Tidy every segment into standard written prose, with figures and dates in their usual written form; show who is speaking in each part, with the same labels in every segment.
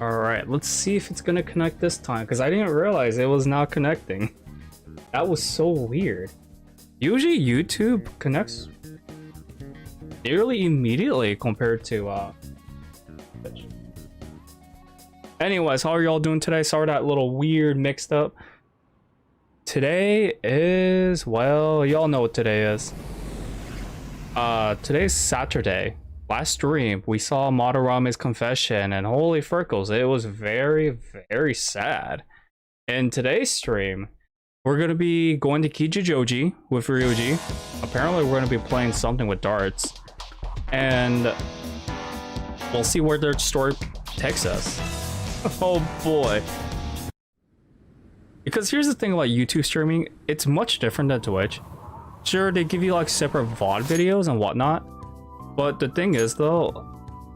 Speaker 1: Alright, let's see if it's gonna connect this time, because I didn't realize it was not connecting. That was so weird. Usually YouTube connects nearly immediately compared to Twitch. Anyways, how are y'all doing today? Sorry that little weird mixed up. Today is, well, y'all know what today is. Today's Saturday. Last stream, we saw Madarame's confession, and holy frickles, it was very, very sad. In today's stream, we're going to be going to Kichijoji with Ryuji. Apparently, we're going to be playing something with darts. And we'll see where their story takes us. Oh boy. Because here's the thing about YouTube streaming, it's much different than Twitch. Sure, they give you like separate VOD videos and whatnot. But the thing is though,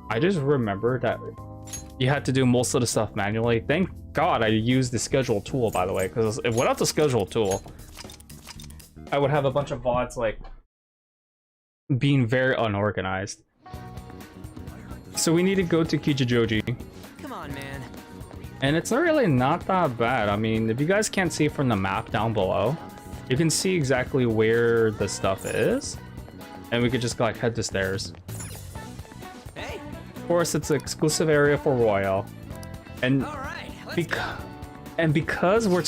Speaker 1: I just remember that you had to do most of the stuff manually. Thank God I used the schedule tool, by the way, because without the schedule tool, I would have a bunch of VODs like being very unorganized. So we need to go to Kichijoji.
Speaker 2: Come on, man.
Speaker 1: And it's really not that bad. I mean, if you guys can't see from the map down below, you can see exactly where the stuff is. And we could just like head to stairs.
Speaker 2: Hey.
Speaker 1: Of course, it's an exclusive area for Royal. And, because we're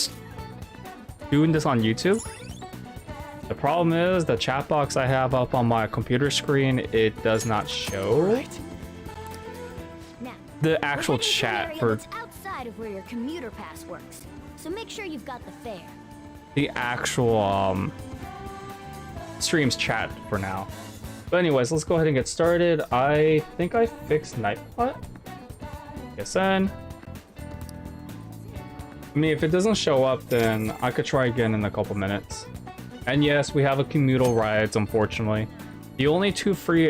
Speaker 1: doing this on YouTube, the problem is the chat box I have up on my computer screen, it does not show the actual chat for
Speaker 3: outside of where your commuter pass works. So make sure you've got the fare.
Speaker 1: The actual stream's chat for now. But anyways, let's go ahead and get started. I think I fixed Nightbot. Yes, then. I mean, if it doesn't show up, then I could try again in a couple minutes. And yes, we have a commutal rides, unfortunately. The only two free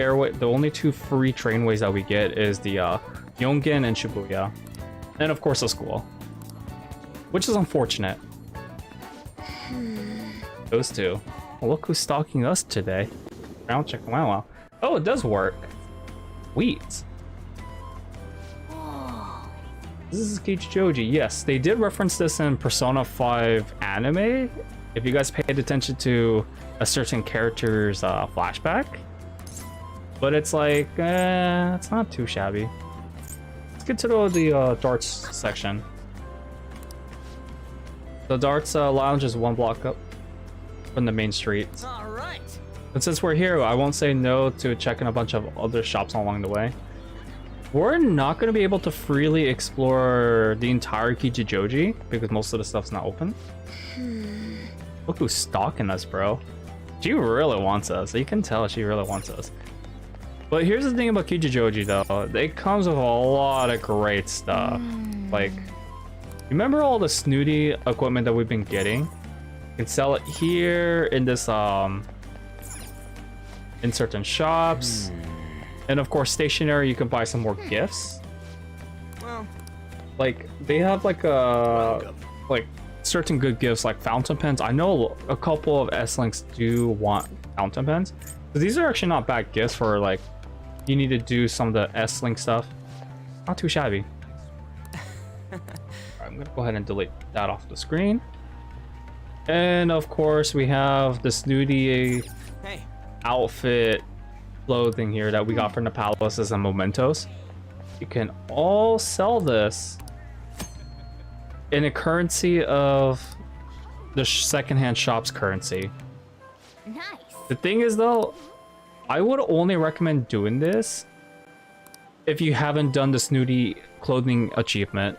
Speaker 1: trainways that we get is the Yongen and Shibuya. And of course the school. Which is unfortunate. Those two. Well, look who's stalking us today. Round check. Wow. Oh, it does work. Sweet. This is Kichijoji. Yes, they did reference this in Persona 5 anime. If you guys paid attention to a certain character's flashback. But it's like, it's not too shabby. Let's get to the darts section. The darts lounge is one block up from the main street.
Speaker 2: All right.
Speaker 1: And since we're here, I won't say no to checking a bunch of other shops along the way. We're not going to be able to freely explore the entire Kichijoji because most of the stuff's not open. Look who's stalking us, bro. She really wants us. You can tell she really wants us. But here's the thing about Kichijoji though. It comes with a lot of great stuff. Like, remember all the snooty equipment that we've been getting? You can sell it here in this in certain shops. And of course stationery, you can buy some more gifts.
Speaker 2: Well,
Speaker 1: like they have like certain good gifts like fountain pens. I know a couple of S-Links do want fountain pens. So these are actually not bad gifts for like you need to do some of the S-Link stuff. Not too shabby. Alright, I'm gonna go ahead and delete that off the screen. And of course we have the snooty outfit clothing here that we got from the palaces and mementos. You can all sell this in a currency of the secondhand shop's currency.
Speaker 3: Nice.
Speaker 1: The thing is though, I would only recommend doing this if you haven't done the snooty clothing achievement.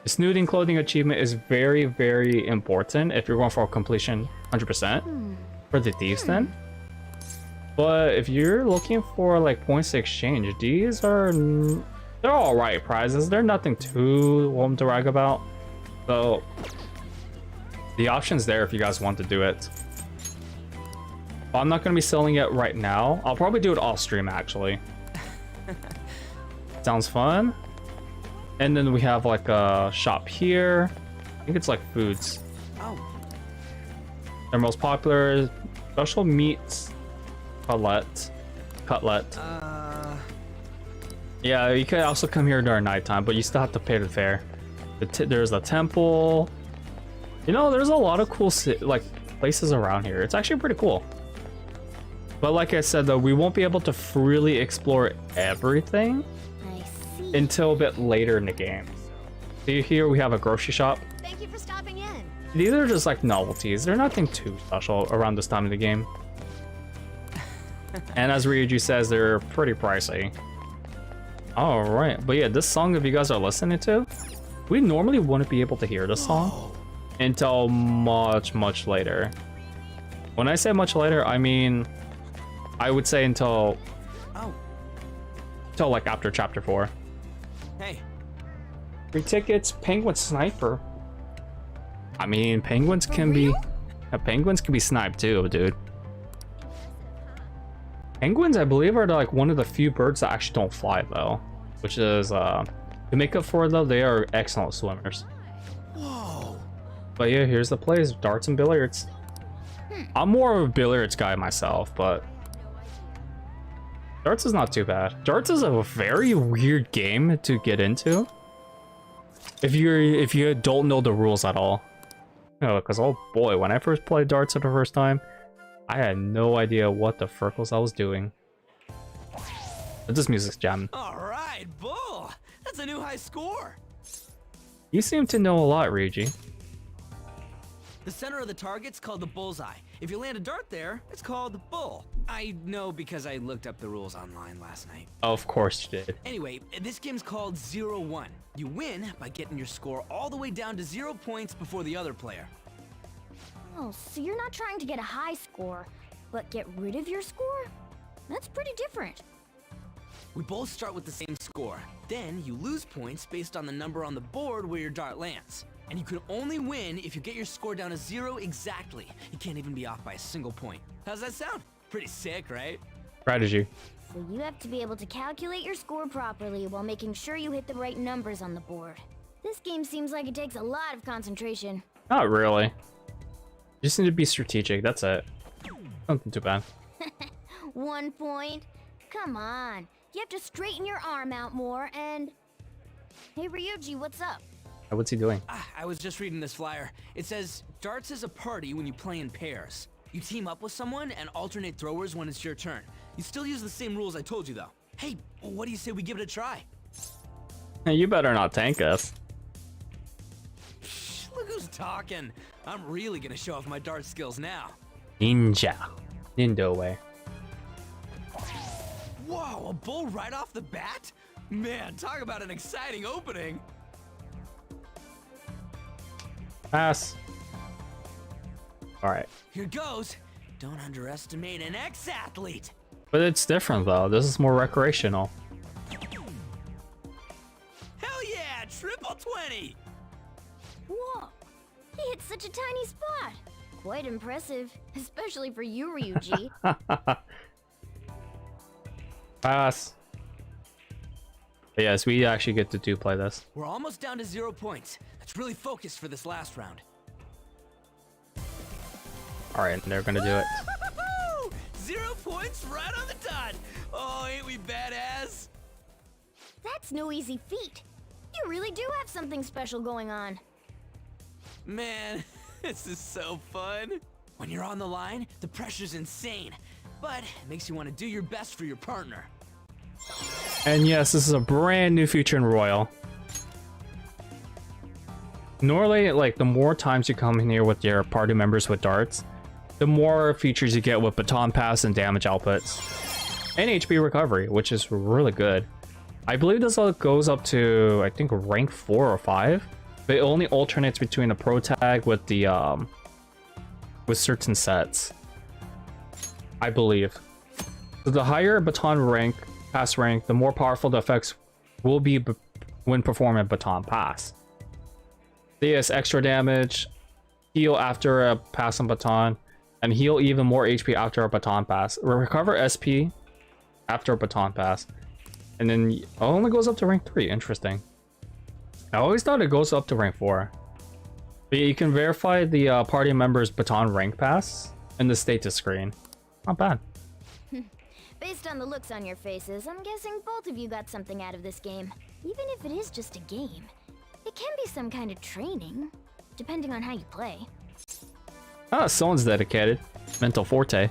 Speaker 1: The snooty clothing achievement is very, very important if you're going for a completion 100% for the thieves then. But if you're looking for like points to exchange, these are, they're all right prizes. They're nothing too to brag about. So the option's there if you guys want to do it. But I'm not going to be selling it right now. I'll probably do it off stream actually. Sounds fun. And then we have like a shop here. I think it's like foods.
Speaker 2: Oh.
Speaker 1: Their most popular special meats. Cutlet. Yeah, you could also come here during nighttime, but you still have to pay the fare. There's a temple. You know, there's a lot of cool like places around here. It's actually pretty cool. But like I said, though, we won't be able to freely explore everything
Speaker 3: I see.
Speaker 1: until a bit later in the game. See, here we have a grocery shop.
Speaker 3: Thank you for stopping in.
Speaker 1: These are just like novelties. They're nothing too special around this time of the game. And as Ryuji says, they're pretty pricey. Alright, but yeah, this song, if you guys are listening to, we normally wouldn't be able to hear this song until much later. When I say much later, I mean, I would say until like after chapter 4.
Speaker 2: Hey.
Speaker 1: Free tickets, penguin sniper. I mean, penguins can be sniped too, dude. Penguins, I believe, are like one of the few birds that actually don't fly, though. Which is, to make up for it, though, they are excellent swimmers.
Speaker 2: Whoa.
Speaker 1: But yeah, here's the plays, darts and billiards. I'm more of a billiards guy myself, but darts is not too bad. Darts is a very weird game to get into if you don't know the rules at all. You know, because oh boy, when I first played darts for the first time, I had no idea what the frickles I was doing. But this music's jamming.
Speaker 2: All right, bull. That's a new high score.
Speaker 1: You seem to know a lot, Ryuji.
Speaker 2: The center of the target's called the bullseye. If you land a dart there, it's called the bull. I know because I looked up the rules online last night.
Speaker 1: Of course you did.
Speaker 2: Anyway, this game's called 0-1. You win by getting your score all the way down to 0 points before the other player.
Speaker 3: Oh, so you're not trying to get a high score, but get rid of your score? That's pretty different.
Speaker 2: We both start with the same score. Then you lose points based on the number on the board where your dart lands. And you can only win if you get your score down to 0 exactly. You can't even be off by a single point. How's that sound? Pretty sick, right?
Speaker 1: Strategy.
Speaker 3: So you have to be able to calculate your score properly while making sure you hit the right numbers on the board. This game seems like it takes a lot of concentration.
Speaker 1: Not really. You just need to be strategic, that's it. Nothing too bad.
Speaker 3: 1 point? Come on. You have to straighten your arm out more and... Hey Ryuji, what's up?
Speaker 1: What's he doing?
Speaker 2: I was just reading this flyer. It says, darts is a party when you play in pairs. You team up with someone and alternate throwers when it's your turn. You still use the same rules I told you though. Hey, what do you say we give it a try?
Speaker 1: Hey, you better not tank us.
Speaker 2: Look who's talking. I'm really gonna show off my dart skills now.
Speaker 1: Ninja. Nindo way.
Speaker 2: Whoa, a bull right off the bat? Man, talk about an exciting opening.
Speaker 1: Pass. Alright.
Speaker 2: Here goes. Don't underestimate an ex-athlete.
Speaker 1: But it's different though. This is more recreational.
Speaker 2: Hell yeah, triple 20.
Speaker 3: Whoa! He hit such a tiny spot. Quite impressive, especially for you, Ryuji.
Speaker 1: Pass. But yes, we actually get to play this.
Speaker 2: We're almost down to 0 points. Let's really focus for this last round.
Speaker 1: Alright, they're gonna do it.
Speaker 2: Woo-hoo-hoo! 0 points right on the dot. Oh, ain't we badass?
Speaker 3: That's no easy feat. You really do have something special going on.
Speaker 2: Man, this is so fun. When you're on the line, the pressure's insane, but it makes you want to do your best for your partner.
Speaker 1: And yes, this is a brand new feature in Royal. Normally, like, the more times you come in here with your party members with darts, the more features you get with baton pass and damage outputs. And HP recovery, which is really good. I believe this goes up to, I think, rank 4 or 5. But it only alternates between the pro tag with the, with certain sets. I believe. So the higher baton rank, pass rank, the more powerful the effects will be when performing baton pass. This extra damage, heal after a pass on baton, and heal even more HP after a baton pass. Recover SP after a baton pass. And then it only goes up to rank 3. Interesting. I always thought it goes up to rank 4. But you can verify the party member's baton rank pass in the status screen. Not bad.
Speaker 3: Based on the looks on your faces, I'm guessing both of you got something out of this game. Even if it is just a game, it can be some kind of training, depending on how you play.
Speaker 1: Ah, someone's dedicated. Mental forte.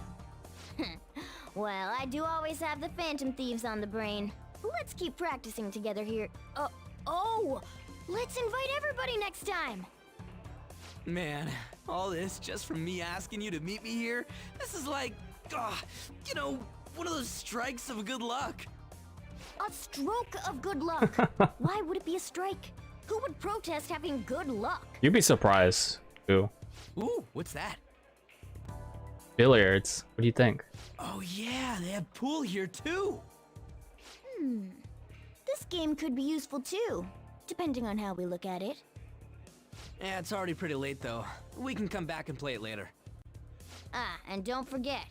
Speaker 3: Well, I do always have the Phantom Thieves on the brain. Let's keep practicing together here. Oh! Let's invite everybody next time!
Speaker 2: Man, all this just from me asking you to meet me here? This is like, you know, one of those strikes of good luck.
Speaker 3: A stroke of good luck. Why would it be a strike? Who would protest having good luck?
Speaker 1: You'd be surprised. Ooh.
Speaker 2: Ooh, what's that?
Speaker 1: Billiards. What do you think?
Speaker 2: Oh yeah, they have pool here too.
Speaker 3: This game could be useful too, depending on how we look at it.
Speaker 2: Yeah, it's already pretty late though. We can come back and play it later.
Speaker 3: Ah, and don't forget,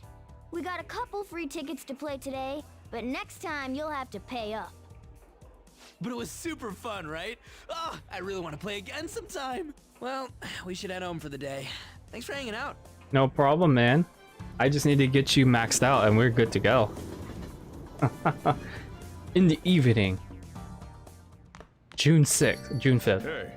Speaker 3: we got a couple free tickets to play today, but next time you'll have to pay up.
Speaker 2: But it was super fun, right? Oh, I really want to play again sometime. Well, we should head home for the day. Thanks for hanging out.
Speaker 1: No problem, man. I just need to get you maxed out and we're good to go. In the evening. June 5th.
Speaker 4: Hey.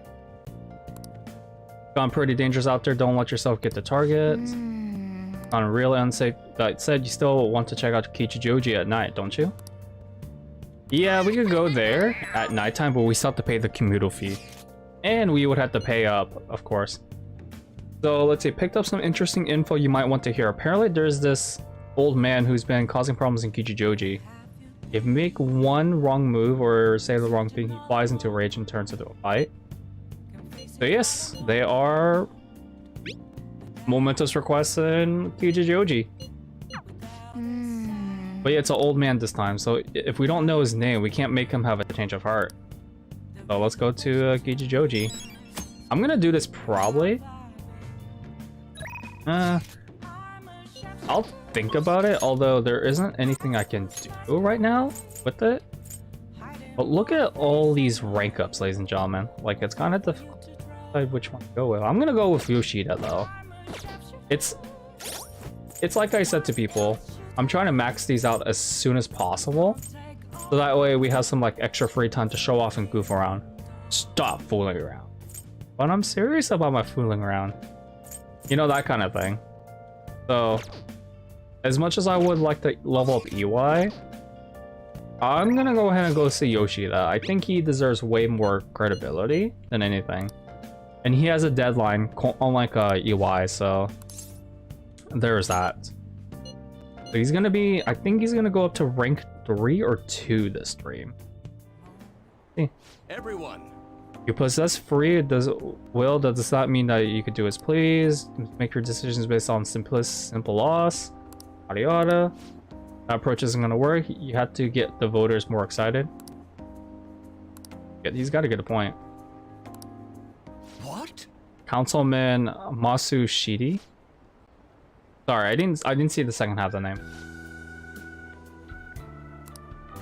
Speaker 1: Gone pretty dangerous out there. Don't let yourself get the target. On really unsafe. That said, you still want to check out Kichijoji at night, don't you? Yeah, we could go there at nighttime, but we still have to pay the commutal fee. And we would have to pay up, of course. So let's see, picked up some interesting info you might want to hear. Apparently there's this old man who's been causing problems in Kichijoji. If you make one wrong move or say the wrong thing, he flies into a rage and turns into a fight. So yes, they are momentous requests in Kichijoji. But yeah, it's an old man this time, so if we don't know his name, we can't make him have a change of heart. So let's go to Kichijoji. I'm gonna do this probably. I'll think about it, although there isn't anything I can do right now with it. But look at all these rank ups, ladies and gentlemen. Like, it's kind of difficult to decide which one to go with. I'm gonna go with Yoshida though. It's like I said to people, I'm trying to max these out as soon as possible, so that way we have some like extra free time to show off and goof around. Stop fooling around. But I'm serious about my fooling around. You know, that kind of thing. So, as much as I would like to level up EY, I'm gonna go ahead and go see Yoshida. I think he deserves way more credibility than anything. And he has a deadline, unlike EY, so there's that. So he's gonna be, I think he's gonna go up to rank 3 or 2 this stream. See.
Speaker 4: Everyone.
Speaker 1: You possess free, does that mean that you could do as please? Make your decisions based on simple laws. Yada yada. That approach isn't gonna work. You have to get the voters more excited. Yeah, he's gotta get a point.
Speaker 4: What?
Speaker 1: Councilman Masu Shidi. Sorry, I didn't see the second half of the name.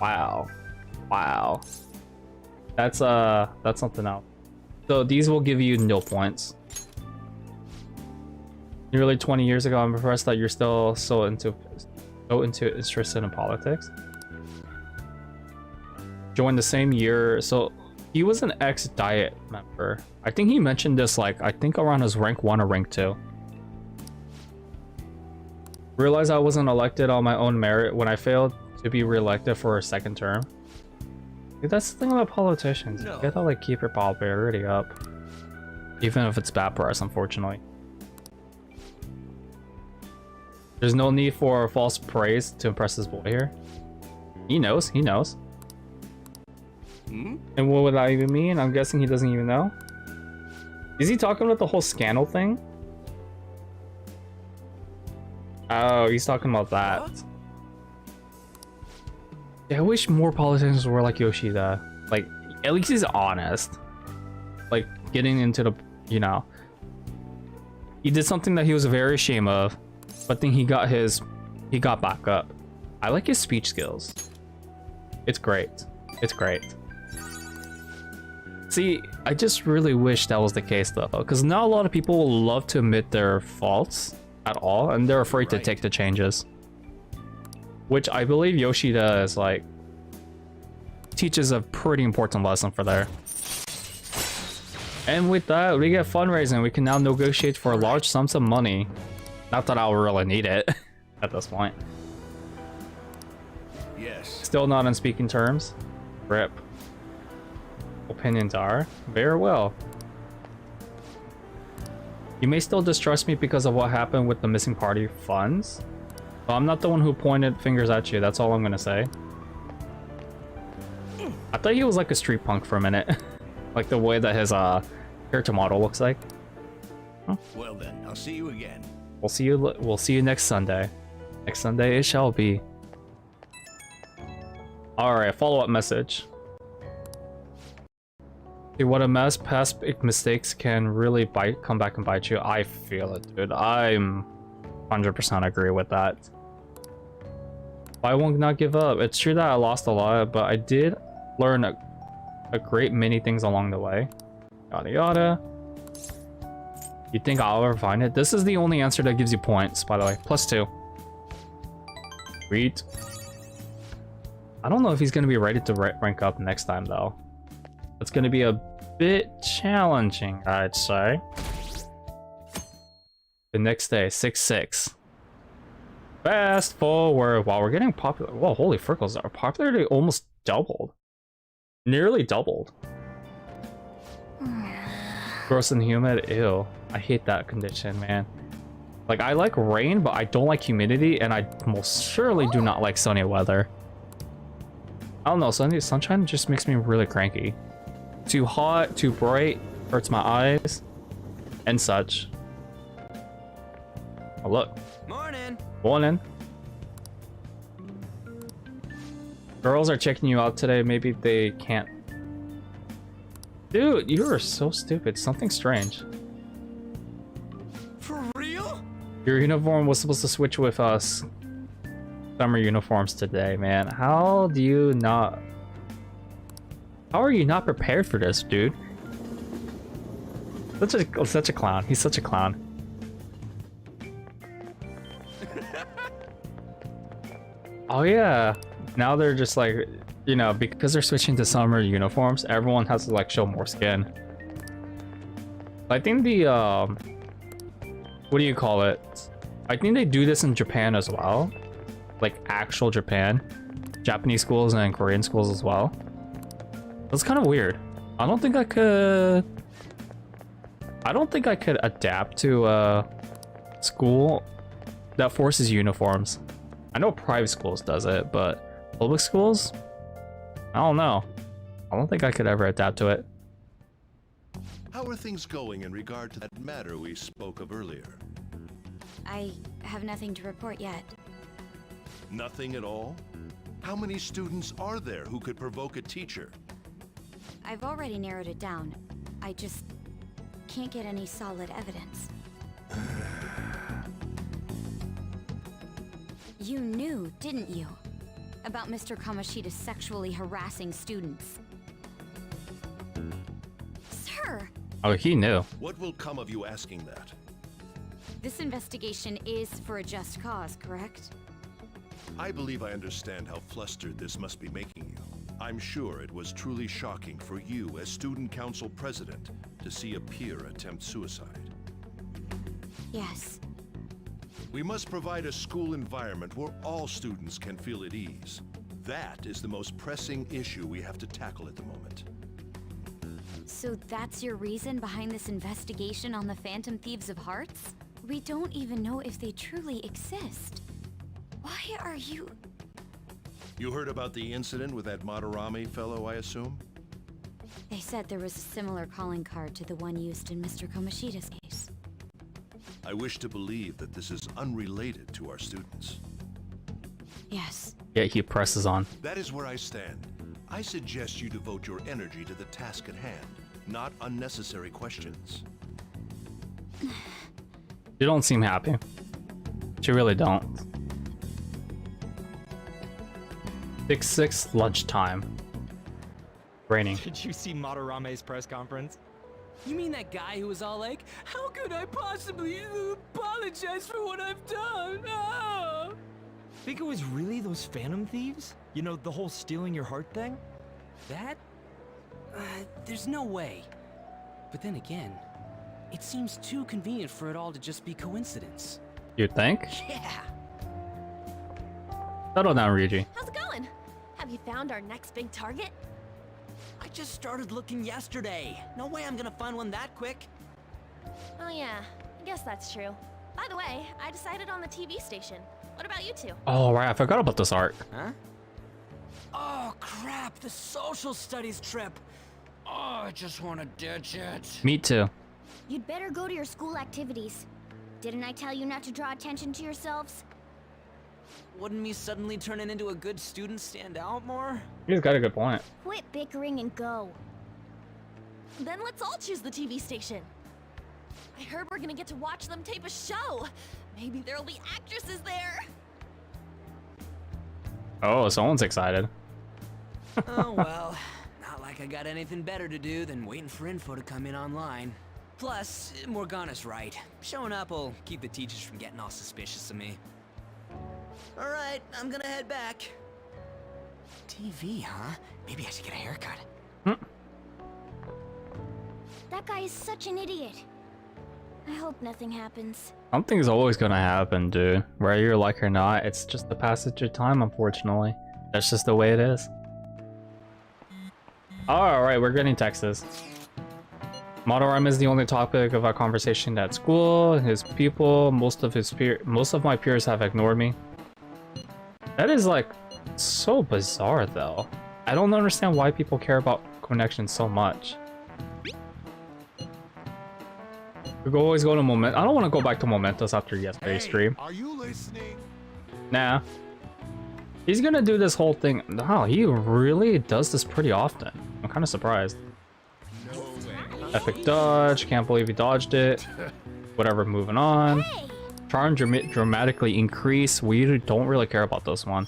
Speaker 1: Wow. Wow. That's something else. So these will give you nil points. Nearly 20 years ago, I'm impressed that you're still so interested in politics. Joined the same year, so he was an ex-Diet member. I think he mentioned this like, I think around his rank 1 or rank 2. Realized I wasn't elected on my own merit when I failed to be re-elected for a second term. Dude, that's the thing about politicians. You gotta like keep your popularity up. Even if it's bad press, unfortunately. There's no need for false praise to impress this boy here. He knows, he knows. And what would that even mean? I'm guessing he doesn't even know. Is he talking about the whole scandal thing? Oh, he's talking about that.
Speaker 4: What?
Speaker 1: Yeah, I wish more politicians were like Yoshida. Like, at least he's honest. Like, getting into the, you know. He did something that he was very ashamed of, but then he got back up. I like his speech skills. It's great. It's great. See, I just really wish that was the case though, because not a lot of people will love to admit their faults at all, and they're afraid to take the changes. which I believe Yoshida is like teaches a pretty important lesson for there. And with that, we get fundraising. We can now negotiate for large sums of money. Not that I'll really need it at this point.
Speaker 4: Yes.
Speaker 1: Still not on speaking terms. Rip. Opinions are very well. You may still distrust me because of what happened with the missing party funds. Well, I'm not the one who pointed fingers at you. That's all I'm gonna say. I thought he was like a street punk for a minute. Like the way that his character model looks like. Huh?
Speaker 4: Well then, I'll see you again.
Speaker 1: We'll see you next Sunday. Next Sunday it shall be. Alright, follow-up message. See what a mess, past mistakes can really come back and bite you. I feel it, dude. I'm 100% agree with that. I won't not give up. It's true that I lost a lot, but I did learn a great many things along the way. Yada yada. You think I'll ever find it? This is the only answer that gives you points, by the way. +2. Sweet. I don't know if he's going to be ready to rank up next time, though. It's going to be a bit challenging, I'd say. The next day, 6-6. Fast forward. Wow, we're getting popular. Whoa, holy frickles. Our popularity almost doubled. Nearly doubled. Gross and humid. Ew. I hate that condition, man. Like, I like rain, but I don't like humidity, and I most surely do not like sunny weather. I don't know, sunshine just makes me really cranky. Too hot, too bright, hurts my eyes, and such. Oh, look.
Speaker 2: Morning.
Speaker 1: Morning. Girls are checking you out today. Maybe they can't. Dude, you are so stupid. Something strange.
Speaker 2: For real?
Speaker 1: Your uniform was supposed to switch with us. Summer uniforms today, man. How are you not prepared for this, dude? Such a clown. He's such a clown. Oh yeah. Now they're just like, you know, because they're switching to summer uniforms, everyone has to like show more skin. I think the what do you call it? I think they do this in Japan as well. Like actual Japan. Japanese schools and Korean schools as well. That's kind of weird. I don't think I could adapt to a school that forces uniforms. I know private schools does it, but public schools? I don't know. I don't think I could ever adapt to it.
Speaker 4: How are things going in regard to that matter we spoke of earlier?
Speaker 5: I have nothing to report yet.
Speaker 4: Nothing at all? How many students are there who could provoke a teacher?
Speaker 5: I've already narrowed it down. I just can't get any solid evidence. You knew, didn't you? About Mr. Kamoshida sexually harassing students. Sir!
Speaker 1: Oh, he knew.
Speaker 4: What will come of you asking that?
Speaker 5: This investigation is for a just cause, correct?
Speaker 4: I believe I understand how flustered this must be making you. I'm sure it was truly shocking for you as student council president to see a peer attempt suicide.
Speaker 5: Yes.
Speaker 4: We must provide a school environment where all students can feel at ease. That is the most pressing issue we have to tackle at the moment.
Speaker 5: So that's your reason behind this investigation on the Phantom Thieves of Hearts? We don't even know if they truly exist. Why are you...
Speaker 4: You heard about the incident with that Madarame fellow, I assume?
Speaker 5: They said there was a similar calling card to the one used in Mr. Komoshida's case.
Speaker 4: I wish to believe that this is unrelated to our students.
Speaker 5: Yes.
Speaker 1: Yeah, he presses on.
Speaker 4: That is where I stand. I suggest you devote your energy to the task at hand, not unnecessary questions.
Speaker 1: You don't seem happy. You really don't. 6-6 lunchtime. Raining.
Speaker 6: Did you see Madarame's press conference?
Speaker 2: You mean that guy who was all like, how could I possibly apologize for what I've done? Oh.
Speaker 6: think it was really those Phantom Thieves? You know, the whole stealing your heart thing?
Speaker 2: That? There's no way. But then again, it seems too convenient for it all to just be coincidence.
Speaker 1: You think?
Speaker 2: Yeah.
Speaker 1: Settle down, Ryuji.
Speaker 7: How's it going? Have you found our next big target?
Speaker 2: I just started looking yesterday. No way I'm gonna find one that quick.
Speaker 7: Oh yeah, I guess that's true. By the way, I decided on the TV station. What about you two?
Speaker 1: Oh, right. I forgot about this arc.
Speaker 2: Huh? Oh crap, the social studies trip. Oh, I just wanna ditch it.
Speaker 1: Me too.
Speaker 3: You'd better go to your school activities. Didn't I tell you not to draw attention to yourselves?
Speaker 2: Wouldn't me suddenly turning into a good student stand out more?
Speaker 1: He's got a good point.
Speaker 3: Quit bickering and go.
Speaker 7: Then let's all choose the TV station. I heard we're gonna get to watch them tape a show. Maybe there'll be actresses there.
Speaker 1: Oh, someone's excited.
Speaker 2: Oh well, not like I got anything better to do than waiting for info to come in online. Plus, Morgana's right. Showing up will keep the teachers from getting all suspicious of me. Alright, I'm gonna head back. TV, huh? Maybe I should get a haircut.
Speaker 3: That guy is such an idiot. I hope nothing happens.
Speaker 1: Something's always gonna happen, dude. Whether you like it or not, it's just the passage of time, unfortunately. That's just the way it is. Alright, we're getting Texas. Madoram is the only topic of our conversation at school. His people, most of my peers have ignored me. That is like so bizarre though. I don't understand why people care about connections so much. We always go to Moment. I don't want to go back to Momentos after yesterday's stream.
Speaker 4: Are you listening?
Speaker 1: Nah. He's gonna do this whole thing. Wow, he really does this pretty often. I'm kind of surprised.
Speaker 4: No way.
Speaker 1: Epic dodge. Can't believe he dodged it. Whatever, moving on. Charm dramatically increase. We don't really care about this one.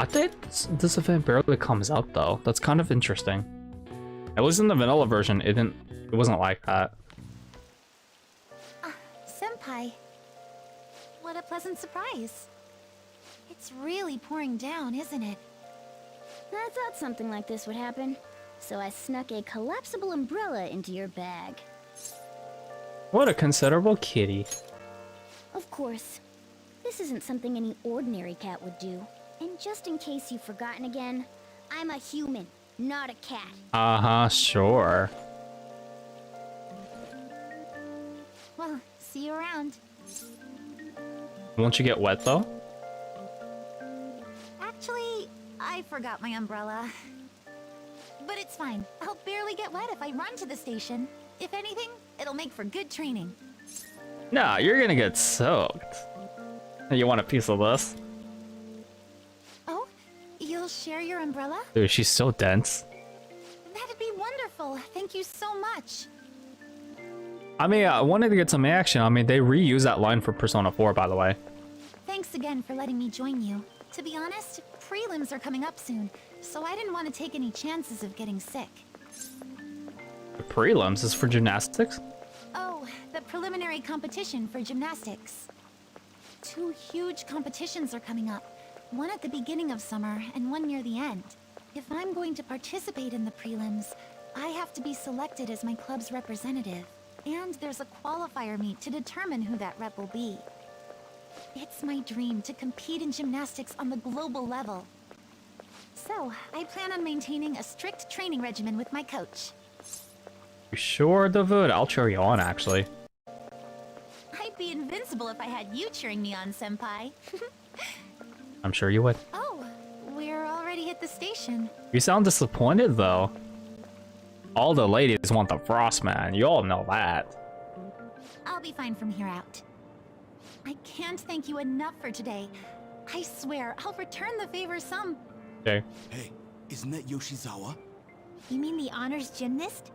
Speaker 1: I think this event barely comes out though. That's kind of interesting. At least in the vanilla version, it wasn't like that.
Speaker 5: Senpai. What a pleasant surprise. It's really pouring down, isn't it?
Speaker 3: I thought something like this would happen. So I snuck a collapsible umbrella into your bag.
Speaker 1: What a considerable kitty.
Speaker 3: Of course, this isn't something any ordinary cat would do. And just in case you've forgotten again, I'm a human, not a cat.
Speaker 1: Uh-huh, sure.
Speaker 5: Well, see you around.
Speaker 1: Won't you get wet though?
Speaker 5: Actually, I forgot my umbrella. But it's fine. I'll barely get wet if I run to the station. If anything, it'll make for good training.
Speaker 1: Nah, you're gonna get soaked. You want a piece of this?
Speaker 5: Oh, you'll share your umbrella?
Speaker 1: Dude, she's so dense.
Speaker 5: That'd be wonderful. Thank you so much.
Speaker 1: I mean, I wanted to get some action. I mean, they reused that line for Persona 4, by the way.
Speaker 5: Thanks again for letting me join you. To be honest, prelims are coming up soon, so I didn't want to take any chances of getting sick.
Speaker 1: The prelims is for gymnastics?
Speaker 5: Oh, the preliminary competition for gymnastics. 2 huge competitions are coming up. One at the beginning of summer and one near the end. If I'm going to participate in the prelims, I have to be selected as my club's representative. And there's a qualifier meet to determine who that rep will be. It's my dream to compete in gymnastics on the global level. So, I plan on maintaining a strict training regimen with my coach.
Speaker 1: You sure, David? I'll cheer you on, actually.
Speaker 5: I'd be invincible if I had you cheering me on, Senpai.
Speaker 1: I'm sure you would.
Speaker 5: Oh, we're already at the station.
Speaker 1: You sound disappointed, though. All the ladies want the Frost Man. You all know that.
Speaker 5: I'll be fine from here out. I can't thank you enough for today. I swear, I'll return the favor some.
Speaker 1: Okay.
Speaker 8: Hey, isn't that Yoshizawa?
Speaker 3: You mean the honors gymnast?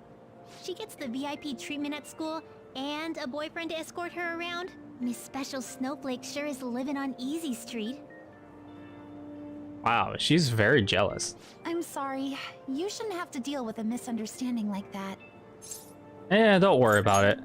Speaker 3: She gets the VIP treatment at school and a boyfriend to escort her around? Miss Special Snowflake sure is living on Easy Street.
Speaker 1: Wow, she's very jealous.
Speaker 5: I'm sorry. You shouldn't have to deal with a misunderstanding like that.
Speaker 1: Eh, don't worry about it.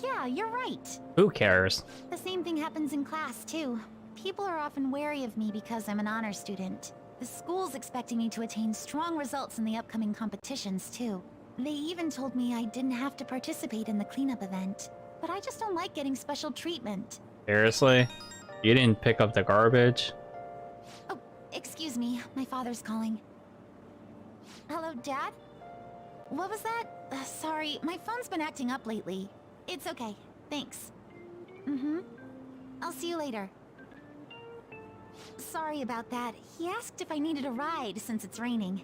Speaker 5: Yeah, you're right.
Speaker 1: Who cares?
Speaker 5: The same thing happens in class, too. People are often wary of me because I'm an honor student. The school's expecting me to attain strong results in the upcoming competitions, too. They even told me I didn't have to participate in the cleanup event. But I just don't like getting special treatment.
Speaker 1: Seriously? You didn't pick up the garbage?
Speaker 5: Oh, excuse me. My father's calling. Hello, Dad? What was that? Sorry, my phone's been acting up lately. It's okay. Thanks. Mm-hmm. I'll see you later. Sorry about that. He asked if I needed a ride since it's raining.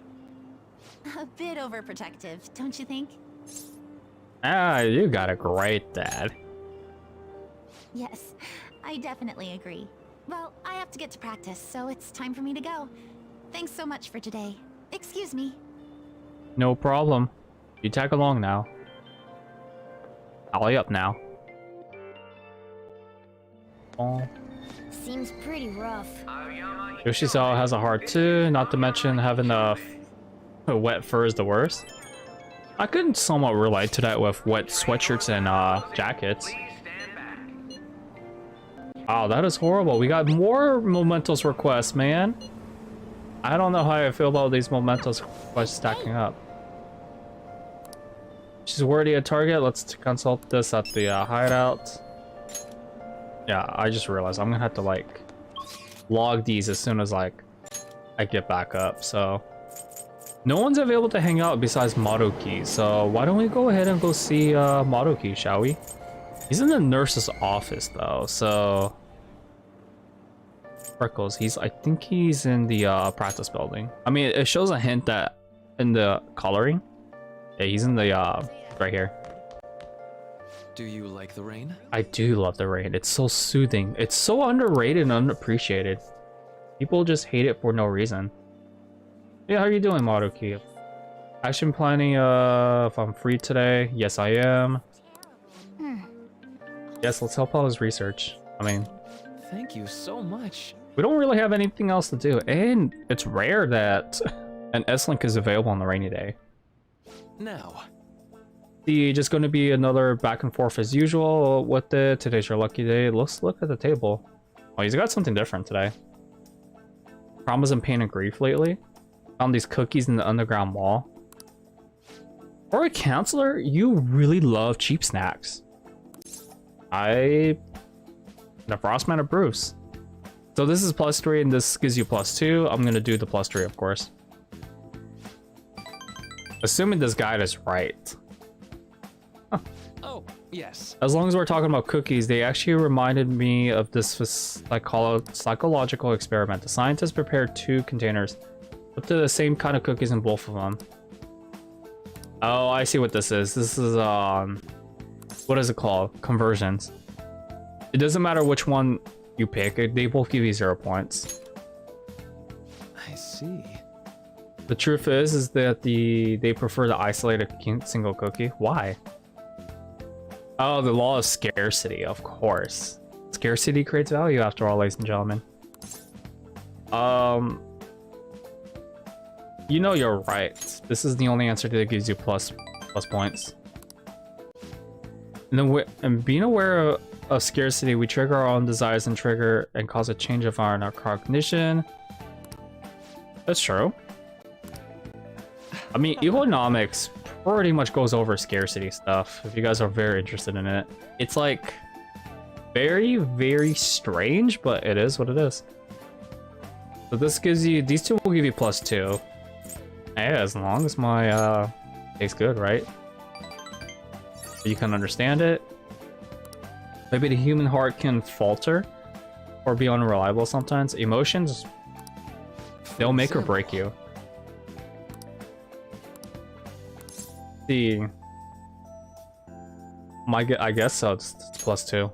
Speaker 5: A bit overprotective, don't you think?
Speaker 1: Ah, you got a great dad.
Speaker 5: Yes, I definitely agree. Well, I have to get to practice, so it's time for me to go. Thanks so much for today. Excuse me.
Speaker 1: No problem. You tag along now. Ollie up now. Oh.
Speaker 3: Seems pretty rough.
Speaker 1: Yoshizawa has a heart too, not to mention having a wet fur is the worst. I could somewhat relate to that with wet sweatshirts and jackets. Wow, that is horrible. We got more mementos requests, man. I don't know how I feel about these mementos requests stacking up. She's worthy a target. Let's consult this at the hideout. Yeah, I just realized I'm gonna have to like log these as soon as like I get back up. So no one's available to hang out besides Maruki. So why don't we go ahead and go see Maruki, shall we? He's in the nurse's office though, so Freckles. I think he's in the practice building. I mean, it shows a hint that in the coloring. Yeah, he's in the right here.
Speaker 9: Do you like the rain?
Speaker 1: I do love the rain. It's so soothing. It's so underrated and unappreciated. People just hate it for no reason. Yeah, how are you doing, Maruki? Action planning, if I'm free today. Yes, I am. Yes, let's help out his research. I mean,
Speaker 9: Thank you so much.
Speaker 1: we don't really have anything else to do. And it's rare that an S-Link is available on the rainy day.
Speaker 9: Now,
Speaker 1: Just going to be another back and forth as usual with it. Today's your lucky day. Let's look at the table. Oh, he's got something different today. Traumas and pain and grief lately. Found these cookies in the underground mall. For a counselor, you really love cheap snacks. The Frostman approves. So this is +3 and this gives you +2. I'm going to do the +3, of course. Assuming this guide is right.
Speaker 9: oh, yes.
Speaker 1: As long as we're talking about cookies, they actually reminded me of this psychological experiment. The scientists prepared 2 containers, put the same kind of cookies in both of them. Oh, I see what this is. This is, what is it called? Conversions. It doesn't matter which one you pick, they both give you 0 points.
Speaker 9: I see.
Speaker 1: The truth is that they prefer to isolate a single cookie. Why? Oh, the law of scarcity, of course. Scarcity creates value, after all, ladies and gentlemen. You know you're right. This is the only answer that gives you plus points. And being aware of scarcity, we trigger our own desires and cause a change of our cognition. That's true. I mean, economics pretty much goes over scarcity stuff, if you guys are very interested in it. It's like very, very strange, but it is what it is. So this gives you, these 2 will give you +2. Yeah, as long as my tastes good, right? You can understand it. Maybe the human heart can falter or be unreliable sometimes. Emotions, they'll make or break you. I guess so. It's +2.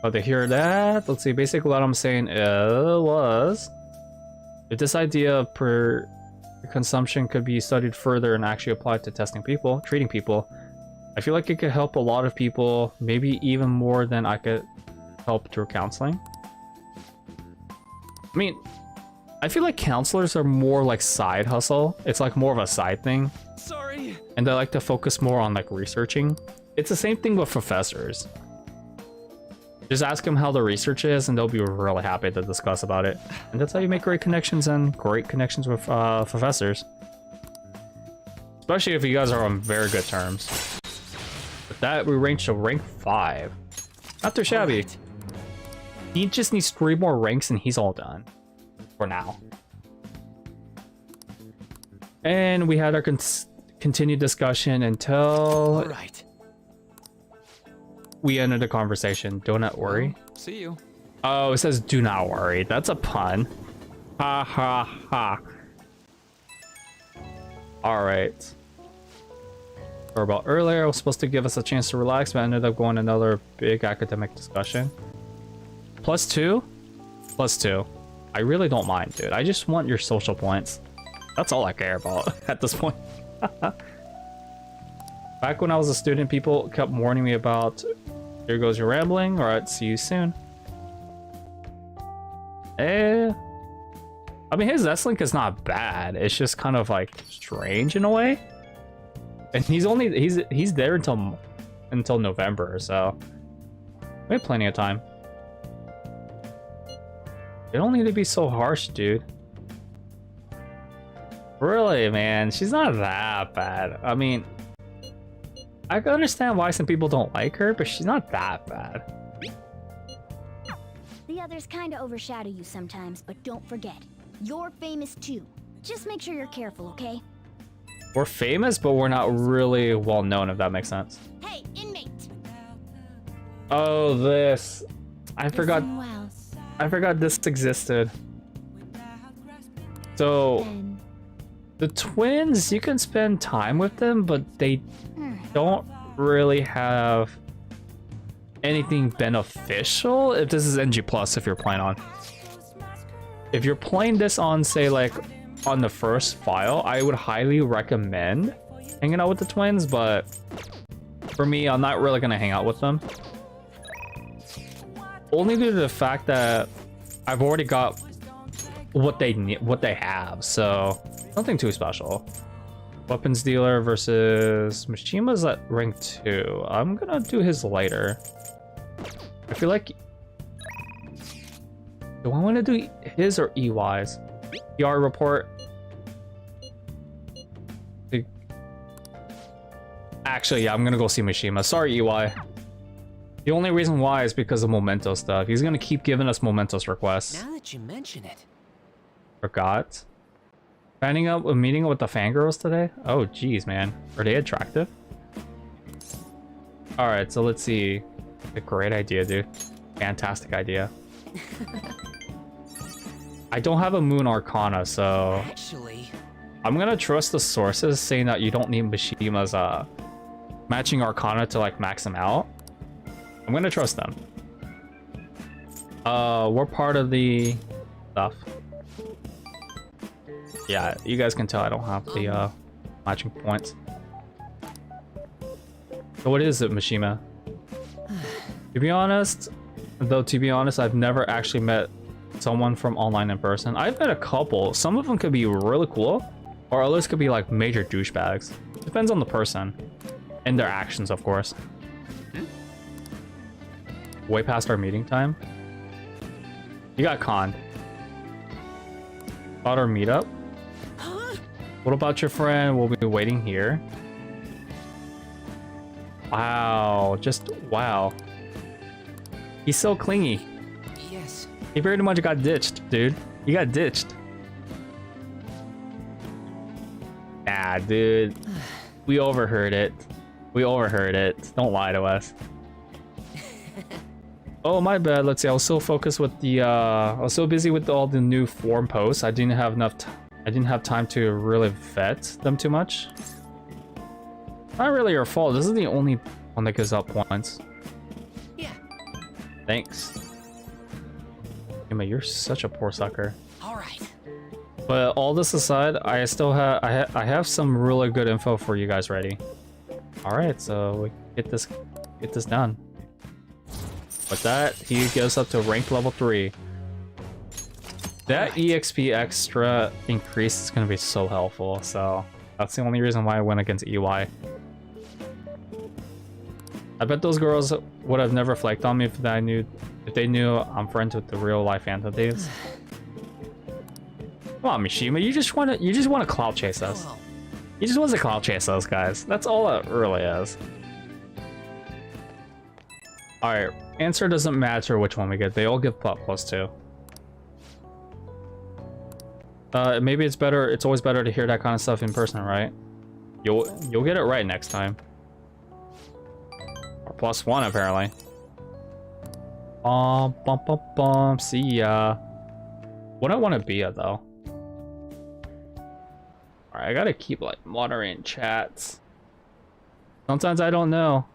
Speaker 1: Oh, to hear that, let's see. Basically, what I'm saying was, if this idea of per consumption could be studied further and actually applied to treating people, I feel like it could help a lot of people, maybe even more than I could help through counseling. I mean, I feel like counselors are more like side hustle. It's like more of a side thing.
Speaker 9: Sorry.
Speaker 1: And they like to focus more on like researching. it's the same thing with professors. Just ask them how the research is, and they'll be really happy to discuss about it. And that's how you make great connections and great connections with professors. Especially if you guys are on very good terms. With that, we range to rank 5. Not too shabby.
Speaker 2: Alright.
Speaker 1: He just needs 3 more ranks and he's all done. For now. And we had our continued discussion until
Speaker 2: All right.
Speaker 1: we ended the conversation. Do not worry.
Speaker 9: See you.
Speaker 1: Oh, it says do not worry. That's a pun. Ha ha ha. Alright. Or about earlier, it was supposed to give us a chance to relax, but ended up going another big academic discussion. +2? +2. I really don't mind, dude. I just want your social points. That's all I care about at this point. Back when I was a student, people kept warning me about, here goes your rambling, alright, see you soon. I mean, his S-Link is not bad. It's just kind of like strange in a way. And he's there until November, so we have plenty of time. They don't need to be so harsh, dude. Really, man, she's not that bad. I mean, I can understand why some people don't like her, but she's not that bad.
Speaker 3: The others kinda overshadow you sometimes, but don't forget, you're famous too. Just make sure you're careful, okay?
Speaker 1: We're famous, but we're not really well known, if that makes sense.
Speaker 3: Hey, inmate!
Speaker 1: Oh, this. I forgot.
Speaker 3: Well,
Speaker 1: I forgot this existed. So,
Speaker 3: then,
Speaker 1: the twins, you can spend time with them, but they don't really have anything beneficial. If this is NG+, if you're playing on. If you're playing this on, say, like, on the first file, I would highly recommend hanging out with the twins, but for me, I'm not really gonna hang out with them. Only due to the fact that I've already got what they need, what they have, so nothing too special. Weapons dealer versus Mishima's at rank 2. I'm gonna do his later. I feel like, do I want to do his or EY's? PR report. Actually, yeah, I'm gonna go see Mishima. Sorry, EY. The only reason why is because of Memento stuff. He's gonna keep giving us Mementos requests.
Speaker 2: Now that you mention it.
Speaker 1: Forgot. Finding out a meeting with the fangirls today? Oh, geez, man. Are they attractive? Alright, so let's see. A great idea, dude. Fantastic idea. I don't have a Moon Arcana, so
Speaker 2: Actually,
Speaker 1: I'm gonna trust the sources saying that you don't need Mishima's matching Arcana to like max them out. I'm gonna trust them. We're part of the stuff. Yeah, you guys can tell I don't have the matching points. So what is it, Mishima? To be honest, I've never actually met someone from online in person. I've met a couple. Some of them could be really cool, or others could be like major douchebags. Depends on the person and their actions, of course. Way past our meeting time. You got conned. About our meetup. What about your friend? We'll be waiting here. Wow, just wow. He's so clingy.
Speaker 2: yes.
Speaker 1: He pretty much got ditched, dude. He got ditched. Nah, dude. We overheard it. We overheard it. Don't lie to us. Oh, my bad. Let's see. I was so focused with the I was so busy with all the new form posts. I didn't have enough I didn't have time to really vet them too much. Not really your fault. This is the only one that gives up points.
Speaker 2: Yeah.
Speaker 1: Thanks. Emma, you're such a poor sucker.
Speaker 2: All right.
Speaker 1: But all this aside, I still have I have some really good info for you guys ready. All right, so we get this done. With that, he goes up to rank level 3. That EXP extra increase is going to be so helpful, so that's the only reason why I went against EY. I bet those girls would have never flaked on me if they knew I'm friends with the real life Phantom Thieves. Come on, Mishima, you just wanna clout chase us. He just wants to clout chase us, guys. That's all it really is. Alright, answer doesn't matter which one we get. They all give +2. Maybe it's better. It's always better to hear that kind of stuff in person, right? You'll get it right next time. Or +1 apparently. Bum bum bum bum. See ya. What do I want to be at though? Alright, I gotta keep like moderating chats. Sometimes I don't know.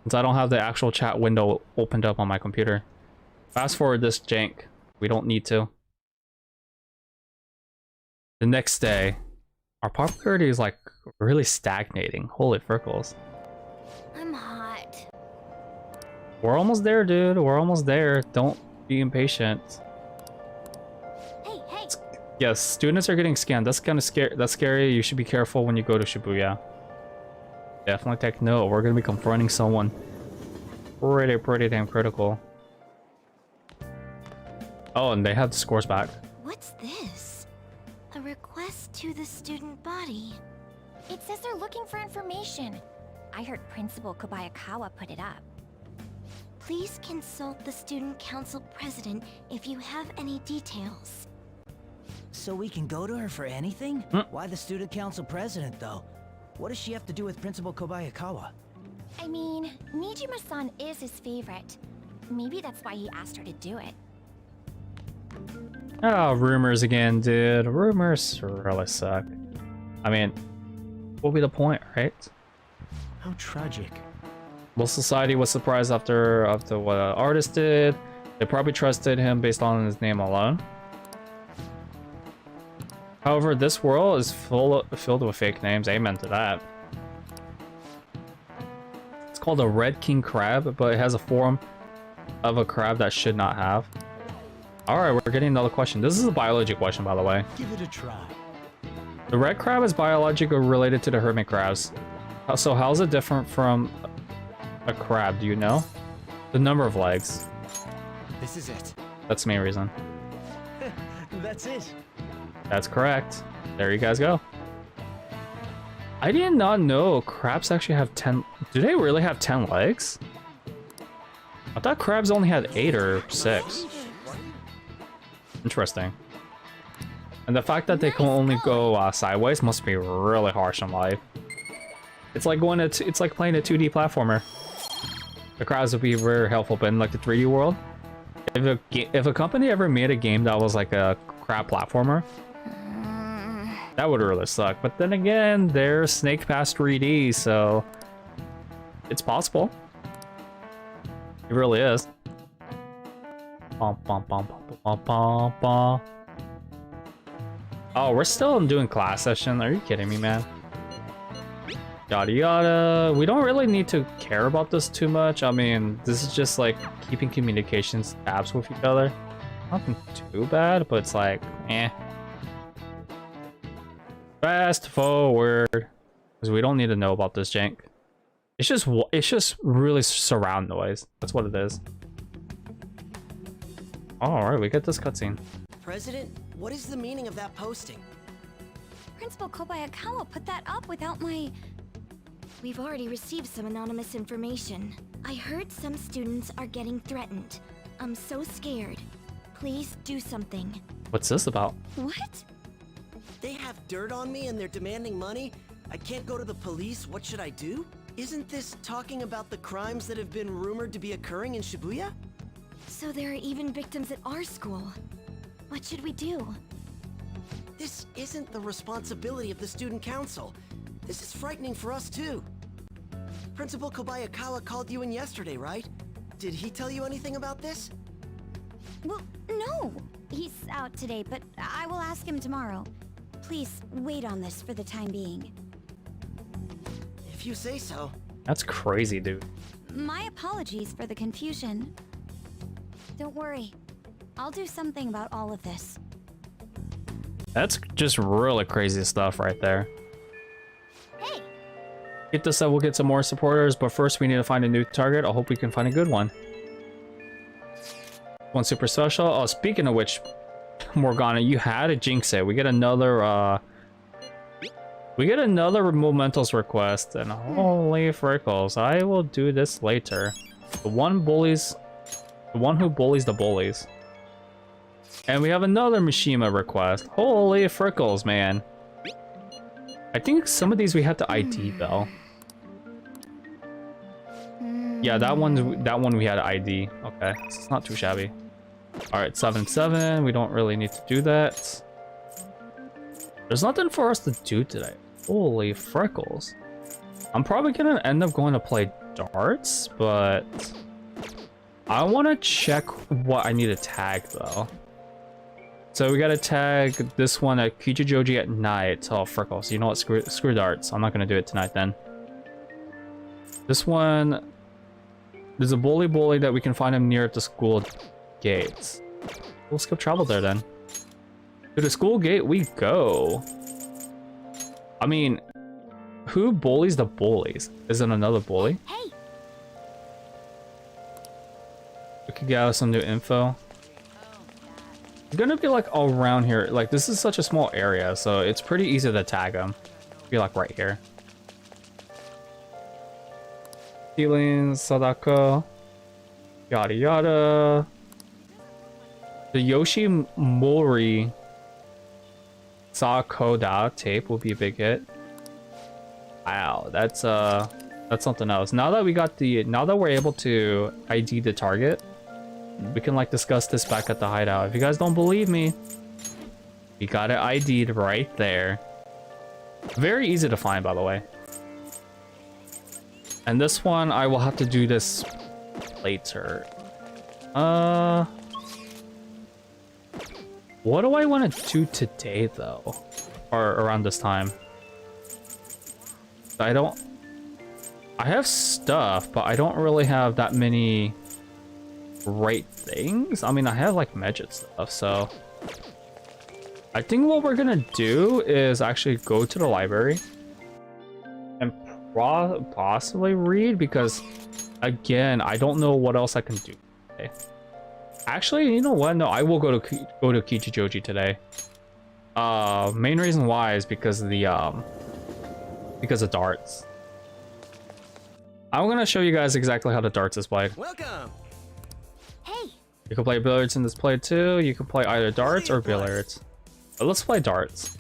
Speaker 1: Since I don't have the actual chat window opened up on my computer. Fast forward this jank. We don't need to. The next day, our popularity is like really stagnating. Holy frickles.
Speaker 3: I'm hot.
Speaker 1: We're almost there, dude. We're almost there. Don't be impatient.
Speaker 3: Hey, hey.
Speaker 1: Yes, students are getting scanned. That's kind of scary. That's scary. You should be careful when you go to Shibuya. Definitely take note. We're gonna be confronting someone pretty damn critical. Oh, and they have the scores back.
Speaker 3: What's this? A request to the student body.
Speaker 5: It says they're looking for information. I heard Principal Kobayakawa put it up.
Speaker 3: Please consult the student council president if you have any details.
Speaker 10: So we can go to her for anything? Why the student council president, though? What does she have to do with Principal Kobayakawa?
Speaker 5: I mean, Nijima-san is his favorite. Maybe that's why he asked her to do it.
Speaker 1: Oh, rumors again, dude. Rumors really suck. I mean, what'll be the point, right?
Speaker 6: How tragic.
Speaker 1: Well, society was surprised after what an artist did. They probably trusted him based on his name alone. However, this world is filled with fake names. Amen to that. It's called a Red King Crab, but it has a form of a crab that should not have. Alright, we're getting another question. This is a biology question, by the way.
Speaker 6: Give it a try.
Speaker 1: The red crab is biologically related to the hermit crabs. So how is it different from a crab? Do you know? The number of legs.
Speaker 6: This is it.
Speaker 1: That's the main reason.
Speaker 6: That's it.
Speaker 1: That's correct. There you guys go. I did not know crabs actually have 10... Do they really have 10 legs? I thought crabs only had 8 or 6. Interesting. And the fact that they can only go sideways must be really harsh in life. It's like going to it's like playing a 2D platformer. The crabs would be very helpful, but in like the 3D world, if a company ever made a game that was like a crab platformer, that would really suck. But then again, they're Snake Pass 3D, so it's possible. It really is. Bum, bum, bum, bum, bum, bum, bum. Oh, we're still doing class session. Are you kidding me, man? Yada yada. We don't really need to care about this too much. I mean, this is just like keeping communications tabs with each other. Nothing too bad, but it's like, eh. Fast forward, because we don't need to know about this jank. It's just really surround noise. That's what it is. All right, we get this cutscene.
Speaker 10: President, what is the meaning of that posting?
Speaker 5: Principal Kobayakawa put that up without my...
Speaker 3: We've already received some anonymous information. I heard some students are getting threatened. I'm so scared. Please do something.
Speaker 1: What's this about?
Speaker 5: What?
Speaker 10: They have dirt on me and they're demanding money? I can't go to the police, what should I do? Isn't this talking about the crimes that have been rumored to be occurring in Shibuya?
Speaker 3: So there are even victims at our school. What should we do?
Speaker 10: This isn't the responsibility of the student council. This is frightening for us too. Principal Kobayakawa called you in yesterday, right? Did he tell you anything about this?
Speaker 5: Well, no. He's out today, but I will ask him tomorrow. Please wait on this for the time being.
Speaker 10: If you say so.
Speaker 1: That's crazy, dude.
Speaker 5: My apologies for the confusion. Don't worry. I'll do something about all of this.
Speaker 1: That's just really crazy stuff right there.
Speaker 3: Hey!
Speaker 1: Get this up, we'll get some more supporters, but first we need to find a new target. I hope we can find a good one. One super special. Oh, speaking of which, Morgana, you had to jinx it. We get another Mementos request, and holy frickles, I will do this later. The one who bullies the bullies. And we have another Mishima request. Holy frickles, man. I think some of these we have to ID though. Yeah, that one we had to ID. Okay, so it's not too shabby. Alright, 7-7. We don't really need to do that. There's nothing for us to do today. Holy freckles. I'm probably gonna end up going to play darts, but I want to check what I need to tag though. So we gotta tag this one at Kichijoji at night. Oh, freckles. You know what? Screw darts. I'm not gonna do it tonight then. This one, there's a bully that we can find him near at the school gates. We'll skip travel there then. To the school gate we go. I mean, who bullies the bullies? Is it another bully?
Speaker 3: Hey.
Speaker 1: We could gather some new info. It's gonna be like all around here. Like, this is such a small area, so it's pretty easy to tag them. Be like right here. Healing, Sadako, yada yada. The Yoshi Mori Sakoda tape will be a big hit. Wow, that's something else. Now that we're able to ID the target, we can like discuss this back at the hideout. If you guys don't believe me, we got it ID'd right there. Very easy to find, by the way. And this one, I will have to do this later. What do I want to do today, though? Or around this time? I have stuff, but I don't really have that many great things. I mean, I have like Medjit stuff, so I think what we're gonna do is actually go to the library and possibly read, because again, I don't know what else I can do today. Actually, you know what? No, I will go to Kichijoji today. Main reason why is because of the darts. I'm gonna show you guys exactly how the darts is played.
Speaker 10: Welcome.
Speaker 3: Hey.
Speaker 1: You can play billiards in this play too. You can play either darts or billiards. But let's play darts.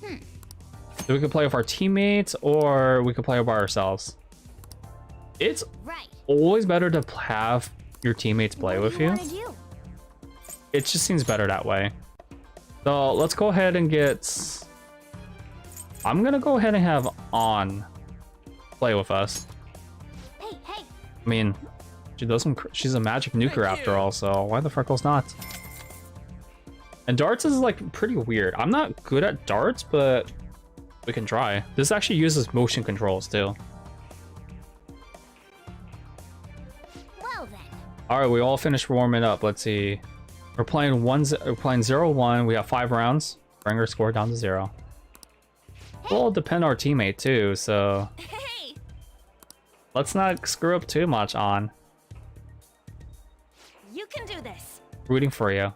Speaker 1: So we can play with our teammates, or we can play by ourselves. It's always better to have your teammates play with you. It just seems better that way. So let's go ahead and get... I'm gonna go ahead and have On play with us.
Speaker 3: Hey, hey.
Speaker 1: I mean, she's a magic nuker after all, so why the freckles not? And darts is like pretty weird. I'm not good at darts, but we can try. This actually uses motion controls too.
Speaker 3: Well then.
Speaker 1: All right, we all finished warming up. Let's see. We're playing 0-1. We have 5 rounds. Bring our score down to 0.
Speaker 3: Hey.
Speaker 1: We'll depend on our teammate too, so
Speaker 7: Hey!
Speaker 1: let's not screw up too much on.
Speaker 7: You can do this.
Speaker 1: Rooting for you.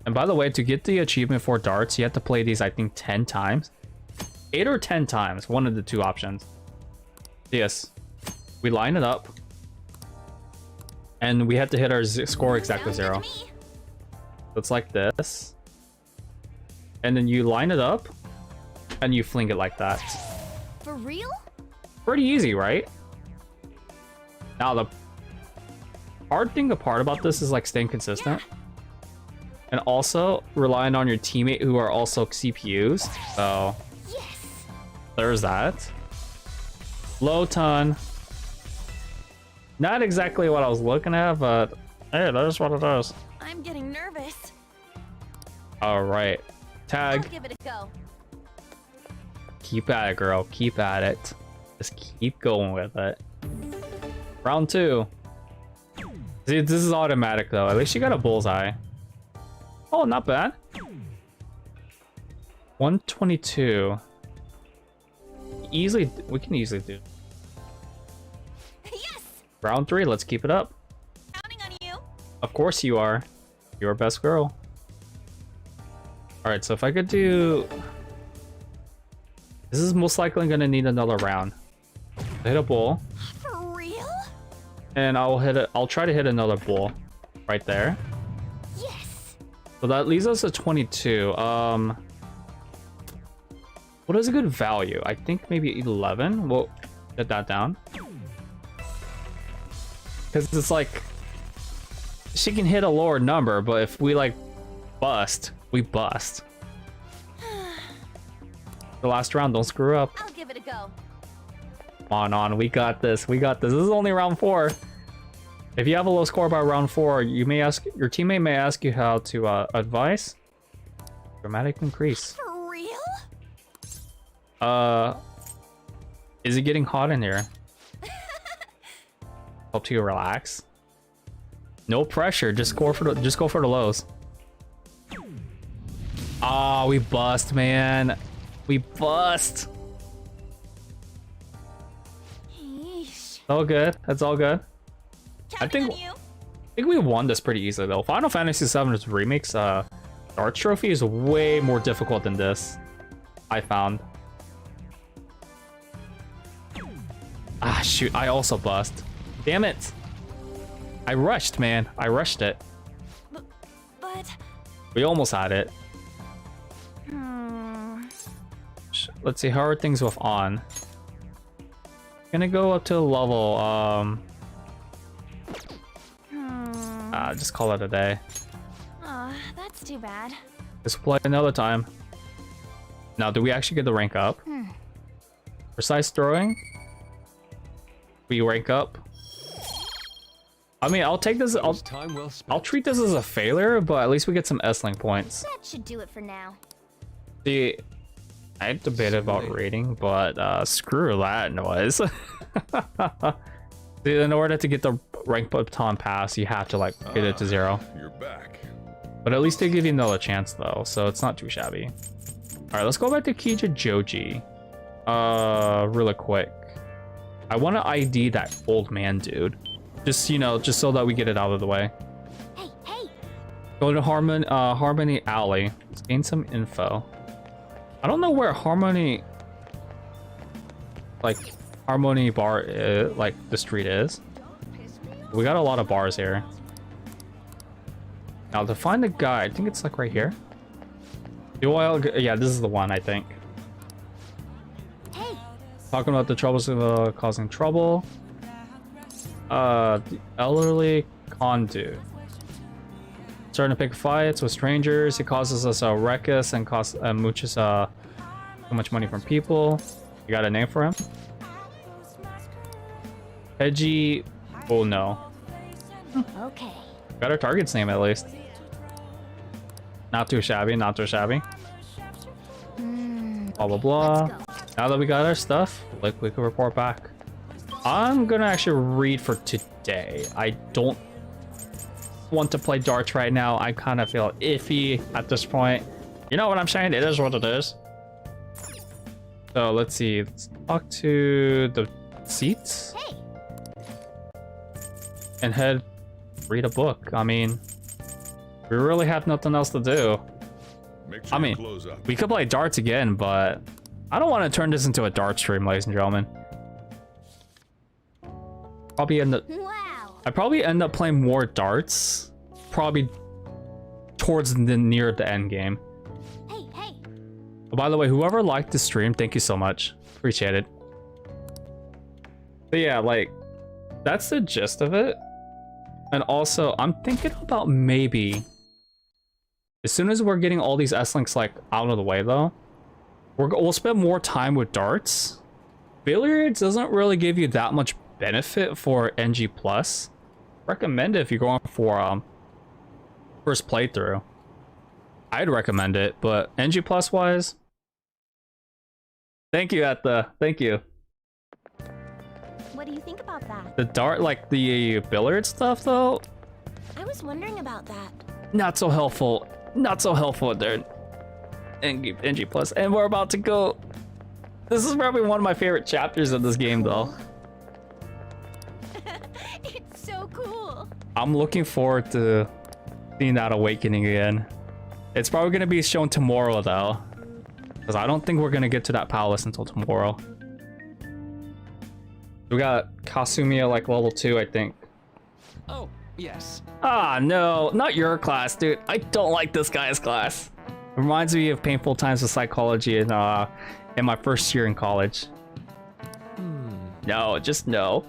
Speaker 1: And by the way, to get the achievement for darts, you have to play these, I think, 10 times. 8 or 10 times, one of the two options. Yes. We line it up. And we have to hit our score exactly 0. It's like this. And then you line it up. And you fling it like that.
Speaker 3: For real?
Speaker 1: Pretty easy, right? Now, the hard thing apart about this is like staying consistent. Yeah. And also relying on your teammate who are also CPUs. So
Speaker 3: yes.
Speaker 1: There's that. Low ton. Not exactly what I was looking at, but hey, that's what it is.
Speaker 7: I'm getting nervous.
Speaker 1: All right. Tag.
Speaker 7: I'll give it a go.
Speaker 1: Keep at it, girl. Keep at it. Just keep going with it. Round 2. See, this is automatic though. At least you got a bullseye. Oh, not bad. 122. We can easily do. Round 3, let's keep it up.
Speaker 7: Counting on you.
Speaker 1: Of course you are. You're our best girl. Alright, so if I could do... This is most likely gonna need another round. Hit a bull.
Speaker 7: For real?
Speaker 1: And I'll try to hit another bull. Right there.
Speaker 7: Yes.
Speaker 1: So that leaves us at 22. What is a good value? I think maybe 11. We'll get that down. Because it's like... She can hit a lower number, but if we like bust, we bust. The last round, don't screw up.
Speaker 7: I'll give it a go.
Speaker 1: Come on, we got this. We got this. This is only round 4. If you have a low score by round 4, your teammate may ask you how to advise. Dramatic increase.
Speaker 7: For real?
Speaker 1: Is it getting hot in here? Help you relax. No pressure. Just go for the lows. Ah, we bust, man. We bust.
Speaker 7: Yeesh.
Speaker 1: All good. That's all good.
Speaker 7: Counting on you.
Speaker 1: I think we won this pretty easily though. Final Fantasy VII's remakes Darts Trophy is way more difficult than this. I found. Ah shoot, I also bust. Damn it. I rushed, man. I rushed it.
Speaker 7: But
Speaker 1: We almost had it. Let's see, how are things with on? Gonna go up to level just call it a day.
Speaker 7: oh, that's too bad.
Speaker 1: Let's play another time. Now, do we actually get the rank up? Precise throwing? We rank up? I mean, I'll take this.
Speaker 9: Time well spent.
Speaker 1: I'll treat this as a failure, but at least we get some S-Link points.
Speaker 7: That should do it for now.
Speaker 1: See, I debated about rating, but screw that noise. See, in order to get the rank baton pass, you have to like get it to 0.
Speaker 4: You're back.
Speaker 1: But at least they give you another chance though, so it's not too shabby. All right, let's go back to Kija Joji. Really quick. I want to ID that old man dude. Just, you know, just so that we get it out of the way.
Speaker 7: Hey, hey.
Speaker 1: Go to Harmony Alley. Let's gain some info. I don't know where Harmony Bar is, like the street is. We got a lot of bars here. Now to find the guy, I think it's like right here. Yeah, this is the one, I think.
Speaker 7: Hey.
Speaker 1: Talking about the troubles of causing trouble. The elderly conduit. Starting to pick fights with strangers. He causes us a ruckus and costs mooches too much money from people. You got a name for him? Hedgie. Oh no.
Speaker 7: Okay.
Speaker 1: Got our target's name at least. Not too shabby, not too shabby. Blah blah blah. Now that we got our stuff, like we can report back. I'm gonna actually read for today. I don't want to play darts right now. I kind of feel iffy at this point. You know what I'm saying? It is what it is. So let's see. Let's talk to the seats.
Speaker 7: Hey.
Speaker 1: And read a book. I mean, we really have nothing else to do.
Speaker 4: Make sure
Speaker 1: I mean,
Speaker 4: you close up.
Speaker 1: we could play darts again, but I don't want to turn this into a dart stream, ladies and gentlemen.
Speaker 7: Wow.
Speaker 1: I probably end up playing more darts, probably towards near the end game.
Speaker 7: Hey, hey.
Speaker 1: Oh, by the way, whoever liked the stream, thank you so much. Appreciate it. But yeah, like, that's the gist of it. And also, I'm thinking about maybe, as soon as we're getting all these S-Links like out of the way though, we'll spend more time with darts. Billiards doesn't really give you that much benefit for NG+. Recommend it if you're going for first playthrough. I'd recommend it, but NG+ wise, thank you, thank you.
Speaker 7: What do you think about that?
Speaker 1: The dart, like the billiard stuff though,
Speaker 7: I was wondering about that.
Speaker 1: not so helpful. Not so helpful there. NG+. And we're about to go. This is probably one of my favorite chapters of this game though. I'm looking forward to seeing that awakening again. It's probably gonna be shown tomorrow though, because I don't think we're gonna get to that palace until tomorrow. We got Kasumi at like level 2, I think.
Speaker 9: Oh, yes.
Speaker 1: Ah, no, not your class, dude. I don't like this guy's class. It reminds me of painful times of psychology in my first year in college. No, just no.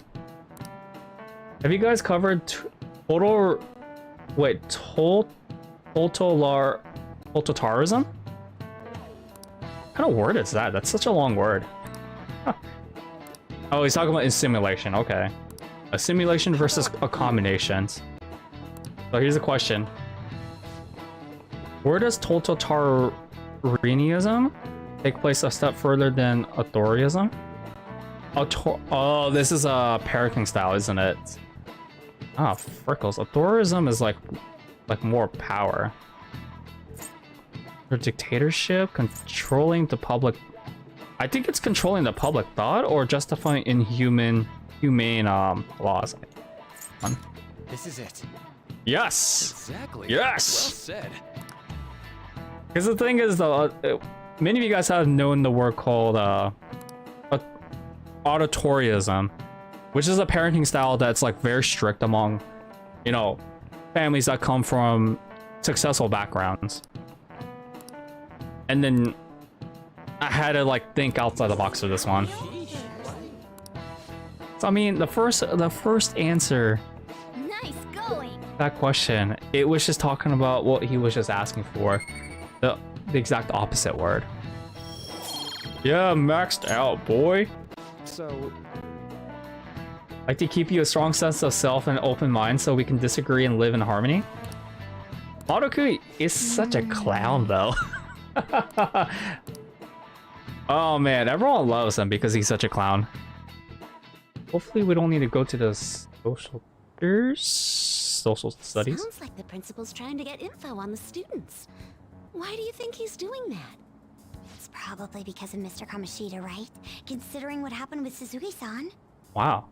Speaker 1: Have you guys covered total? Wait, totalitarism? What kind of word is that? That's such a long word. Huh. Oh, he's talking about in simulation. Okay, a simulation versus a combination. So here's a question: where does totalitarianism take place a step further than authoritarianism? Oh, this is a parenting style, isn't it? Ah, frickles. Authoritarianism is like more power. Or dictatorship, controlling the public. I think it's controlling the public thought or justifying humane laws.
Speaker 8: This is it.
Speaker 1: Yes.
Speaker 9: Exactly.
Speaker 1: Yes.
Speaker 9: Well said.
Speaker 1: Because the thing is, though, many of you guys have known the word called authoritarianism, which is a parenting style that's like very strict among, you know, families that come from successful backgrounds. And then I had to like think outside the box for this one. So I mean, the first answer
Speaker 3: Nice going.
Speaker 1: that question, it was just talking about what he was just asking for, the exact opposite word. Yeah, maxed out, boy.
Speaker 9: So,
Speaker 1: Like to keep you a strong sense of self and open mind so we can disagree and live in harmony. Madoku is such a clown though. Oh man, everyone loves him because he's such a clown. Hopefully we don't need to go to the social studies.
Speaker 5: Sounds like the principal's trying to get info on the students. Why do you think he's doing that? It's probably because of Mr. Kamoshida, right? Considering what happened with Suzuki-san.
Speaker 1: Wow.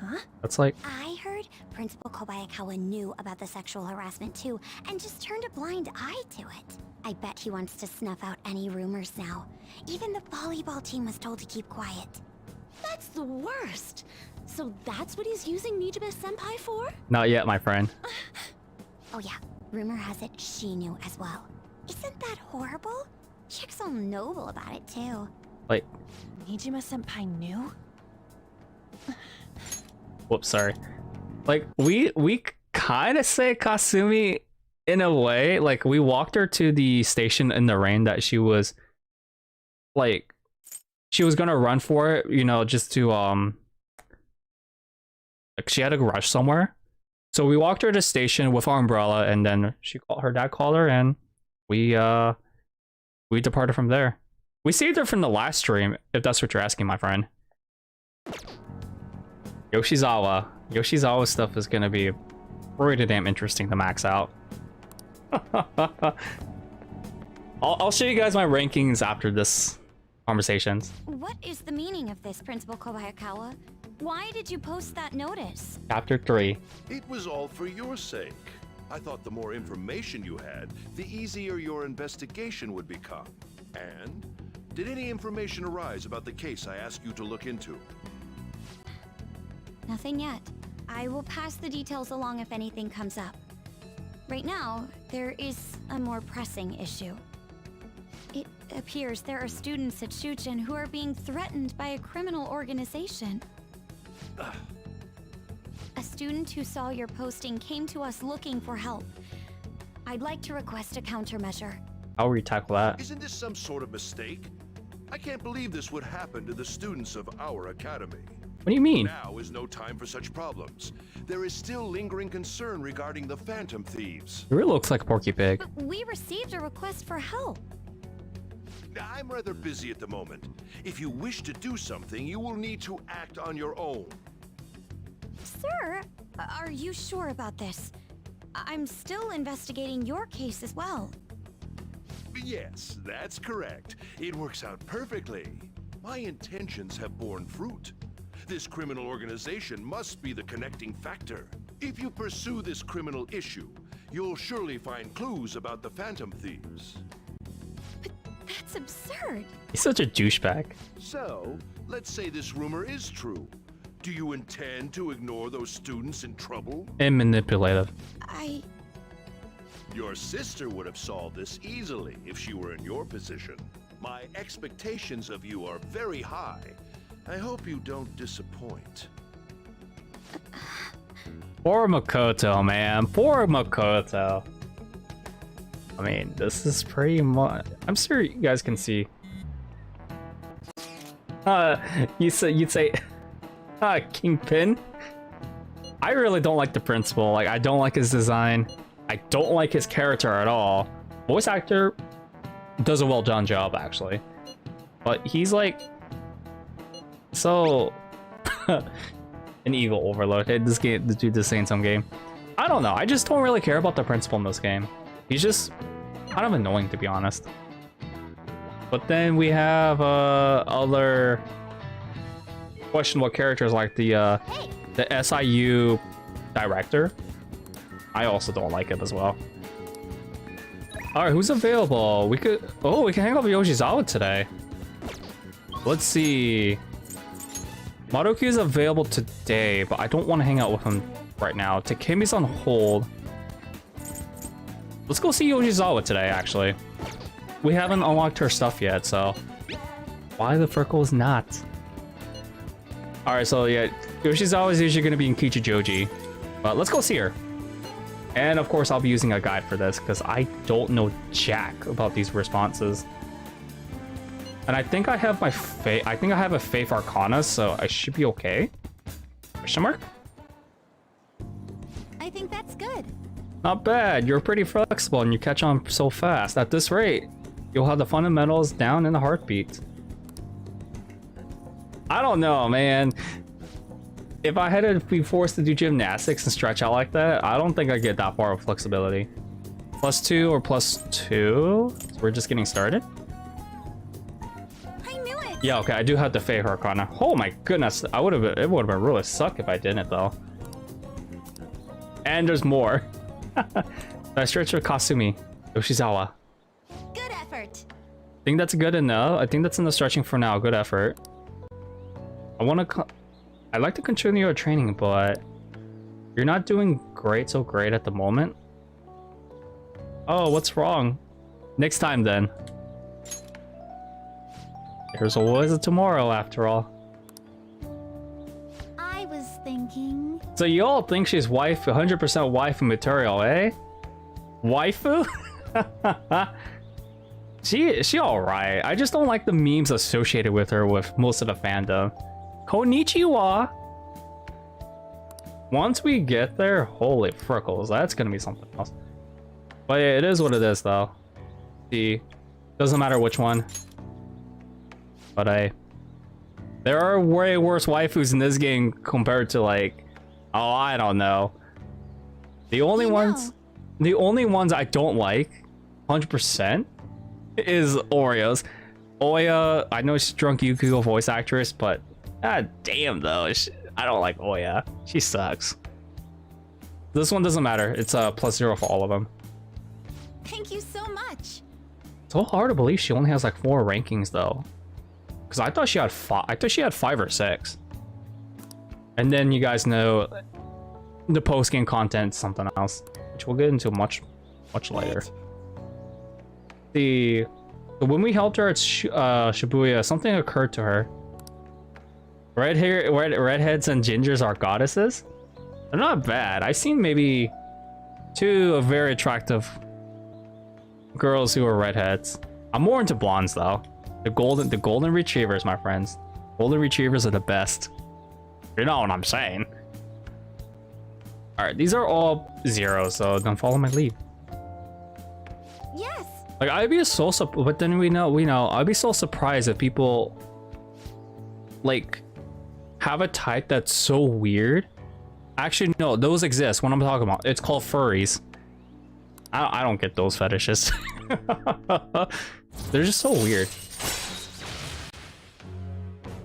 Speaker 5: Huh?
Speaker 1: That's like,
Speaker 5: I heard Principal Kobayakawa knew about the sexual harassment too, and just turned a blind eye to it. I bet he wants to snuff out any rumors now. Even the volleyball team was told to keep quiet.
Speaker 7: That's the worst. So that's what he's using Nijime-senpai for?
Speaker 1: not yet, my friend.
Speaker 5: Oh yeah, rumor has it she knew as well. Isn't that horrible? Chick's all noble about it too.
Speaker 1: Like,
Speaker 7: Nijime-senpai knew?
Speaker 1: whoops, sorry. Like, we kind of say Kasumi in a way. Like, we walked her to the station in the rain that she was, like, she was gonna run for it, you know, just to, like, she had to rush somewhere. So we walked her to the station with our umbrella, and then her dad called her, and we departed from there. We saved her from the last stream, if that's what you're asking, my friend. Yoshizawa stuff is gonna be pretty damn interesting to max out. I'll show you guys my rankings after this conversations.
Speaker 5: What is the meaning of this, Principal Kobayakawa? Why did you post that notice?
Speaker 1: Chapter 3.
Speaker 4: It was all for your sake. I thought the more information you had, the easier your investigation would become. And did any information arise about the case I asked you to look into?
Speaker 5: Nothing yet. I will pass the details along if anything comes up. Right now, there is a more pressing issue. It appears there are students at Shuchen who are being threatened by a criminal organization. A student who saw your posting came to us looking for help. I'd like to request a countermeasure.
Speaker 1: How will you tackle that?
Speaker 4: Isn't this some sort of mistake? I can't believe this would happen to the students of our academy.
Speaker 1: What do you mean?
Speaker 4: Now is no time for such problems. There is still lingering concern regarding the Phantom Thieves.
Speaker 1: It really looks like Porky Pig.
Speaker 5: But we received a request for help.
Speaker 4: I'm rather busy at the moment. If you wish to do something, you will need to act on your own.
Speaker 5: Sir, are you sure about this? I'm still investigating your case as well.
Speaker 4: Yes, that's correct. It works out perfectly. My intentions have borne fruit. This criminal organization must be the connecting factor. If you pursue this criminal issue, you'll surely find clues about the Phantom Thieves.
Speaker 7: That's absurd.
Speaker 1: He's such a douchebag.
Speaker 4: So, let's say this rumor is true. Do you intend to ignore those students in trouble?
Speaker 1: And manipulative.
Speaker 4: Your sister would have solved this easily if she were in your position. My expectations of you are very high. I hope you don't disappoint.
Speaker 1: Poor Makoto, man. Poor Makoto. I mean, this is pretty much... I'm sure you guys can see. You'd say... Kingpin? I really don't like the principal. Like, I don't like his design. I don't like his character at all. Voice actor does a well done job, actually. But he's like... So... an evil overload. Hey, this dude is saying some game. I don't know. I just don't really care about the principal in this game. He's just kind of annoying, to be honest. But then we have other questionable characters like the SIU director. I also don't like him as well. All right, who's available? We can hang out with Yoshizawa today. Let's see. Maruki is available today, but I don't want to hang out with him right now. Takemi's on hold. Let's go see Yoshizawa today, actually. We haven't unlocked her stuff yet, so... Why the frick was not? Alright, so yeah, Yoshizawa is usually going to be in Kichijoji. But let's go see her. And of course, I'll be using a guide for this, because I don't know jack about these responses. And I think I have my I think I have a Faith Arcana, so I should be okay. Question mark?
Speaker 5: I think that's good.
Speaker 1: Not bad. You're pretty flexible and you catch on so fast. At this rate, you'll have the fundamentals down in a heartbeat. I don't know, man. If I had to be forced to do gymnastics and stretch out like that, I don't think I get that far of flexibility. +2 or +2? So we're just getting started? Yeah, okay, I do have the Faith Arcana. Oh my goodness, it would have been really suck if I didn't though. And there's more. I stretch with Kasumi, Yoshizawa.
Speaker 5: Good effort.
Speaker 1: I think that's good enough. I think that's enough stretching for now. Good effort. I'd like to continue your training, but you're not doing so great at the moment. Oh, what's wrong? Next time then. There's always a tomorrow, after all.
Speaker 5: I was thinking...
Speaker 1: So you all think she's 100% waifu material, eh? Waifu? She alright. I just don't like the memes associated with her with most of the fandom. Konnichiwa! Once we get there, holy frickles, that's gonna be something else. But yeah, it is what it is, though. See, doesn't matter which one. But there are way worse waifus in this game compared to like, oh, I don't know. The only ones I don't like, 100%, is Oreos. Oya, I know she's Drunk Yukiko voice actress, but god damn though, I don't like Oya. She sucks. This one doesn't matter. It's a +0 for all of them.
Speaker 5: Thank you so much.
Speaker 1: So hard to believe she only has like 4 rankings though. Because I thought she had 5. I thought she had 5 or 6. And then you guys know the post-game content is something else, which we'll get into much later. So when we helped her at Shibuya, something occurred to her. Redheads and gingers are goddesses? They're not bad. I've seen maybe 2 very attractive girls who are redheads. I'm more into blondes though. The golden retrievers, my friends. Golden retrievers are the best. You know what I'm saying. Alright, these are all 0, so don't follow my lead.
Speaker 5: Yes.
Speaker 1: Like I'd be so but then we know I'd be so surprised if people like have a type that's so weird. Actually no, those exist. What I'm talking about, it's called furries. I don't get those fetishes. They're just so weird.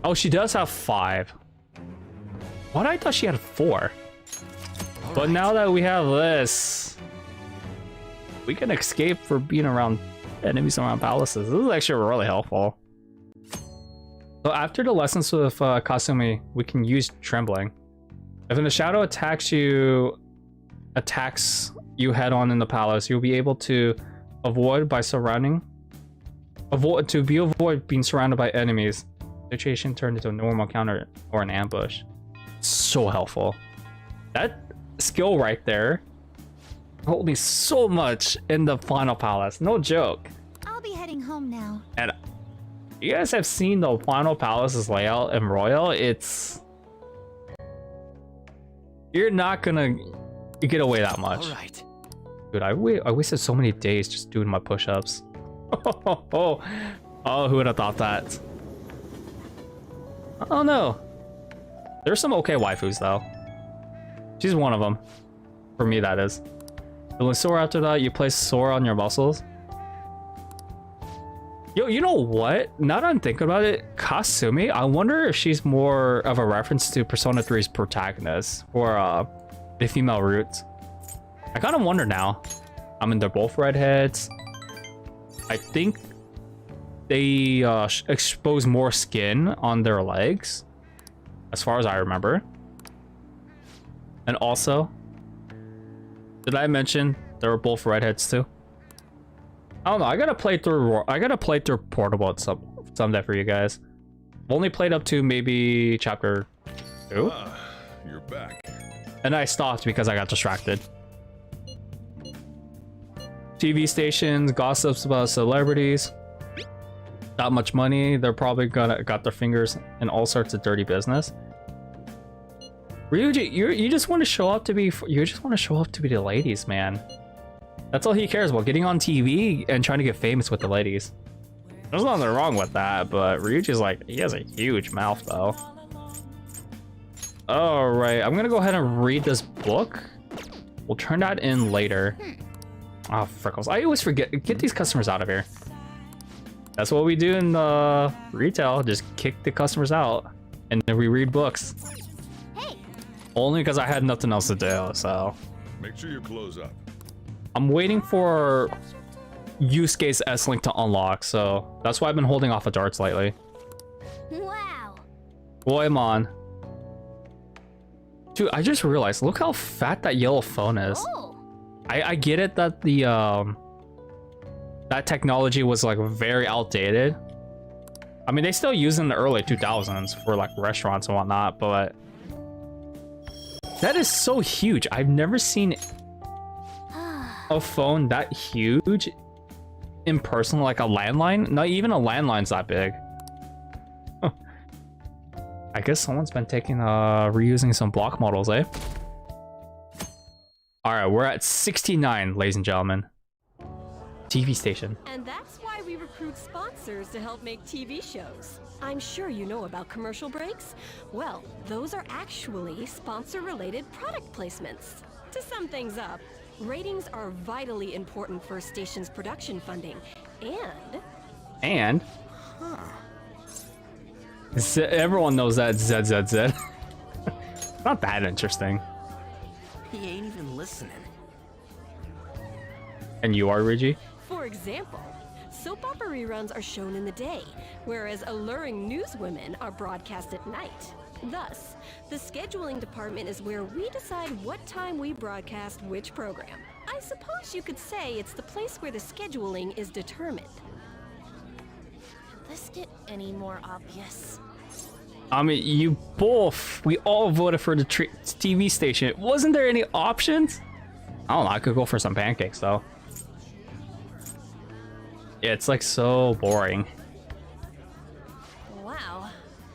Speaker 1: Oh, she does have 5. What? I thought she had 4. But now that we have this, we can escape for being around enemies around palaces. This is actually really helpful. So after the lessons with Kasumi, we can use trembling. If a shadow attacks you head on in the palace, you'll be able to avoid being surrounded by enemies. Situation turned into a normal counter or an ambush. So helpful. That skill right there helped me so much in the final palace. No joke.
Speaker 5: I'll be heading home now.
Speaker 1: And you guys have seen the final palace's layout in Royal. You're not gonna get away that much.
Speaker 10: All right.
Speaker 1: Dude, I wasted so many days just doing my push-ups. Oh, who would have thought that? Oh no. There's some okay waifus though. She's one of them. For me, that is. Feeling sore after that, you place sore on your muscles. Yo, you know what? Now that I'm thinking about it, Kasumi, I wonder if she's more of a reference to Persona 3's protagonist or the female roots. I kind of wonder now. I mean, they're both redheads. I think they expose more skin on their legs, as far as I remember. And also, did I mention they were both redheads too? I don't know. I gotta play through Portable at someday for you guys. I've only played up to maybe chapter 2.
Speaker 4: You're back.
Speaker 1: And I stopped because I got distracted. TV stations, gossips about celebrities. Not much money. They're probably got their fingers in all sorts of dirty business. Ryuji, you just want to show up to be the ladies, man. That's all he cares about, getting on TV and trying to get famous with the ladies. There's nothing wrong with that, but Ryuji's like, he has a huge mouth though. All right, I'm gonna go ahead and read this book. We'll turn that in later. Oh, freckles. I always forget. Get these customers out of here. That's what we do in the retail. Just kick the customers out. And then we read books.
Speaker 3: Hey.
Speaker 1: Only because I had nothing else to do, so.
Speaker 4: Make sure you close up.
Speaker 1: I'm waiting for Yusuke's S-Link to unlock, so that's why I've been holding off of darts lately.
Speaker 3: Wow.
Speaker 1: Boy, I'm on. Dude, I just realized, look how fat that yellow phone is.
Speaker 3: Oh.
Speaker 1: I get it that the that technology was like very outdated. I mean, they still use it in the early 2000s for like restaurants and whatnot, but that is so huge. I've never seen a phone that huge in person, like a landline. Not even a landline's that big. I guess someone's been reusing some block models, eh? All right, we're at 69, ladies and gentlemen. TV station.
Speaker 11: And that's why we recruit sponsors to help make TV shows. I'm sure you know about commercial breaks. Well, those are actually sponsor-related product placements. To sum things up, ratings are vitally important for a station's production funding, and...
Speaker 1: Everyone knows that ZZZ. Not that interesting.
Speaker 10: He ain't even listening.
Speaker 1: And you are, Ryuji?
Speaker 11: For example, soap opera reruns are shown in the day, whereas alluring newswomen are broadcast at night. Thus, the scheduling department is where we decide what time we broadcast which program. I suppose you could say it's the place where the scheduling is determined.
Speaker 7: Could this get any more obvious?
Speaker 1: I mean, we all voted for the TV station. Wasn't there any options? I don't know, I could go for some pancakes though. Yeah, it's like so boring.
Speaker 7: Wow,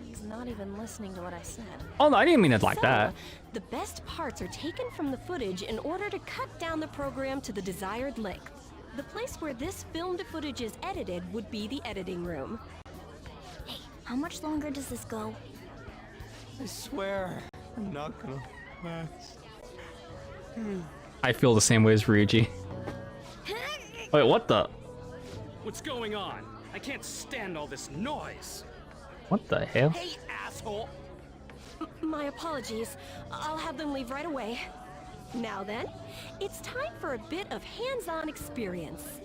Speaker 7: he's not even listening to what I said.
Speaker 1: Oh no, I didn't mean it like that.
Speaker 11: The best parts are taken from the footage in order to cut down the program to the desired length. The place where this filmed footage is edited would be the editing room.
Speaker 3: Hey, how much longer does this go?
Speaker 6: I swear, I'm not gonna last.
Speaker 1: I feel the same way as Ryuji. Wait, what the?
Speaker 9: What's going on? I can't stand all this noise.
Speaker 1: What the hell?
Speaker 9: Hey, asshole!
Speaker 11: My apologies. I'll have them leave right away. Now then, it's time for a bit of hands-on experience.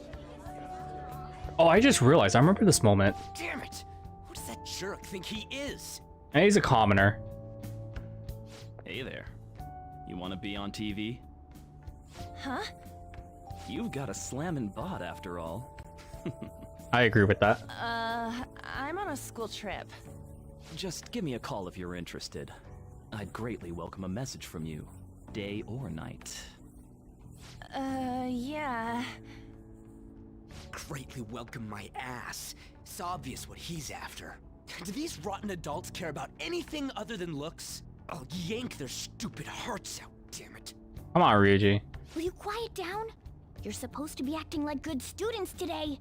Speaker 1: Oh, I just realized. I remember this moment.
Speaker 2: Damn it! Who does that jerk think he is?
Speaker 1: And he's a commoner.
Speaker 12: Hey there. You want to be on TV?
Speaker 7: Huh?
Speaker 12: You've got a slammin' bot after all.
Speaker 1: I agree with that.
Speaker 7: I'm on a school trip.
Speaker 12: Just give me a call if you're interested. I'd greatly welcome a message from you, day or night.
Speaker 7: Yeah.
Speaker 2: Greatly welcome my ass. It's obvious what he's after. Do these rotten adults care about anything other than looks? I'll yank their stupid hearts out, damn it.
Speaker 1: Come on, Ryuji.
Speaker 3: Will you quiet down? You're supposed to be acting like good students today.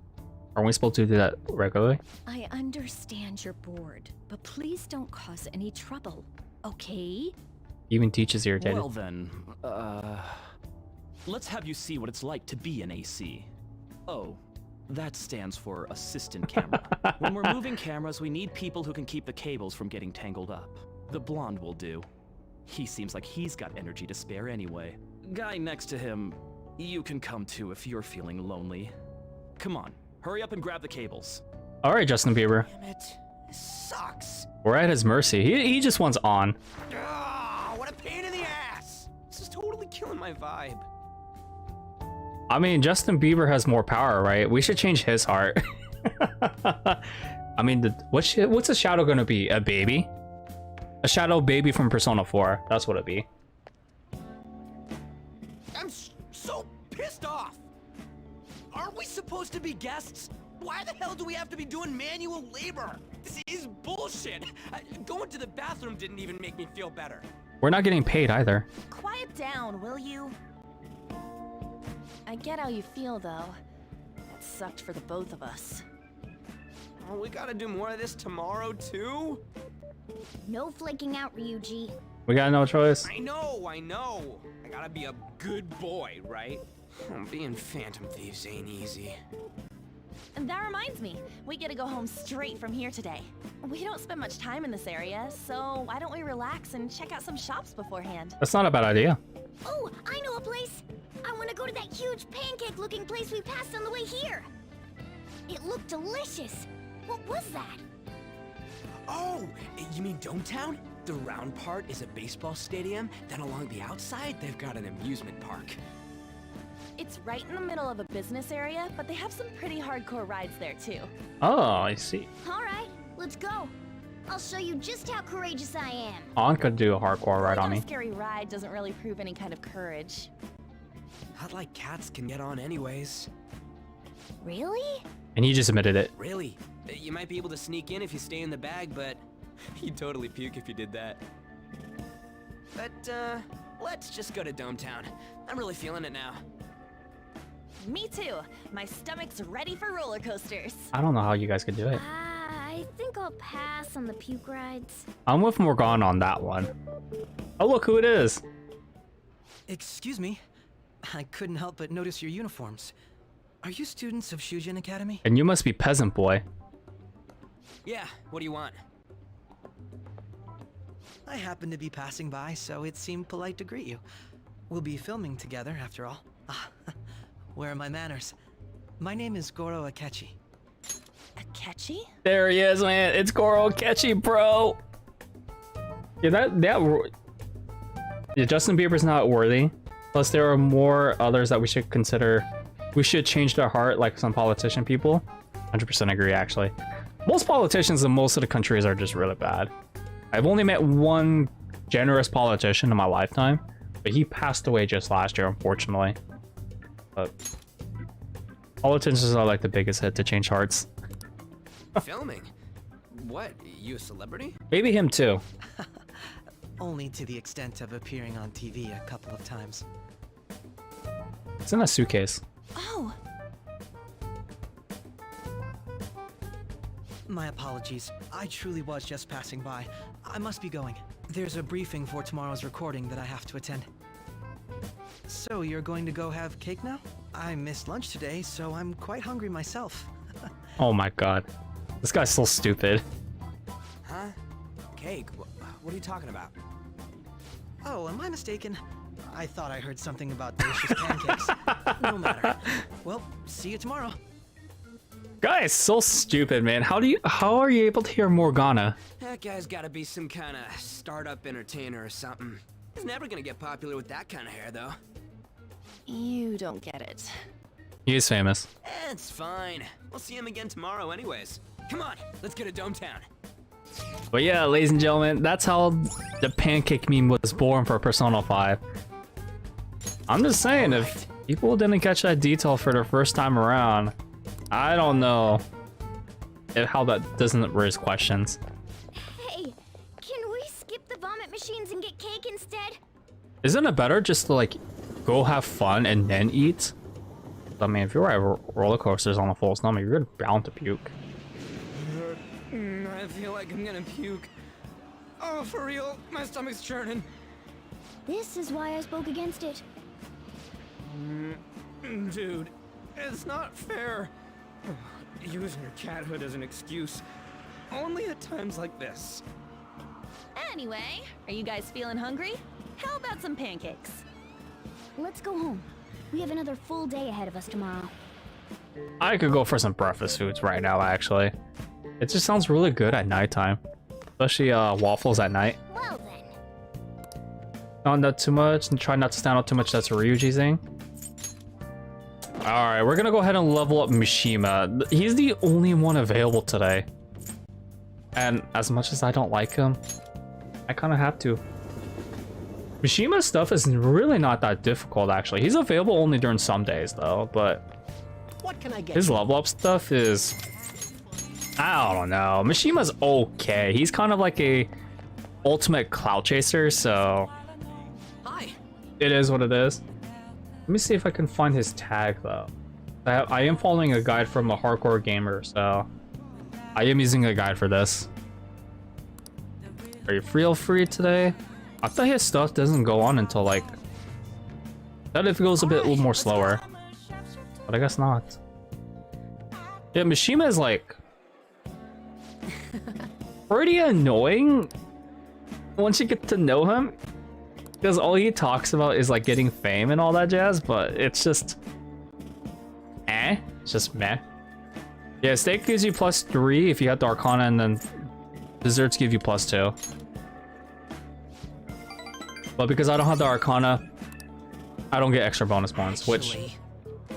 Speaker 1: Aren't we supposed to do that regularly?
Speaker 11: I understand you're bored, but please don't cause any trouble, okay?
Speaker 1: Even teaches irritated.
Speaker 12: Well then, let's have you see what it's like to be an AC. Oh, that stands for assistant camera. When we're moving cameras, we need people who can keep the cables from getting tangled up. The blonde will do. He seems like he's got energy to spare anyway. Guy next to him, you can come too if you're feeling lonely. Come on, hurry up and grab the cables.
Speaker 1: All right, Justin Bieber.
Speaker 2: Damn it. This sucks.
Speaker 1: We're at his mercy. He just wants on.
Speaker 2: Ah, what a pain in the ass. This is totally killing my vibe.
Speaker 1: I mean, Justin Bieber has more power, right? We should change his heart. I mean, what's a shadow gonna be? A baby? A shadow baby from Persona 4. That's what it'd be.
Speaker 2: I'm so pissed off. Aren't we supposed to be guests? Why the hell do we have to be doing manual labor? This is bullshit. Going to the bathroom didn't even make me feel better.
Speaker 1: We're not getting paid either.
Speaker 7: Quiet down, will you? I get how you feel, though. That sucked for the both of us.
Speaker 2: Oh, we gotta do more of this tomorrow, too?
Speaker 3: No flaking out, Ryuji.
Speaker 1: We got no choice.
Speaker 2: I know. I gotta be a good boy, right? Being Phantom Thieves ain't easy.
Speaker 7: And that reminds me, we get to go home straight from here today. We don't spend much time in this area, so why don't we relax and check out some shops beforehand?
Speaker 1: That's not a bad idea.
Speaker 3: Oh, I know a place. I want to go to that huge pancake-looking place we passed on the way here. It looked delicious. What was that?
Speaker 2: Oh, you mean Dometown? The round part is a baseball stadium, then along the outside, they've got an amusement park.
Speaker 7: It's right in the middle of a business area, but they have some pretty hardcore rides there too.
Speaker 1: Oh, I see.
Speaker 3: All right, let's go. I'll show you just how courageous I am.
Speaker 1: On could do a hardcore ride on
Speaker 7: A
Speaker 1: me.
Speaker 7: scary ride doesn't really prove any kind of courage.
Speaker 2: Not like cats can get on anyways.
Speaker 3: Really?
Speaker 1: And he just admitted it.
Speaker 2: Really? You might be able to sneak in if you stay in the bag, but you'd totally puke if you did that. But, let's just go to Dometown. I'm really feeling it now.
Speaker 7: Me too. My stomach's ready for roller coasters.
Speaker 1: I don't know how you guys could do it.
Speaker 3: I think I'll pass on the puke rides.
Speaker 1: I'm with Morgan on that one. Oh, look who it is.
Speaker 10: Excuse me. I couldn't help but notice your uniforms. Are you students of Shujin Academy?
Speaker 1: And you must be peasant boy.
Speaker 2: Yeah, what do you want?
Speaker 10: I happened to be passing by, so it seemed polite to greet you. We'll be filming together, after all. Where are my manners? My name is Goro Akechi.
Speaker 7: Akechi?
Speaker 1: There he is, man. It's Goro Akechi, bro. Yeah, yeah, Justin Bieber's not worthy. Plus, there are more others that we should consider. We should change their heart, like some politician people. 100% agree, actually. Most politicians in most of the countries are just really bad. I've only met one generous politician in my lifetime, but he passed away just last year, unfortunately. But politicians are like the biggest hit to change hearts.
Speaker 2: Filming? What? You a celebrity?
Speaker 1: Maybe him too.
Speaker 10: Only to the extent of appearing on TV a couple of times.
Speaker 1: It's in a suitcase.
Speaker 7: Oh!
Speaker 10: My apologies. I truly was just passing by. I must be going. There's a briefing for tomorrow's recording that I have to attend. So, you're going to go have cake now? I missed lunch today, so I'm quite hungry myself.
Speaker 1: Oh my god. This guy's so stupid.
Speaker 2: Huh? Cake? What are you talking about?
Speaker 10: Oh, am I mistaken? I thought I heard something about delicious pancakes. No matter. Well, see you tomorrow.
Speaker 1: Guy is so stupid, man. How are you able to hear Morgana?
Speaker 2: That guy's gotta be some kind of startup entertainer or something. He's never gonna get popular with that kind of hair, though.
Speaker 7: You don't get it.
Speaker 1: He is famous.
Speaker 2: It's fine. We'll see him again tomorrow anyways. Come on, let's go to Dome Town.
Speaker 1: But yeah, ladies and gentlemen, that's how the pancake meme was born for Persona 5. I'm just saying, if people didn't catch that detail for the first time around, I don't know how that doesn't raise questions.
Speaker 3: Hey, can we skip the vomit machines and get cake instead?
Speaker 1: Isn't it better just to like go have fun and then eat? I mean, if you ride roller coasters on a full stomach, you're bound to puke.
Speaker 2: I feel like I'm gonna puke. Oh, for real, my stomach's churning.
Speaker 3: This is why I spoke against it.
Speaker 2: Dude, it's not fair. Using your cathood as an excuse. Only at times like this.
Speaker 7: Anyway, are you guys feeling hungry? How about some pancakes?
Speaker 3: Let's go home. We have another full day ahead of us tomorrow.
Speaker 1: I could go for some breakfast foods right now, actually. It just sounds really good at nighttime. Especially waffles at night.
Speaker 3: Well then.
Speaker 1: Not that too much, and try not to stand out too much. That's a Ryuji thing. Alright, we're gonna go ahead and level up Mishima. He's the only one available today. And as much as I don't like him, I kind of have to. Mishima's stuff is really not that difficult, actually. He's available only during some days, though, but
Speaker 10: What can I get?
Speaker 1: his level up stuff is... I don't know. Mishima's okay. He's kind of like a ultimate cloud chaser, so...
Speaker 2: Hi.
Speaker 1: It is what it is. Let me see if I can find his tag, though. I am following a guide from a hardcore gamer, so... I am using a guide for this. Are you free today? I thought his stuff doesn't go on until like... That if it goes a little more slower. But I guess not. Yeah, Mishima is like... pretty annoying once you get to know him. Because all he talks about is like getting fame and all that jazz, but it's just... It's just meh. Yeah, steak gives you +3 if you have the Arcana, and then desserts give you +2. But because I don't have the Arcana, I don't get extra bonus points, which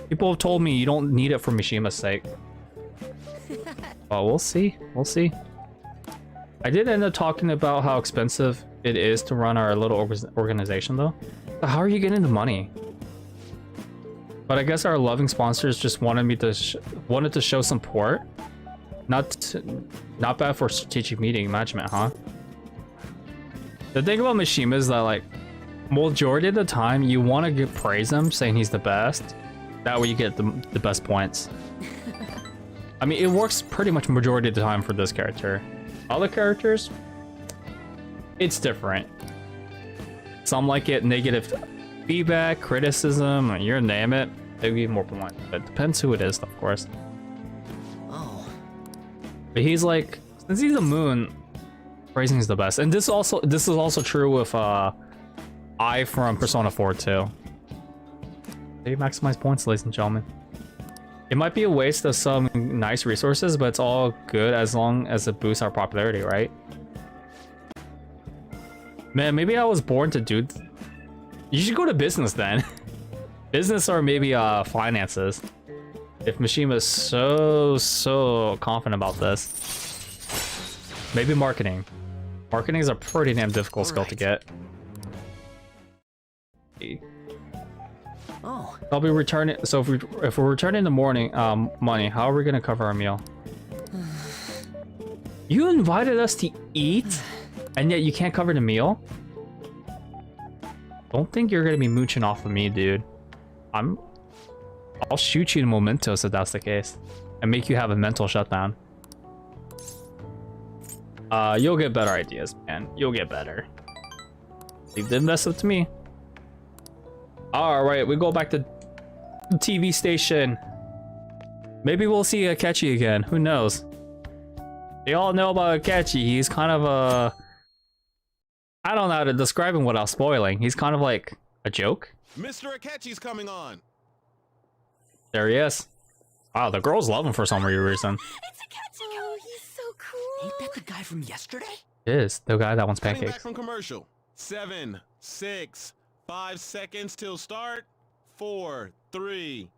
Speaker 1: people have told me you don't need it for Mishima's sake. But we'll see. We'll see. I did end up talking about how expensive it is to run our little organization, though. But how are you getting the money? But I guess our loving sponsors just wanted me to wanted to show support. Not bad for strategic meeting management, huh? The thing about Mishima is that, like, majority of the time you want to praise him, saying he's the best. That way you get the best points. I mean, it works pretty much majority of the time for this character. Other characters, it's different. Some like it negative feedback, criticism, or you name it, they give you more points. It depends who it is, of course.
Speaker 10: Oh.
Speaker 1: But he's like, since he's a moon, praising is the best. And this is also true with I from Persona 4 too. They maximize points, ladies and gentlemen. It might be a waste of some nice resources, but it's all good as long as it boosts our popularity, right? Man, maybe I was born to do... You should go to business then. Business or maybe finances. If Mishima is so confident about this. Maybe marketing. Marketing is a pretty damn difficult skill to get.
Speaker 10: Oh.
Speaker 1: I'll be returning. So if we're returning in the morning, money, how are we gonna cover our meal? You invited us to eat, and yet you can't cover the meal? Don't think you're gonna be mooching off of me, dude. I'll shoot you in mementos if that's the case, and make you have a mental shutdown. You'll get better ideas, man. You'll get better. Leave the mess up to me. All right, we go back to the TV station. Maybe we'll see Akechi again. Who knows? They all know about Akechi. He's kind of a... I don't know how to describe him without spoiling. He's kind of like A joke?
Speaker 13: Mr. Akechi's coming on.
Speaker 1: There he is. Wow, the girls love him for some weird reason.
Speaker 7: It's Akechi! Oh, he's so cool!
Speaker 2: Ain't that the guy from yesterday?
Speaker 1: It is the guy that wants
Speaker 13: Coming
Speaker 1: pancakes.
Speaker 13: back from commercial. 7, 6, 5 seconds till start. 4, 3.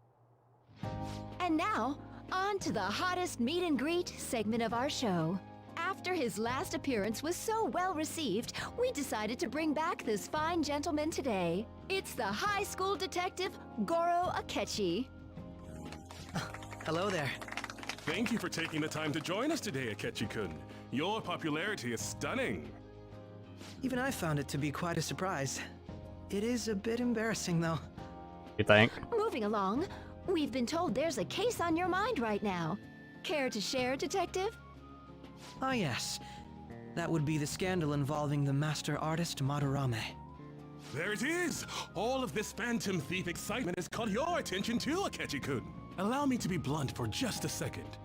Speaker 14: And now, on to the hottest meet and greet segment of our show. After his last appearance was so well received, we decided to bring back this fine gentleman today. It's the high school detective, Goro Akechi.
Speaker 10: Hello there.
Speaker 15: Thank you for taking the time to join us today, Akechi-kun. Your popularity is stunning.
Speaker 10: Even I found it to be quite a surprise. It is a bit embarrassing, though.
Speaker 1: You think?
Speaker 14: Moving along, we've been told there's a case on your mind right now. Care to share, Detective?
Speaker 10: Ah, yes. That would be the scandal involving the master artist Madarame.
Speaker 15: There it is! All of this Phantom Thief excitement has caught your attention too, Akechi-kun. Allow me to be blunt for just a second.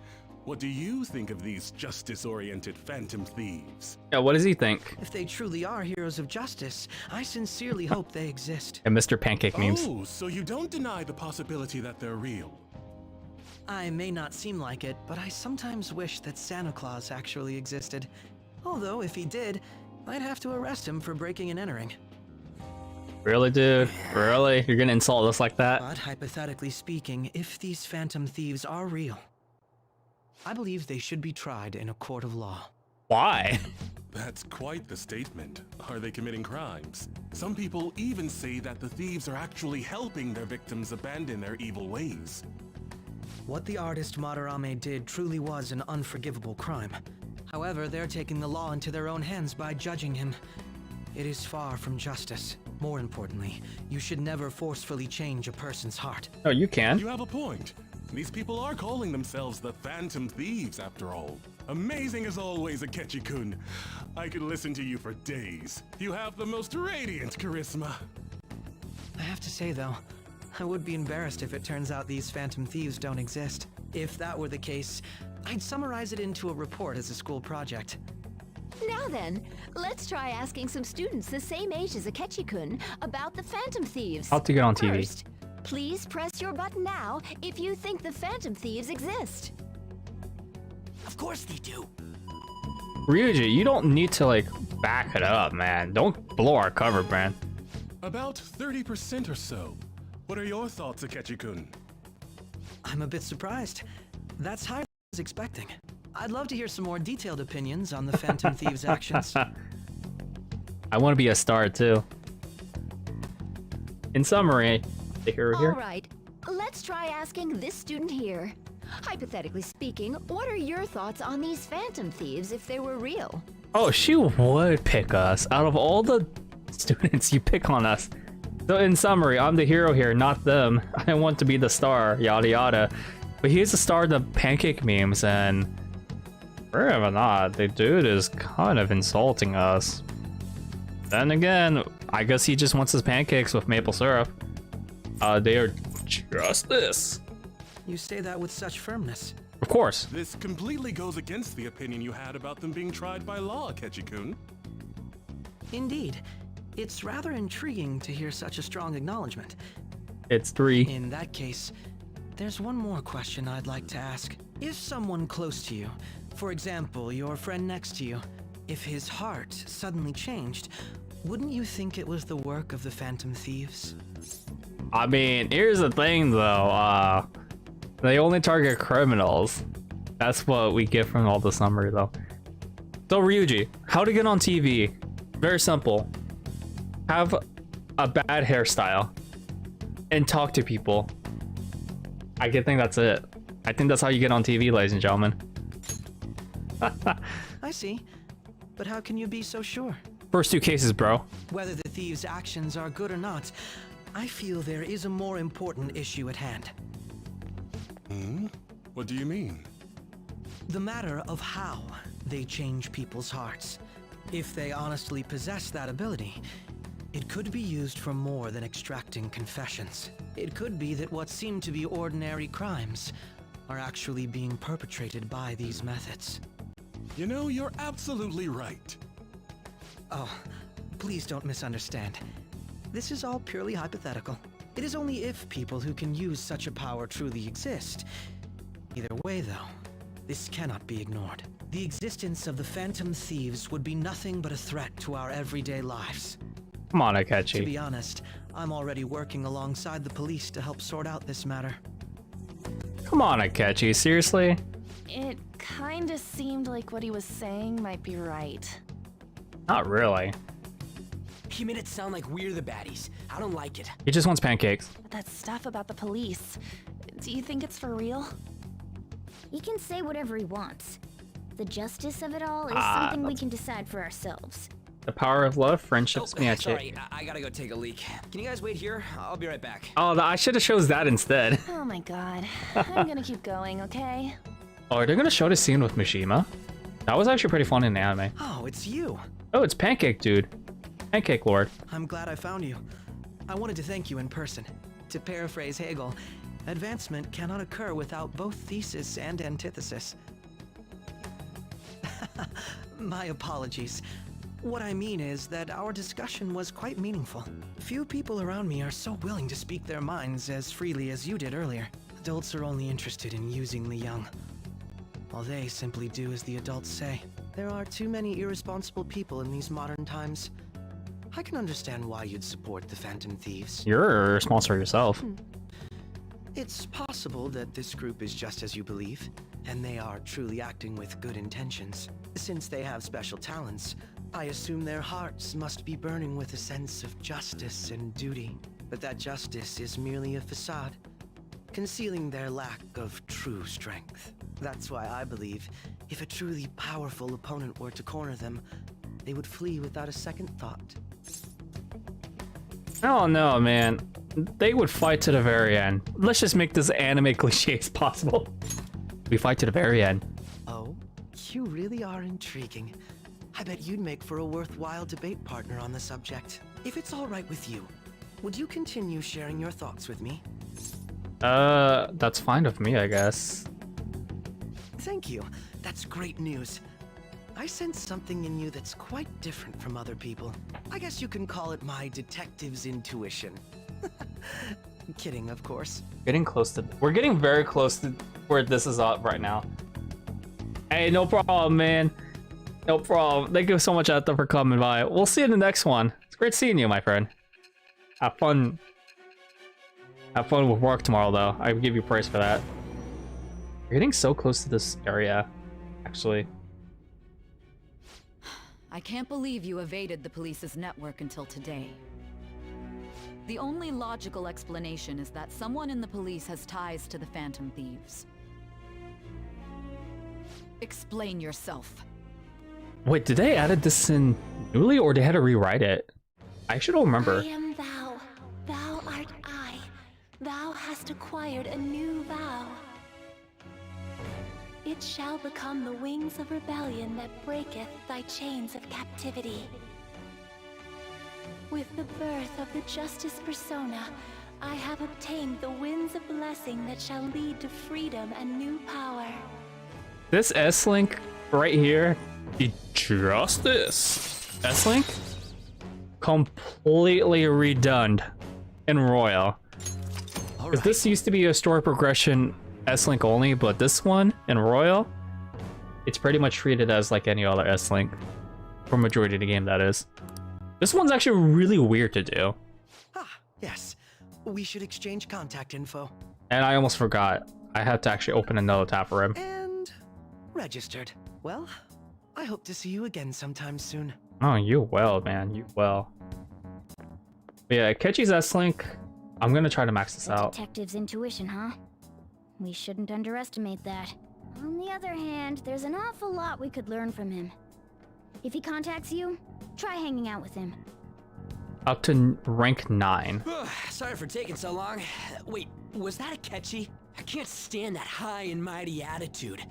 Speaker 15: What do you think of these justice-oriented Phantom Thieves?
Speaker 1: Yeah, what does he think?
Speaker 10: If they truly are heroes of justice, I sincerely hope they exist.
Speaker 1: And Mr. Pancake memes.
Speaker 15: Oh, so you don't deny the possibility that they're real?
Speaker 10: I may not seem like it, but I sometimes wish that Santa Claus actually existed. Although, if he did, I'd have to arrest him for breaking and entering.
Speaker 1: Really, dude? Really? You're gonna insult us like that?
Speaker 10: But hypothetically speaking, if these Phantom Thieves are real, I believe they should be tried in a court of law.
Speaker 1: Why?
Speaker 15: That's quite the statement. Are they committing crimes? Some people even say that the thieves are actually helping their victims abandon their evil ways.
Speaker 10: What the artist Madarame did truly was an unforgivable crime. However, they're taking the law into their own hands by judging him. It is far from justice. More importantly, you should never forcefully change a person's heart.
Speaker 1: Oh, you can.
Speaker 15: You have a point. These people are calling themselves the Phantom Thieves, after all. Amazing as always, Akechi-kun. I could listen to you for days. You have the most radiant charisma.
Speaker 10: I have to say, though, I would be embarrassed if it turns out these Phantom Thieves don't exist. If that were the case, I'd summarize it into a report as a school project.
Speaker 14: Now then, let's try asking some students the same age as Akechi-kun about the Phantom Thieves.
Speaker 1: How to get on TV.
Speaker 14: First, please press your button now if you think the Phantom Thieves exist.
Speaker 2: Of course they do.
Speaker 1: Ryuji, you don't need to, like, back it up, man. Don't blow our cover, man.
Speaker 15: About 30% or so. What are your thoughts, Akechi-kun?
Speaker 10: I'm a bit surprised. That's higher than I was expecting. I'd love to hear some more detailed opinions on the Phantom Thieves' actions.
Speaker 1: I want to be a star, too. In summary, the hero here.
Speaker 14: All right, let's try asking this student here. Hypothetically speaking, what are your thoughts on these Phantom Thieves if they were real?
Speaker 1: Oh, she would pick us. Out of all the students, you pick on us. So in summary, I'm the hero here, not them. I want to be the star, yada yada. But he's the star of the pancake memes, and believe it or not, the dude is kind of insulting us. Then again, I guess he just wants his pancakes with maple syrup. They are justice.
Speaker 10: You say that with such firmness.
Speaker 1: Of course.
Speaker 15: This completely goes against the opinion you had about them being tried by law, Akechi-kun.
Speaker 10: Indeed. It's rather intriguing to hear such a strong acknowledgement.
Speaker 1: It's 3.
Speaker 10: In that case, there's one more question I'd like to ask. If someone close to you, for example, your friend next to you, if his heart suddenly changed, wouldn't you think it was the work of the Phantom Thieves?
Speaker 1: I mean, here's the thing though, they only target criminals. That's what we get from all the summary though. So Ryuji, how to get on TV? Very simple. Have a bad hairstyle and talk to people. I think that's it. I think that's how you get on TV, ladies and gentlemen.
Speaker 10: I see. But how can you be so sure?
Speaker 1: First 2 cases, bro.
Speaker 10: Whether the thieves' actions are good or not, I feel there is a more important issue at hand.
Speaker 15: What do you mean?
Speaker 10: The matter of how they change people's hearts. If they honestly possess that ability, it could be used for more than extracting confessions. It could be that what seem to be ordinary crimes are actually being perpetrated by these methods.
Speaker 15: You know, you're absolutely right.
Speaker 10: Oh, please don't misunderstand. this is all purely hypothetical. It is only if people who can use such a power truly exist. Either way, though, this cannot be ignored. The existence of the Phantom Thieves would be nothing but a threat to our everyday lives.
Speaker 1: Come on,
Speaker 10: To
Speaker 1: Akechi.
Speaker 10: be honest, I'm already working alongside the police to help sort out this matter.
Speaker 1: Come on, Akechi. Seriously?
Speaker 7: It kinda seemed like what he was saying might be right.
Speaker 1: Not really.
Speaker 2: He made it sound like we're the baddies. I don't like it.
Speaker 1: He just wants pancakes.
Speaker 7: But that stuff about the police, do you think it's for real?
Speaker 3: He can say whatever he wants. The justice of it all is
Speaker 1: Ah,
Speaker 3: something we can decide for ourselves.
Speaker 1: The power of love, friendships, magic.
Speaker 2: Sorry, I gotta go take a leak. Can you guys wait here? I'll be right back.
Speaker 1: Oh, I should have chose that instead.
Speaker 7: Oh my god. I'm gonna keep going, okay?
Speaker 1: Oh, are they gonna show the scene with Mishima? That was actually pretty fun in the anime.
Speaker 10: Oh, it's you.
Speaker 1: Oh, it's Pancake Dude. Pancake Lord.
Speaker 10: I'm glad I found you. I wanted to thank you in person. To paraphrase Hegel, advancement cannot occur without both thesis and antithesis. My apologies. What I mean is that our discussion was quite meaningful. Few people around me are so willing to speak their minds as freely as you did earlier. Adults are only interested in using the young, while they simply do as the adults say. There are too many irresponsible people in these modern times. I can understand why you'd support the Phantom Thieves.
Speaker 1: You're a sponsor yourself.
Speaker 10: It's possible that this group is just as you believe, and they are truly acting with good intentions. Since they have special talents, I assume their hearts must be burning with a sense of justice and duty. But that justice is merely a facade, concealing their lack of true strength. That's why I believe if a truly powerful opponent were to corner them, they would flee without a second thought.
Speaker 1: Oh no, man. They would fight to the very end. Let's just make this anime cliche as possible. We fight to the very end.
Speaker 10: Oh, you really are intriguing. I bet you'd make for a worthwhile debate partner on the subject. If it's all right with you, would you continue sharing your thoughts with me?
Speaker 1: That's fine with me, I guess.
Speaker 10: Thank you. That's great news. I sense something in you that's quite different from other people. I guess you can call it my detective's intuition. Kidding, of course.
Speaker 1: Getting close to... We're getting very close to where this is at right now. Hey, no problem, man. No problem. Thank you so much, Atha, for coming by. We'll see you in the next one. It's great seeing you, my friend. Have fun. Have fun with work tomorrow, though. I give you praise for that. You're getting so close to this area, actually.
Speaker 16: I can't believe you evaded the police's network until today. The only logical explanation is that someone in the police has ties to the Phantom Thieves. Explain yourself.
Speaker 1: Wait, did they added this in newly, or they had to rewrite it? I actually don't remember.
Speaker 7: I am thou. Thou art I. Thou hast acquired a new vow. It shall become the wings of rebellion that breaketh thy chains of captivity. With the birth of the Justice Persona, I have obtained the winds of blessing that shall lead to freedom and new power.
Speaker 1: This S-Link right here, the Justice S-Link, completely redone in Royal. Because this used to be a story progression S-Link only, but this one in Royal, it's pretty much treated as like any other S-Link. For majority of the game, that is. This one's actually really weird to do.
Speaker 10: Ah, yes. We should exchange contact info.
Speaker 1: And I almost forgot. I had to actually open another tab for him.
Speaker 10: And registered. Well, I hope to see you again sometime soon.
Speaker 1: Oh, you well, man. You well. But yeah, Ketchy's S-Link. I'm gonna try to max this out.
Speaker 3: Detective's intuition, huh? We shouldn't underestimate that. On the other hand, there's an awful lot we could learn from him. If he contacts you, try hanging out with him.
Speaker 1: Up to rank 9.
Speaker 2: Sorry for taking so long. Wait, was that a Ketchy? I can't stand that high and mighty attitude.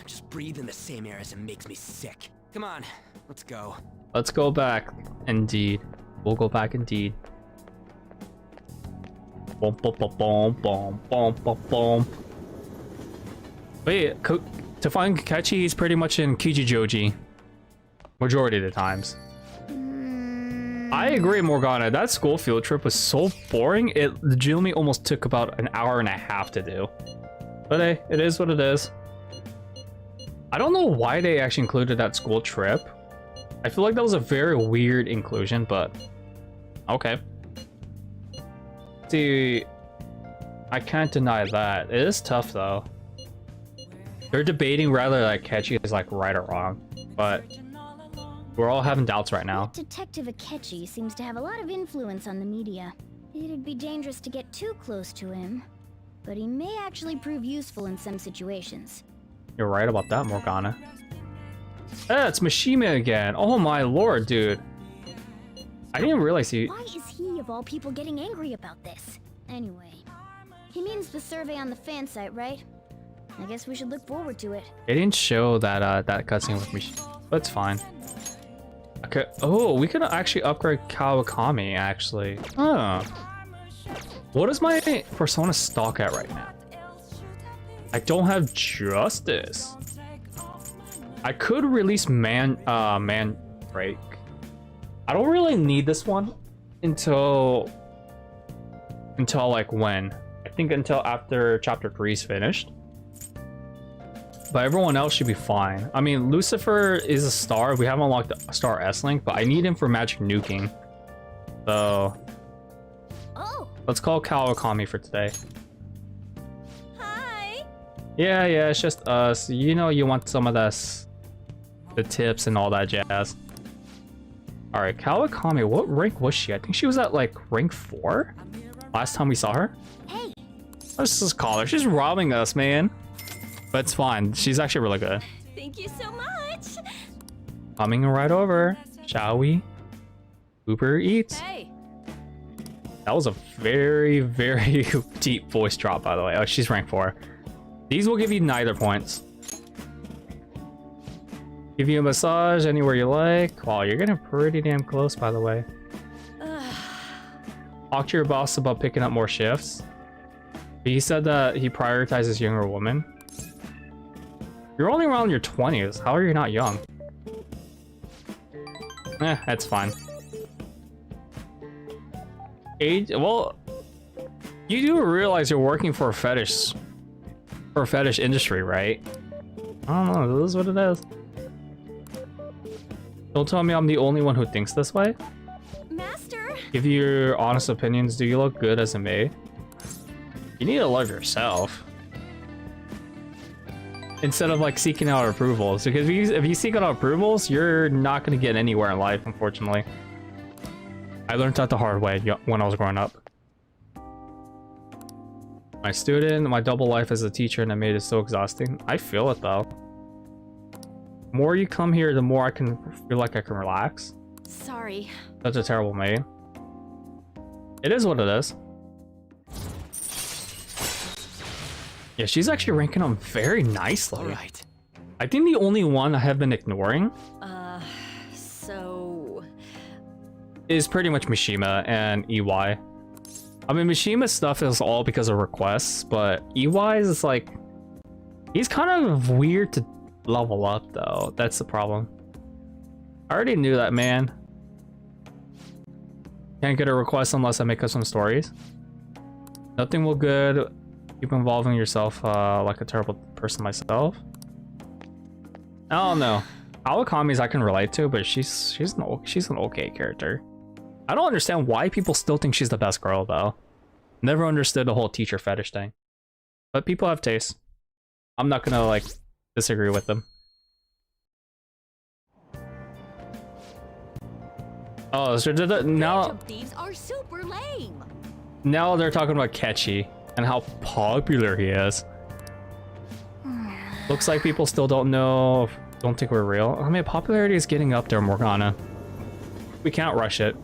Speaker 2: Just breathing the same air as him makes me sick. Come on, let's go.
Speaker 1: Let's go back, indeed. We'll go back indeed. Boom, boom, boom, boom, boom, boom, boom, boom. Wait, to find Ketchy, he's pretty much in Kijijoji. Majority of the times. I agree, Morgana. That school field trip was so boring. It legitimately almost took about an hour and a half to do. But hey, it is what it is. I don't know why they actually included that school trip. I feel like that was a very weird inclusion, but okay. See, I can't deny that. It is tough though. They're debating whether like Akechi is like right or wrong, but we're all having doubts right now.
Speaker 17: Detective Akechi seems to have a lot of influence on the media. It'd be dangerous to get too close to him, but he may actually prove useful in some situations.
Speaker 1: You're right about that, Morgana. Eh, it's Mishima again. Oh my lord, dude. I didn't realize he...
Speaker 17: Why is he, of all people, getting angry about this? Anyway, he means the survey on the fan site, right? I guess we should look forward to it.
Speaker 1: They didn't show that that cutscene with Mishima, but it's fine. Okay. Oh, we could actually upgrade Kawakami, actually. Huh. What is my Persona stock at right now? I don't have Justice. I could release Man Break. I don't really need this one until like when? I think until after chapter 3 is finished. But everyone else should be fine. I mean, Lucifer is a star. We haven't unlocked the star S-Link, but I need him for magic nuking. So let's call Kawakami for today.
Speaker 7: Hi.
Speaker 1: Yeah, it's just us. You know you want some of this, the tips and all that jazz. All right, Kawakami, what rank was she? I think she was at like rank 4 last time we saw her.
Speaker 17: Hey.
Speaker 1: Let's just call her. She's robbing us, man. But it's fine. She's actually really good.
Speaker 7: Thank you so much.
Speaker 1: Coming right over. Shall we? Uber Eats.
Speaker 7: Hey.
Speaker 1: That was a very, very deep voice drop, by the way. Oh, she's rank 4. These will give you neither points. Give you a massage anywhere you like. Wow, you're getting pretty damn close, by the way. Talk to your boss about picking up more shifts. He said that he prioritizes younger women. You're only around your 20s. How are you not young? Eh, that's fine. Age? Well, you do realize you're working for a fetish industry, right? I don't know. This is what it is. Don't tell me I'm the only one who thinks this way.
Speaker 7: Master.
Speaker 1: Give you your honest opinions. Do you look good as a maid? You need to love yourself. Instead of like seeking out approvals, because if you seek out approvals, you're not going to get anywhere in life, unfortunately. I learned that the hard way when I was growing up. My student, my double life as a teacher and a maid is so exhausting. I feel it though. The more you come here, the more I can feel like I can relax.
Speaker 7: Sorry.
Speaker 1: Such a terrible maid. It is what it is. Yeah, she's actually ranking them very nicely.
Speaker 2: All right.
Speaker 1: I think the only one I have been ignoring
Speaker 7: So
Speaker 1: is pretty much Mishima and EY. I mean, Mishima's stuff is all because of requests, but EY's is like, he's kind of weird to level up though. That's the problem. I already knew that, man. Can't get a request unless I make up some stories. Nothing will good. Keep involving yourself like a terrible person myself. I don't know. Awakami's I can relate to, but she's an okay character. I don't understand why people still think she's the best girl though. Never understood the whole teacher fetish thing. But people have taste. I'm not gonna like disagree with them. Oh, so now
Speaker 14: Phantom Thieves are super lame.
Speaker 1: Now they're talking about Akechi and how popular he is. Looks like people still don't think we're real. I mean, popularity is getting up there, Morgana. We can't rush it,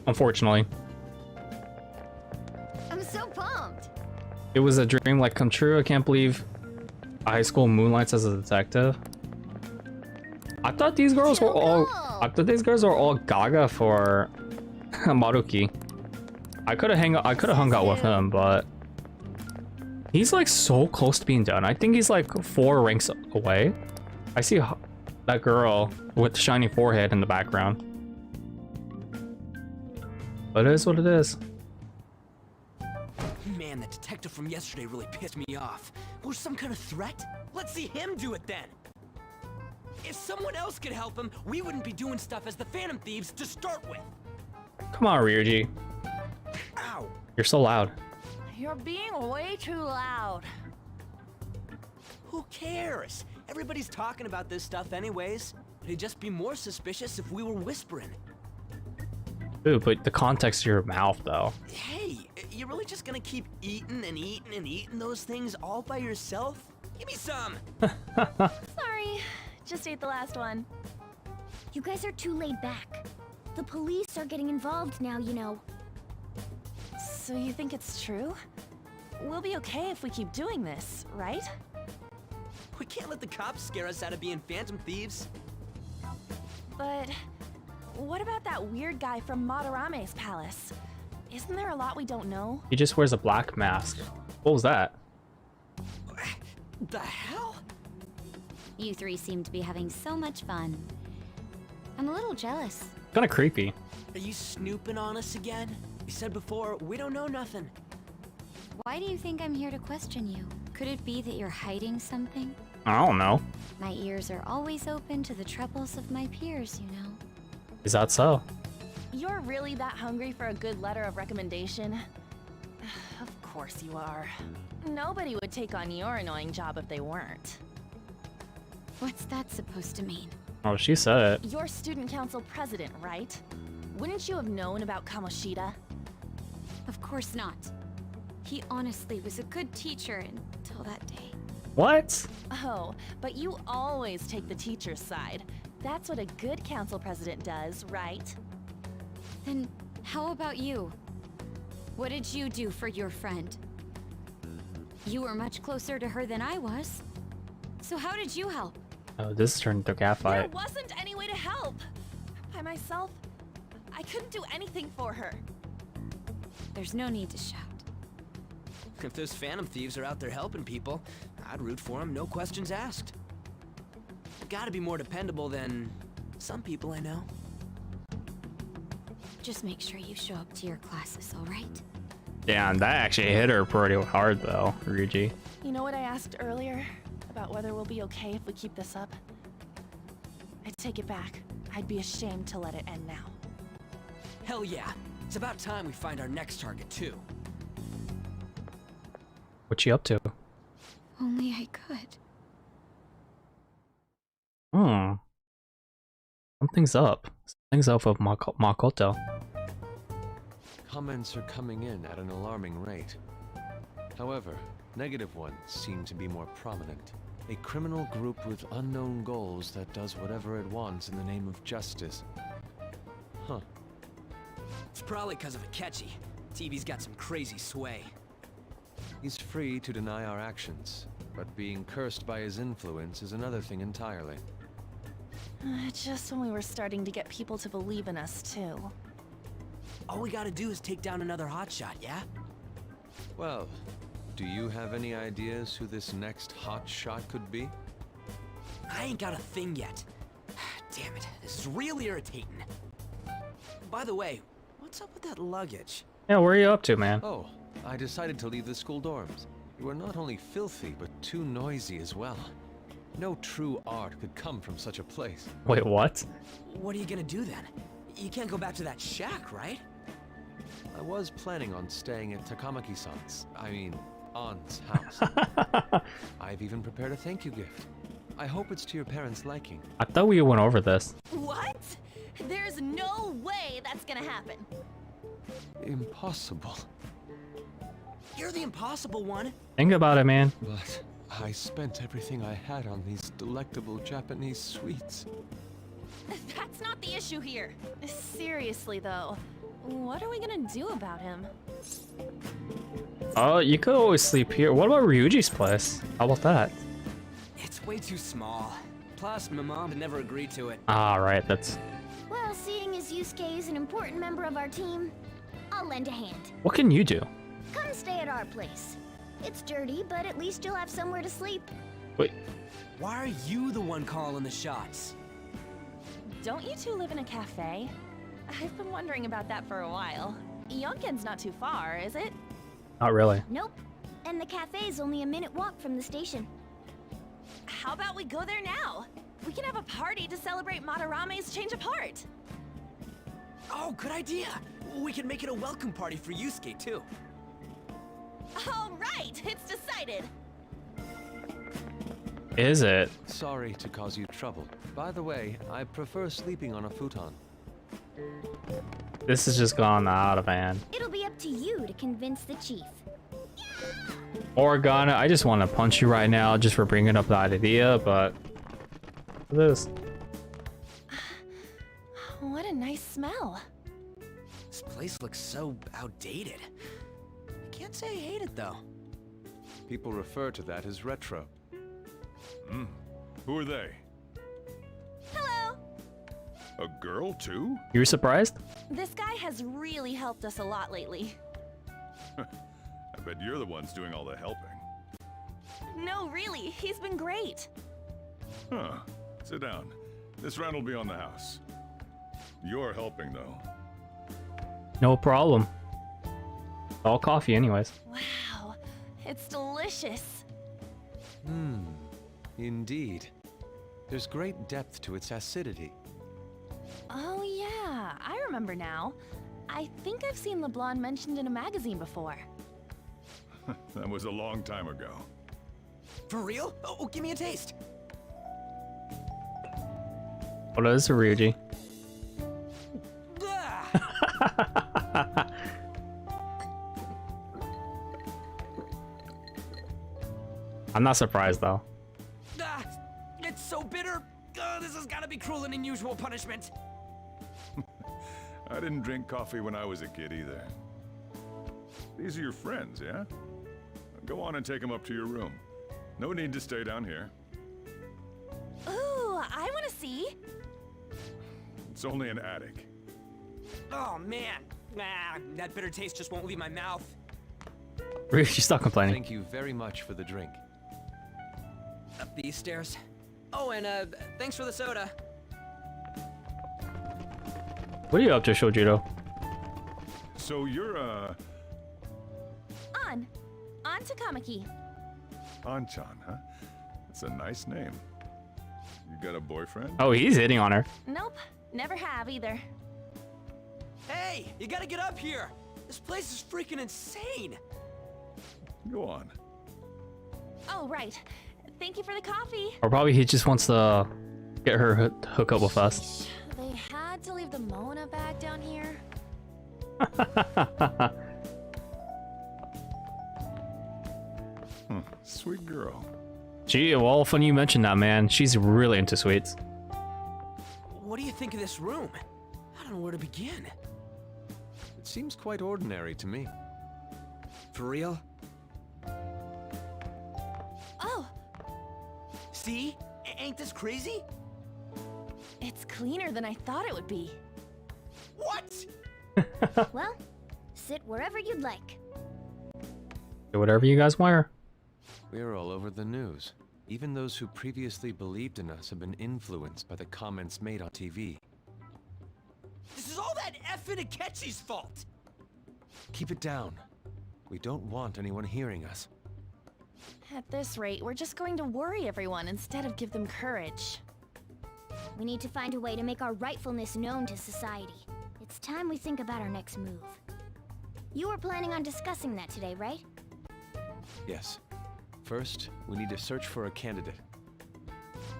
Speaker 1: unfortunately.
Speaker 14: I'm so pumped.
Speaker 1: It was a dream like come true. I can't believe a high school moonlights as a detective. I thought these girls were all gaga for Maruki. I could have hung out with him, but he's like so close to being done. I think he's like 4 ranks away. I see that girl with the shiny forehead in the background. But it is what it is.
Speaker 2: Man, that detective from yesterday really pissed me off. Was some kind of threat? Let's see him do it then. If someone else could help him, we wouldn't be doing stuff as the Phantom Thieves to start with.
Speaker 1: Come on, Ryuji.
Speaker 2: Ow!
Speaker 1: You're so loud.
Speaker 7: You're being way too loud.
Speaker 2: Who cares? Everybody's talking about this stuff anyways. It'd just be more suspicious if we were whispering.
Speaker 1: Dude, but the context of your mouth, though.
Speaker 2: Hey, you're really just gonna keep eating and eating and eating those things all by yourself? Give me some!
Speaker 7: Sorry, just ate the last one.
Speaker 17: You guys are too laid back. The police are getting involved now, you know.
Speaker 7: So you think it's true? We'll be okay if we keep doing this, right?
Speaker 2: We can't let the cops scare us out of being Phantom Thieves.
Speaker 7: But what about that weird guy from Madarame's palace? Isn't there a lot we don't know?
Speaker 1: He just wears a black mask. What was that?
Speaker 2: The hell?
Speaker 17: You three seem to be having so much fun. I'm a little jealous.
Speaker 1: Kind of creepy.
Speaker 2: Are you snooping on us again? You said before, we don't know nothing.
Speaker 17: Why do you think I'm here to question you? Could it be that you're hiding something?
Speaker 1: I don't know.
Speaker 17: My ears are always open to the troubles of my peers, you know.
Speaker 1: Is that so?
Speaker 7: You're really that hungry for a good letter of recommendation? Of course you are. Nobody would take on your annoying job if they weren't.
Speaker 17: What's that supposed to mean?
Speaker 1: Oh, she said it.
Speaker 7: You're student council president, right? Wouldn't you have known about Kamoshida?
Speaker 17: Of course not. He honestly was a good teacher until that day.
Speaker 1: What?
Speaker 7: Oh, but you always take the teacher's side. That's what a good council president does, right?
Speaker 17: Then how about you? What did you do for your friend? You were much closer to her than I was. So how did you help?
Speaker 1: Oh, this turned into a cat
Speaker 7: There
Speaker 1: fight.
Speaker 7: wasn't any way to help. By myself, I couldn't do anything for her.
Speaker 17: There's no need to shout.
Speaker 2: If those Phantom Thieves are out there helping people, I'd root for them, no questions asked. Gotta be more dependable than some people I know.
Speaker 17: Just make sure you show up to your classes, all right?
Speaker 1: Damn, that actually hit her pretty hard, though, Ryuji.
Speaker 7: You know what I asked earlier? About whether we'll be okay if we keep this up? I take it back. I'd be ashamed to let it end now.
Speaker 2: Hell yeah. It's about time we find our next target, too.
Speaker 1: What's she up to?
Speaker 17: Only I could.
Speaker 1: Something's up. Something's up with Makoto.
Speaker 18: Comments are coming in at an alarming rate. However, negative ones seem to be more prominent. A criminal group with unknown goals that does whatever it wants in the name of justice. Huh.
Speaker 2: It's probably because of Akechi. TV's got some crazy sway.
Speaker 18: He's free to deny our actions, but being cursed by his influence is another thing entirely.
Speaker 7: Just when we were starting to get people to believe in us, too.
Speaker 2: All we gotta do is take down another hotshot, yeah?
Speaker 18: Well, do you have any ideas who this next hot shot could be?
Speaker 2: I ain't got a thing yet. Damn it, this is real irritating. By the way, what's up with that luggage?
Speaker 1: Yeah, where are you up to, man?
Speaker 18: Oh, I decided to leave the school dorms. You are not only filthy, but too noisy as well. No true art could come from such a place.
Speaker 1: Wait, what?
Speaker 2: What are you gonna do then? You can't go back to that shack, right?
Speaker 18: I was planning on staying at Takamaki-san's, Ann's house. I've even prepared a thank you gift. I hope it's to your parents' liking.
Speaker 1: I thought we went over this.
Speaker 7: What? There's no way that's gonna happen.
Speaker 18: Impossible.
Speaker 2: You're the impossible one.
Speaker 1: Think about it, man.
Speaker 18: But I spent everything I had on these delectable Japanese sweets.
Speaker 7: That's not the issue here. Seriously, though, what are we gonna do about him?
Speaker 1: Oh, you could always sleep here. What about Ryuji's place? How about that?
Speaker 2: It's way too small. Plus, my mom would never agree to it.
Speaker 1: Ah, right, that's...
Speaker 17: Well, seeing as Yusuke is an important member of our team, I'll lend a hand.
Speaker 1: What can you do?
Speaker 17: Come stay at our place. It's dirty, but at least you'll have somewhere to sleep.
Speaker 1: Wait.
Speaker 2: Why are you the one calling the shots?
Speaker 7: Don't you two live in a cafe? I've been wondering about that for a while. Yonken's not too far, is it?
Speaker 1: Not really.
Speaker 3: Nope. And the cafe's only a minute walk from the station.
Speaker 7: How about we go there now? We can have a party to celebrate Madarame's change of heart.
Speaker 2: Oh, good idea. We can make it a welcome party for Yusuke, too.
Speaker 7: All right, it's decided.
Speaker 1: Is it?
Speaker 18: Sorry to cause you trouble. By the way, I prefer sleeping on a futon.
Speaker 1: This has just gone out of hand.
Speaker 3: It'll be up to you to convince the chief.
Speaker 1: Organa, I just want to punch you right now just for bringing up that idea, but this.
Speaker 7: What a nice smell.
Speaker 2: This place looks so outdated. I can't say I hate it, though.
Speaker 18: People refer to that as retro.
Speaker 4: Who are they?
Speaker 7: Hello.
Speaker 4: A girl, too?
Speaker 1: You were surprised?
Speaker 7: This guy has really helped us a lot lately.
Speaker 4: I bet you're the ones doing all the helping.
Speaker 7: No, really, he's been great.
Speaker 4: Huh. Sit down. This rent will be on the house. You're helping, though.
Speaker 1: No problem. All coffee anyways.
Speaker 7: Wow, it's delicious.
Speaker 18: Indeed. There's great depth to its acidity.
Speaker 7: Oh yeah, I remember now. I think I've seen LeBlanc mentioned in a magazine before.
Speaker 4: That was a long time ago.
Speaker 2: For real? Oh, give me a taste.
Speaker 1: What is a Ryuji? I'm not surprised though.
Speaker 2: It's so bitter. This has got to be cruel and unusual punishment.
Speaker 4: I didn't drink coffee when I was a kid either. These are your friends, yeah? Go on and take them up to your room. No need to stay down here.
Speaker 7: Ooh, I want to see.
Speaker 4: It's only an attic.
Speaker 2: Oh man, that bitter taste just won't leave my mouth.
Speaker 1: Ryuji, stop complaining.
Speaker 18: Thank you very much for the drink.
Speaker 2: Up these stairs. Oh, and thanks for the soda.
Speaker 1: What are you up to, Shojiro?
Speaker 4: So you're,
Speaker 7: On to Kamiki.
Speaker 4: Anchan, huh? That's a nice name. You got a boyfriend?
Speaker 1: Oh, he's hitting on her.
Speaker 7: Nope, never have either.
Speaker 2: Hey, you gotta get up here. This place is freaking insane.
Speaker 4: Go on.
Speaker 7: Oh, right. Thank you for the coffee.
Speaker 1: Or probably he just wants to get her hook up with us.
Speaker 7: They had to leave the Mona bag down here.
Speaker 4: Sweet girl.
Speaker 1: Gee, well, funny you mentioned that, man. She's really into sweets.
Speaker 2: What do you think of this room? I don't know where to begin.
Speaker 18: It seems quite ordinary to me.
Speaker 2: For real?
Speaker 7: Oh,
Speaker 2: See? Ain't this crazy?
Speaker 7: it's cleaner than I thought it would be.
Speaker 2: What?
Speaker 3: Well, sit wherever you'd like.
Speaker 1: Do whatever you guys want.
Speaker 18: We're all over the news. Even those who previously believed in us have been influenced by the comments made on TV.
Speaker 2: This is all that effing Akechi's fault.
Speaker 18: Keep it down. We don't want anyone hearing us.
Speaker 7: At this rate, we're just going to worry everyone instead of give them courage.
Speaker 3: We need to find a way to make our rightfulness known to society. It's time we think about our next move. You were planning on discussing that today, right?
Speaker 18: Yes. First, we need to search for a candidate.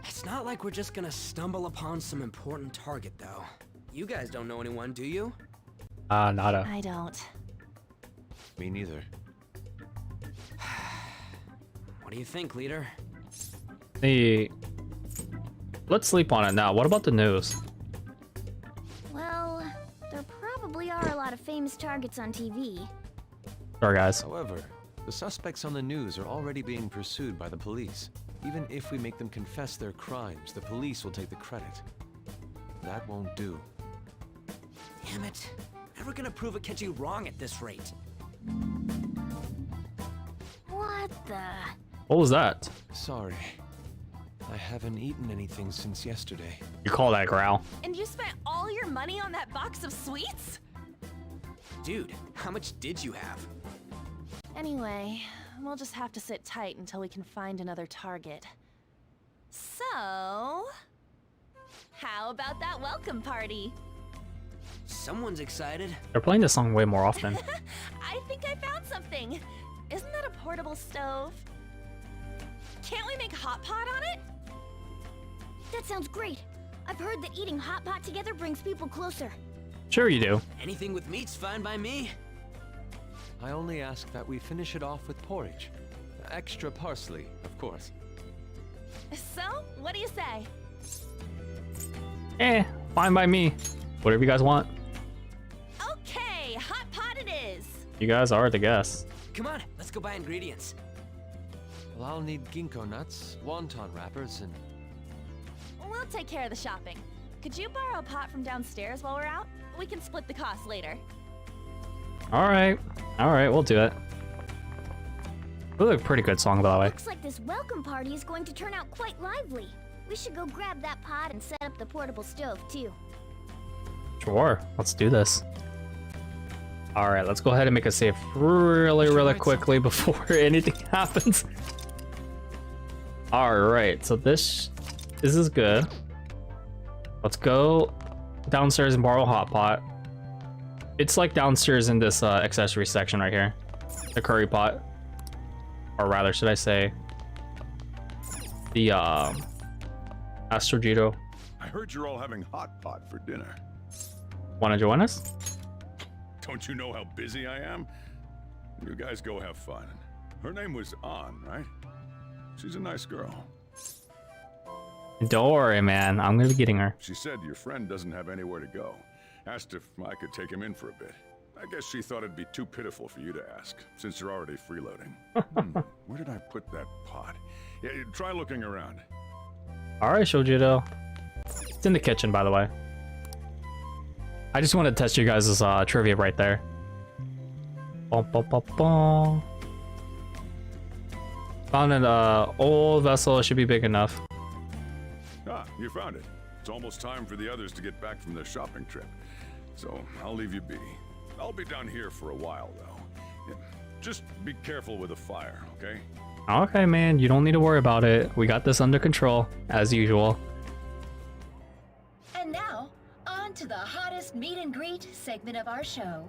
Speaker 2: It's not like we're just gonna stumble upon some important target, though. You guys don't know anyone, do you?
Speaker 1: Nada.
Speaker 7: I don't.
Speaker 18: Me neither.
Speaker 2: What do you think, leader?
Speaker 1: Let's sleep on it now. What about the news?
Speaker 3: Well, there probably are a lot of famous targets on TV.
Speaker 1: Sorry, guys.
Speaker 18: However, the suspects on the news are already being pursued by the police. Even if we make them confess their crimes, the police will take the credit. That won't do.
Speaker 2: Damn it. Never gonna prove Akechi wrong at this rate.
Speaker 3: What the?
Speaker 1: What was that?
Speaker 18: Sorry. I haven't eaten anything since yesterday.
Speaker 1: You call that growl?
Speaker 7: And you spent all your money on that box of sweets?
Speaker 2: Dude, how much did you have?
Speaker 7: Anyway, we'll just have to sit tight until we can find another target. So, how about that welcome party?
Speaker 2: Someone's excited.
Speaker 1: They're playing this song way more often.
Speaker 7: I think I found something. Isn't that a portable stove? Can't we make hot pot on it?
Speaker 3: That sounds great. I've heard that eating hot pot together brings people closer.
Speaker 1: Sure you do.
Speaker 2: Anything with meat's fine by me.
Speaker 18: I only ask that we finish it off with porridge. Extra parsley, of course.
Speaker 7: So, what do you say?
Speaker 1: Fine by me. Whatever you guys want.
Speaker 7: Okay, hot pot it is.
Speaker 1: You guys are the guests.
Speaker 2: Come on, let's go buy ingredients.
Speaker 18: Well, I'll need ginkgo nuts, wonton wrappers, and...
Speaker 7: We'll take care of the shopping. Could you borrow a pot from downstairs while we're out? We can split the cost later.
Speaker 1: Alright, we'll do it. Really a pretty good song, by the way.
Speaker 3: Looks like this welcome party is going to turn out quite lively. We should go grab that pot and set up the portable stove, too.
Speaker 1: Sure, let's do this. Alright, let's go ahead and make a save really quickly before anything happens. Alright, so this is good. Let's go downstairs and borrow a hot pot. It's like downstairs in this accessory section right here. The curry pot. Or rather, should I say, the Astrogito.
Speaker 19: I heard you're all having hot pot for dinner.
Speaker 1: Wanna join us?
Speaker 19: Don't you know how busy I am? You guys go have fun. Her name was An, right? She's a nice girl.
Speaker 1: Don't worry, man. I'm gonna be getting her.
Speaker 19: She said your friend doesn't have anywhere to go. Asked if I could take him in for a bit. I guess she thought it'd be too pitiful for you to ask, since you're already freeloading. Where did I put that pot? Yeah, try looking around.
Speaker 1: Alright, Shojito. It's in the kitchen, by the way. I just wanted to test you guys' trivia right there. Found an old vessel. It should be big enough.
Speaker 19: Ah, you found it. It's almost time for the others to get back from their shopping trip. So I'll leave you be. I'll be down here for a while, though. Yeah, just be careful with the fire, okay?
Speaker 1: Okay, man. You don't need to worry about it. We got this under control, as usual.
Speaker 14: And now, on to the hottest meet and greet segment of our show.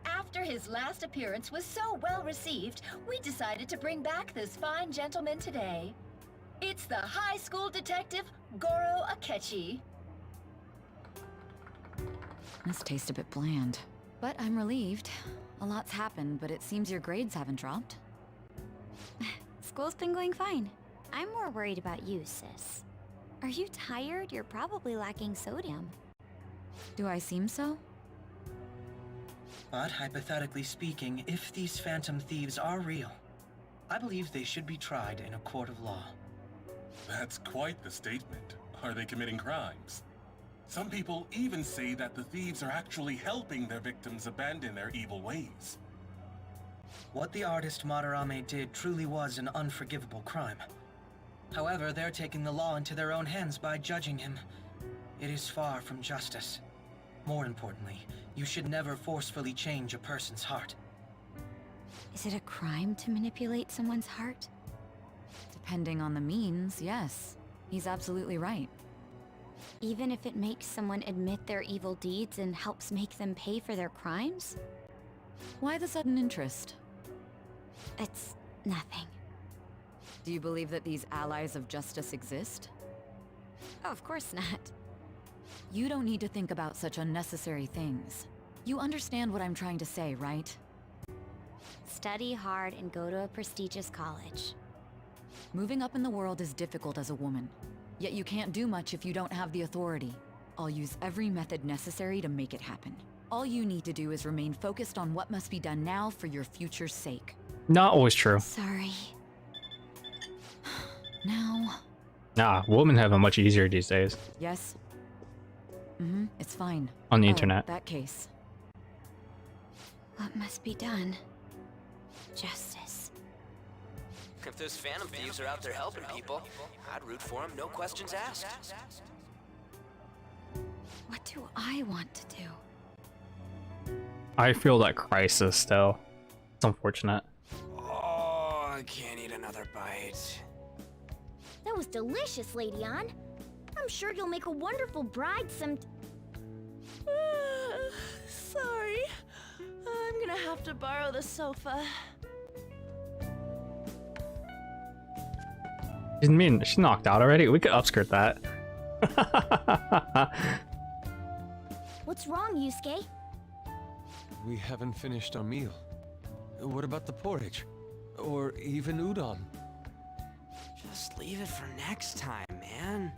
Speaker 14: After his last appearance was so well received, we decided to bring back this fine gentleman today. It's the high school detective, Goro Akechi.
Speaker 16: This tastes a bit bland, but I'm relieved. A lot's happened, but it seems your grades haven't dropped.
Speaker 17: School's been going fine. I'm more worried about you, sis. Are you tired? You're probably lacking sodium.
Speaker 16: Do I seem so?
Speaker 20: But hypothetically speaking, if these Phantom Thieves are real, I believe they should be tried in a court of law.
Speaker 15: That's quite the statement. Are they committing crimes? Some people even say that the thieves are actually helping their victims abandon their evil ways.
Speaker 20: What the artist Madarame did truly was an unforgivable crime. However, they're taking the law into their own hands by judging him. It is far from justice. More importantly, you should never forcefully change a person's heart.
Speaker 17: Is it a crime to manipulate someone's heart?
Speaker 16: Depending on the means, yes. He's absolutely right.
Speaker 17: Even if it makes someone admit their evil deeds and helps make them pay for their crimes?
Speaker 16: Why the sudden interest?
Speaker 17: It's nothing.
Speaker 16: Do you believe that these allies of justice exist?
Speaker 17: Oh, of course not.
Speaker 16: You don't need to think about such unnecessary things. You understand what I'm trying to say, right?
Speaker 17: Study hard and go to a prestigious college.
Speaker 16: Moving up in the world is difficult as a woman. Yet you can't do much if you don't have the authority. I'll use every method necessary to make it happen. All you need to do is remain focused on what must be done now for your future's sake.
Speaker 1: Not always true.
Speaker 17: Sorry.
Speaker 16: Now...
Speaker 1: Nah, women have it much easier these days.
Speaker 16: Yes? It's fine.
Speaker 1: On the internet.
Speaker 16: That case.
Speaker 17: What must be done? Justice.
Speaker 2: If those Phantom Thieves are out there helping people, I'd root for them, no questions asked.
Speaker 17: What do I want to do?
Speaker 1: I feel that crisis still. It's unfortunate.
Speaker 2: Oh, I can't eat another bite.
Speaker 3: That was delicious, Lady Ann. I'm sure you'll make a wonderful bride
Speaker 7: Sorry. I'm gonna have to borrow the sofa.
Speaker 1: I mean, she's knocked out already. We could upskirt that.
Speaker 3: What's wrong, Yusuke?
Speaker 18: We haven't finished our meal. What about the porridge? Or even udon?
Speaker 2: Just leave it for next time, man.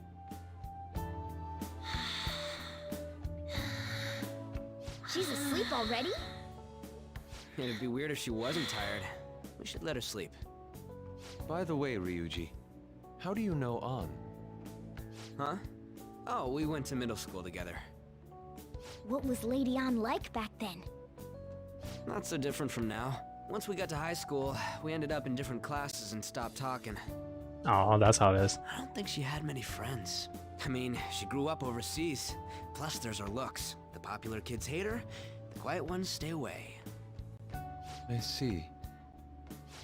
Speaker 3: She's asleep already?
Speaker 2: It'd be weird if she wasn't tired. We should let her sleep.
Speaker 18: By the way, Ryuji, how do you know An?
Speaker 2: Huh? Oh, we went to middle school together.
Speaker 3: What was Lady Ann like back then?
Speaker 2: Not so different from now. Once we got to high school, we ended up in different classes and stopped talking.
Speaker 1: Oh, that's how it is.
Speaker 2: I don't think she had many friends. I mean, she grew up overseas. Plus, there's her looks. The popular kids hate her, the quiet ones stay away.
Speaker 18: I see.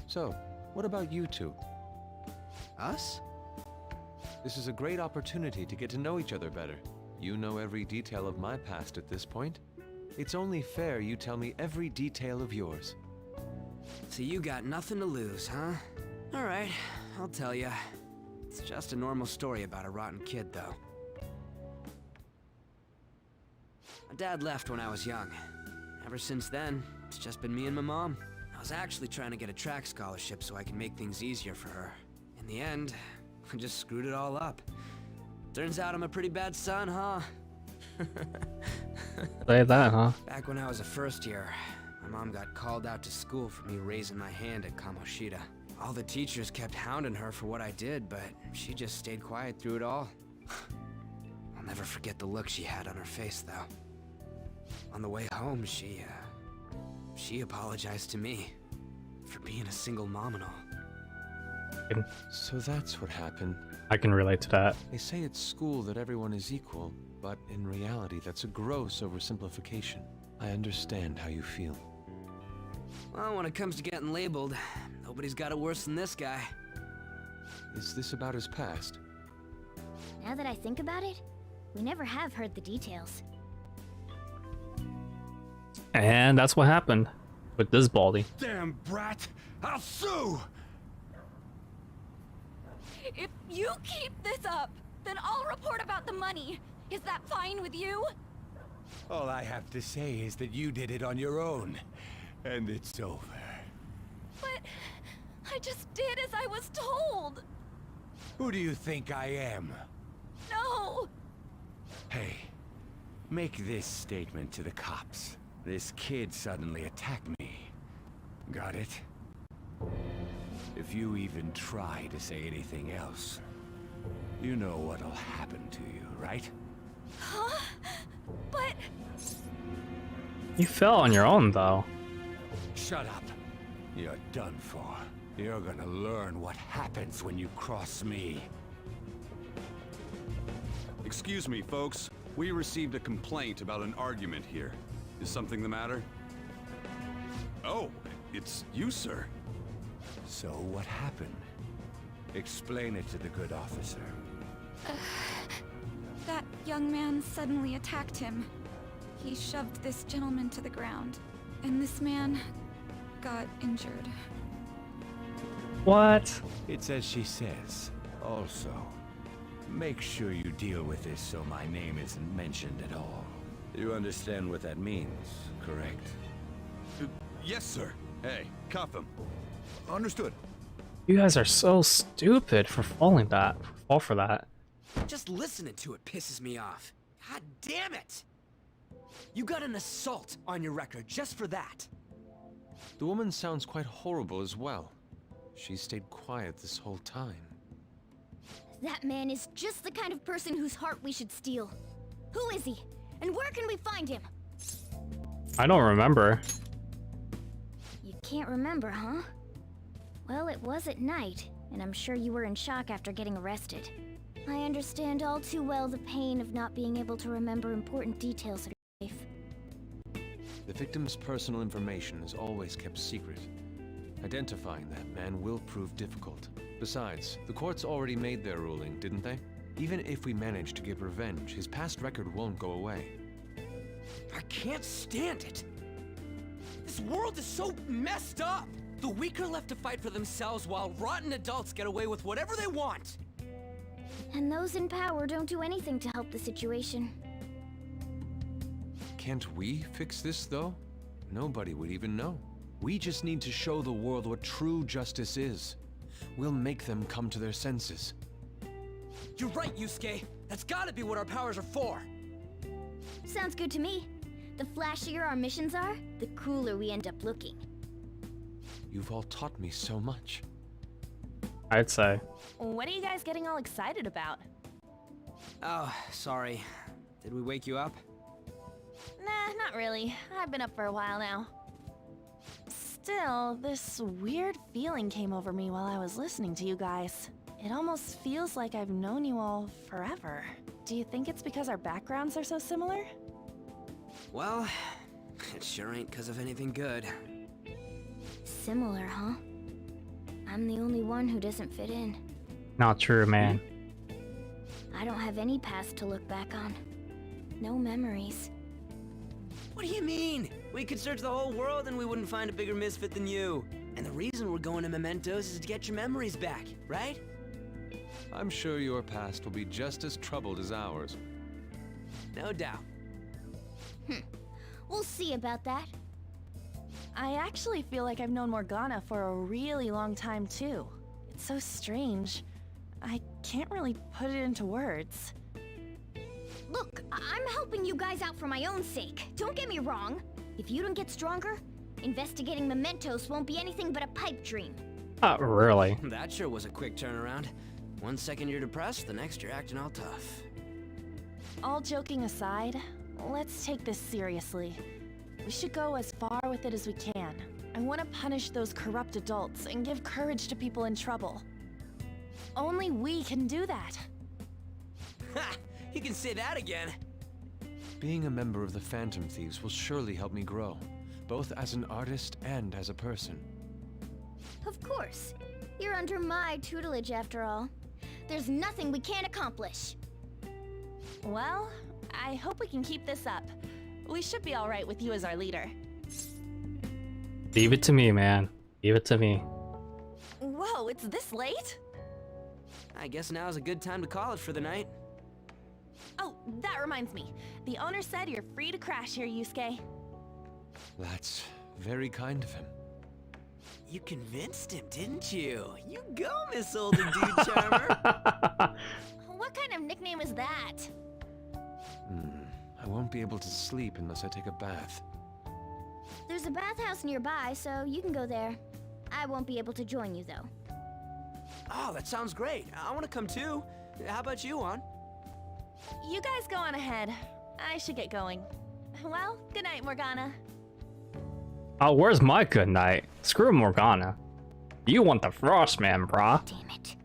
Speaker 18: So, what about you two?
Speaker 2: Us?
Speaker 18: This is a great opportunity to get to know each other better. You know every detail of my past at this point. It's only fair you tell me every detail of yours.
Speaker 2: So you got nothing to lose, huh? Alright, I'll tell ya. It's just a normal story about a rotten kid, though. My dad left when I was young. Ever since then, it's just been me and my mom. I was actually trying to get a track scholarship so I can make things easier for her. In the end, I just screwed it all up. Turns out I'm a pretty bad son, huh?
Speaker 1: Say that, huh?
Speaker 2: Back when I was a first year, my mom got called out to school for me raising my hand at Kamoshida. All the teachers kept hounding her for what I did, but she just stayed quiet through it all. I'll never forget the look she had on her face, though. On the way home, she apologized to me for being a single mom and all.
Speaker 18: So that's what happened.
Speaker 1: I can relate to that.
Speaker 18: They say at school that everyone is equal, but in reality that's a gross oversimplification. I understand how you feel.
Speaker 2: Well, when it comes to getting labeled, nobody's got it worse than this guy.
Speaker 18: Is this about his past?
Speaker 3: Now that I think about it, we never have heard the details.
Speaker 1: And that's what happened with this baldy.
Speaker 15: Damn brat! I'll sue!
Speaker 17: If you keep this up, then I'll report about the money. Is that fine with you?
Speaker 8: All I have to say is that you did it on your own, and it's over.
Speaker 17: But I just did as I was told.
Speaker 8: Who do you think I am?
Speaker 17: No!
Speaker 8: Hey, make this statement to the cops. This kid suddenly attacked me. Got it? If you even try to say anything else, you know what'll happen to you, right?
Speaker 17: Huh? But...
Speaker 1: You fell on your own, though.
Speaker 8: Shut up. You're done for. You're gonna learn what happens when you cross me.
Speaker 21: Excuse me, folks. We received a complaint about an argument here. Is something the matter? Oh, it's you, sir.
Speaker 8: So what happened? Explain it to the good officer.
Speaker 17: That young man suddenly attacked him. He shoved this gentleman to the ground, and this man got injured.
Speaker 1: What?
Speaker 8: It's as she says. Also, make sure you deal with this so my name isn't mentioned at all. You understand what that means, correct?
Speaker 21: Yes, sir. Hey, cuff him. Understood.
Speaker 1: You guys are so stupid for fall for that.
Speaker 2: Just listening to it pisses me off. God damn it! You got an assault on your record just for that.
Speaker 18: The woman sounds quite horrible as well. She stayed quiet this whole time.
Speaker 3: That man is just the kind of person whose heart we should steal. Who is he? And where can we find him?
Speaker 1: I don't remember.
Speaker 3: You can't remember, huh? Well, it was at night, and I'm sure you were in shock after getting arrested. I understand all too well the pain of not being able to remember important details of life.
Speaker 18: The victim's personal information is always kept secret. Identifying that man will prove difficult. Besides, the courts already made their ruling, didn't they? Even if we manage to get revenge, his past record won't go away.
Speaker 2: I can't stand it. This world is so messed up. The weak are left to fight for themselves while rotten adults get away with whatever they want.
Speaker 3: And those in power don't do anything to help the situation.
Speaker 18: Can't we fix this, though? Nobody would even know. We just need to show the world what true justice is. We'll make them come to their senses.
Speaker 2: You're right, Yusuke. That's gotta be what our powers are for.
Speaker 3: Sounds good to me. The flashier our missions are, the cooler we end up looking.
Speaker 18: You've all taught me so much.
Speaker 1: I'd say.
Speaker 7: What are you guys getting all excited about?
Speaker 2: Oh, sorry. Did we wake you up?
Speaker 7: Nah, not really. I've been up for a while now. Still, this weird feeling came over me while I was listening to you guys. It almost feels like I've known you all forever. Do you think it's because our backgrounds are so similar?
Speaker 2: Well, it sure ain't because of anything good.
Speaker 3: Similar, huh? I'm the only one who doesn't fit in.
Speaker 1: Not true, man.
Speaker 3: I don't have any past to look back on. No memories.
Speaker 2: What do you mean? We could search the whole world and we wouldn't find a bigger misfit than you. And the reason we're going to Mementos is to get your memories back, right?
Speaker 18: I'm sure your past will be just as troubled as ours.
Speaker 2: No doubt.
Speaker 3: We'll see about that.
Speaker 7: I actually feel like I've known Morgana for a really long time too. It's so strange. I can't really put it into words.
Speaker 3: Look, I'm helping you guys out for my own sake. Don't get me wrong. If you don't get stronger, investigating Mementos won't be anything but a pipe dream.
Speaker 1: Not really.
Speaker 2: That sure was a quick turnaround. 1 second you're depressed, the next you're acting all tough.
Speaker 7: All joking aside, let's take this seriously. We should go as far with it as we can. I want to punish those corrupt adults and give courage to people in trouble. Only we can do that.
Speaker 2: Ha! You can say that again.
Speaker 18: Being a member of the Phantom Thieves will surely help me grow, both as an artist and as a person.
Speaker 3: Of course. You're under my tutelage after all. There's nothing we can't accomplish.
Speaker 7: Well, I hope we can keep this up. We should be all right with you as our leader.
Speaker 1: Leave it to me, man. Leave it to me.
Speaker 7: Whoa, it's this late?
Speaker 2: I guess now's a good time to call it for the night.
Speaker 7: Oh, that reminds me. The owner said you're free to crash here, Yusuke.
Speaker 18: That's very kind of him.
Speaker 2: You convinced him, didn't you? You go, Miss Older Dude Charmer.
Speaker 3: What kind of nickname is that?
Speaker 18: I won't be able to sleep unless I take a bath.
Speaker 3: There's a bathhouse nearby, so you can go there. I won't be able to join you, though.
Speaker 2: Oh, that sounds great. I want to come too. How about you, Juan?
Speaker 7: You guys go on ahead. I should get going. Well, good night, Morgana.
Speaker 1: Oh, where's my good night? Screw Morgana. You want the Frostman, brah.
Speaker 3: Damn it.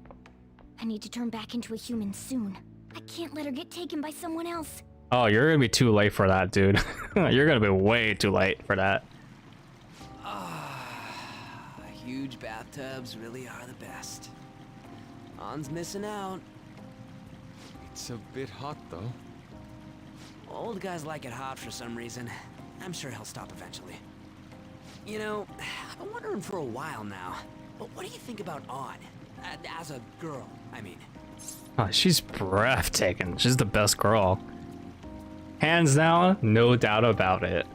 Speaker 3: I need to turn back into a human soon. I can't let her get taken by someone else.
Speaker 1: Oh, you're gonna be too late for that, dude. You're gonna be way too late for that.
Speaker 2: Huge bathtubs really are the best. On's missing out.
Speaker 18: It's a bit hot, though.
Speaker 2: Old guys like it hot for some reason. I'm sure he'll stop eventually. You know, I've been wondering for a while now, but what do you think about On? As a girl, I mean.
Speaker 1: Oh, she's breathtaking. She's the best girl. Hands down, no doubt about it.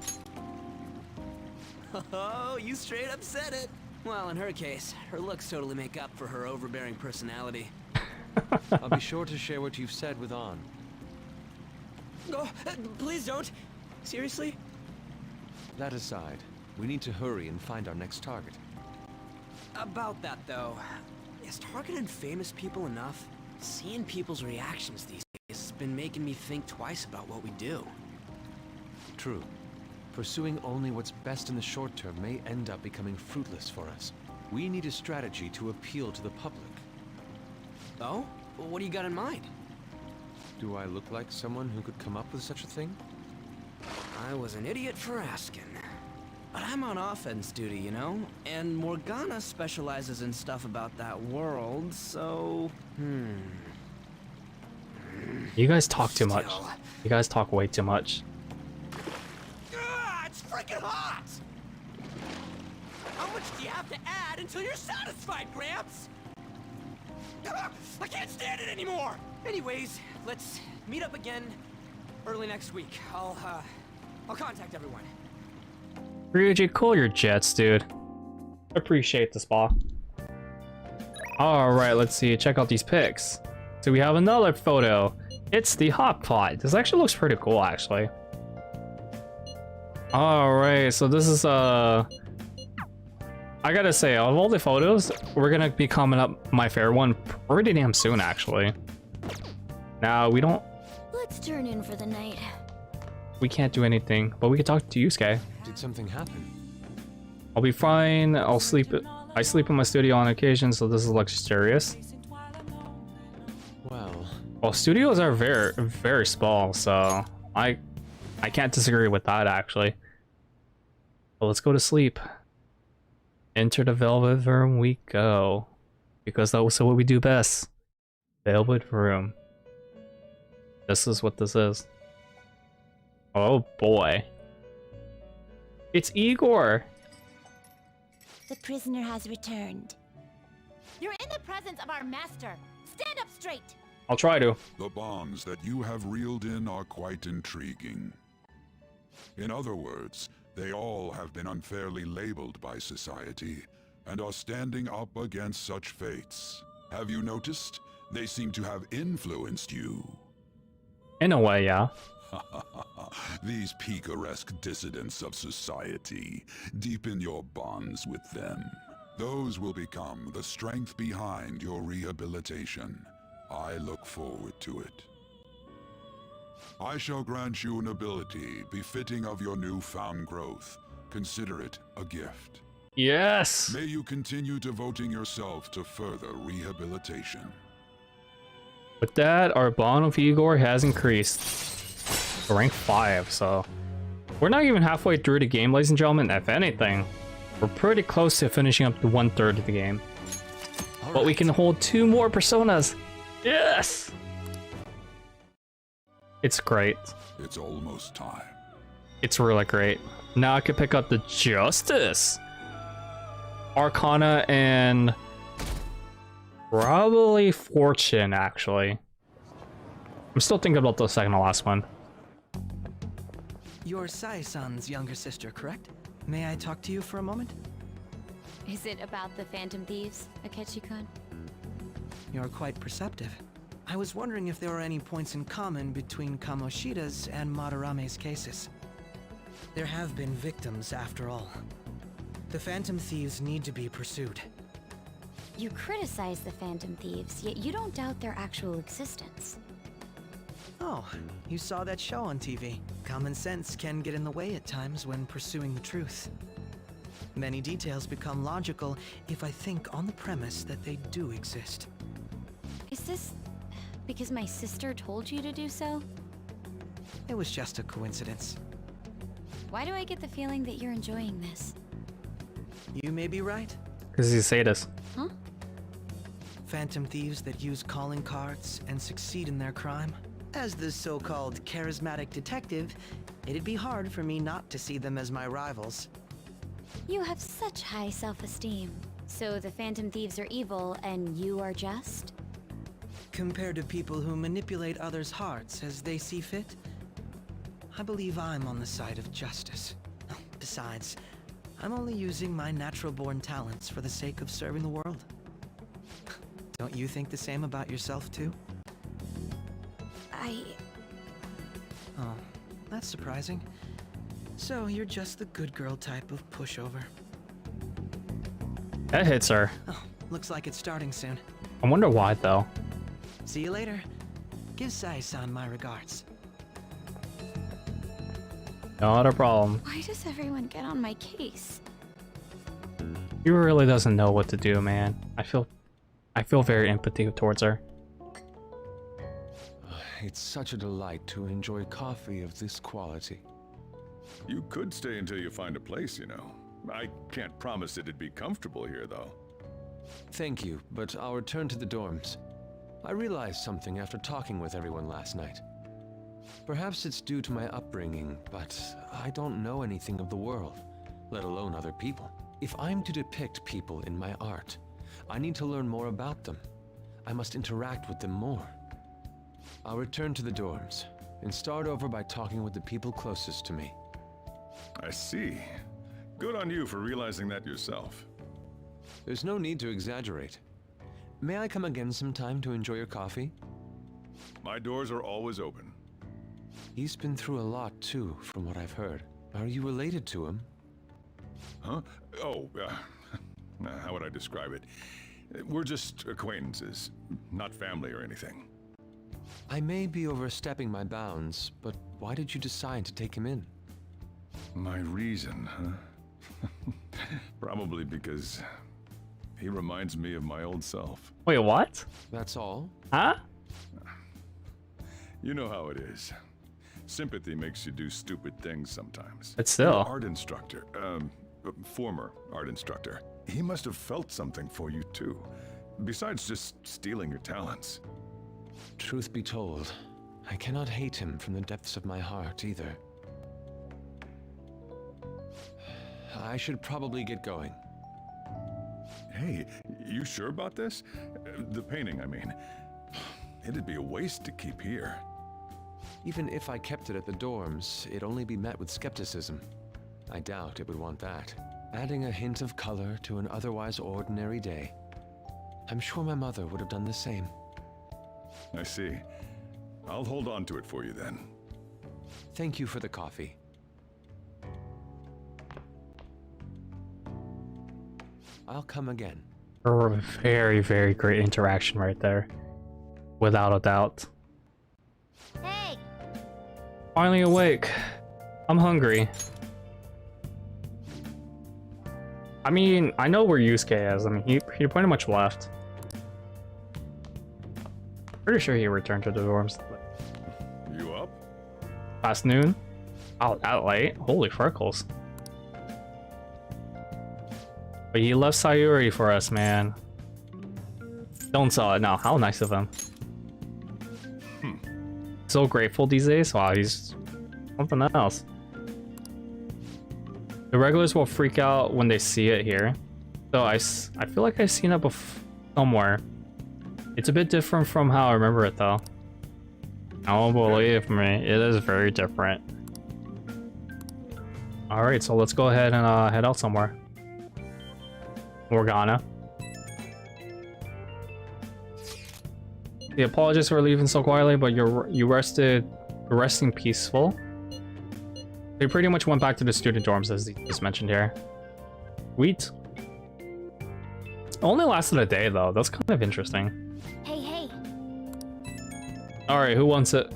Speaker 2: Oh, you straight up said it. Well, in her case, her looks totally make up for her overbearing personality.
Speaker 18: I'll be sure to share what you've said with On.
Speaker 2: Oh, please don't. Seriously?
Speaker 18: That aside, we need to hurry and find our next target.
Speaker 2: About that, though, is targeting famous people enough? Seeing people's reactions these days has been making me think twice about what we do.
Speaker 18: True. Pursuing only what's best in the short term may end up becoming fruitless for us. We need a strategy to appeal to the public.
Speaker 2: Oh? What do you got in mind?
Speaker 18: Do I look like someone who could come up with such a thing?
Speaker 2: I was an idiot for asking. But I'm on offense duty, you know? And Morgana specializes in stuff about that world, so...
Speaker 1: You guys talk too much. You guys talk way too much.
Speaker 2: It's freaking hot! How much do you have to add until you're satisfied, Gramps? I can't stand it anymore! Anyways, let's meet up again early next week. I'll contact everyone.
Speaker 1: Ryuji, cool your jets, dude. Appreciate the spa. Alright, let's see. Check out these pics. So we have another photo. It's the hot pot. This actually looks pretty cool, actually. Alright, so this is I gotta say, of all the photos, we're gonna be coming up my favorite one pretty damn soon, actually. Now, we don't...
Speaker 17: Let's turn in for the night.
Speaker 1: We can't do anything, but we can talk to you, Sky.
Speaker 18: Did something happen?
Speaker 1: I'll be fine. I'll sleep. I sleep in my studio on occasion, so this is luxurious. Well, studios are very, very small, so I can't disagree with that, actually. But let's go to sleep. Enter the Velvet Room we go. Because that was what we do best. Velvet Room. This is what this is. Oh boy. It's Igor!
Speaker 3: The prisoner has returned. You're in the presence of our master. Stand up straight!
Speaker 1: I'll try to.
Speaker 5: The bonds that you have reeled in are quite intriguing. In other words, they all have been unfairly labeled by society, and are standing up against such fates. Have you noticed? They seem to have influenced you.
Speaker 1: In a way, yeah.
Speaker 5: These picaresque dissidents of society, deepen your bonds with them. Those will become the strength behind your rehabilitation. I look forward to it. I shall grant you an ability befitting of your newfound growth. Consider it a gift.
Speaker 1: Yes!
Speaker 5: May you continue devoting yourself to further rehabilitation.
Speaker 1: With that, our bond with Igor has increased to rank 5, so... We're not even halfway through the game, ladies and gentlemen. If anything, we're pretty close to finishing up the 1/3 of the game. But we can hold 2 more personas! Yes! It's great.
Speaker 5: It's almost time.
Speaker 1: It's really great. Now I can pick up the Justice, Arcana, and probably Fortune, actually. I'm still thinking about the second to last one.
Speaker 20: You're Sai-san's younger sister, correct? May I talk to you for a moment?
Speaker 17: Is it about the Phantom Thieves, Akechi-kun?
Speaker 20: You're quite perceptive. I was wondering if there were any points in common between Kamoshida's and Madarame's cases. There have been victims, after all. The Phantom Thieves need to be pursued.
Speaker 17: You criticize the Phantom Thieves, yet you don't doubt their actual existence.
Speaker 20: Oh, you saw that show on TV. Common sense can get in the way at times when pursuing the truth. Many details become logical if I think on the premise that they do exist.
Speaker 17: Is this because my sister told you to do so?
Speaker 20: It was just a coincidence.
Speaker 17: Why do I get the feeling that you're enjoying this?
Speaker 20: You may be right.
Speaker 1: Because he's a sadist.
Speaker 17: Huh?
Speaker 20: Phantom thieves that use calling cards and succeed in their crime. As the so-called charismatic detective, it'd be hard for me not to see them as my rivals.
Speaker 17: You have such high self-esteem. So the Phantom Thieves are evil and you are just?
Speaker 20: Compared to people who manipulate others' hearts as they see fit, I believe I'm on the side of justice. Besides, I'm only using my natural-born talents for the sake of serving the world. Don't you think the same about yourself, too? Oh, that's surprising. So you're just the good girl type of pushover.
Speaker 1: That hits her.
Speaker 20: Oh, looks like it's starting soon.
Speaker 1: I wonder why, though.
Speaker 20: See you later. Give Sai-san my regards.
Speaker 1: Not a problem.
Speaker 17: Why does everyone get on my case?
Speaker 1: He really doesn't know what to do, man. I feel very empathy towards her.
Speaker 18: it's such a delight to enjoy coffee of this quality.
Speaker 19: You could stay until you find a place, you know. I can't promise it'd be comfortable here, though.
Speaker 18: Thank you, but I'll return to the dorms. I realized something after talking with everyone last night. Perhaps it's due to my upbringing, but I don't know anything of the world, let alone other people. If I'm to depict people in my art, I need to learn more about them. I must interact with them more. I'll return to the dorms and start over by talking with the people closest to me.
Speaker 19: I see. Good on you for realizing that yourself.
Speaker 18: There's no need to exaggerate. May I come again sometime to enjoy your coffee?
Speaker 19: My doors are always open.
Speaker 18: He's been through a lot too, from what I've heard. Are you related to him?
Speaker 19: Huh? Oh, how would I describe it? We're just acquaintances, not family or anything.
Speaker 18: I may be overstepping my bounds, but why did you decide to take him in?
Speaker 19: My reason, huh? Probably because he reminds me of my old self.
Speaker 1: Wait, what?
Speaker 18: That's all?
Speaker 1: Huh?
Speaker 19: You know how it is. Sympathy makes you do stupid things sometimes.
Speaker 1: But still.
Speaker 19: Your art instructor, former art instructor, he must have felt something for you too, besides just stealing your talents.
Speaker 18: Truth be told, I cannot hate him from the depths of my heart either. I should probably get going.
Speaker 19: Hey, you sure about this? The painting, I mean. It'd be a waste to keep here.
Speaker 18: Even if I kept it at the dorms, it'd only be met with skepticism. I doubt it would want that. Adding a hint of color to an otherwise ordinary day. I'm sure my mother would have done the same.
Speaker 19: I see. I'll hold on to it for you then.
Speaker 18: Thank you for the coffee. I'll come again.
Speaker 1: Very, very great interaction right there. Without a doubt.
Speaker 3: Hey!
Speaker 1: Finally awake. I'm hungry. I mean, I know where Yusuke is. I mean, he pretty much left. Pretty sure he returned to the dorms.
Speaker 19: You up?
Speaker 1: Past noon? Oh, that late? Holy freckles. But he left Sayuri for us, man. Don't sell it now. How nice of him. So grateful these days. Wow, he's something else. The regulars will freak out when they see it here. So I feel like I've seen it somewhere. It's a bit different from how I remember it though. Oh, believe me, it is very different. Alright, so let's go ahead and head out somewhere. Morgana. The apologies for leaving so quietly, but you resting peaceful. They pretty much went back to the student dorms as he just mentioned here. Sweet. Only lasted a day though. That's kind of interesting.
Speaker 3: Hey, hey.
Speaker 1: All right, who wants it?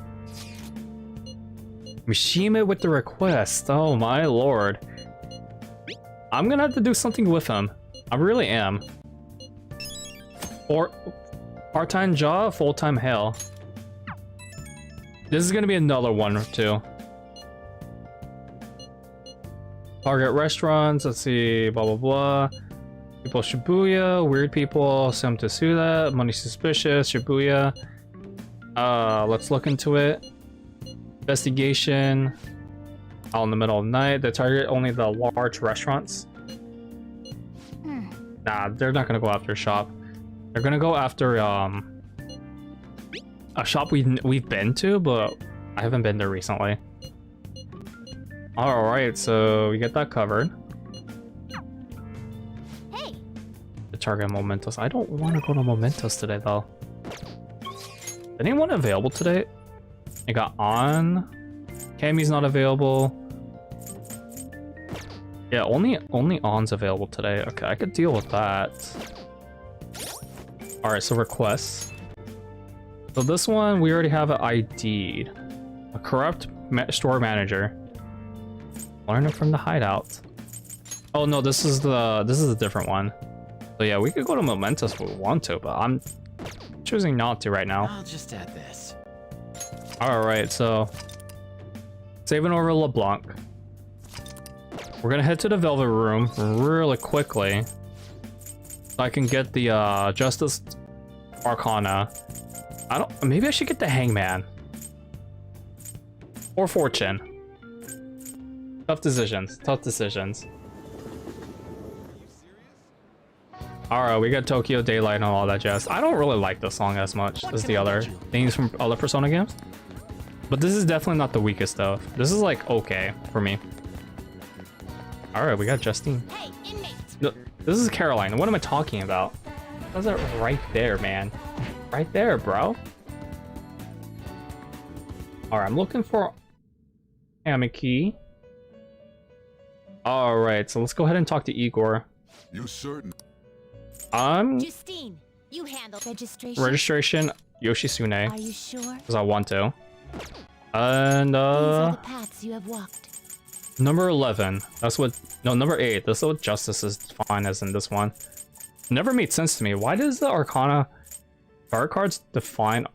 Speaker 1: Mishima with the request. Oh my lord. I'm gonna have to do something with him. I really am. Or part-time job, full-time hail. This is gonna be another one or two. Target restaurants, let's see, blah blah blah. People Shibuya, weird people, some to sue that, money suspicious, Shibuya. Let's look into it. Investigation. Out in the middle of the night. They target only the large restaurants. Nah, they're not gonna go after a shop. They're gonna go after a shop we've been to, but I haven't been there recently. All right, so we get that covered.
Speaker 3: Hey.
Speaker 1: The target Mementos. I don't want to go to Mementos today though. Anyone available today? I got on. Cammy's not available. Yeah, only On's available today. Okay, I could deal with that. All right, so requests. So this one we already have it ID'd. A corrupt store manager. Learn it from the hideout. Oh no, this is a different one. So yeah, we could go to Mementos if we want to, but I'm choosing not to right now.
Speaker 2: I'll just add this.
Speaker 1: Alright, so saving over LeBlanc. We're gonna head to the Velvet Room really quickly so I can get the Justice Arcana. Maybe I should get the Hangman. Or Fortune. Tough decisions. Tough decisions. Alright, we got Tokyo Daylight and all that jazz. I don't really like this song as much as the other things from other Persona games. But this is definitely not the weakest though. This is like okay for me. Alright, we got Justine.
Speaker 3: Hey, inmate.
Speaker 1: No, this is Caroline. What am I talking about? That's it right there, man. Right there, bro. Alright, I'm looking for Amiki. Alright, so let's go ahead and talk to Igor.
Speaker 5: You certain?
Speaker 3: Justine, you handle registration.
Speaker 1: Registration, Yoshisune.
Speaker 3: Are you sure?
Speaker 1: Because I want to. And
Speaker 3: These are the paths you have walked.
Speaker 1: number 11. That's what. No, number 8. This is what Justice is defined as in this one. Never made sense to me. Why does the Arcana card cards define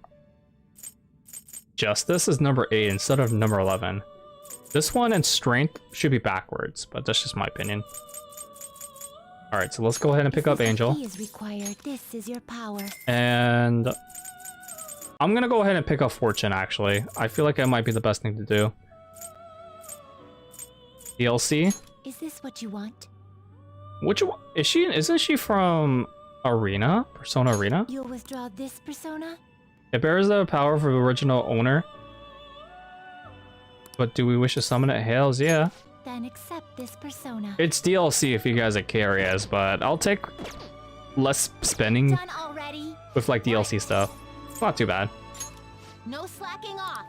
Speaker 1: Justice as number 8 instead of number 11? This one and Strength should be backwards, but that's just my opinion. Alright, so let's go ahead and pick up Angel.
Speaker 3: Is required. This is your power.
Speaker 1: And I'm gonna go ahead and pick up Fortune, actually. I feel like it might be the best thing to do. DLC?
Speaker 3: Is this what you want?
Speaker 1: Which one? Isn't she from Arena? Persona Arena?
Speaker 3: You'll withdraw this persona?
Speaker 1: It bears the power of the original owner. But do we wish to summon it? Hells yeah.
Speaker 3: Then accept this persona.
Speaker 1: It's DLC if you guys are curious, but I'll take less spending
Speaker 3: Done already?
Speaker 1: with like DLC stuff. It's not too bad.
Speaker 3: No slacking off.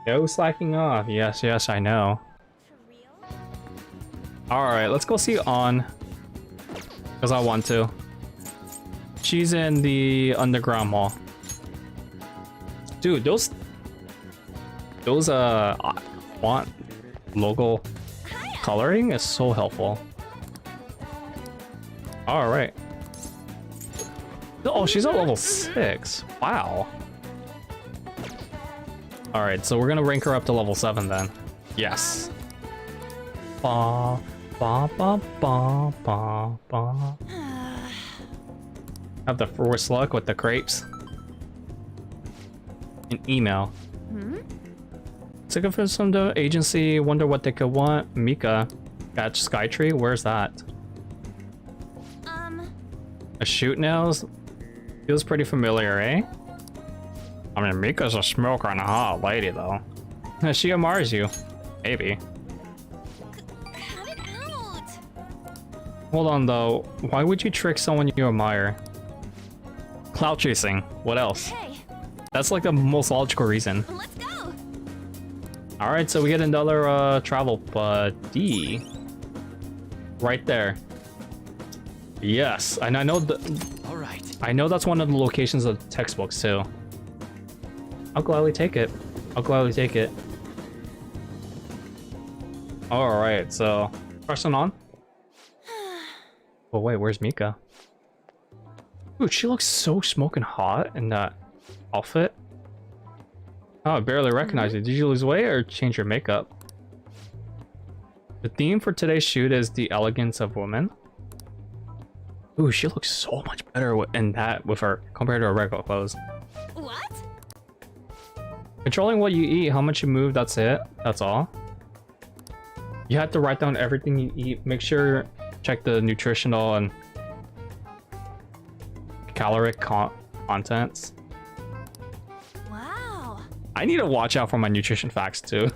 Speaker 1: No slacking off. Yes, yes, I know. Alright, let's go see On. Because I want to. She's in the underground mall. Dude, those font logo coloring is so helpful. Alright. Oh, she's at level 6. Wow. Alright, so we're gonna rank her up to level 7 then. Yes. Ba ba ba ba ba ba. Have the worst luck with the crepes. An email. Looking for some agency, wonder what they could want. Mika at Skytree, where's that? A shoot nails? Feels pretty familiar, eh? I mean, Mika's a smoker and a hot lady, though. She admires you. Maybe.
Speaker 3: Cut it out.
Speaker 1: Hold on, though. Why would you trick someone you admire? Cloud chasing. What else?
Speaker 3: Hey.
Speaker 1: That's like the most logical reason.
Speaker 3: Let's go.
Speaker 1: Alright, so we get another travel buddy. Right there. Yes, and I know I know that's one of the locations of the textbooks too. I'll gladly take it. I'll gladly take it. Alright, so pressing on. Oh wait, where's Mika? Dude, she looks so smoking hot in that outfit. Oh, I barely recognize you. Did you lose weight or change your makeup? The theme for today's shoot is the elegance of women. Ooh, she looks so much better in that with her compared to her regular clothes.
Speaker 3: What?
Speaker 1: Controlling what you eat, how much you move, that's it. That's all. You have to write down everything you eat. Make sure check the nutritional and caloric contents.
Speaker 3: Wow.
Speaker 1: I need to watch out for my nutrition facts too.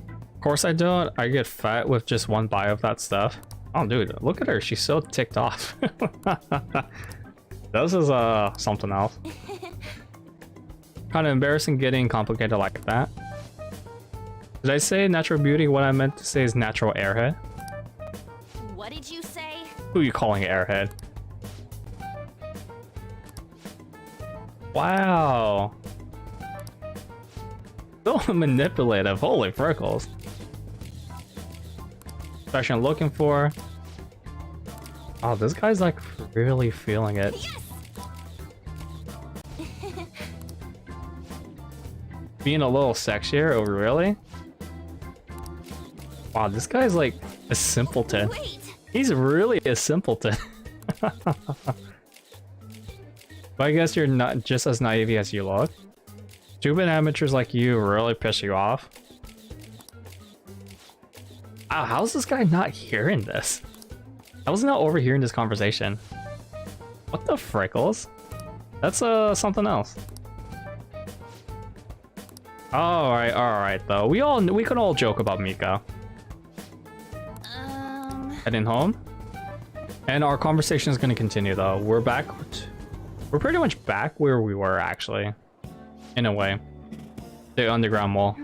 Speaker 1: Of course I don't. I get fat with just one bite of that stuff. Oh dude, look at her. She's so ticked off. This is something else. Kind of embarrassing getting complicated like that. Did I say natural beauty? What I meant to say is natural airhead.
Speaker 3: What did you say?
Speaker 1: Who are you calling airhead? Wow. So manipulative. Holy freckles. Especially I'm looking for. Oh, this guy's like really feeling it.
Speaker 3: Yes!
Speaker 1: Being a little sexier? Oh, really? Wow, this guy's like a simpleton. He's really a simpleton. But I guess you're not just as naive as you look. Stupid amateurs like you really piss you off. Wow, how's this guy not hearing this? I was not overhearing this conversation. What the frickles? That's something else. Alright though. We can all joke about Mika. Heading home. And our conversation is gonna continue though. We're back. We're pretty much back where we were actually. In a way. The underground mall.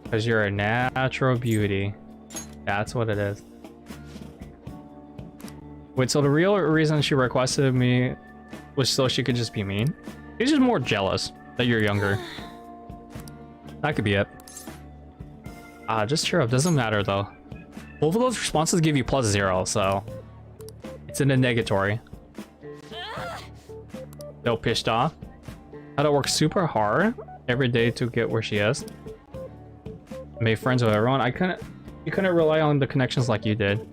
Speaker 1: Because you're a natural beauty. That's what it is. Wait, so the real reason she requested me was so she could just be mean? She's just more jealous that you're younger. That could be it. Just cheer up. Doesn't matter though. Both of those responses give you +0, so it's in a negatory. No, pissed off. Had to work super hard every day to get where she is. Made friends with everyone. You couldn't rely on the connections like you did.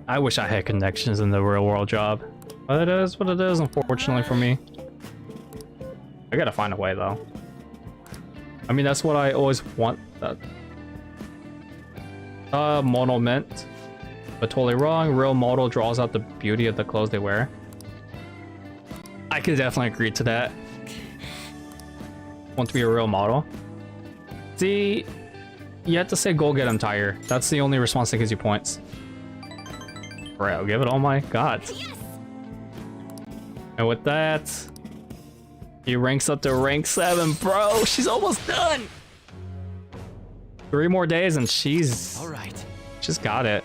Speaker 1: I wish I had connections in the real world job. But it is what it is, unfortunately for me. I gotta find a way though. I mean, that's what I always want. Model meant, but totally wrong. Real model draws out the beauty of the clothes they wear. I could definitely agree to that. Want to be a real model? See, you have to say go get him tire. That's the only response that gives you points. Right, I'll give it all my gods. Yes! And with that, he ranks up to rank 7, bro. She's almost done. 3 more days and she's got it.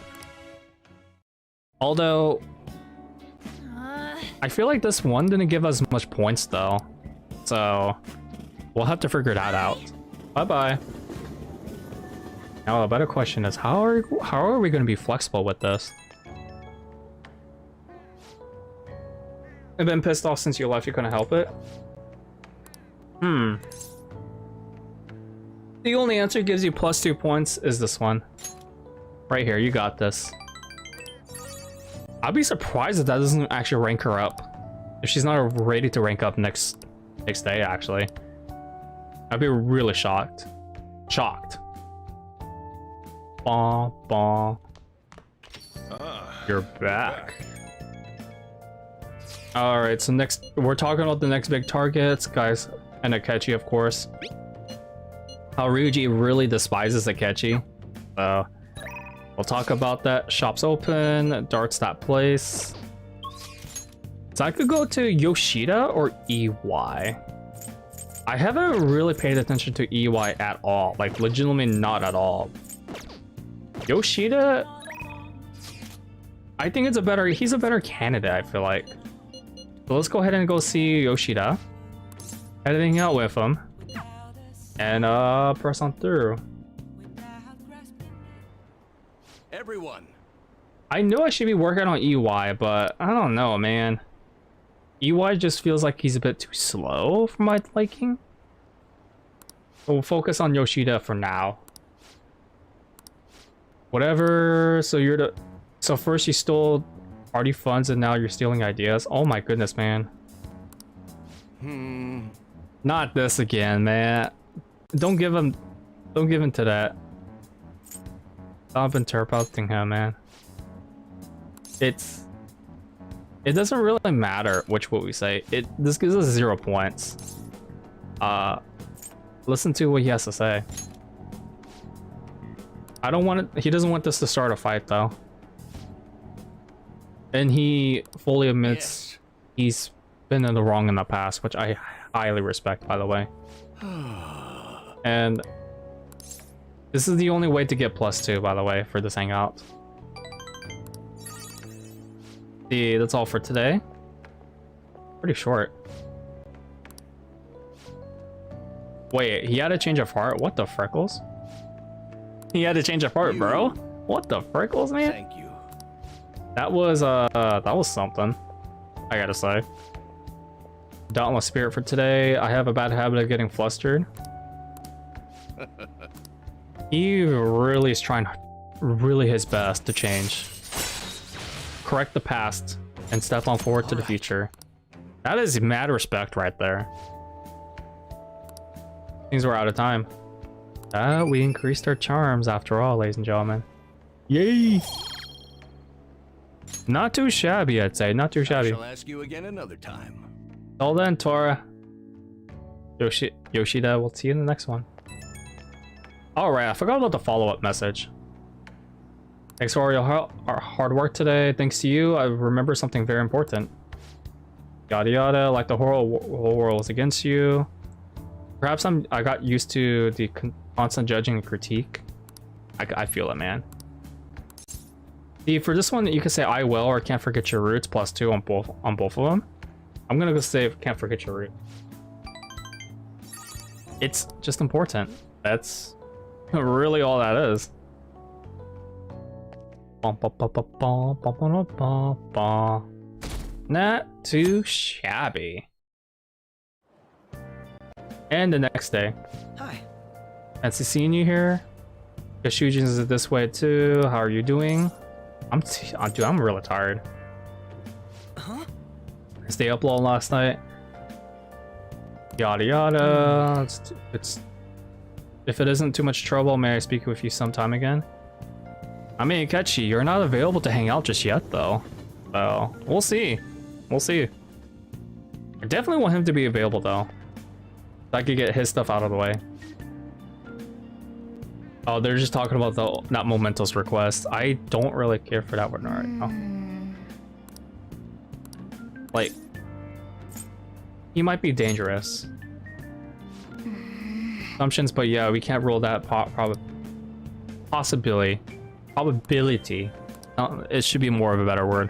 Speaker 1: Although I feel like this one didn't give us much points though, so we'll have to figure that out. Bye. Now a better question is how are we going to be flexible with this? I've been pissed off since you left. You couldn't help it. The only answer gives you +2 points is this one. Right here, you got this. I'd be surprised if that doesn't actually rank her up. If she's not ready to rank up next day, actually. I'd be really shocked. Bah. You're back. Alright, so next, we're talking about the next big targets, guys, and Akechi, of course. How Ryuji really despises Akechi. So, we'll talk about that. Shop's open, darts that place. So I could go to Yoshida or EY. I haven't really paid attention to EY at all. Like, legitimately not at all. Yoshida, I think he's a better candidate, I feel like. So let's go ahead and go see Yoshida. Heading out with him. And press on through.
Speaker 8: Everyone.
Speaker 1: I know I should be working on EY, but I don't know, man. EY just feels like he's a bit too slow for my liking. So we'll focus on Yoshida for now. Whatever. So first you stole party funds and now you're stealing ideas. Oh my goodness, man. Not this again, man. Don't give him to that. Stop interrupting him, man. It doesn't really matter which what we say. This gives us 0 points. Listen to what he has to say. I don't want it. He doesn't want this to start a fight though. And he fully admits he's been in the wrong in the past, which I highly respect, by the way. And this is the only way to get +2, by the way, for this hangout. See, that's all for today. Pretty short. Wait, he had a change of heart? What the frickles? He had a change of heart, bro? What the frickles, man?
Speaker 8: Thank you.
Speaker 1: That was something, I gotta say. Dauntless spirit for today. I have a bad habit of getting flustered. He really is trying really his best to change. Correct the past and step on forward to the future. That is mad respect right there. Things were out of time. We increased our charms after all, ladies and gentlemen. Yay! Not too shabby, I'd say. Not too shabby.
Speaker 6: I'll ask you again another time.
Speaker 1: Till then, Tora. Yoshida, we'll see you in the next one. Alright, I forgot about the follow-up message. Thanks for all our hard work today. Thanks to you, I remember something very important. Yada yada, like the whole world is against you. Perhaps I got used to the constant judging and critique. I feel it, man. See, for this one, you can say I will or can't forget your roots +2 on both of them. I'm gonna go say can't forget your roots. It's just important. That's really all that is. Not too shabby. And the next day.
Speaker 10: Hi.
Speaker 1: Fancy seeing you here. Kashujin is this way too. How are you doing? Dude, I'm really tired.
Speaker 10: Huh?
Speaker 1: I stayed up long last night. Yada yada. It's if it isn't too much trouble, may I speak with you sometime again? I mean, Kechi, you're not available to hang out just yet, though. So we'll see. We'll see. I definitely want him to be available, though. So I could get his stuff out of the way. Oh, they're just talking about the not Momento's request. I don't really care for that one right now. Like, he might be dangerous. Assumptions, but yeah, we can't rule that possibility. Probability. It should be more of a better word.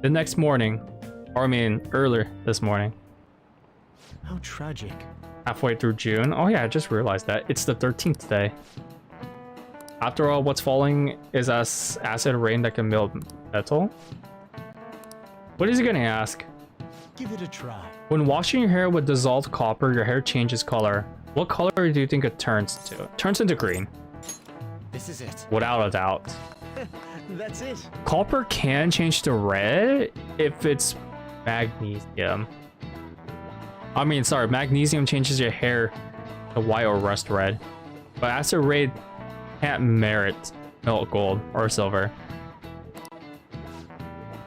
Speaker 1: The next morning, or I mean earlier this morning.
Speaker 6: How tragic.
Speaker 1: Halfway through June. Oh yeah, I just realized that. It's the 13th day. After all, what's falling is acid rain that can melt metal. What is he gonna ask?
Speaker 6: Give it a try.
Speaker 1: When washing your hair with dissolved copper, your hair changes color. What color do you think it turns to? It turns into green.
Speaker 6: This is it.
Speaker 1: Without a doubt.
Speaker 6: That's it.
Speaker 1: Copper can change to red if it's magnesium. I mean, sorry, magnesium changes your hair to white or rust red. But acid rain can't melt gold or silver.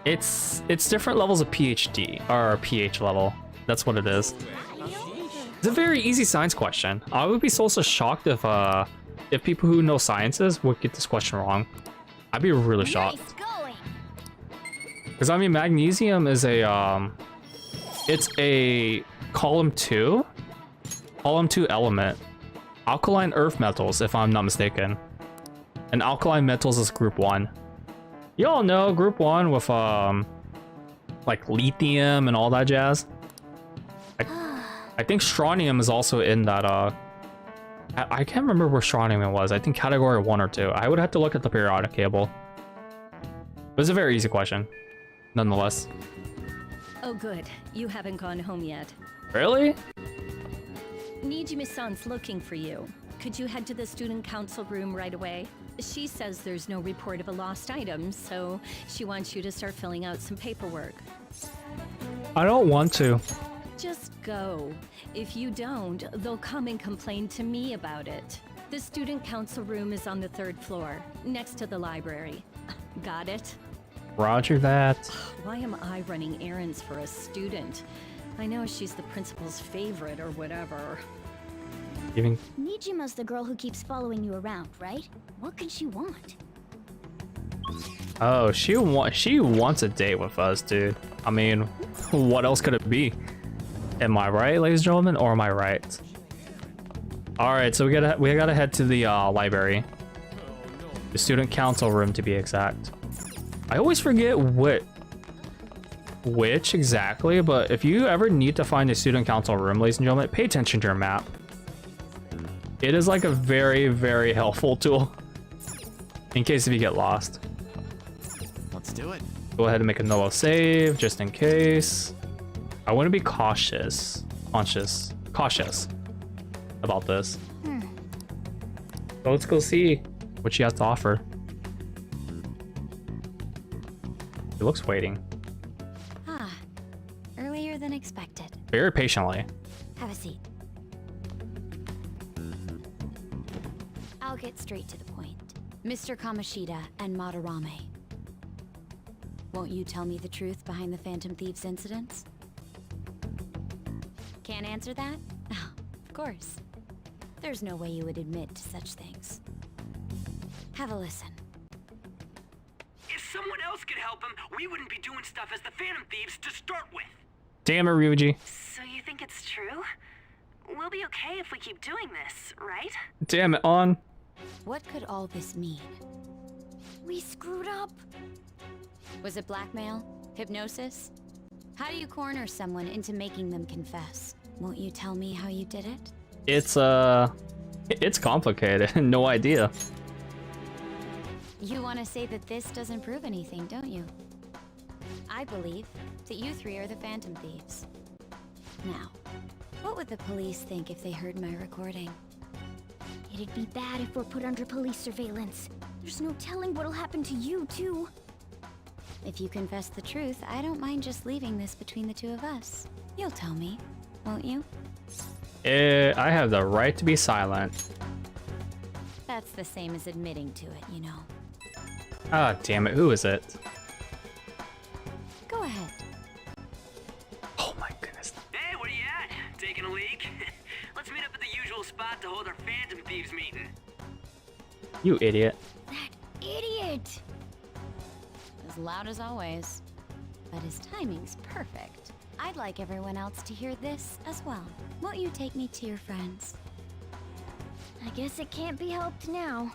Speaker 1: It's different levels of PhD or pH level. That's what it is. It's a very easy science question. I would be so shocked if people who know sciences would get this question wrong. I'd be really shocked. Because I mean, magnesium is it's a column 2 element. Alkaline earth metals, if I'm not mistaken. And alkaline metals is group 1. You all know group 1 with like lithium and all that jazz. I think strontium is also in that I can't remember where strontium was. I think category 1 or 2. I would have to look at the periodic table. But it's a very easy question, nonetheless.
Speaker 11: Oh good, you haven't gone home yet.
Speaker 1: Really?
Speaker 11: Nijime-san's looking for you. Could you head to the student council room right away? She says there's no report of a lost item, so she wants you to start filling out some paperwork.
Speaker 1: I don't want to.
Speaker 11: Just go. If you don't, they'll come and complain to me about it. The student council room is on the 3rd floor, next to the library. Got it?
Speaker 1: Roger that.
Speaker 11: Why am I running errands for a student? I know she's the principal's favorite or whatever.
Speaker 3: Nijima's the girl who keeps following you around, right? What could she want?
Speaker 1: Oh, she wants a date with us, dude. I mean, what else could it be? Am I right, ladies and gentlemen, or am I right? All right, so we gotta head to the library, the student council room to be exact. I always forget which exactly, but if you ever need to find a student council room, ladies and gentlemen, pay attention to your map. It is like a very, very helpful tool in case if you get lost.
Speaker 6: Let's do it.
Speaker 1: Go ahead and make another save just in case. I want to be cautious about this. So let's go see what she has to offer. She looks waiting.
Speaker 17: Ah, earlier than expected.
Speaker 1: Very patiently.
Speaker 17: Have a seat. I'll get straight to the point. Mr. Kamoshida and Madarame. Won't you tell me the truth behind the Phantom Thieves incidents? Can't answer that? Oh, of course. There's no way you would admit to such things. Have a listen.
Speaker 2: If someone else could help him, we wouldn't be doing stuff as the Phantom Thieves to start with.
Speaker 1: Damn it, Ryuji.
Speaker 7: So you think it's true? We'll be okay if we keep doing this, right?
Speaker 1: Damn it, On.
Speaker 17: What could all this mean? We screwed up. Was it blackmail? Hypnosis? How do you corner someone into making them confess? Won't you tell me how you did it?
Speaker 1: It's complicated. No idea.
Speaker 17: You want to say that this doesn't prove anything, don't you? I believe that you three are the Phantom Thieves. Now, what would the police think if they heard my recording?
Speaker 3: It'd be bad if we're put under police surveillance. There's no telling what'll happen to you, too.
Speaker 17: If you confess the truth, I don't mind just leaving this between the two of us. You'll tell me, won't you?
Speaker 1: I have the right to be silent.
Speaker 17: That's the same as admitting to it, you know.
Speaker 1: Ah, damn it. Who is it?
Speaker 17: Go ahead.
Speaker 1: Oh my goodness.
Speaker 2: Hey, where you at? Taking a leak? Let's meet up at the usual spot to hold our Phantom Thieves meeting.
Speaker 1: You idiot.
Speaker 3: Idiot!
Speaker 17: As loud as always. But his timing's perfect. I'd like everyone else to hear this as well. Won't you take me to your friends?
Speaker 3: I guess it can't be helped now.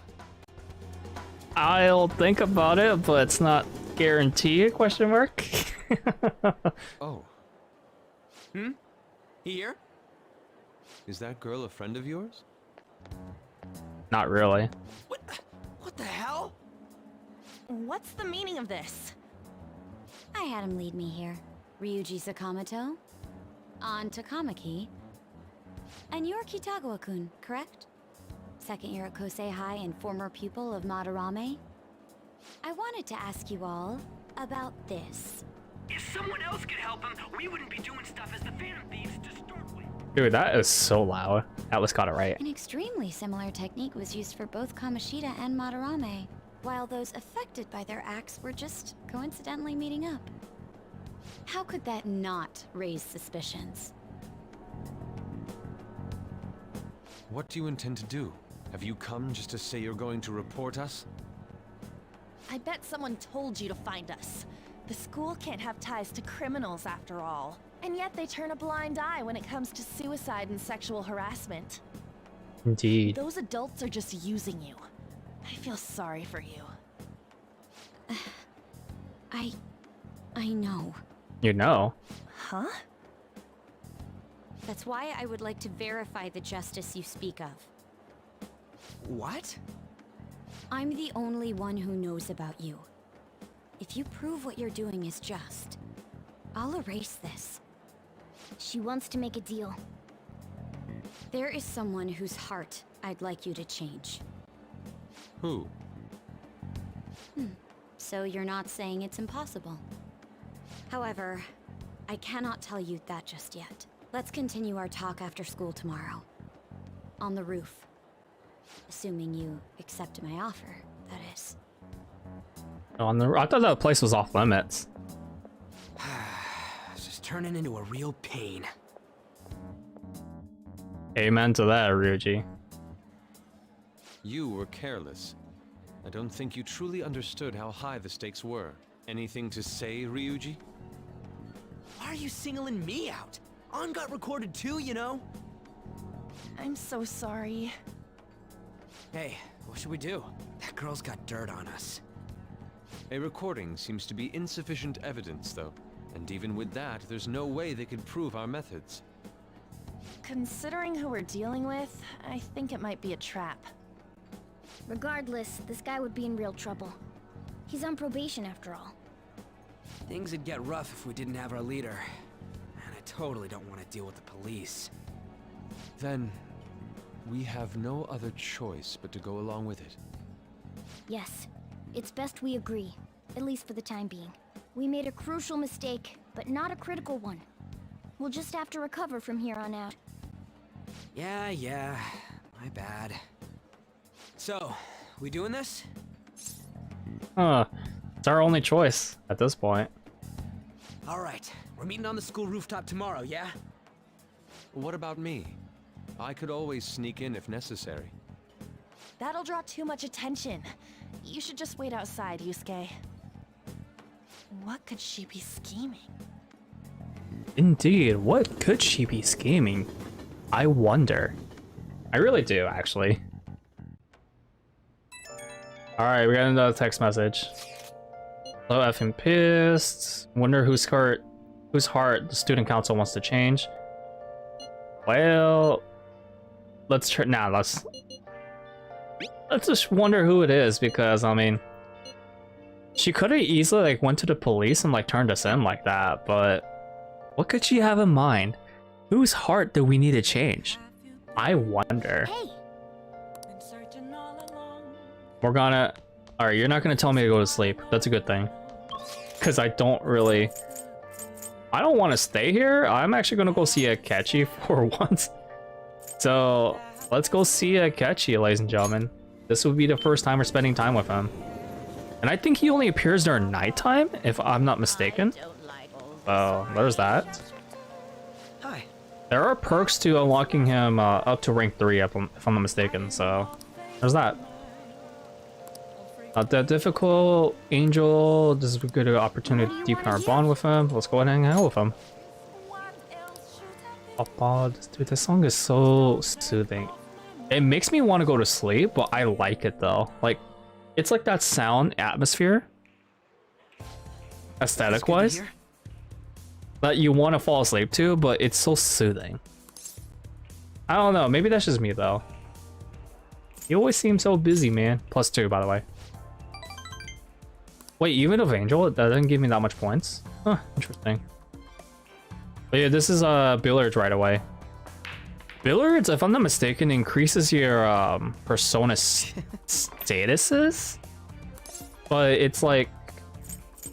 Speaker 1: I'll think about it, but it's not guaranteed, question mark.
Speaker 18: Oh.
Speaker 2: Here?
Speaker 18: Is that girl a friend of yours?
Speaker 1: Not really.
Speaker 2: What the hell?
Speaker 7: What's the meaning of this?
Speaker 17: I had him lead me here. Ryuji Sakamoto, on Takamaki, and you're Kitagawa-kun, correct? Second year at Kosei High and former pupil of Madarame. I wanted to ask you all about this.
Speaker 2: If someone else could help him, we wouldn't be doing stuff as the Phantom Thieves to start with.
Speaker 1: Dude, that is so loud. Atlas got it right.
Speaker 17: An extremely similar technique was used for both Kamoshida and Madarame, while those affected by their acts were just coincidentally meeting up. How could that not raise suspicions?
Speaker 18: What do you intend to do? Have you come just to say you're going to report us?
Speaker 7: I bet someone told you to find us. The school can't have ties to criminals after all. And yet they turn a blind eye when it comes to suicide and sexual harassment.
Speaker 1: Indeed.
Speaker 7: Those adults are just using you. I feel sorry for you.
Speaker 17: I know.
Speaker 1: You know.
Speaker 7: Huh?
Speaker 17: That's why I would like to verify the justice you speak of.
Speaker 2: What?
Speaker 17: I'm the only one who knows about you. If you prove what you're doing is just, I'll erase this.
Speaker 3: She wants to make a deal.
Speaker 17: There is someone whose heart I'd like you to change.
Speaker 18: Who?
Speaker 17: So you're not saying it's impossible. However, I cannot tell you that just yet. Let's continue our talk after school tomorrow. On the roof. Assuming you accept my offer, that is.
Speaker 1: I thought that place was off limits.
Speaker 2: It's just turning into a real pain.
Speaker 1: Amen to that, Ryuji.
Speaker 18: You were careless. I don't think you truly understood how high the stakes were. Anything to say, Ryuji?
Speaker 2: Why are you singling me out? On got recorded too, you know?
Speaker 7: I'm so sorry.
Speaker 2: Hey, what should we do? That girl's got dirt on us.
Speaker 18: A recording seems to be insufficient evidence, though. And even with that, there's no way they could prove our methods.
Speaker 7: Considering who we're dealing with, I think it might be a trap.
Speaker 3: Regardless, this guy would be in real trouble. He's on probation after all.
Speaker 2: Things would get rough if we didn't have our leader. And I totally don't want to deal with the police.
Speaker 18: Then, we have no other choice but to go along with it.
Speaker 3: Yes, it's best we agree, at least for the time being. We made a crucial mistake, but not a critical one. We'll just have to recover from here on out.
Speaker 2: Yeah, my bad. So, we doing this?
Speaker 1: It's our only choice at this point.
Speaker 2: Alright, we're meeting on the school rooftop tomorrow, yeah?
Speaker 18: What about me? I could always sneak in if necessary.
Speaker 7: That'll draw too much attention. You should just wait outside, Yusuke. What could she be scheming?
Speaker 1: Indeed, what could she be scheming? I wonder. I really do, actually. Alright, we got another text message. Hello, effing pissed. Wonder whose heart the student council wants to change. Well, let's try. Nah, let's just wonder who it is, because I mean, she could have easily like went to the police and like turned us in like that, but what could she have in mind? Whose heart do we need to change? I wonder.
Speaker 3: Hey.
Speaker 1: Morgana, alright, you're not gonna tell me to go to sleep. That's a good thing. Because I don't want to stay here. I'm actually gonna go see Akechi for once. So, let's go see Akechi, ladies and gentlemen. This will be the first time we're spending time with him. And I think he only appears during nighttime, if I'm not mistaken. So, there's that.
Speaker 10: Hi.
Speaker 1: There are perks to unlocking him up to rank 3, if I'm not mistaken, so there's that. Not that difficult, Angel. This is a good opportunity to deepen our bond with him. Let's go ahead and hang out with him. Oh, dude, this song is so soothing. It makes me want to go to sleep, but I like it though. Like, it's like that sound atmosphere, aesthetic-wise, that you want to fall asleep to, but it's so soothing. I don't know. Maybe that's just me though. You always seem so busy, man. +2, by the way. Wait, even of Angel, that doesn't give me that much points? Huh, interesting. But yeah, this is billiards right away. Billiards, if I'm not mistaken, increases your persona statuses, but it's like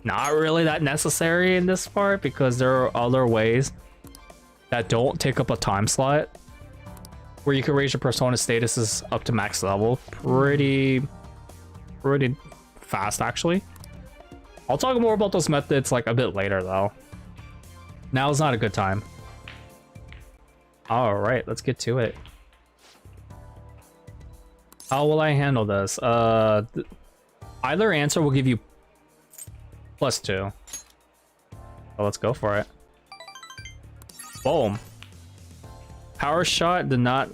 Speaker 1: not really that necessary in this part because there are other ways that don't take up a time slot where you can raise your persona statuses up to max level pretty fast, actually. I'll talk more about those methods like a bit later though. Now is not a good time. All right, let's get to it. How will I handle this? Either answer will give you +2. So let's go for it. Boom. Power shot did not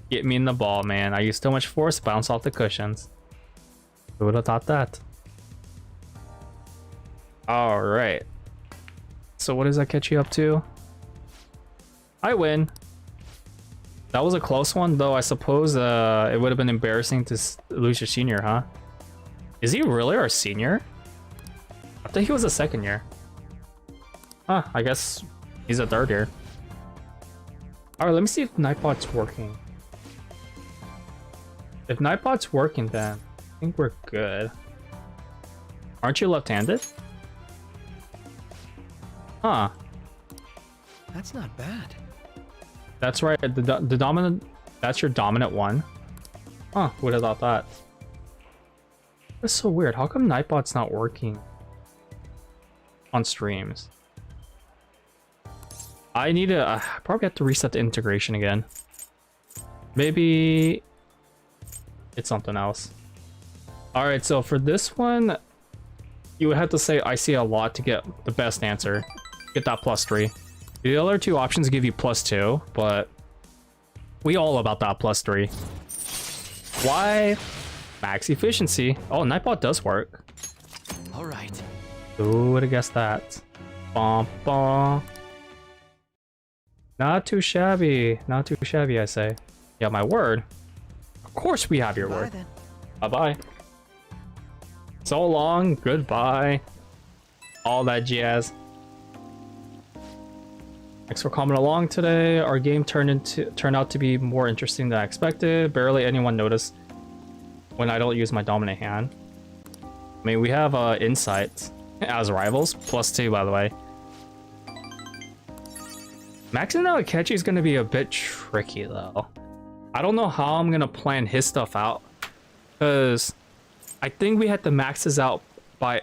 Speaker 1: get me in the ball, man. I used too much force to bounce off the cushions. Who would have thought that? All right. So what does that catch you up to? I win. That was a close one, though. I suppose it would have been embarrassing to lose your senior, huh? Is he really our senior? I think he was a second year. Huh, I guess he's a third year. All right, let me see if Nightbot's working. If Nightbot's working, then I think we're good. Aren't you left-handed? Huh.
Speaker 10: That's not bad.
Speaker 1: That's right. The dominant. That's your dominant one. Huh. Would have thought that. That's so weird. How come Nightbot's not working on streams? I need to probably have to reset the integration again. Maybe it's something else. All right. So for this one, you would have to say I see a lot to get the best answer. Get that +3. The other two options give you +2, but we all about that +3. Why? Max efficiency. Oh, Nightbot does work.
Speaker 10: All right.
Speaker 1: Who would have guessed that? Bum, bum. Not too shabby. Not too shabby, I say. Yeah, my word. Of course we have your word.
Speaker 10: Then.
Speaker 1: Bye-bye. So long. Goodbye. all that jazz. Thanks for coming along today. Our game turned out to be more interesting than I expected. Barely anyone noticed when I don't use my dominant hand. I mean, we have insight as rivals, +2 by the way. Maxing out Akechi is going to be a bit tricky though. I don't know how I'm going to plan his stuff out, because I think we had to max this out by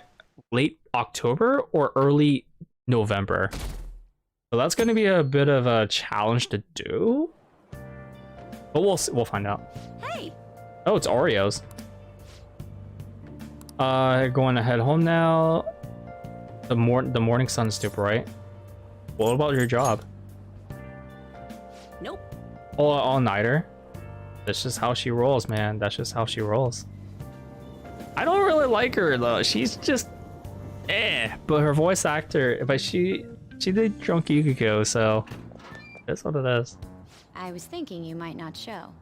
Speaker 1: late October or early November. So that's going to be a bit of a challenge to do. But we'll find out.
Speaker 7: Hey.
Speaker 1: Oh, it's Oreos. Going to head home now. The morning sun is super bright. What about your job?
Speaker 7: Nope.
Speaker 1: All-nighter. That's just how she rolls, man. That's just how she rolls. I don't really like her though. She's just but her voice actor, but she did Drunk Yukiko, so that's what it is.
Speaker 17: I was thinking you might not show.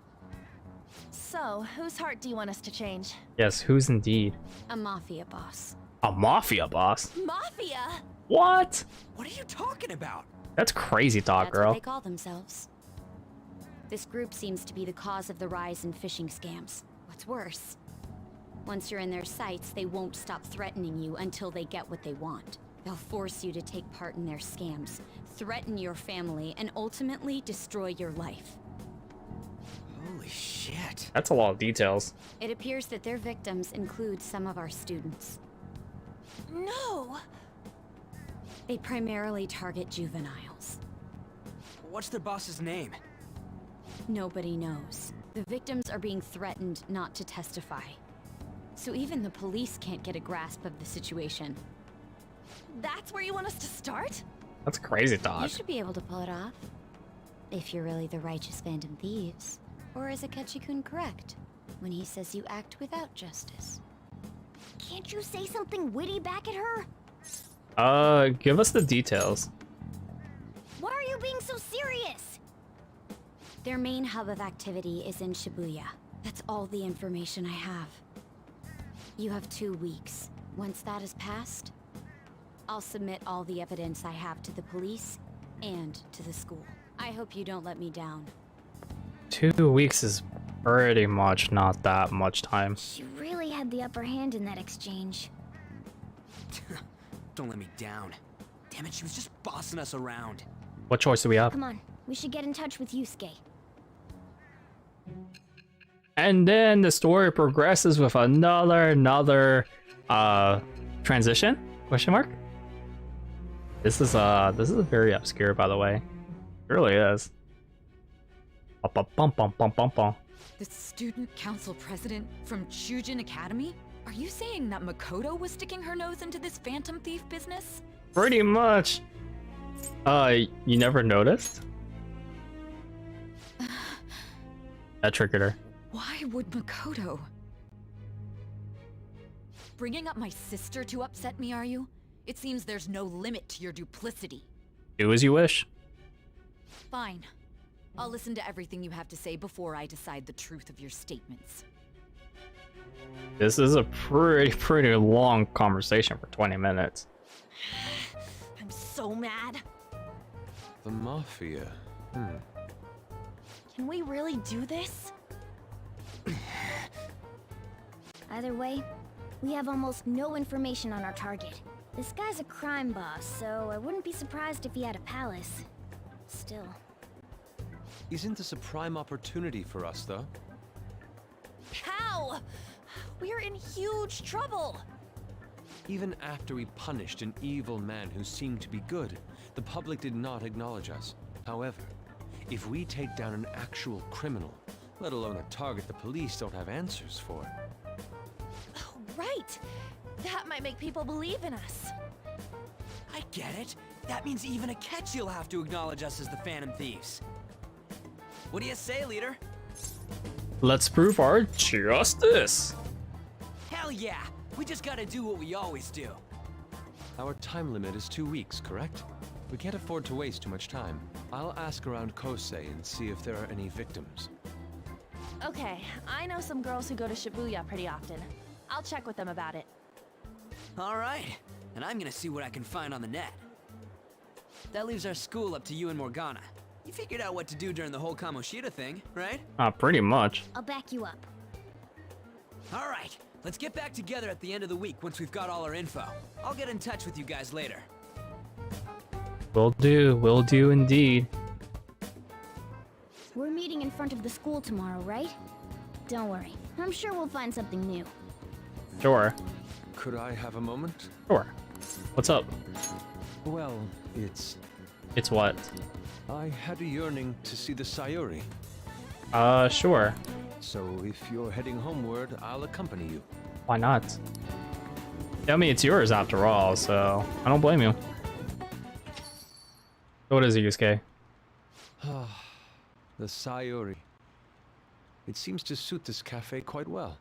Speaker 7: So, whose heart do you want us to change?
Speaker 1: Yes, who's indeed?
Speaker 17: A mafia boss.
Speaker 1: A mafia boss?
Speaker 7: Mafia?
Speaker 1: What?
Speaker 2: What are you talking about?
Speaker 1: That's crazy talk,
Speaker 17: That's
Speaker 1: girl.
Speaker 17: what they call themselves. This group seems to be the cause of the rise in phishing scams. What's worse, once you're in their sights, they won't stop threatening you until they get what they want. They'll force you to take part in their scams, threaten your family, and ultimately destroy your life.
Speaker 2: Holy shit.
Speaker 1: That's a lot of details.
Speaker 17: It appears that their victims include some of our students.
Speaker 7: No!
Speaker 17: They primarily target juveniles.
Speaker 2: What's their boss's name?
Speaker 17: Nobody knows. The victims are being threatened not to testify. So even the police can't get a grasp of the situation.
Speaker 7: That's where you want us to start?
Speaker 1: That's crazy
Speaker 17: You
Speaker 1: talk.
Speaker 17: should be able to pull it off. If you're really the righteous Phantom Thieves. Or is Akechi-kun correct when he says you act without justice?
Speaker 3: Can't you say something witty back at her?
Speaker 1: Give us the details.
Speaker 3: Why are you being so serious?
Speaker 17: Their main hub of activity is in Shibuya. That's all the information I have. You have 2 weeks. Once that is passed, I'll submit all the evidence I have to the police and to the school. I hope you don't let me down.
Speaker 1: 2 weeks is pretty much not that much time.
Speaker 3: She really had the upper hand in that exchange.
Speaker 2: Don't let me down. Damn it, she was just bossing us around.
Speaker 1: What choice do we have?
Speaker 3: Come on, we should get in touch with Yusuke.
Speaker 1: And then the story progresses with another transition? Question mark? This is very obscure, by the way. It really is.
Speaker 16: The student council president from Chujin Academy? Are you saying that Makoto was sticking her nose into this Phantom Thief business?
Speaker 1: Pretty much. You never noticed? That triggered her.
Speaker 16: Why would Makoto? Bringing up my sister to upset me, are you? It seems there's no limit to your duplicity.
Speaker 1: Do as you wish.
Speaker 16: Fine. I'll listen to everything you have to say before I decide the truth of your statements.
Speaker 1: This is a pretty long conversation for 20 minutes.
Speaker 7: I'm so mad.
Speaker 18: The Mafia.
Speaker 7: Can we really do this?
Speaker 3: Either way, we have almost no information on our target. This guy's a crime boss, so I wouldn't be surprised if he had a palace. Still.
Speaker 18: Isn't this a prime opportunity for us, though?
Speaker 7: How? We're in huge trouble.
Speaker 18: Even after we punished an evil man who seemed to be good, the public did not acknowledge us. However, if we take down an actual criminal, let alone a target the police don't have answers for.
Speaker 7: Oh, right. That might make people believe in us.
Speaker 2: I get it. That means even Akechi'll have to acknowledge us as the Phantom Thieves. What do you say, leader?
Speaker 1: Let's prove our justice.
Speaker 2: Hell yeah! We just gotta do what we always do.
Speaker 18: Our time limit is 2 weeks, correct? We can't afford to waste too much time. I'll ask around Kosei and see if there are any victims.
Speaker 7: Okay, I know some girls who go to Shibuya pretty often. I'll check with them about it.
Speaker 2: All right. and I'm gonna see what I can find on the net. That leaves our school up to you and Morgana. You figured out what to do during the whole Kamoshida thing, right?
Speaker 1: Pretty much.
Speaker 3: I'll back you up.
Speaker 2: All right, let's get back together at the end of the week once we've got all our info. I'll get in touch with you guys later.
Speaker 1: Will do indeed.
Speaker 3: We're meeting in front of the school tomorrow, right? Don't worry, I'm sure we'll find something new.
Speaker 1: Sure.
Speaker 18: Could I have a moment?
Speaker 1: Sure. What's up?
Speaker 18: Well, it's
Speaker 1: what?
Speaker 18: I had a yearning to see the Sayuri.
Speaker 1: Sure.
Speaker 18: So if you're heading homeward, I'll accompany you.
Speaker 1: Why not? Yeah, I mean, it's yours after all, so I don't blame you. What is it, Yusuke?
Speaker 18: The Sayuri. It seems to suit this cafe quite well.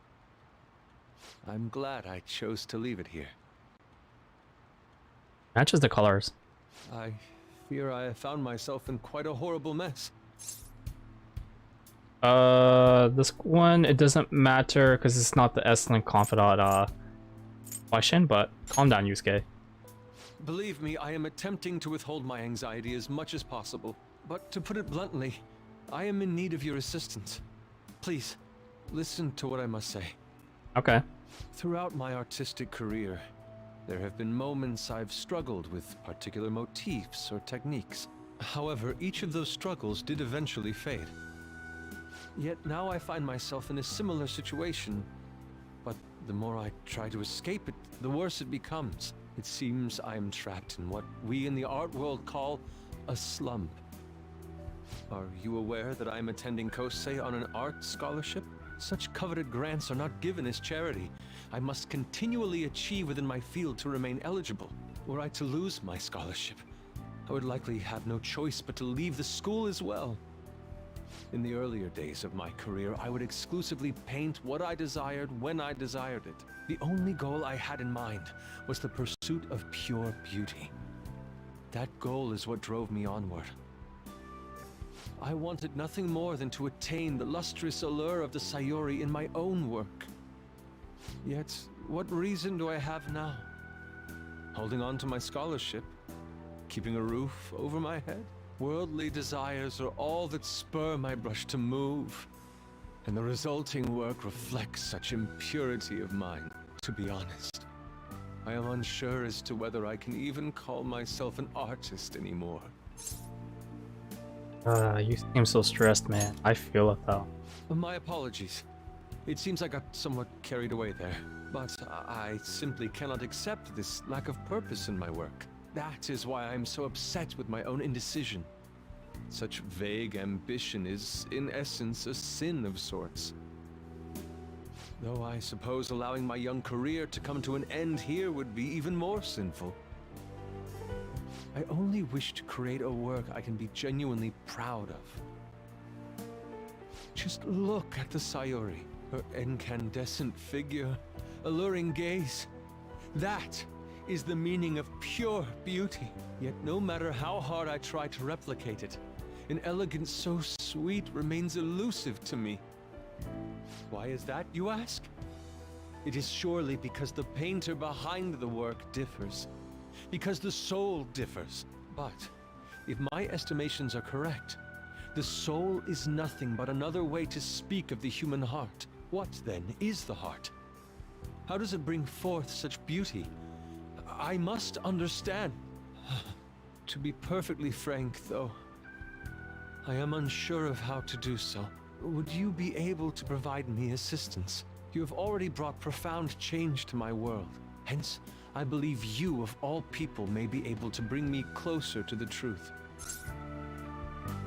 Speaker 18: I'm glad I chose to leave it here.
Speaker 1: Matches the colors.
Speaker 18: I fear I have found myself in quite a horrible mess.
Speaker 1: This one, it doesn't matter because it's not the S-Link Confidant, question, but calm down, Yusuke.
Speaker 18: Believe me, I am attempting to withhold my anxiety as much as possible. But to put it bluntly, I am in need of your assistance. Please, listen to what I must say.
Speaker 1: Okay.
Speaker 18: Throughout my artistic career, there have been moments I've struggled with particular motifs or techniques. However, each of those struggles did eventually fade. Yet now I find myself in a similar situation, but the more I try to escape it, the worse it becomes. It seems I am trapped in what we in the art world call a slump. Are you aware that I am attending Kosei on an art scholarship? Such coveted grants are not given as charity. I must continually achieve within my field to remain eligible. Were I to lose my scholarship, I would likely have no choice but to leave the school as well. In the earlier days of my career, I would exclusively paint what I desired when I desired it. The only goal I had in mind was the pursuit of pure beauty. That goal is what drove me onward. I wanted nothing more than to attain the lustrous allure of the Sayuri in my own work. Yet, what reason do I have now? Holding on to my scholarship? Keeping a roof over my head? Worldly desires are all that spur my brush to move, and the resulting work reflects such impurity of mind. To be honest, I am unsure as to whether I can even call myself an artist anymore.
Speaker 1: You seem so stressed, man. I feel it though.
Speaker 18: My apologies. It seems I got somewhat carried away there, but I simply cannot accept this lack of purpose in my work. That is why I am so upset with my own indecision. Such vague ambition is, in essence, a sin of sorts. Though I suppose allowing my young career to come to an end here would be even more sinful. I only wish to create a work I can be genuinely proud of. Just look at the Sayuri, her incandescent figure, alluring gaze. That is the meaning of pure beauty. Yet no matter how hard I try to replicate it, an elegance so sweet remains elusive to me. Why is that, you ask? It is surely because the painter behind the work differs. Because the soul differs. But if my estimations are correct, the soul is nothing but another way to speak of the human heart. What, then, is the heart? How does it bring forth such beauty? I must understand. To be perfectly frank, though, I am unsure of how to do so. Would you be able to provide me assistance? You have already brought profound change to my world. Hence, I believe you, of all people, may be able to bring me closer to the truth.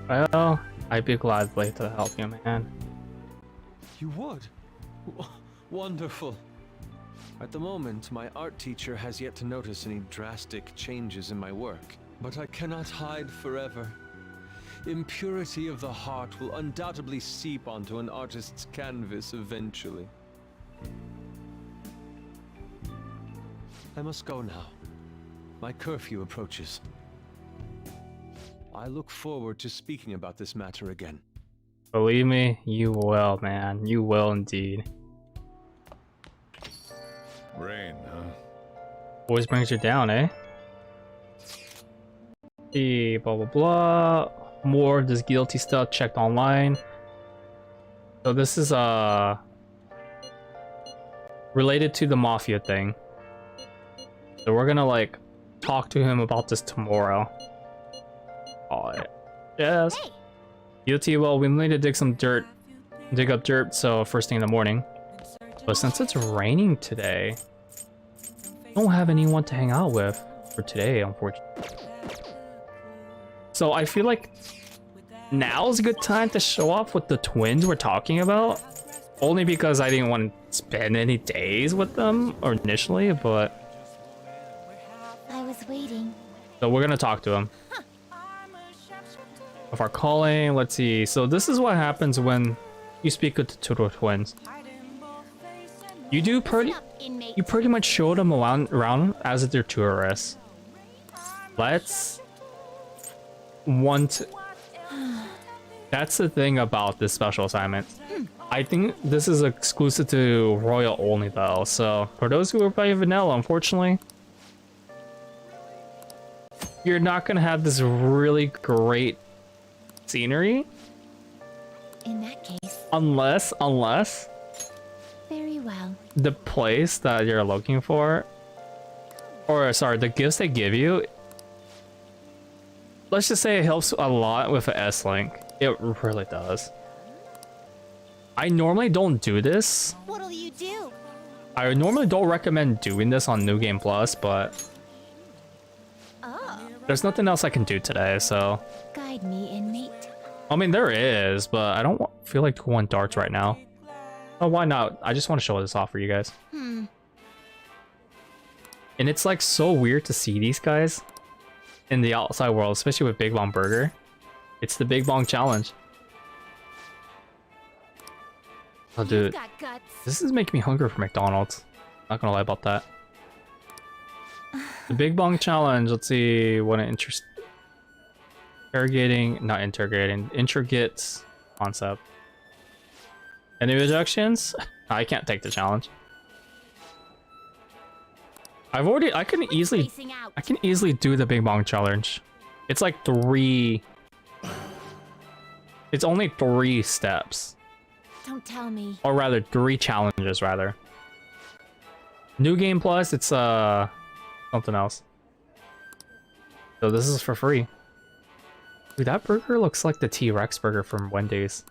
Speaker 1: Well, I'd be gladly to help you, man.
Speaker 18: You would? Wonderful. At the moment, my art teacher has yet to notice any drastic changes in my work. But I cannot hide forever. Impurity of the heart will undoubtedly seep onto an artist's canvas eventually. I must go now. My curfew approaches. I look forward to speaking about this matter again.
Speaker 1: Believe me, you will, man. You will indeed.
Speaker 19: Rain, huh?
Speaker 1: Always brings you down, eh? See, blah blah blah. More of this guilty stuff checked online. So this is related to the Mafia thing. So we're gonna like talk to him about this tomorrow. Alright. Yes. Guilty, well, we need to dig up dirt, so first thing in the morning. But since it's raining today, I don't have anyone to hang out with for today, unfortunately. So I feel like now's a good time to show off what the twins we're talking about. Only because I didn't want to spend any days with them or initially, but
Speaker 3: I was waiting.
Speaker 1: so we're gonna talk to them. Of our calling, let's see. So this is what happens when you speak with the Turtle twins. You pretty much show them around as if they're tourists. That's the thing about this special assignment. I think this is exclusive to Royal only though, so for those who are playing vanilla, unfortunately, you're not gonna have this really great scenery.
Speaker 3: In that case.
Speaker 1: Unless
Speaker 3: Very well.
Speaker 1: the place that you're looking for, or sorry, the gifts they give you, let's just say it helps a lot with an S-Link. It really does. I normally don't do this.
Speaker 3: What'll you do?
Speaker 1: I normally don't recommend doing this on New Game Plus, but there's nothing else I can do today, so.
Speaker 3: Guide me, inmate.
Speaker 1: I mean, there is, but I don't feel like going darts right now. Oh, why not? I just want to show this off for you guys. And it's like so weird to see these guys in the outside world, especially with Big Bong Burger. It's the Big Bong Challenge. Oh, dude. This is making me hungry for McDonald's. Not gonna lie about that. The Big Bong Challenge, let's see what an intricate concept. Any rejections? I can't take the challenge. I can easily do the Big Bong Challenge. It's like it's only 3 steps.
Speaker 3: Don't tell me.
Speaker 1: Or rather, 3 challenges, rather. New Game Plus, it's something else. So this is for free. Dude, that burger looks like the T-Rex burger from Wendy's.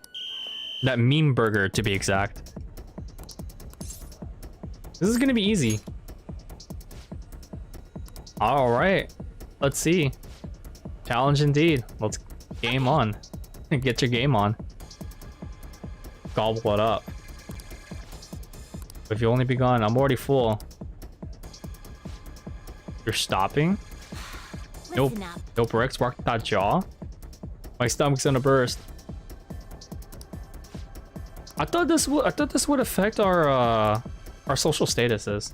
Speaker 1: That meme burger, to be exact. This is gonna be easy. Alright. Let's see. Challenge indeed. Let's game on. Get your game on. Gobble it up. If you only begun, I'm already full. You're stopping? Nope. Nope, Rex, mark that jaw. My stomach's gonna burst. I thought this would affect our social statuses.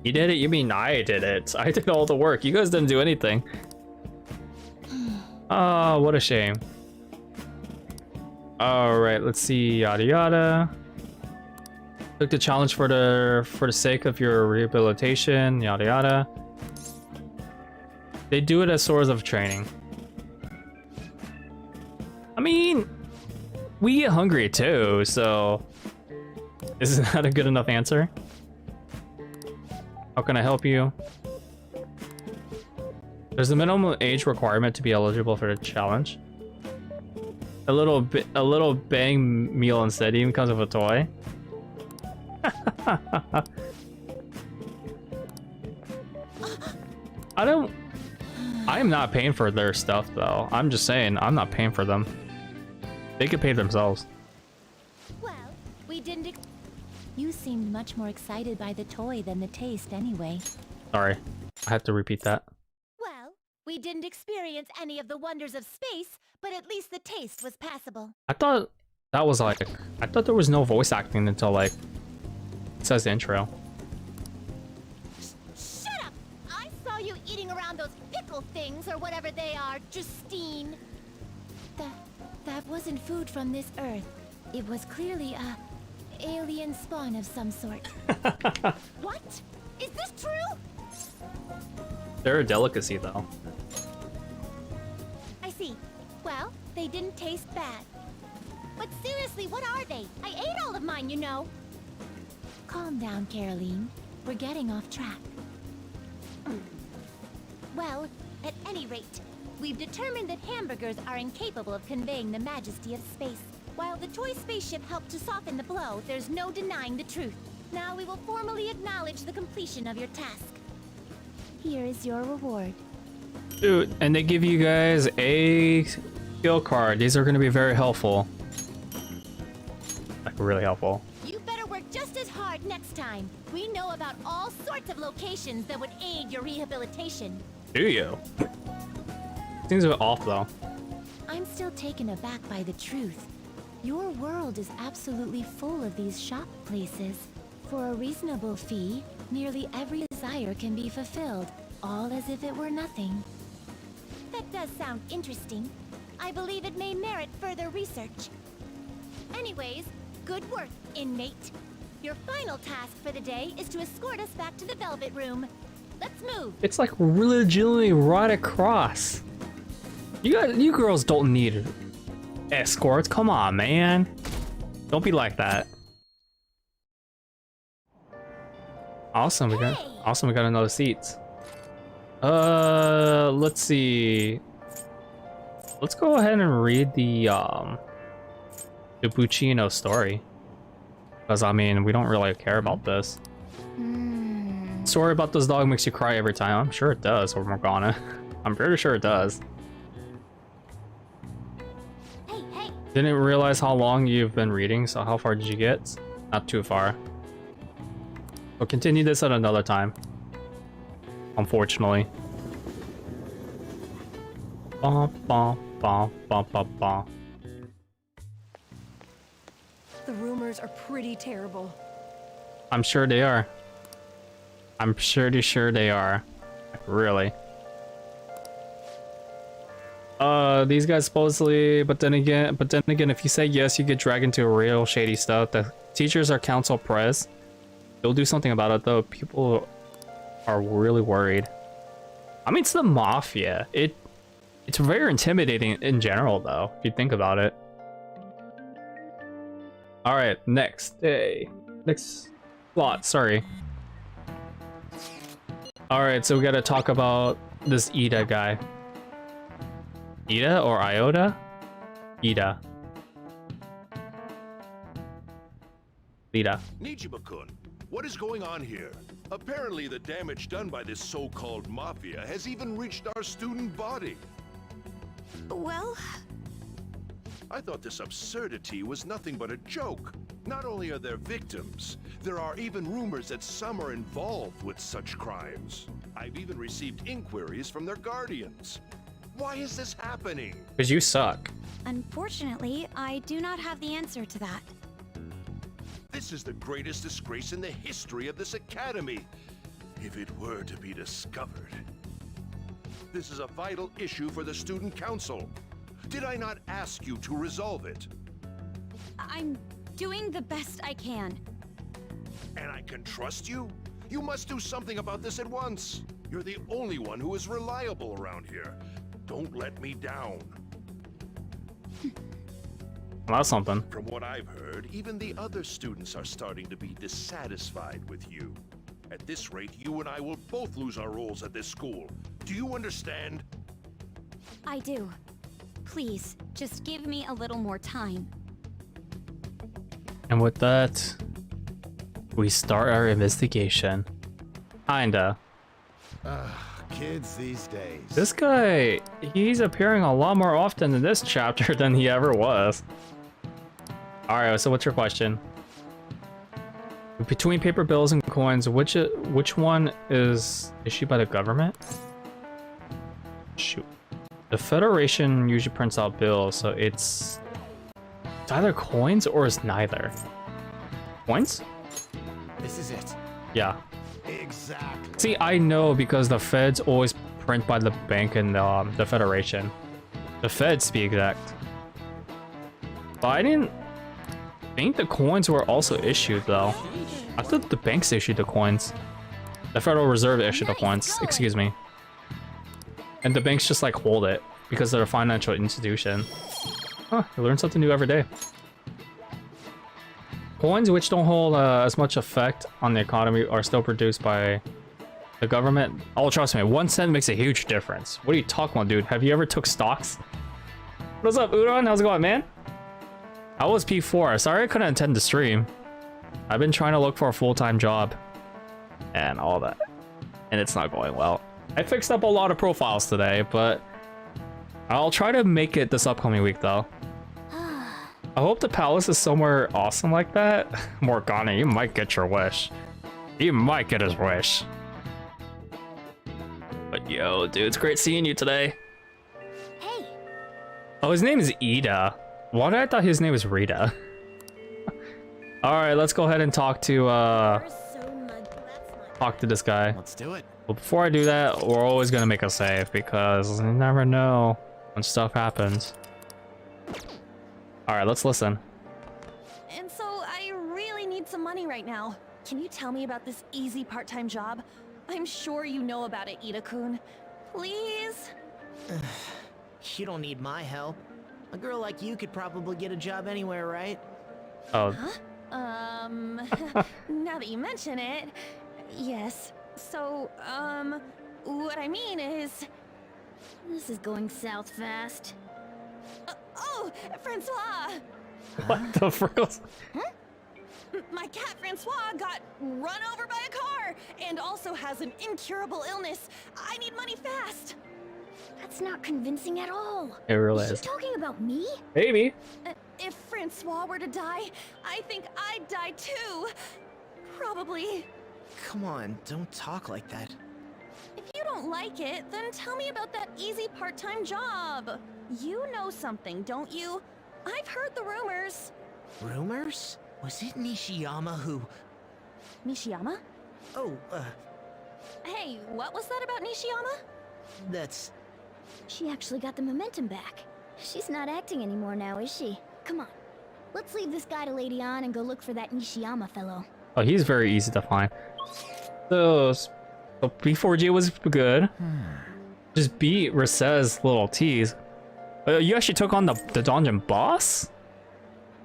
Speaker 1: You did it? You mean I did it? I did all the work. You guys didn't do anything. Oh, what a shame. Alright, let's see. Yada yada. Took the challenge for the sake of your rehabilitation. Yada yada. They do it as sort of training. I mean, we get hungry too, so isn't that a good enough answer? How can I help you? There's a minimum age requirement to be eligible for the challenge. A little bang meal instead even comes with a toy. I am not paying for their stuff though. I'm just saying, I'm not paying for them. They could pay themselves.
Speaker 3: Well, we didn't. You seemed much more excited by the toy than the taste, anyway.
Speaker 1: Sorry, I had to repeat that.
Speaker 3: Well, we didn't experience any of the wonders of space, but at least the taste was passable.
Speaker 1: I thought that was like, I thought there was no voice acting until like it says the intro.
Speaker 3: Shut up! I saw you eating around those pickle things or whatever they are, Justine. That wasn't food from this earth. It was clearly alien spawn of some sort. What? Is this true?
Speaker 1: They're a delicacy, though.
Speaker 3: I see. Well, they didn't taste bad. But seriously, what are they? I ate all of mine, you know. Calm down, Caroline. We're getting off track. Well, at any rate, we've determined that hamburgers are incapable of conveying the majesty of space. While the toy spaceship helped to soften the blow, there's no denying the truth. Now we will formally acknowledge the completion of your task. Here is your reward.
Speaker 1: Dude, and they give you guys a skill card. These are going to be very helpful. Like, really helpful.
Speaker 3: You better work just as hard next time. We know about all sorts of locations that would aid your rehabilitation.
Speaker 1: Do you? Seems a bit off, though.
Speaker 3: I'm still taken aback by the truth. Your world is absolutely full of these shop places. For a reasonable fee, nearly every desire can be fulfilled, all as if it were nothing. That does sound interesting. I believe it may merit further research. Anyways, good work, inmate. Your final task for the day is to escort us back to the Velvet Room. Let's move.
Speaker 1: It's like legitimately right across. You girls don't need escorts. Come on, man. Don't be like that. Awesome, we got another seat. Let's see. Let's go ahead and read the Buccino story. Because I mean, we don't really care about this. Story about this dog makes you cry every time. I'm sure it does, or Morgana. I'm pretty sure it does. Didn't realize how long you've been reading, so how far did you get? Not too far. We'll continue this at another time. Unfortunately. Bum, bum, bum, bum, bum, bum.
Speaker 11: The rumors are pretty terrible.
Speaker 1: I'm sure they are. I'm pretty sure they are. Really. These guys supposedly, but then again, if you say yes, you get dragged into real shady stuff. The teachers are council press. They'll do something about it, though. People are really worried. I mean, it's the Mafia. It's very intimidating in general, though, if you think about it. All right, next slot. Sorry. All right, so we gotta talk about this Ida guy. Ida or Iota? Ida. Ida.
Speaker 4: Nijima-kun, what is going on here? Apparently the damage done by this so-called Mafia has even reached our student body.
Speaker 3: Well,
Speaker 4: I thought this absurdity was nothing but a joke. Not only are there victims, there are even rumors that some are involved with such crimes. I've even received inquiries from their guardians. Why is this happening?
Speaker 1: Because you suck.
Speaker 17: Unfortunately, I do not have the answer to that.
Speaker 4: This is the greatest disgrace in the history of this academy, if it were to be discovered. This is a vital issue for the student council. Did I not ask you to resolve it?
Speaker 17: I'm doing the best I can.
Speaker 4: And I can trust you? You must do something about this at once. You're the only one who is reliable around here. Don't let me down.
Speaker 1: Well, that's something.
Speaker 4: From what I've heard, even the other students are starting to be dissatisfied with you. At this rate, you and I will both lose our roles at this school. Do you understand?
Speaker 17: I do. Please, just give me a little more time.
Speaker 1: And with that, we start our investigation. Kinda.
Speaker 6: Kids these days.
Speaker 1: This guy, he's appearing a lot more often in this chapter than he ever was. Alright, so what's your question? Between paper bills and coins, which one is issued by the government? Shoot. The Federation usually prints out bills, so it's either coins or it's neither. Coins?
Speaker 6: This is it.
Speaker 1: Yeah.
Speaker 6: Exactly.
Speaker 1: See, I know because the feds always print by the bank and the Federation. The feds, to be exact. But I think the coins were also issued though. I thought the banks issued the coins. The Federal Reserve issued the coins, excuse me. And the banks just like hold it because they're a financial institution. Huh, you learn something new every day. Coins which don't hold as much effect on the economy are still produced by the government. Oh, trust me, 1 cent makes a huge difference. What are you talking about, dude? Have you ever took stocks? What's up, Udon? How's it going, man? I was P4. Sorry I couldn't attend the stream. I've been trying to look for a full-time job and all that, and it's not going well. I fixed up a lot of profiles today, but I'll try to make it this upcoming week, though. I hope the palace is somewhere awesome like that. Morgana, you might get your wish. You might get his wish. But yo, dude, it's great seeing you today.
Speaker 3: Hey.
Speaker 1: Oh, his name is Ida. Why did I thought his name was Rita? Alright, let's go ahead and talk to this guy.
Speaker 6: Let's do it.
Speaker 1: But before I do that, we're always gonna make a save because you never know when stuff happens. Alright, let's listen.
Speaker 7: And so I really need some money right now. Can you tell me about this easy part-time job? I'm sure you know about it, Ida-kun. Please?
Speaker 10: You don't need my help. A girl like you could probably get a job anywhere, right?
Speaker 1: Oh.
Speaker 7: Huh? Now that you mention it, yes. So, what I mean is...
Speaker 3: This is going south fast.
Speaker 7: Oh, Francois!
Speaker 1: What the frick?
Speaker 7: My cat Francois got run over by a car and also has an incurable illness. I need money fast.
Speaker 3: That's not convincing at all.
Speaker 1: It really
Speaker 3: is.
Speaker 1: is.
Speaker 3: She talking about me?
Speaker 1: Maybe.
Speaker 7: If Francois were to die, I think I'd die too. Probably.
Speaker 10: Come on, don't talk like that.
Speaker 7: If you don't like it, then tell me about that easy part-time job. You know something, don't you? I've heard the rumors.
Speaker 10: Rumors? Was it Nishiyama who...
Speaker 7: Nishiyama?
Speaker 10: Oh,
Speaker 7: Hey, what was that about Nishiyama?
Speaker 10: That's...
Speaker 3: She actually got the momentum back. She's not acting anymore now, is she? Come on. Let's leave this guy to Lady On and go look for that Nishiyama fellow.
Speaker 1: Oh, he's very easy to find. So P4G was good. Just beat Rise's little tease. You actually took on the dungeon boss?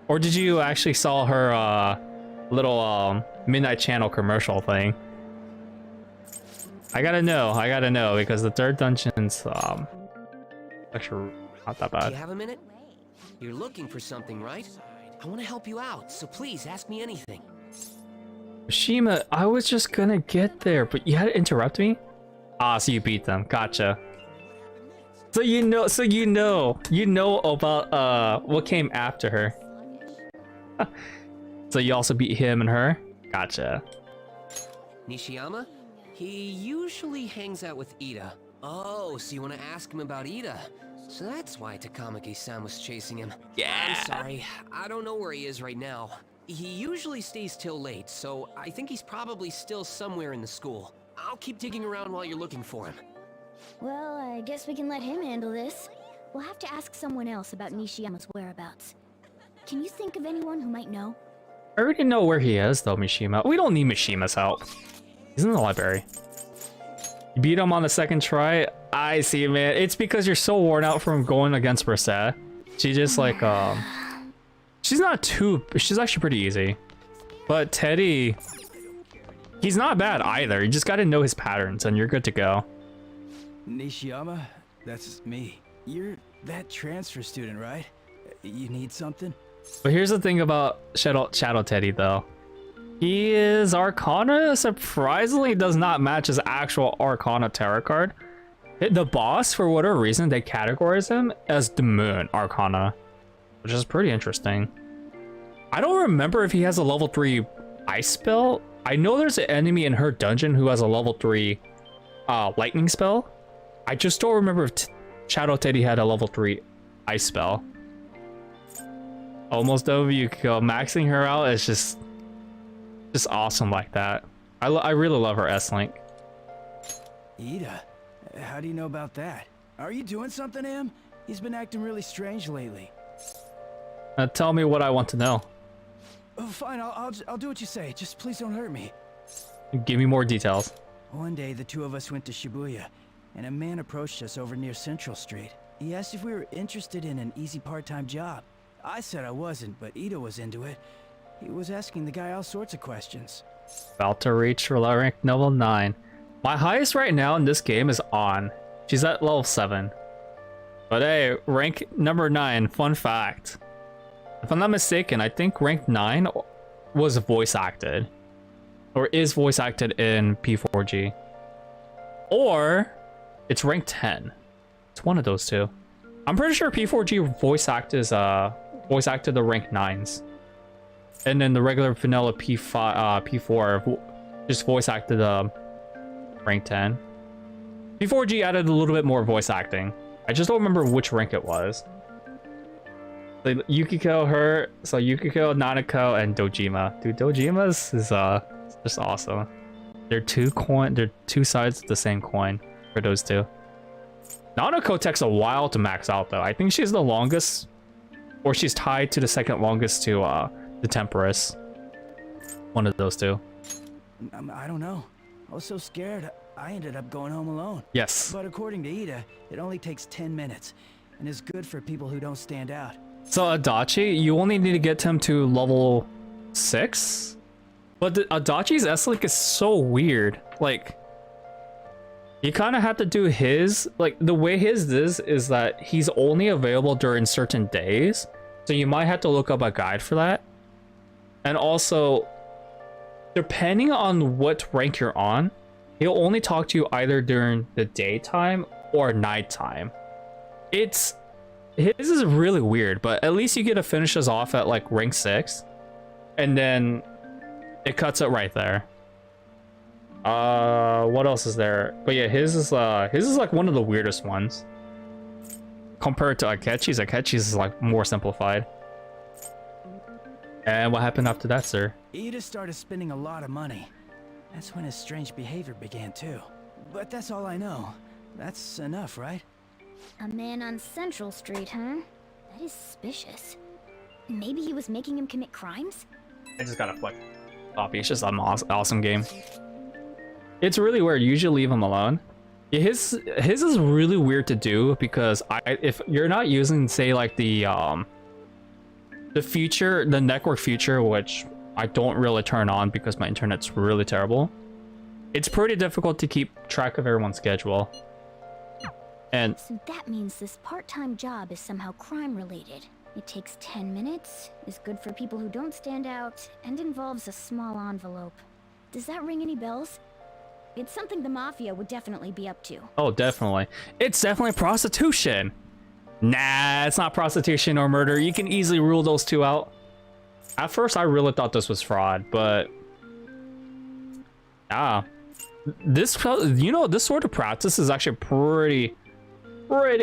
Speaker 1: Or did you actually saw her little Midnight Channel commercial thing? I gotta know because the third dungeon's actually not that
Speaker 10: Do
Speaker 1: bad.
Speaker 10: you have a minute? You're looking for something, right? I want to help you out, so please ask me anything.
Speaker 1: Shima, I was just gonna get there, but you had to interrupt me? Ah, so you beat them. Gotcha. So you know about what came after her. So you also beat him and her? Gotcha.
Speaker 10: Nishiyama? He usually hangs out with Ida. Oh, so you want to ask him about Ida? So that's why Takamaki-san was chasing him.
Speaker 1: Yeah.
Speaker 10: I'm sorry, I don't know where he is right now. He usually stays till late, so I think he's probably still somewhere in the school. I'll keep digging around while you're looking for him.
Speaker 3: Well, I guess we can let him handle this. We'll have to ask someone else about Nishiyama's whereabouts. Can you think of anyone who might know?
Speaker 1: I already know where he is though, Mishima. We don't need Mishima's help. He's in the library. You beat him on the second try? I see, man. It's because you're so worn out from going against Risa. She just like, she's not too, she's actually pretty easy. But Teddy, he's not bad either. You just gotta know his patterns and you're good to go.
Speaker 9: Nishiyama, that's me. You're that transfer student, right? You need something?
Speaker 1: But here's the thing about Shadow Teddy though. His Arcana surprisingly does not match his actual Arcana tarot card. The boss, for whatever reason, they categorize him as the Moon Arcana, which is pretty interesting. I don't remember if he has a level 3 ice spell. I know there's an enemy in her dungeon who has a level 3 lightning spell. I just don't remember if Shadow Teddy had a level 3 ice spell. Almost over, you go maxing her out is just awesome like that. I really love her S-Link.
Speaker 9: Ida, how do you know about that? Are you doing something to him? He's been acting really strange lately.
Speaker 1: Tell me what I want to know.
Speaker 9: Fine, I'll do what you say. Just please don't hurt me.
Speaker 1: Give me more details.
Speaker 9: One day, the two of us went to Shibuya, and a man approached us over near Central Street. He asked if we were interested in an easy part-time job. I said I wasn't, but Ida was into it. He was asking the guy all sorts of questions.
Speaker 1: About to reach rank level 9. My highest right now in this game is On. She's at level 7. But hey, rank number 9, fun fact. If I'm not mistaken, I think rank 9 was voice acted. Or is voice acted in P4G. Or it's rank 10. It's one of those two. I'm pretty sure P4G voice acted the rank 9s. And then the regular vanilla P4 just voice acted rank 10. P4G added a little bit more voice acting. I just don't remember which rank it was. Like Yukiko, Nanako, and Dojima. Dude, Dojima's is just awesome. They're two sides of the same coin for those two. Nanako takes a while to max out though. I think she's the longest, or she's tied to the second longest to the Temperance. One of those two.
Speaker 9: I don't know. I was so scared, I ended up going home alone.
Speaker 1: Yes.
Speaker 9: But according to Ida, it only takes 10 minutes, and is good for people who don't stand out.
Speaker 1: So Adachi, you only need to get him to level 6? But Adachi's S-Link is so weird. Like, you kind of have to do his, like, the way his is that he's only available during certain days. So you might have to look up a guide for that. And also, depending on what rank you're on, he'll only talk to you either during the daytime or nighttime. His is really weird, but at least you get to finish us off at like rank 6. And then it cuts it right there. What else is there? But yeah, his is like one of the weirdest ones. Compared to Akechi's. Akechi's is like more simplified. And what happened after that, sir?
Speaker 9: Ida started spending a lot of money. That's when his strange behavior began too. But that's all I know. That's enough, right?
Speaker 12: A man on Central Street, huh? That is suspicious. Maybe he was making him commit crimes?
Speaker 1: I just gotta flick copy. It's just an awesome game. It's really weird. You usually leave him alone. Yeah, his is really weird to do because if you're not using, say, like the feature, the network feature, which I don't really turn on because my internet's really terrible, it's pretty difficult to keep track of everyone's schedule. And
Speaker 12: so that means this part-time job is somehow crime-related. It takes 10 minutes, is good for people who don't stand out, and involves a small envelope. Does that ring any bells? It's something the Mafia would definitely be up to.
Speaker 1: oh, definitely. It's definitely prostitution. Nah, it's not prostitution or murder. You can easily rule those two out. At first, I really thought this was fraud, but this sort of practice is actually pretty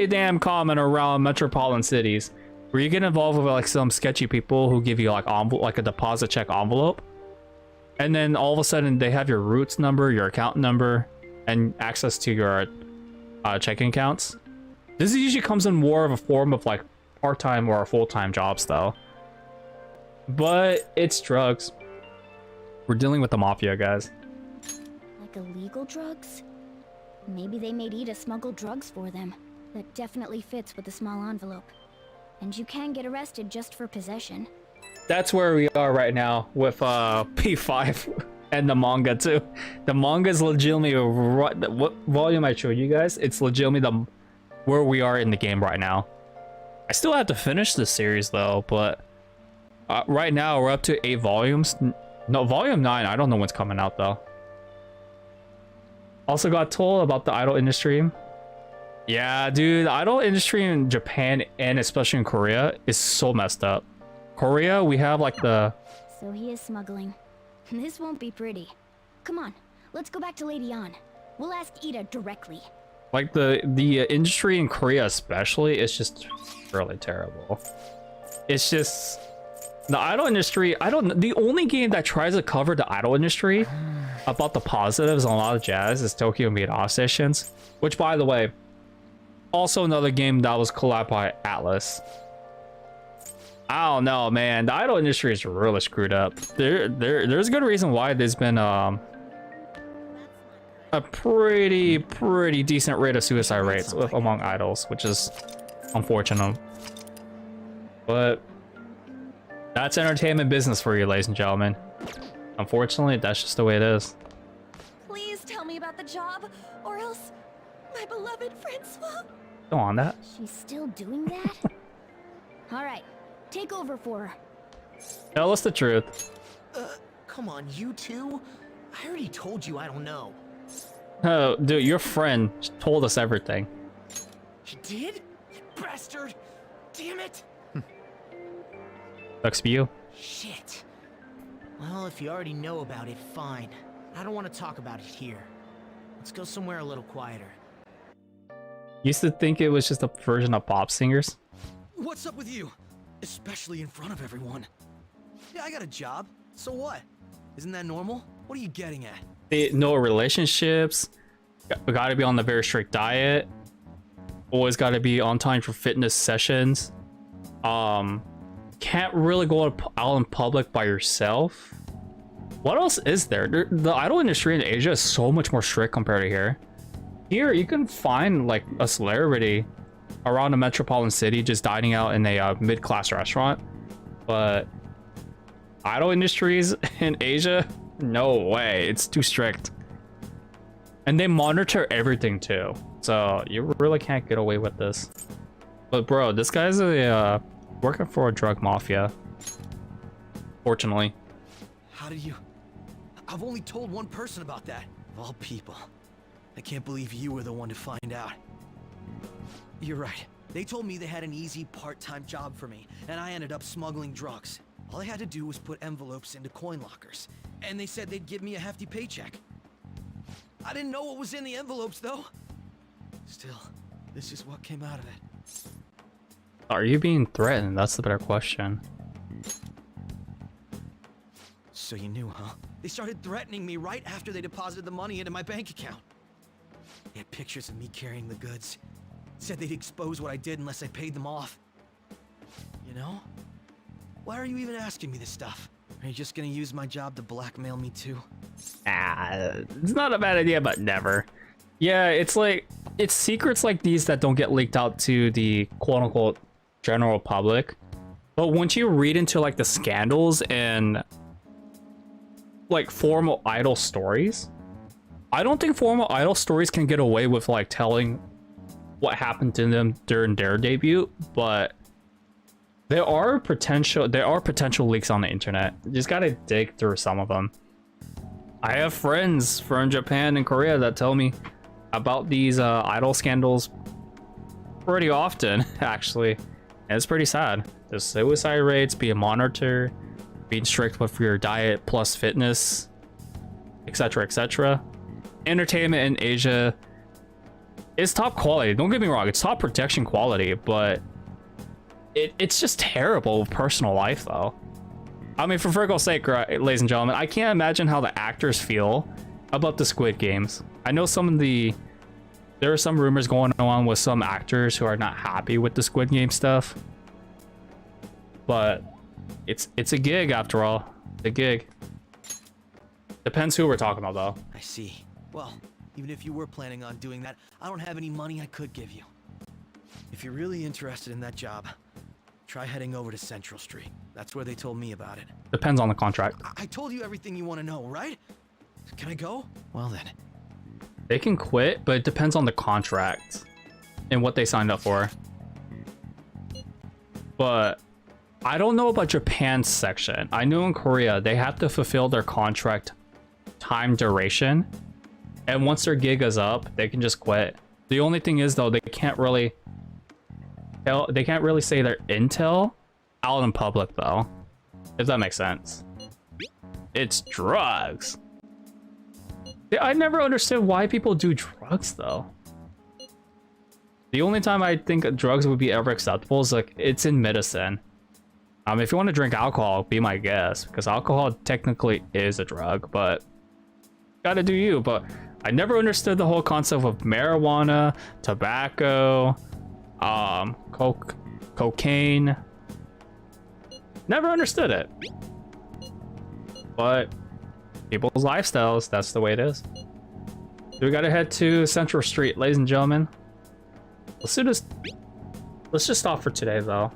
Speaker 1: damn common around metropolitan cities, where you get involved with like some sketchy people who give you like a deposit check envelope, and then all of a sudden they have your roots number, your account number, and access to your checking accounts. This usually comes in more of a form of like part-time or full-time jobs though. But it's drugs. We're dealing with the Mafia, guys.
Speaker 12: Like illegal drugs? Maybe they made Ida smuggle drugs for them. That definitely fits with the small envelope. And you can get arrested just for possession.
Speaker 1: That's where we are right now with P5 and the manga too. The manga is legitimately what volume I showed you guys. It's legitimately where we are in the game right now. I still have to finish this series though, but right now we're up to 8 volumes. No, volume 9. I don't know when's coming out though. Also got told about the idol industry. Yeah, dude, the idol industry in Japan and especially in Korea is so messed up. Korea, we have like the...
Speaker 12: So he is smuggling. This won't be pretty. Come on, let's go back to Lady An. We'll ask Ida directly.
Speaker 1: Like the industry in Korea especially is just really terrible. It's just... The idol industry, the only game that tries to cover the idol industry about the positives and a lot of jazz is Tokyo Mirage Sessions, which by the way, also another game that was collabed by Atlas. I don't know, man. The idol industry is really screwed up. There's a good reason why there's been a pretty decent rate of suicide rates among idols, which is unfortunate. But that's entertainment business for you, ladies and gentlemen. Unfortunately, that's just the way it is.
Speaker 11: Please tell me about the job, or else my beloved Francois.
Speaker 1: Go on that.
Speaker 12: She's still doing that? Alright, take over for her.
Speaker 1: Tell us the truth.
Speaker 10: Come on, you two? I already told you I don't know.
Speaker 1: Oh, dude, your friend told us everything.
Speaker 10: He did? You bastard! Damn it!
Speaker 1: Sucks for you.
Speaker 10: Shit. Well, if you already know about it, fine. I don't want to talk about it here. Let's go somewhere a little quieter.
Speaker 1: Used to think it was just a version of Pop Singers.
Speaker 2: What's up with you? Especially in front of everyone. Yeah, I got a job. So what? Isn't that normal? What are you getting at?
Speaker 1: No relationships. We gotta be on the very strict diet. Always gotta be on time for fitness sessions. Can't really go out in public by yourself. What else is there? The idol industry in Asia is so much more strict compared to here. Here, you can find like a celebrity around a metropolitan city just dining out in a mid-class restaurant. But idol industries in Asia, no way. It's too strict. And they monitor everything too. So you really can't get away with this. But bro, this guy's working for a drug mafia. Fortunately.
Speaker 2: How did you... I've only told one person about that. Of all people. I can't believe you were the one to find out. You're right. They told me they had an easy part-time job for me, and I ended up smuggling drugs. All I had to do was put envelopes into coin lockers, and they said they'd give me a hefty paycheck. I didn't know what was in the envelopes, though. Still, this is what came out of it.
Speaker 1: Are you being threatened? That's the better question.
Speaker 2: So you knew, huh? They started threatening me right after they deposited the money into my bank account. They had pictures of me carrying the goods. Said they'd expose what I did unless I paid them off. You know? Why are you even asking me this stuff? Are you just gonna use my job to blackmail me too?
Speaker 1: It's not a bad idea, but never. Yeah, it's like, it's secrets like these that don't get leaked out to the quote-unquote general public. But once you read into like the scandals and like formal idol stories, I don't think formal idol stories can get away with like telling what happened to them during their debut, but there are potential leaks on the internet. You just gotta dig through some of them. I have friends from Japan and Korea that tell me about these idol scandals pretty often, actually. And it's pretty sad. The suicide rates, being monitored, being strict with your diet plus fitness, etc., etc. Entertainment in Asia is top quality. Don't get me wrong, it's top protection quality, but it's just terrible with personal life, though. I mean, for Virgo's sake, right, ladies and gentlemen, I can't imagine how the actors feel about the Squid Games. I know there are some rumors going on with some actors who are not happy with the Squid Game stuff, but it's a gig after all. It's a gig. Depends who we're talking about, though.
Speaker 2: I see. Well, even if you were planning on doing that, I don't have any money I could give you. If you're really interested in that job, try heading over to Central Street. That's where they told me about it.
Speaker 1: Depends on the contract.
Speaker 2: I told you everything you want to know, right? Can I go? Well then.
Speaker 1: They can quit, but it depends on the contract and what they signed up for. But I don't know about Japan's section. I know in Korea, they have to fulfill their contract time duration. And once their gig is up, they can just quit. The only thing is, though, they can't really say their intel out in public, though. If that makes sense. It's drugs. I never understood why people do drugs, though. The only time I think drugs would be ever acceptable is like it's in medicine. If you want to drink alcohol, be my guest, because alcohol technically is a drug, but gotta do you. But I never understood the whole concept of marijuana, tobacco, cocaine, Never understood it. But people's lifestyles, that's the way it is. So we gotta head to Central Street, ladies and gentlemen. Let's do this. Let's just stop for today, though.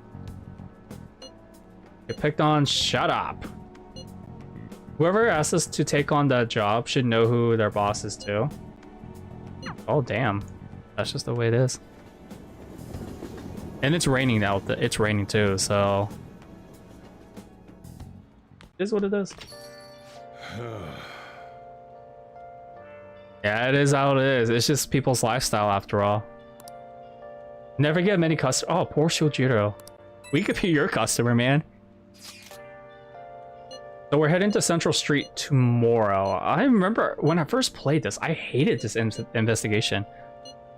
Speaker 1: Get picked on. Shut up. Whoever asks us to take on that job should know who their boss is too. Oh, damn. That's just the way it is. And it's raining now. It's raining too, so... It is what it is. Yeah, it is how it is. It's just people's lifestyle after all. Never get many customers. Oh, poor Shojiro. We could be your customer, man. So we're heading to Central Street tomorrow. I remember when I first played this, I hated this investigation.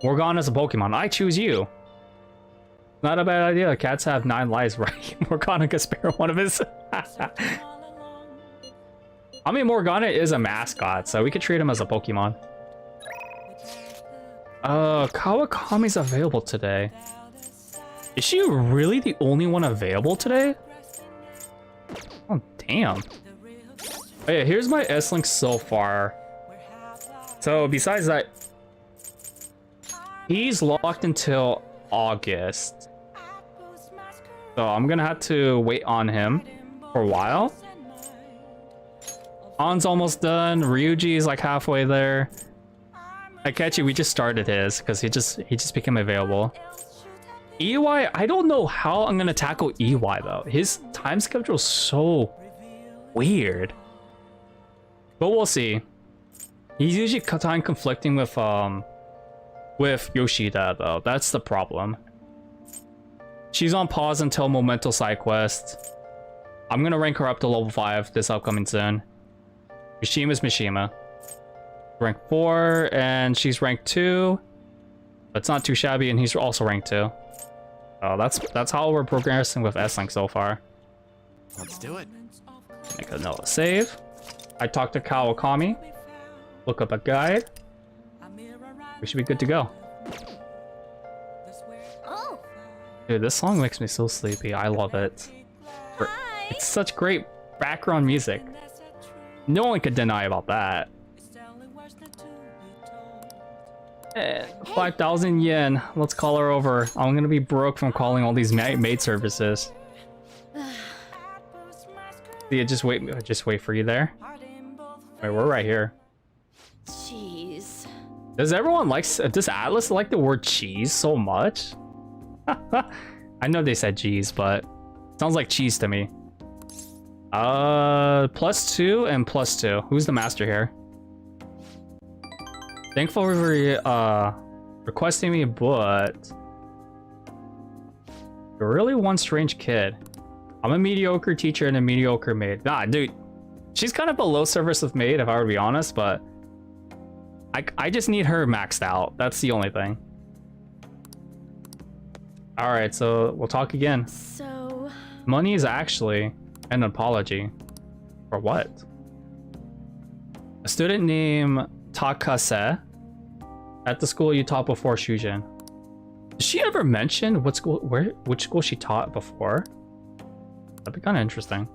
Speaker 1: Morgana's a Pokemon. I choose you. Not a bad idea. Cats have 9 lives, right? Morgana could spare one of his. I mean, Morgana is a mascot, so we could treat him as a Pokemon. Kawakami's available today. Is she really the only one available today? Oh, damn. Oh yeah, here's my S-Link so far. So besides that, he's locked until August. So I'm gonna have to wait on him for a while. An's almost done. Ryuji's like halfway there. Akechi, we just started his because he just became available. EY, I don't know how I'm gonna tackle EY though. His time schedule is so weird. But we'll see. He's usually time conflicting with Yoshida though. That's the problem. She's on pause until Memento side quest. I'm gonna rank her up to level 5 this upcoming soon. Mishima's Mishima. Rank 4 and she's rank 2. But it's not too shabby and he's also rank 2. Oh, that's how we're progressing with S-Link so far.
Speaker 6: Let's do it.
Speaker 1: Make another save. I talked to Kawakami. Look up a guide. We should be good to go. Dude, this song makes me so sleepy. I love it. It's such great background music. No one could deny about that. 5,000 yen. Let's call her over. I'm gonna be broke from calling all these maid services. Yeah, just wait for you there. Wait, we're right here.
Speaker 7: Jeez.
Speaker 1: Does Atlas like the word cheese so much? I know they said cheese, but it sounds like cheese to me. +2 and +2. Who's the master here? Thankful for requesting me, but you're really one strange kid. I'm a mediocre teacher and a mediocre maid. Nah, dude, she's kind of below service with maid if I were to be honest, but I just need her maxed out. That's the only thing. All right, so we'll talk again.
Speaker 7: So
Speaker 1: money is actually an apology. For what? A student named Takase at the school you taught before, Shujin. Did she ever mention which school she taught before? That'd be kind of interesting.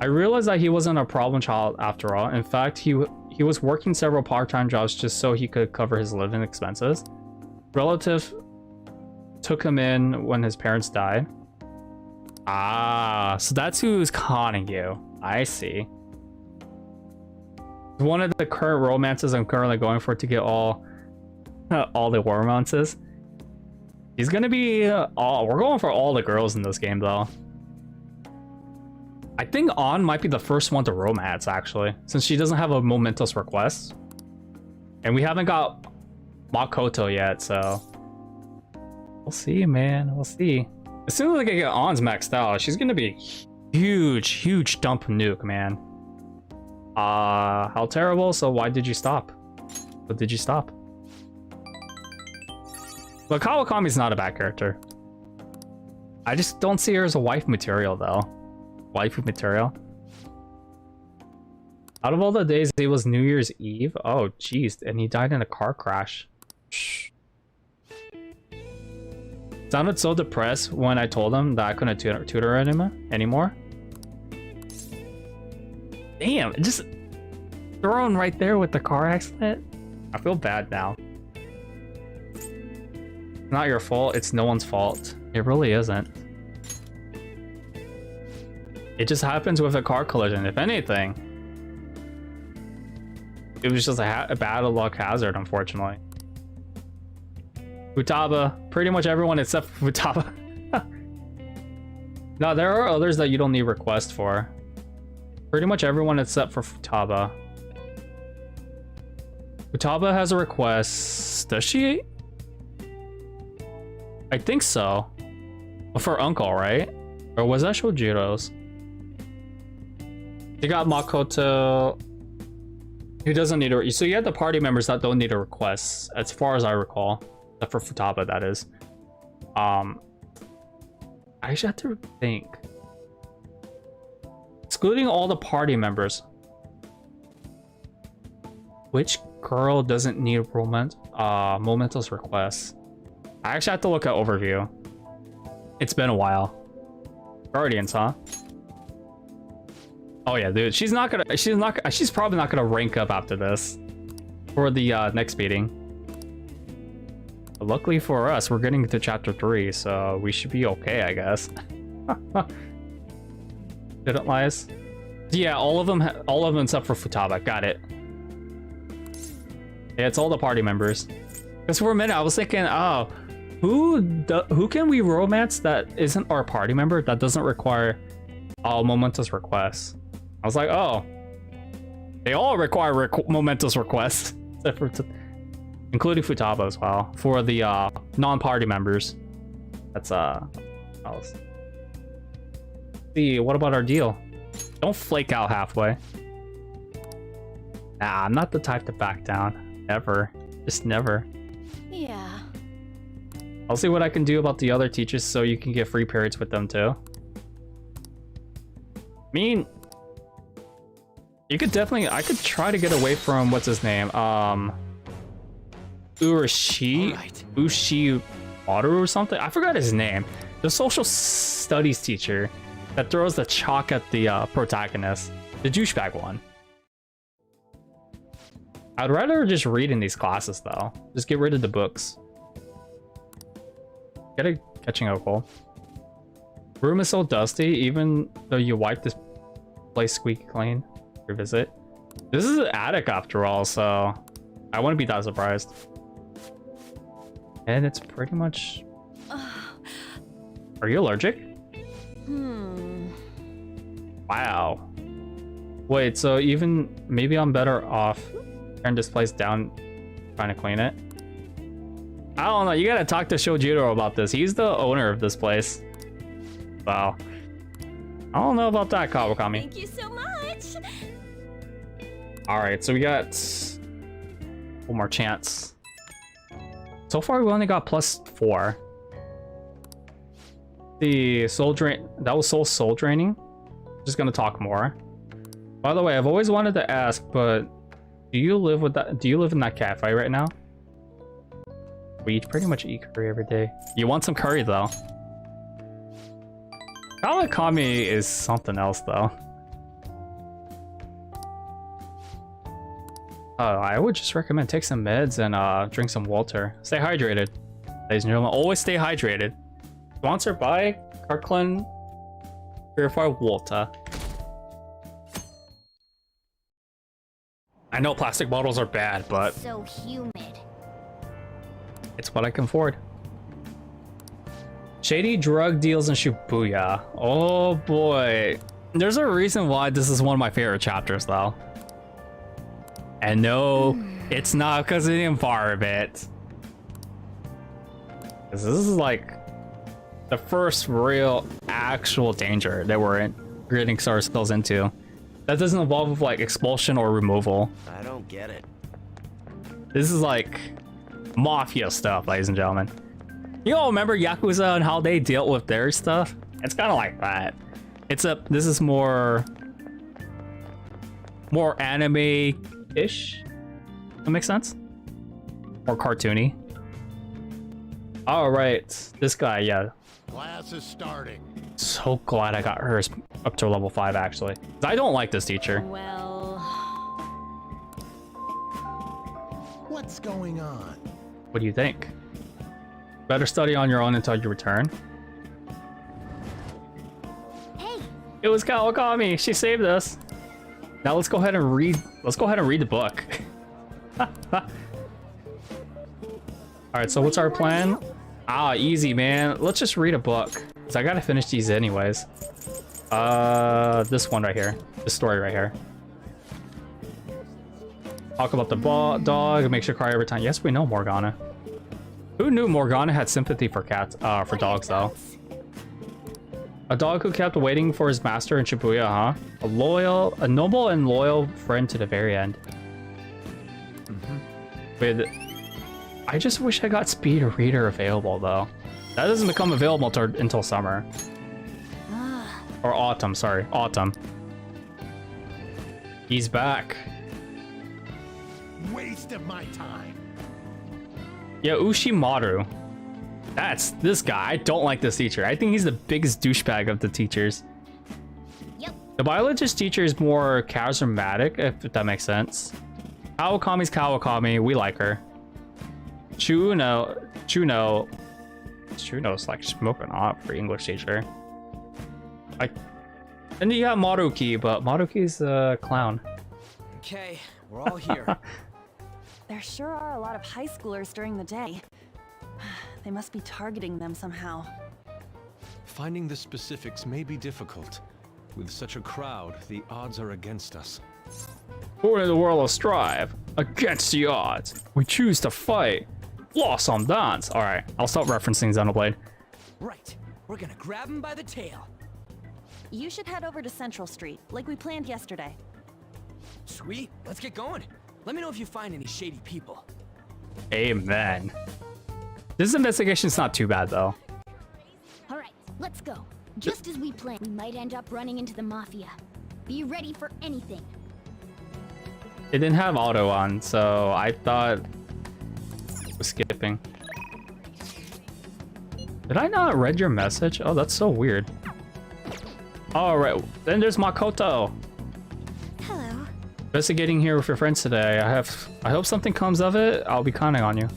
Speaker 1: I realized that he wasn't a problem child after all. In fact, he was working several part-time jobs just so he could cover his living expenses. Relative took him in when his parents died. Ah, so that's who's conning you. I see. One of the current romances I'm currently going for to get all the romances. He's gonna be we're going for all the girls in this game though. I think An might be the first one to romance actually, since she doesn't have a momentous request. And we haven't got Makoto yet, so we'll see, man. We'll see. As soon as I can get An's maxed out, she's gonna be a huge dump nuke, man. How terrible. So why did you stop? What did you stop? But Kawakami's not a bad character. I just don't see her as a wife material though. Waifu material. Out of all the days, it was New Year's Eve. Oh, jeez, and he died in a car crash. Sounded so depressed when I told him that I couldn't tutor anymore. Damn, just thrown right there with the car accident. I feel bad now. It's not your fault, it's no one's fault. It really isn't. It just happens with a car collision, if anything. It was just a bad luck hazard, unfortunately. Futaba, pretty much everyone except for Futaba. No, there are others that you don't need requests for. Pretty much everyone except for Futaba. Futaba has a request. Does she? I think so. For Uncle, right? Or was that Shojiro's? You got Makoto. Who doesn't need a... So you have the party members that don't need a request, as far as I recall. Except for Futaba, that is. I actually have to think. Excluding all the party members. Which girl doesn't need momentous requests? I actually have to look at overview. It's been a while. Guardians, huh? Oh yeah, dude. She's probably not gonna rank up after this. For the next meeting. But luckily for us, we're getting to chapter 3, so we should be okay, I guess. Didn't lies? Yeah, all of them except for Futaba. Got it. Yeah, it's all the party members. Because for a minute, I was thinking, oh, who can we romance that isn't our party member that doesn't require momentous requests? I was like, oh, they all require momentous requests, except for including Futaba as well for the non-party members. That's else. See, what about our deal? Don't flake out halfway. Nah, I'm not the type to back down. Ever. Just never.
Speaker 7: Yeah.
Speaker 1: I'll see what I can do about the other teachers so you can get free periods with them too. I mean, you could definitely... I could try to get away from... What's his name? Ushi Maru or something? I forgot his name. The social studies teacher that throws the chalk at the protagonist. The douchebag one. I'd rather just read in these classes though. Just get rid of the books. Catching a cold. Room is so dusty, even though you wipe this place squeaky clean. Revisit. This is an attic after all, so I wouldn't be that surprised. And it's pretty much... Are you allergic? Wow. Wait, so even... Maybe I'm better off tearing this place down, trying to clean it. I don't know, you gotta talk to Shojiro about this. He's the owner of this place. Wow. I don't know about that, Kawakami.
Speaker 11: Thank you so much.
Speaker 1: Alright, so we got one more chance. So far we only got +4. The soul drain, that was soul draining. Just gonna talk more. By the way, I've always wanted to ask, but do you live in that cafe right now? We pretty much eat curry every day. You want some curry though. Kawakami is something else though. I would just recommend take some meds and drink some water. Stay hydrated. Ladies and gentlemen, always stay hydrated. Sponsored by Kirkland Purified Water. I know plastic bottles are bad, but
Speaker 12: So humid.
Speaker 1: it's what I can afford. Shady drug deals in Shibuya. Oh boy. There's a reason why this is one of my favorite chapters though. And no, it's not because of the environment. This is like the first real actual danger that we're getting ourselves into. That doesn't involve with like expulsion or removal.
Speaker 10: I don't get it.
Speaker 1: This is like Mafia stuff, ladies and gentlemen. You all remember Yakuza and how they dealt with their stuff? It's kind of like that. This is more anime-ish. That makes sense? More cartoony. All right, this guy, yeah.
Speaker 13: Class is starting.
Speaker 1: So glad I got hers up to level 5 actually. I don't like this teacher.
Speaker 14: Well,
Speaker 13: What's going on?
Speaker 1: What do you think? Better study on your own until you return.
Speaker 12: Hey,
Speaker 1: it was Kawakami. She saved us. Now let's go ahead and read. Let's go ahead and read the book. All right. So what's our plan? Ah, easy, man. Let's just read a book. So I gotta finish these anyways. This one right here. This story right here. Talk about the dog. Makes you cry every time. Yes, we know Morgana. Who knew Morgana had sympathy for cats? For dogs, though. A dog who kept waiting for his master in Shibuya, huh? A noble and loyal friend to the very end. With, I just wish I got Speed Reader available, though. That doesn't become available until summer. Or autumn, sorry. Autumn. He's back.
Speaker 13: Waste of my time.
Speaker 1: Yeah, Ushimaru. That's this guy. I don't like this teacher. I think he's the biggest douchebag of the teachers.
Speaker 12: Yep.
Speaker 1: The biologist teacher is more charismatic, if that makes sense. Kawakami's Kawakami. We like her. Chuno's like smoking hot for English teacher. And you have Maruki, but Maruki's a clown.
Speaker 2: Okay, we're all here.
Speaker 7: There sure are a lot of high schoolers during the day. They must be targeting them somehow.
Speaker 18: Finding the specifics may be difficult. With such a crowd, the odds are against us.
Speaker 1: We're in the world of strive. Against the odds. We choose to fight. Lost on dance. Alright, I'll stop referencing Xenoblade.
Speaker 2: Right, we're gonna grab him by the tail.
Speaker 7: You should head over to Central Street, like we planned yesterday.
Speaker 2: Sweet, let's get going. Let me know if you find any shady people.
Speaker 1: Amen. This investigation's not too bad, though.
Speaker 12: All right, let's go. Just as we planned, we might end up running into the Mafia. Be ready for anything.
Speaker 1: It didn't have auto on, so I thought it was skipping. Did I not read your message? Oh, that's so weird. All right, then there's Makoto.
Speaker 12: Hello.
Speaker 1: Investigating here with your friends today. I hope something comes of it. I'll be counting on you.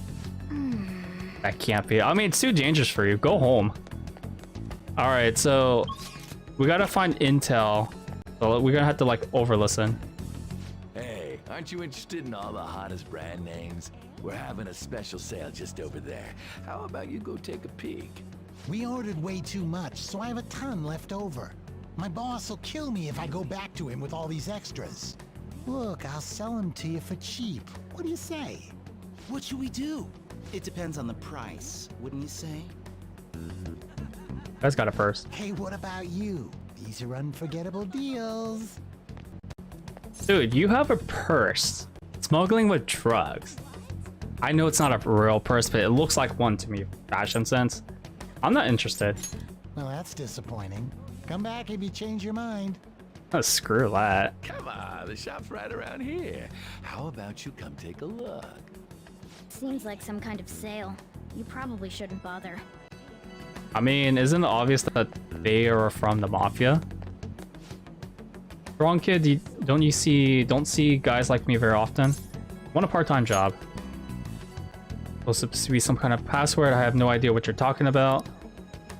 Speaker 1: That can't be. I mean, it's too dangerous for you. Go home. All right, so we gotta find intel. So we're gonna have to like over-listen.
Speaker 22: Hey, aren't you interested in all the hottest brand names? We're having a special sale just over there. How about you go take a peek?
Speaker 13: We ordered way too much, so I have a ton left over. My boss will kill me if I go back to him with all these extras. Look, I'll sell them to you for cheap. What do you say?
Speaker 23: What should we do? It depends on the price, wouldn't you say?
Speaker 1: Guys got it first.
Speaker 13: Hey, what about you? These are unforgettable deals.
Speaker 1: Dude, you have a purse. Smuggling with drugs. I know it's not a real purse, but it looks like one to me. Fashion sense. I'm not interested.
Speaker 13: Well, that's disappointing. Come back if you change your mind.
Speaker 1: Oh, screw that.
Speaker 22: Come on, the shop's right around here. How about you come take a look?
Speaker 12: Seems like some kind of sale. You probably shouldn't bother.
Speaker 1: I mean, isn't it obvious that they are from the Mafia? Wrong, kid. Don't see guys like me very often. Want a part-time job. Supposed to be some kind of password. I have no idea what you're talking about.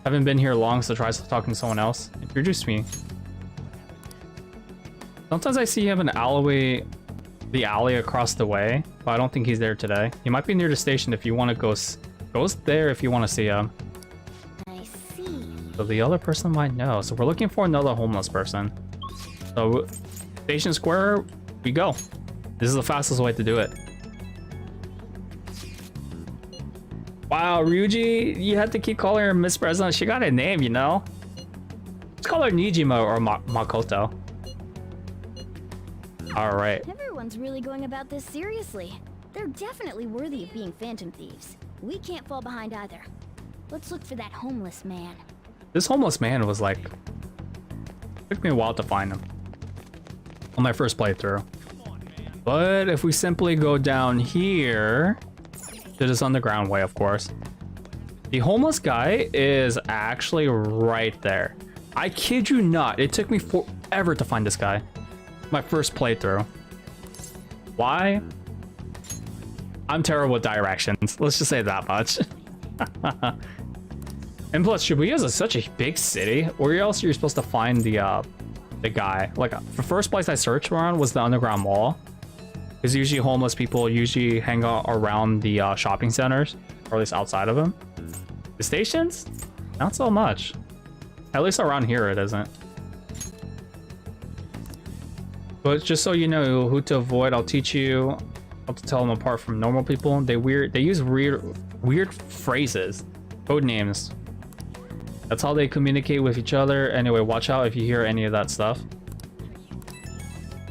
Speaker 1: Haven't been here long, so try talking to someone else. Introduce me. Sometimes I see him in the alley across the way, but I don't think he's there today. He might be near the station if you want to go there if you want to see him.
Speaker 12: I see.
Speaker 1: So the other person might know. So we're looking for another homeless person. So Station Square, we go. This is the fastest way to do it. Wow, Ryuji, you had to keep calling her Miss President. She got a name, you know? Let's call her Nijima or Makoto. Alright.
Speaker 12: Everyone's really going about this seriously. They're definitely worthy of being Phantom Thieves. We can't fall behind either. Let's look for that homeless man.
Speaker 1: This homeless man was like... Took me a while to find him. On my first playthrough. But if we simply go down here... To this underground way, of course. The homeless guy is actually right there. I kid you not. It took me forever to find this guy. My first playthrough. Why? I'm terrible with directions. Let's just say that much. And plus, Shibuya is such a big city. Where else are you supposed to find the guy? Like, the first place I searched around was the underground mall. Because usually homeless people usually hang out around the shopping centers, or at least outside of them. The stations? Not so much. At least around here it isn't. But just so you know who to avoid, I'll teach you how to tell them apart from normal people. They use weird phrases, code names. That's how they communicate with each other. Anyway, watch out if you hear any of that stuff.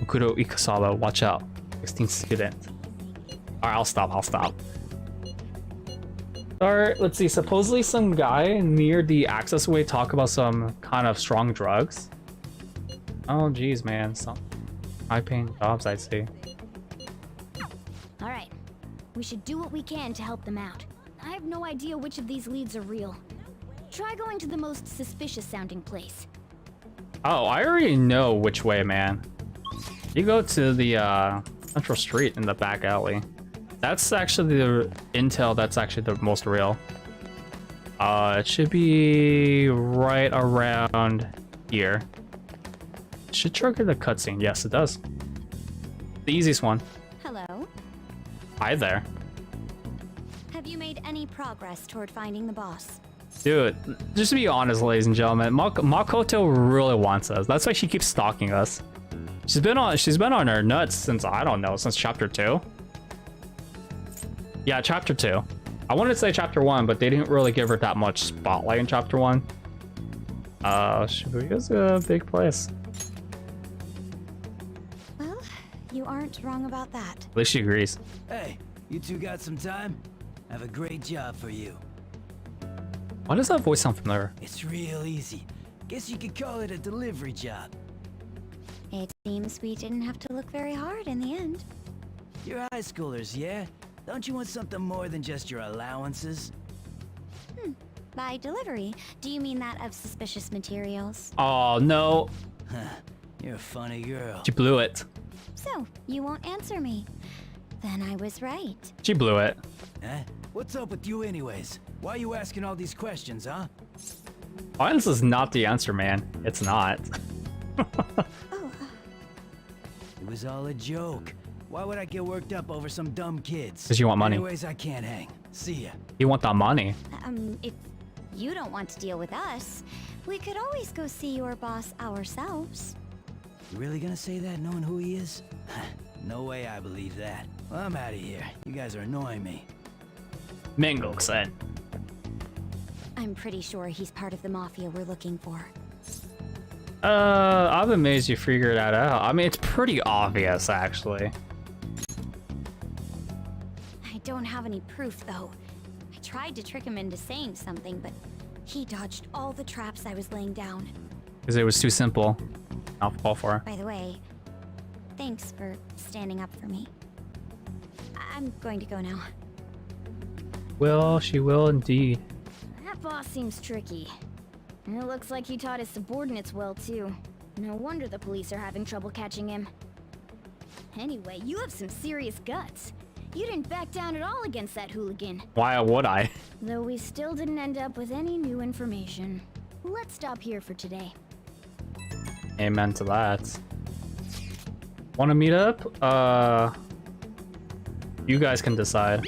Speaker 1: Ukuro Ikasawa, watch out. 16th student. Alright, I'll stop. Alright, let's see. Supposedly some guy near the accessway talk about some kind of strong drugs. Oh geez, man. Some high-paying jobs, I'd say.
Speaker 12: Alright. We should do what we can to help them out. I have no idea which of these leads are real. Try going to the most suspicious sounding place.
Speaker 1: Oh, I already know which way, man. You go to the Central Street in the back alley. That's actually the intel that's actually the most real. It should be right around here. It should trigger the cutscene. Yes, it does. The easiest one.
Speaker 17: Hello?
Speaker 1: Hi there.
Speaker 17: Have you made any progress toward finding the boss?
Speaker 1: Dude, just to be honest, ladies and gentlemen, Makoto really wants us. That's why she keeps stalking us. She's been on her nuts since, I don't know, since chapter 2. Yeah, chapter 2. I wanted to say chapter 1, but they didn't really give her that much spotlight in chapter 1. Shibuya's a big place.
Speaker 17: Well, you aren't wrong about that.
Speaker 1: At least she agrees.
Speaker 9: Hey, you two got some time? I have a great job for you.
Speaker 1: Why does that voice sound familiar?
Speaker 9: It's real easy. Guess you could call it a delivery job.
Speaker 17: It seems we didn't have to look very hard in the end.
Speaker 9: You're high schoolers, yeah? Don't you want something more than just your allowances?
Speaker 17: By delivery, do you mean that of suspicious materials?
Speaker 1: Oh, no.
Speaker 9: You're a funny girl.
Speaker 1: She blew it.
Speaker 17: So, you won't answer me. Then I was right.
Speaker 1: She blew it.
Speaker 9: Huh? What's up with you anyways? Why are you asking all these questions, huh?
Speaker 1: Violence is not the answer, man. It's not.
Speaker 9: It was all a joke. Why would I get worked up over some dumb kids?
Speaker 1: Because you want money.
Speaker 9: Anyways, I can't hang. See ya.
Speaker 1: You want that money.
Speaker 17: If you don't want to deal with us, we could always go see your boss ourselves.
Speaker 9: You really gonna say that knowing who he is? No way I believe that. Well, I'm out of here. You guys are annoying me.
Speaker 1: Mingle-san.
Speaker 17: I'm pretty sure he's part of the Mafia we're looking for.
Speaker 1: I'm amazed you figured that out. I mean, it's pretty obvious, actually.
Speaker 17: I don't have any proof, though. I tried to trick him into saying something, but he dodged all the traps I was laying down.
Speaker 1: Because it was too simple. I'll fall for it.
Speaker 17: By the way, thanks for standing up for me. I'm going to go now.
Speaker 1: Well, she will indeed.
Speaker 12: That boss seems tricky. And it looks like he taught his subordinates well, too. No wonder the police are having trouble catching him. Anyway, you have some serious guts. You didn't back down at all against that hooligan.
Speaker 1: Why would I?
Speaker 12: Though we still didn't end up with any new information. Let's stop here for today.
Speaker 1: Amen to that. Want to meet up? You guys can decide.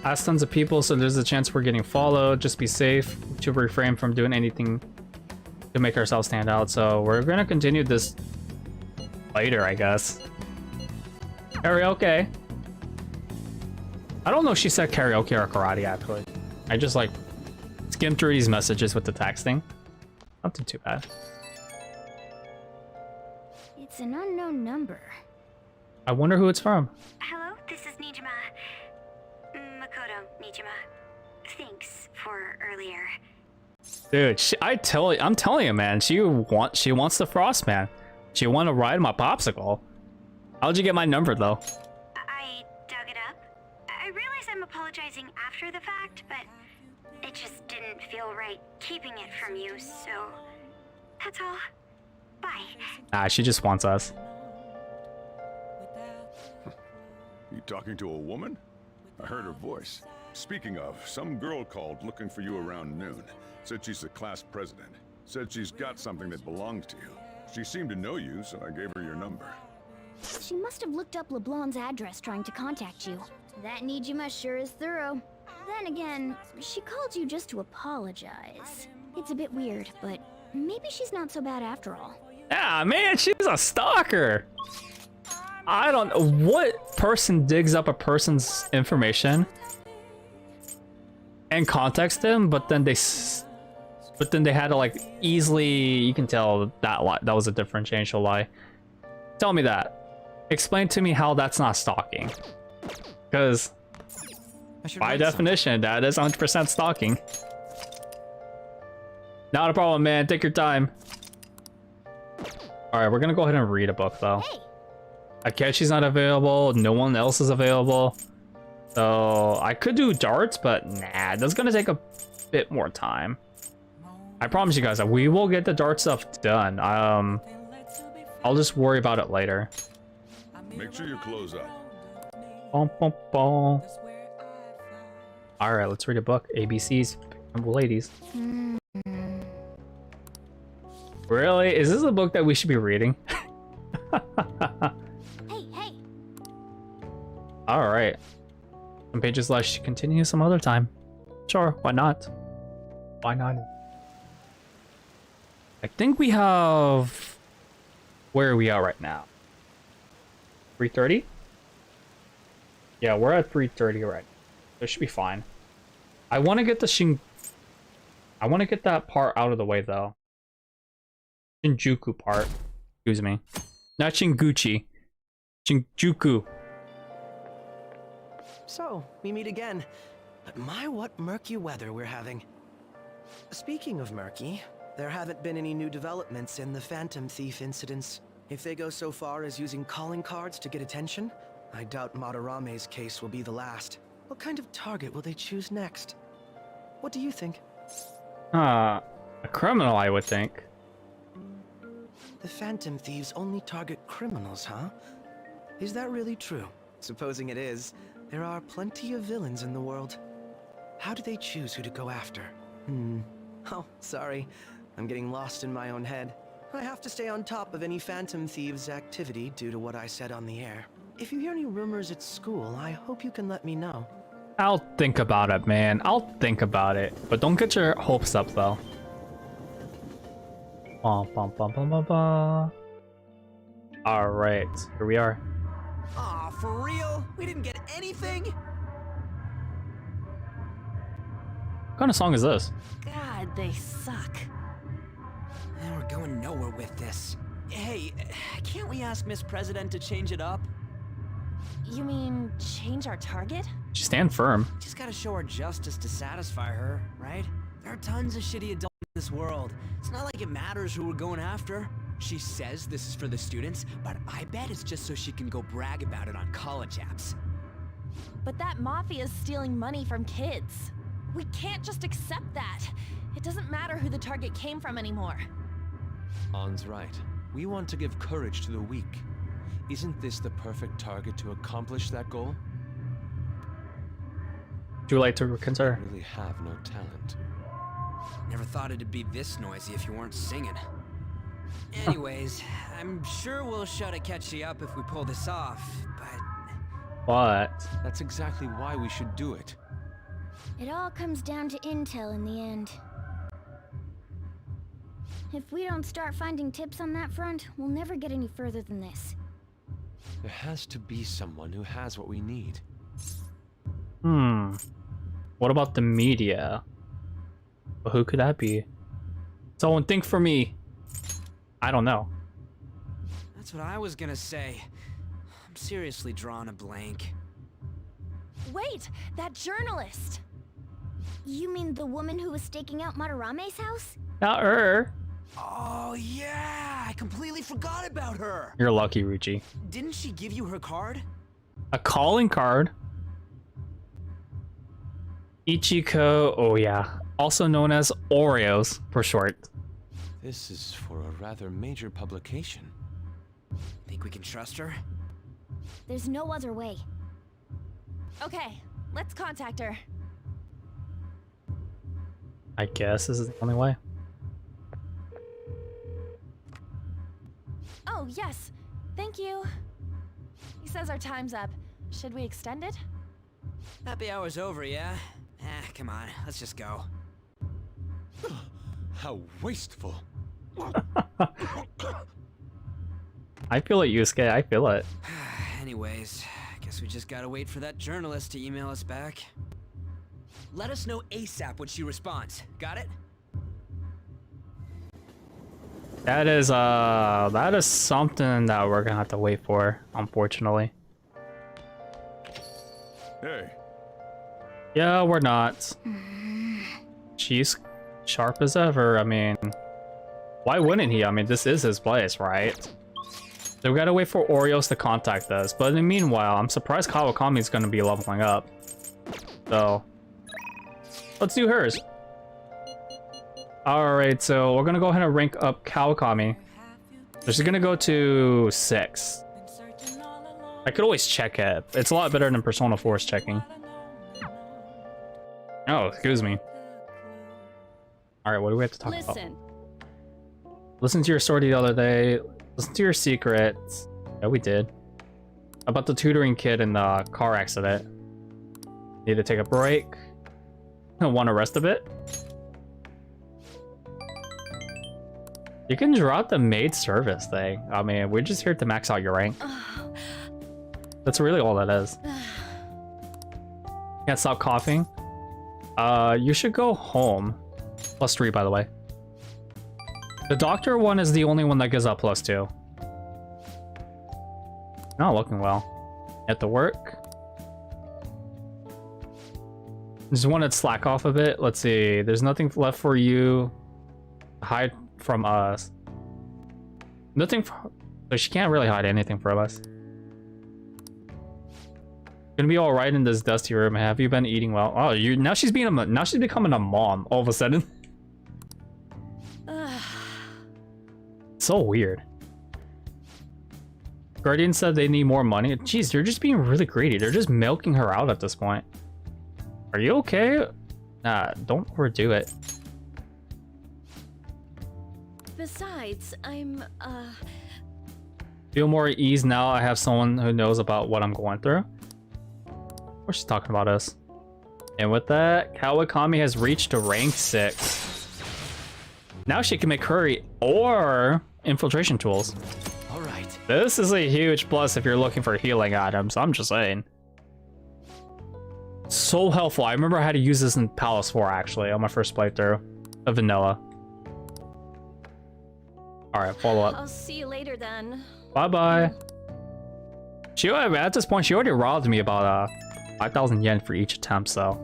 Speaker 1: Ask tons of people, so there's a chance we're getting followed. Just be safe to refrain from doing anything to make ourselves stand out. So we're gonna continue this later, I guess. Karaoke. I don't know if she said karaoke or karate, actually. I just like skimmed through these messages with the texting. Nothing too bad.
Speaker 12: It's an unknown number.
Speaker 1: I wonder who it's from.
Speaker 17: Hello, this is Nijima. Makoto Nijima. Thanks for earlier.
Speaker 1: Dude, I'm telling you, man. She wants the Frost, man. She want to ride my popsicle. How'd you get my number, though?
Speaker 17: I dug it up. I realize I'm apologizing after
Speaker 15: after the fact, but it just didn't feel right keeping it from you, so that's all. Bye.
Speaker 1: Nah, she just wants us.
Speaker 19: You talking to a woman? I heard her voice. Speaking of, some girl called looking for you around noon. Said she's the class president. Said she's got something that belongs to you. She seemed to know you, so I gave her your number.
Speaker 12: She must have looked up LeBlanc's address trying to contact you. That Nijima sure is thorough. Then again, she called you just to apologize. It's a bit weird, but maybe she's not so bad after all.
Speaker 1: Yeah, man, she's a stalker. I don't know what person digs up a person's information and contacts them, but then they had to like easily, you can tell that was a differential lie. Tell me that. Explain to me how that's not stalking. Because by definition, that is 100% stalking. Not a problem, man. Take your time. All right, we're gonna go ahead and read a book though.
Speaker 12: Hey.
Speaker 1: Akeshi's not available. No one else is available. So I could do darts, but nah, that's gonna take a bit more time. I promise you guys that we will get the dart stuff done. I'll just worry about it later.
Speaker 19: Make sure you close up.
Speaker 1: Bum, bum, bum. All right, let's read a book. ABCs, ladies. Really? Is this a book that we should be reading?
Speaker 12: Hey.
Speaker 1: All right. Some pages left. Should continue some other time. Sure, why not? Why not? I think we have... Where are we at right now? 3:30? Yeah, we're at 3:30 right now. This should be fine. I want to get the I want to get that part out of the way though. Shinjuku part. Excuse me. Not Shinguchi. Shinjuku.
Speaker 10: So, we meet again. But my, what murky weather we're having. Speaking of murky, there haven't been any new developments in the Phantom Thief incidents. If they go so far as using calling cards to get attention, I doubt Madarame's case will be the last. What kind of target will they choose next? What do you think?
Speaker 1: A criminal, I would think.
Speaker 10: The Phantom Thieves only target criminals, huh? Is that really true? Supposing it is, there are plenty of villains in the world. How do they choose who to go after? Oh, sorry. I'm getting lost in my own head. I have to stay on top of any Phantom Thieves activity due to what I said on the air. If you hear any rumors at school, I hope you can let me know.
Speaker 1: I'll think about it, man. I'll think about it. But don't get your hopes up, though. Alright, here we are.
Speaker 2: Aw, for real? We didn't get anything?
Speaker 1: What kind of song is this?
Speaker 7: God, they suck.
Speaker 2: And we're going nowhere with this. Hey, can't we ask Miss President to change it up?
Speaker 7: You mean change our target?
Speaker 1: Just stand firm.
Speaker 2: Just gotta show her justice to satisfy her, right? There are tons of shitty adults in this world. It's not like it matters who we're going after. She says this is for the students, but I bet it's just so she can go brag about it on college apps.
Speaker 7: But that Mafia is stealing money from kids. We can't just accept that. It doesn't matter who the target came from anymore.
Speaker 18: An's right. We want to give courage to the weak. Isn't this the perfect target to accomplish that goal?
Speaker 1: Would you like to consider?
Speaker 18: You really have no talent.
Speaker 2: Never thought it'd be this noisy if you weren't singing. Anyways, I'm sure we'll shut Akechi up if we pull this off, but...
Speaker 1: What?
Speaker 18: That's exactly why we should do it.
Speaker 12: It all comes down to intel in the end. If we don't start finding tips on that front, we'll never get any further than this.
Speaker 18: There has to be someone who has what we need.
Speaker 1: What about the media? Well, who could that be? Someone think for me. I don't know.
Speaker 2: That's what I was gonna say. I'm seriously drawing a blank.
Speaker 7: Wait! That journalist!
Speaker 12: You mean the woman who was staking out Madarame's house?
Speaker 1: Not her.
Speaker 2: Oh yeah! I completely forgot about her!
Speaker 1: You're lucky, Ruchi.
Speaker 2: Didn't she give you her card?
Speaker 1: A calling card? Ichiko, oh yeah, also known as Oreos for short.
Speaker 18: This is for a rather major publication.
Speaker 2: Think we can trust her?
Speaker 12: There's no other way.
Speaker 7: Okay, let's contact her.
Speaker 1: I guess this is the only way.
Speaker 7: Oh, yes. Thank you. He says our time's up. Should we extend it?
Speaker 2: Happy hour's over, yeah? Come on, let's just go.
Speaker 18: How wasteful.
Speaker 1: I feel it, Yusuke. I feel it.
Speaker 2: Anyways, guess we just gotta wait for that journalist to email us back. Let us know ASAP when she responds. Got it?
Speaker 1: That is something that we're gonna have to wait for, unfortunately.
Speaker 19: Hey.
Speaker 1: Yeah, we're not. She's sharp as ever. I mean, why wouldn't he? I mean, this is his place, right? So we gotta wait for Oreos to contact us. But in the meanwhile, I'm surprised Kawakami's gonna be leveling up. So, let's do hers. Alright, so we're gonna go ahead and rank up Kawakami. So she's gonna go to 6. I could always check it. It's a lot better than Persona 4's checking. Oh, excuse me. Alright, what do we have to talk about? Listen to your story the other day. Listen to your secrets. Yeah, we did. About the tutoring kid in the car accident. Need to take a break. Want to rest a bit? You can drop the maid service thing. I mean, we're just here to max out your rank. That's really all that is. Can't stop coughing. You should go home. +3, by the way. The doctor one is the only one that gives out +2. Not looking well. At the work. Just want to slack off a bit. Let's see. There's nothing left for you to hide from us. Nothing. So she can't really hide anything from us. Gonna be all right in this dusty room. Have you been eating well? Oh, now she's becoming a mom all of a sudden. So weird. Guardian said they need more money. Jeez, they're just being really greedy. They're just milking her out at this point. Are you okay? Nah, don't overdo it.
Speaker 11: Besides, I'm,
Speaker 1: Feel more at ease now I have someone who knows about what I'm going through. What's she talking about us? And with that, Kawakami has reached to rank 6. Now she can make curry or infiltration tools.
Speaker 22: Alright.
Speaker 1: This is a huge plus if you're looking for healing items, I'm just saying. So helpful. I remember I had to use this in Palace 4 actually on my first playthrough of Vanilla. Alright, follow up.
Speaker 11: I'll see you later then.
Speaker 1: Bye-bye. She, at this point, she already robbed me about 5,000 yen for each attempt, so.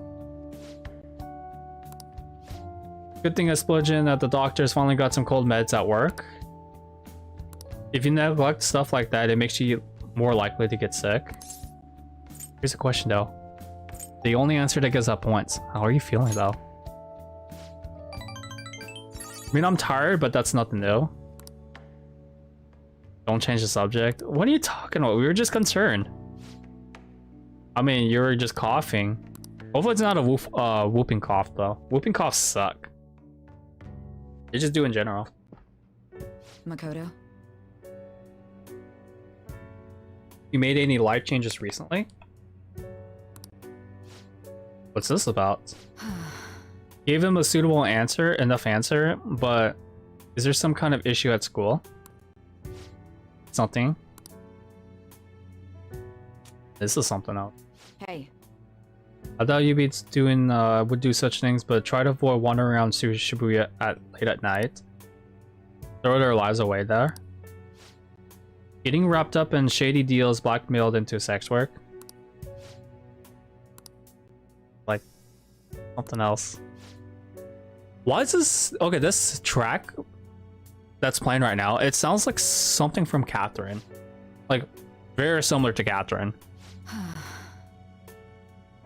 Speaker 1: Good thing I splurged in that the doctors finally got some cold meds at work. If you neglect stuff like that, it makes you more likely to get sick. Here's a question though. The only answer that gives up points. How are you feeling though? I mean, I'm tired, but that's nothing new. Don't change the subject. What are you talking about? We were just concerned. I mean, you were just coughing. Hopefully it's not a whooping cough though. Whooping coughs suck. They just do in general.
Speaker 16: Makoto?
Speaker 1: You made any life changes recently? What's this about? Gave him a suitable answer, enough answer, but is there some kind of issue at school? Something? This is something else.
Speaker 16: Hey.
Speaker 1: I thought you'd be doing, would do such things, but try to avoid wandering around Shibuya late at night. Throw their lives away there. Getting wrapped up in shady deals, blackmailed into sex work. Like, something else. Why is this... Okay, this track that's playing right now, it sounds like something from Catherine. Like, very similar to Catherine.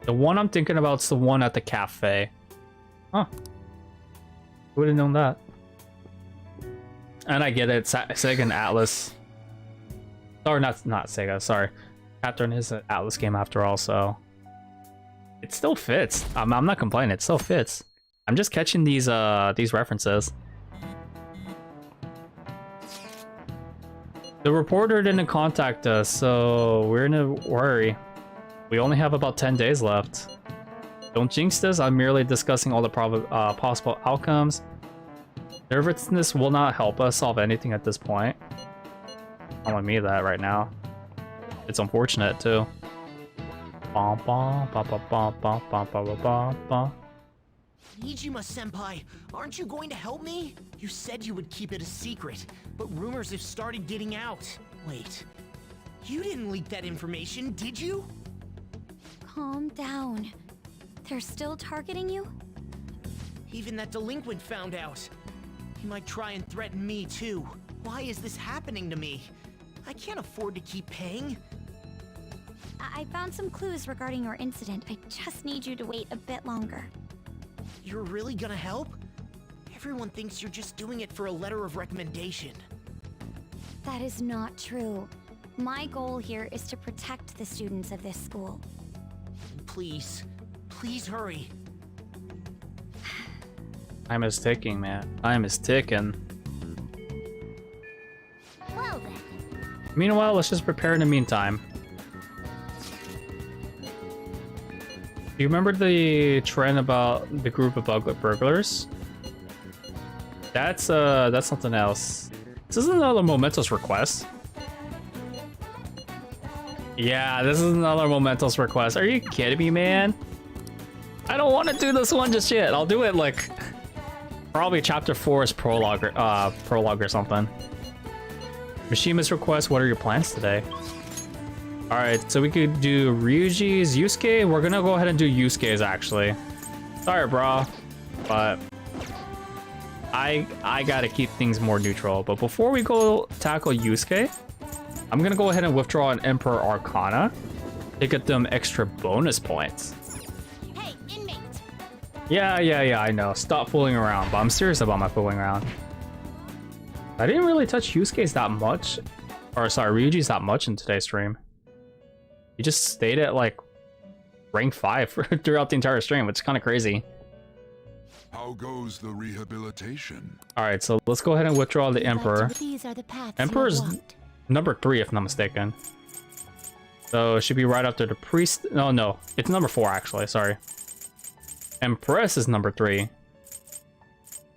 Speaker 1: The one I'm thinking about is the one at the cafe. Huh. Who would have known that? And I get it, Sega and Atlas. Or not Sega, sorry. Pattern is an Atlas game after all, so it still fits. I'm not complaining, it still fits. I'm just catching these references. The reporter didn't contact us, so we're in a worry. We only have about 10 days left. Don't jinx this, I'm merely discussing all the possible outcomes. Nervousness will not help us solve anything at this point. Telling me that right now. It's unfortunate too.
Speaker 5: Nijima-senpai, aren't you going to help me? You said you would keep it a secret, but rumors have started getting out. Wait, you didn't leak that information, did you?
Speaker 17: Calm down. They're still targeting you?
Speaker 5: Even that delinquent found out. He might try and threaten me too. Why is this happening to me? I can't afford to keep paying.
Speaker 17: I found some clues regarding your incident. I just need you to wait a bit longer.
Speaker 5: You're really gonna help? Everyone thinks you're just doing it for a letter of recommendation.
Speaker 17: That is not true. My goal here is to protect the students of this school.
Speaker 5: Please, please hurry.
Speaker 1: Time is ticking, man. Time is ticking.
Speaker 12: Well then.
Speaker 1: Meanwhile, let's just prepare in the meantime. Do you remember the trend about the group of burglars? That's something else. This is another Mementos request. Yeah, this is another Mementos request. Are you kidding me, man? I don't want to do this one just yet. I'll do it like probably chapter 4's prologue or something. Mishima's request, what are your plans today? Alright, so we could do Ryuji's, Yusuke. We're gonna go ahead and do Yusuke's actually. Sorry, bro, but I gotta keep things more neutral. But before we go tackle Yusuke, I'm gonna go ahead and withdraw an Emperor Arcana to get them extra bonus points.
Speaker 12: Hey, inmate.
Speaker 1: Yeah, I know. Stop fooling around, but I'm serious about my fooling around. I didn't really touch Yusuke's that much. Or sorry, Ryuji's that much in today's stream. He just stayed at like rank 5 throughout the entire stream, which is kind of crazy.
Speaker 20: How goes the rehabilitation?
Speaker 1: Alright, so let's go ahead and withdraw the Emperor.
Speaker 3: These are the paths
Speaker 1: Emperor's
Speaker 3: you walked.
Speaker 1: number 3 if I'm not mistaken. So it should be right after the priest. No, it's number 4 actually, sorry. Empress is number 3.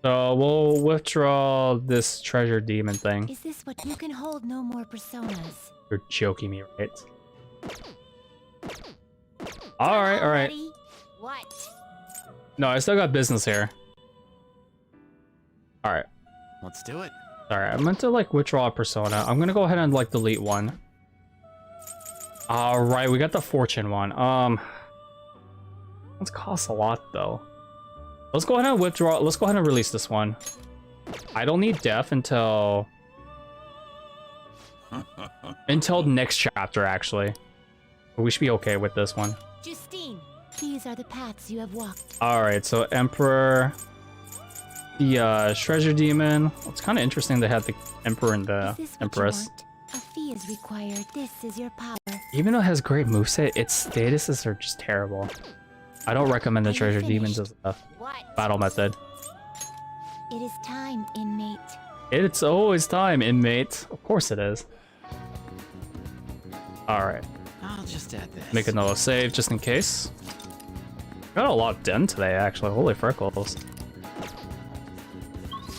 Speaker 1: So we'll withdraw this treasure demon thing.
Speaker 3: Is this what you can hold? No more personas.
Speaker 1: You're joking me, right? Alright.
Speaker 12: What?
Speaker 1: No, I still got business here. Alright.
Speaker 6: Let's do it.
Speaker 1: Sorry, I meant to like withdraw a persona. I'm gonna go ahead and like delete one. Alright, we got the fortune one. This costs a lot though. Let's go ahead and withdraw. Let's go ahead and release this one. I don't need death until next chapter actually. But we should be okay with this one.
Speaker 3: Justine, these are the paths you have walked.
Speaker 1: Alright, so Emperor, the treasure demon. It's kind of interesting they had the Emperor and the Empress.
Speaker 3: A fee is required. This is your power.
Speaker 1: Even though it has great moveset, its statuses are just terrible. I don't recommend the treasure demons as a battle method.
Speaker 3: It is time, inmate.
Speaker 1: It's always time, inmate. Of course it is. Alright.
Speaker 23: I'll just add this.
Speaker 1: Make another save just in case. Got a lot done today, actually. Holy freckles.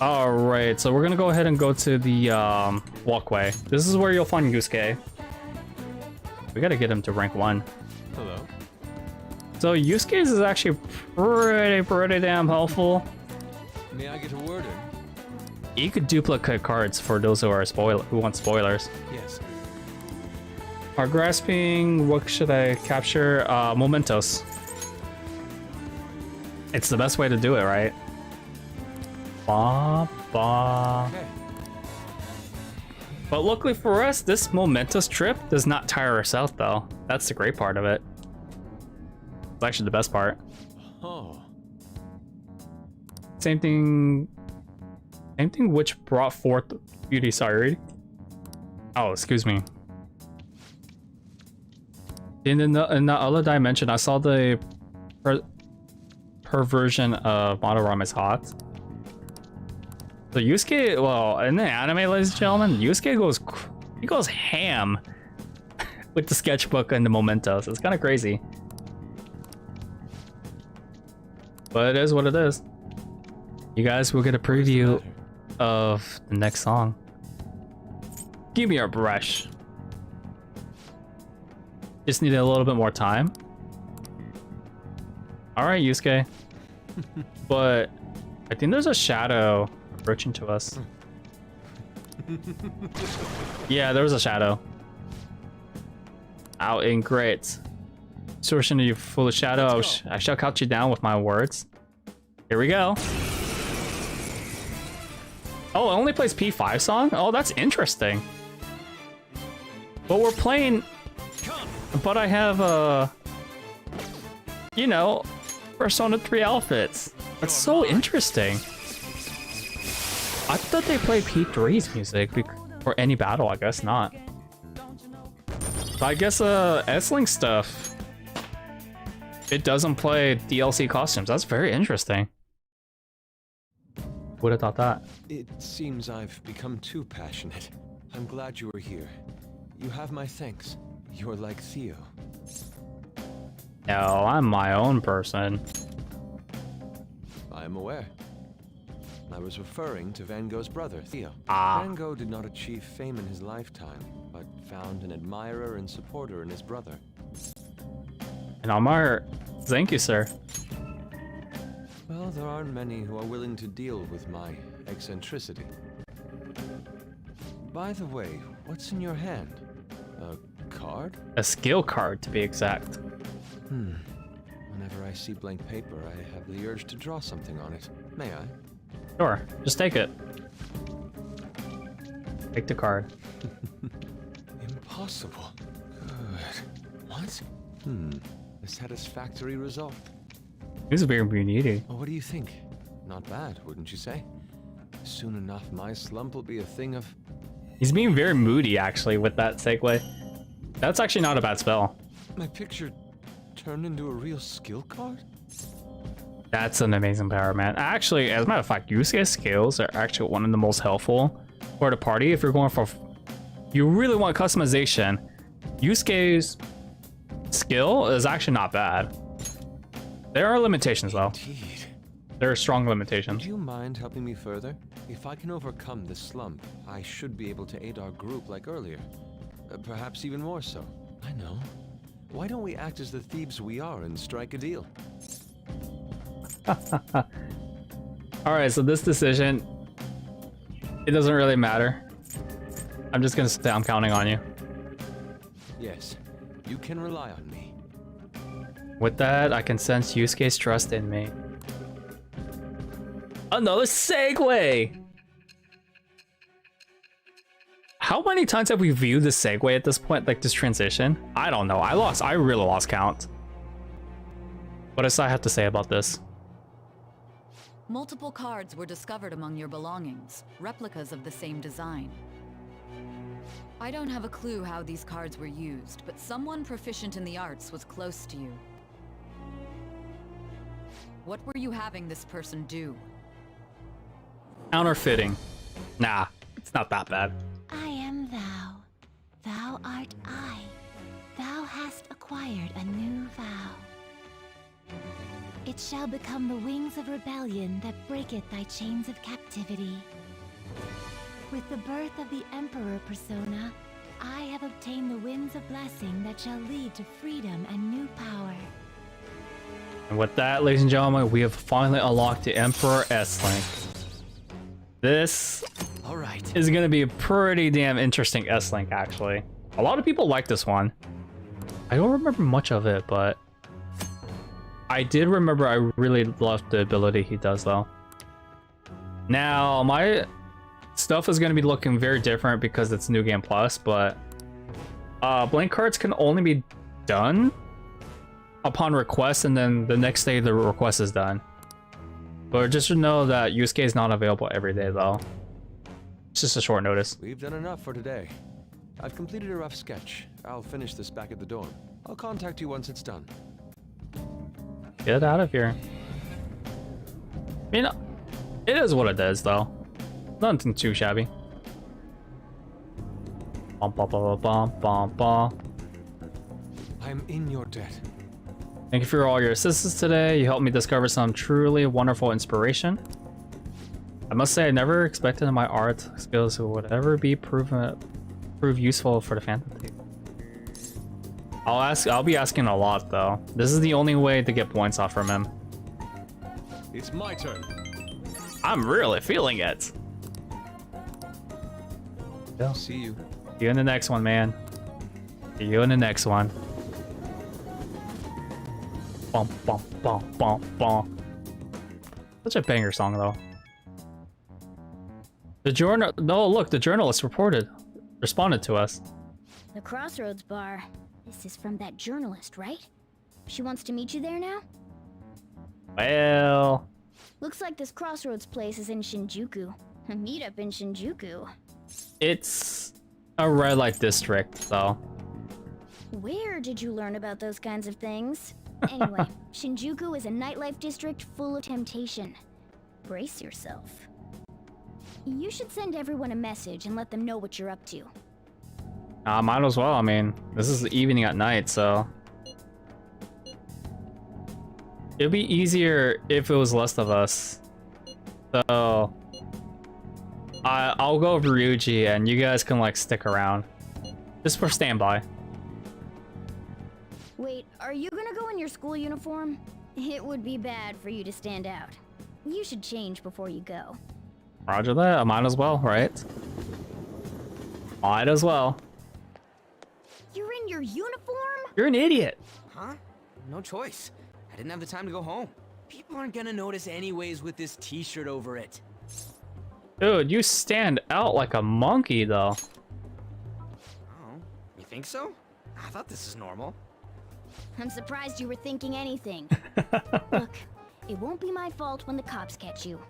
Speaker 1: Alright, so we're gonna go ahead and go to the walkway. This is where you'll find Yusuke. We gotta get him to rank 1.
Speaker 18: Hello.
Speaker 1: So Yusuke's is actually pretty damn helpful.
Speaker 18: May I get a word in?
Speaker 1: You could duplicate cards for those who are who want spoilers.
Speaker 18: Yes.
Speaker 1: Are grasping, what should I capture? Mementos. It's the best way to do it, right? Okay. But luckily for us, this Mementos trip does not tire us out though. That's the great part of it. It's actually the best part.
Speaker 18: Oh.
Speaker 1: Same thing which brought forth beauty. Sorry. Oh, excuse me. In the other dimension, I saw the perversion of Monoram is hot. So Yusuke, well, in the anime, ladies and gentlemen, Yusuke goes ham with the sketchbook and the mementos. It's kind of crazy. But it is what it is. You guys will get a preview of the next song. Give me a brush. Just need a little bit more time. Alright, Yusuke. But I think there's a shadow approaching to us. Yeah, there was a shadow. Out in great. Distortion, you full of shadow. I shall cut you down with my words. Here we go. Oh, it only plays P5 song? Oh, that's interesting. But we're playing... But I have, you know, Persona 3 outfits. That's so interesting. I thought they played P3's music for any battle. I guess not. But I guess, S-Link stuff, it doesn't play DLC costumes. That's very interesting. Would have thought that.
Speaker 18: It seems I've become too passionate. I'm glad you were here. You have my thanks. You're like Theo.
Speaker 1: No, I'm my own person.
Speaker 18: I am aware. I was referring to Van Gogh's brother, Theo. Van Gogh did not achieve fame in his lifetime, but found an admirer and supporter in his brother.
Speaker 1: And Amar, thank you, sir.
Speaker 18: Well, there aren't many who are willing to deal with my eccentricity. By the way, what's in your hand? A card?
Speaker 1: A skill card, to be exact.
Speaker 18: Whenever I see blank paper, I have the urge to draw something on it. May I?
Speaker 1: Sure, just take it. Take the card.
Speaker 18: Impossible. Good. What? A satisfactory result.
Speaker 1: He's very needy.
Speaker 18: Well, what do you think? Not bad, wouldn't you say? Soon enough, my slump will be a thing of...
Speaker 1: He's being very moody, actually, with that segue. That's actually not a bad spell.
Speaker 18: My picture turned into a real skill card?
Speaker 1: That's an amazing power, man. Actually, as a matter of fact, Yusuke's skills are actually one of the most helpful for the party. If you're going for... You really want customization. Yusuke's skill is actually not bad. There are limitations, though.
Speaker 18: Indeed.
Speaker 1: There are strong limitations.
Speaker 18: Do you mind helping me further? If I can overcome this slump, I should be able to aid our group like earlier. Perhaps even more so. I know. Why don't we act as the thieves we are and strike a deal?
Speaker 1: Alright, so this decision, it doesn't really matter. I'm just gonna say I'm counting on you.
Speaker 18: Yes, you can rely on me.
Speaker 1: With that, I can sense Yusuke's trust in me. Another segue! How many times have we viewed this segue at this point, like this transition? I don't know. I really lost count. What does I have to say about this?
Speaker 16: Multiple cards were discovered among your belongings, replicas of the same design. I don't have a clue how these cards were used, but someone proficient in the arts was close to you. What were you having this person do?
Speaker 1: Counterfeiting. Nah, it's not that bad.
Speaker 3: I am thou. Thou art I. Thou hast acquired a new vow. It shall become the wings of rebellion that breaketh thy chains of captivity. With the birth of the Emperor persona, I have obtained the winds of blessing that shall lead to freedom and new power.
Speaker 1: And with that, ladies and gentlemen, we have finally unlocked the Emperor S-Link. This is going to be a pretty damn interesting S-Link, actually. A lot of people like this one. I don't remember much of it, but I did remember I really loved the ability he does, though. Now, my stuff is going to be looking very different because it's New Game Plus, but blank cards can only be done upon request, and then the next day the request is done. But just to know that Yusuke is not available every day though. It's just a short notice.
Speaker 18: We've done enough for today. I've completed a rough sketch. I'll finish this back at the dorm. I'll contact you once it's done.
Speaker 1: Get out of here. I mean, it is what it is though. Nothing too shabby. Bum, bum, bum, bum, bum, bum.
Speaker 18: I'm in your debt.
Speaker 1: Thank you for all your assistance today. You helped me discover some truly wonderful inspiration. I must say I never expected my art skills would ever be prove useful for the Phantom Thieves. I'll be asking a lot though. This is the only way to get points off from him.
Speaker 18: It's my turn.
Speaker 1: I'm really feeling it. Yeah.
Speaker 18: See you.
Speaker 1: See you in the next one, man. See you in the next one. Bum, bum, bum, bum, bum. Such a banger song, though. The journal. No, look, the journalist responded to us.
Speaker 12: The Crossroads bar. This is from that journalist, right? She wants to meet you there now?
Speaker 1: Well.
Speaker 12: Looks like this Crossroads place is in Shinjuku. A meetup in Shinjuku.
Speaker 1: It's a red light district, though.
Speaker 12: Where did you learn about those kinds of things? Anyway, Shinjuku is a nightlife district full of temptation. Brace yourself. You should send everyone a message and let them know what you're up to.
Speaker 1: Might as well. I mean, this is the evening at night, so it'd be easier if it was less of us. So I'll go Ryuji, and you guys can like stick around, just for standby.
Speaker 12: Wait, are you gonna go in your school uniform? It would be bad for you to stand out. You should change before you go.
Speaker 1: Roger that. I might as well, right? Might as well.
Speaker 12: You're in your uniform?
Speaker 1: You're an idiot.
Speaker 2: Huh? No choice. I didn't have the time to go home. People aren't gonna notice anyways with this t-shirt over it.
Speaker 1: Dude, you stand out like a monkey, though.
Speaker 2: Oh, you think so? I thought this is normal.
Speaker 12: I'm surprised you were thinking anything. Look, it won't be my fault when the cops catch you.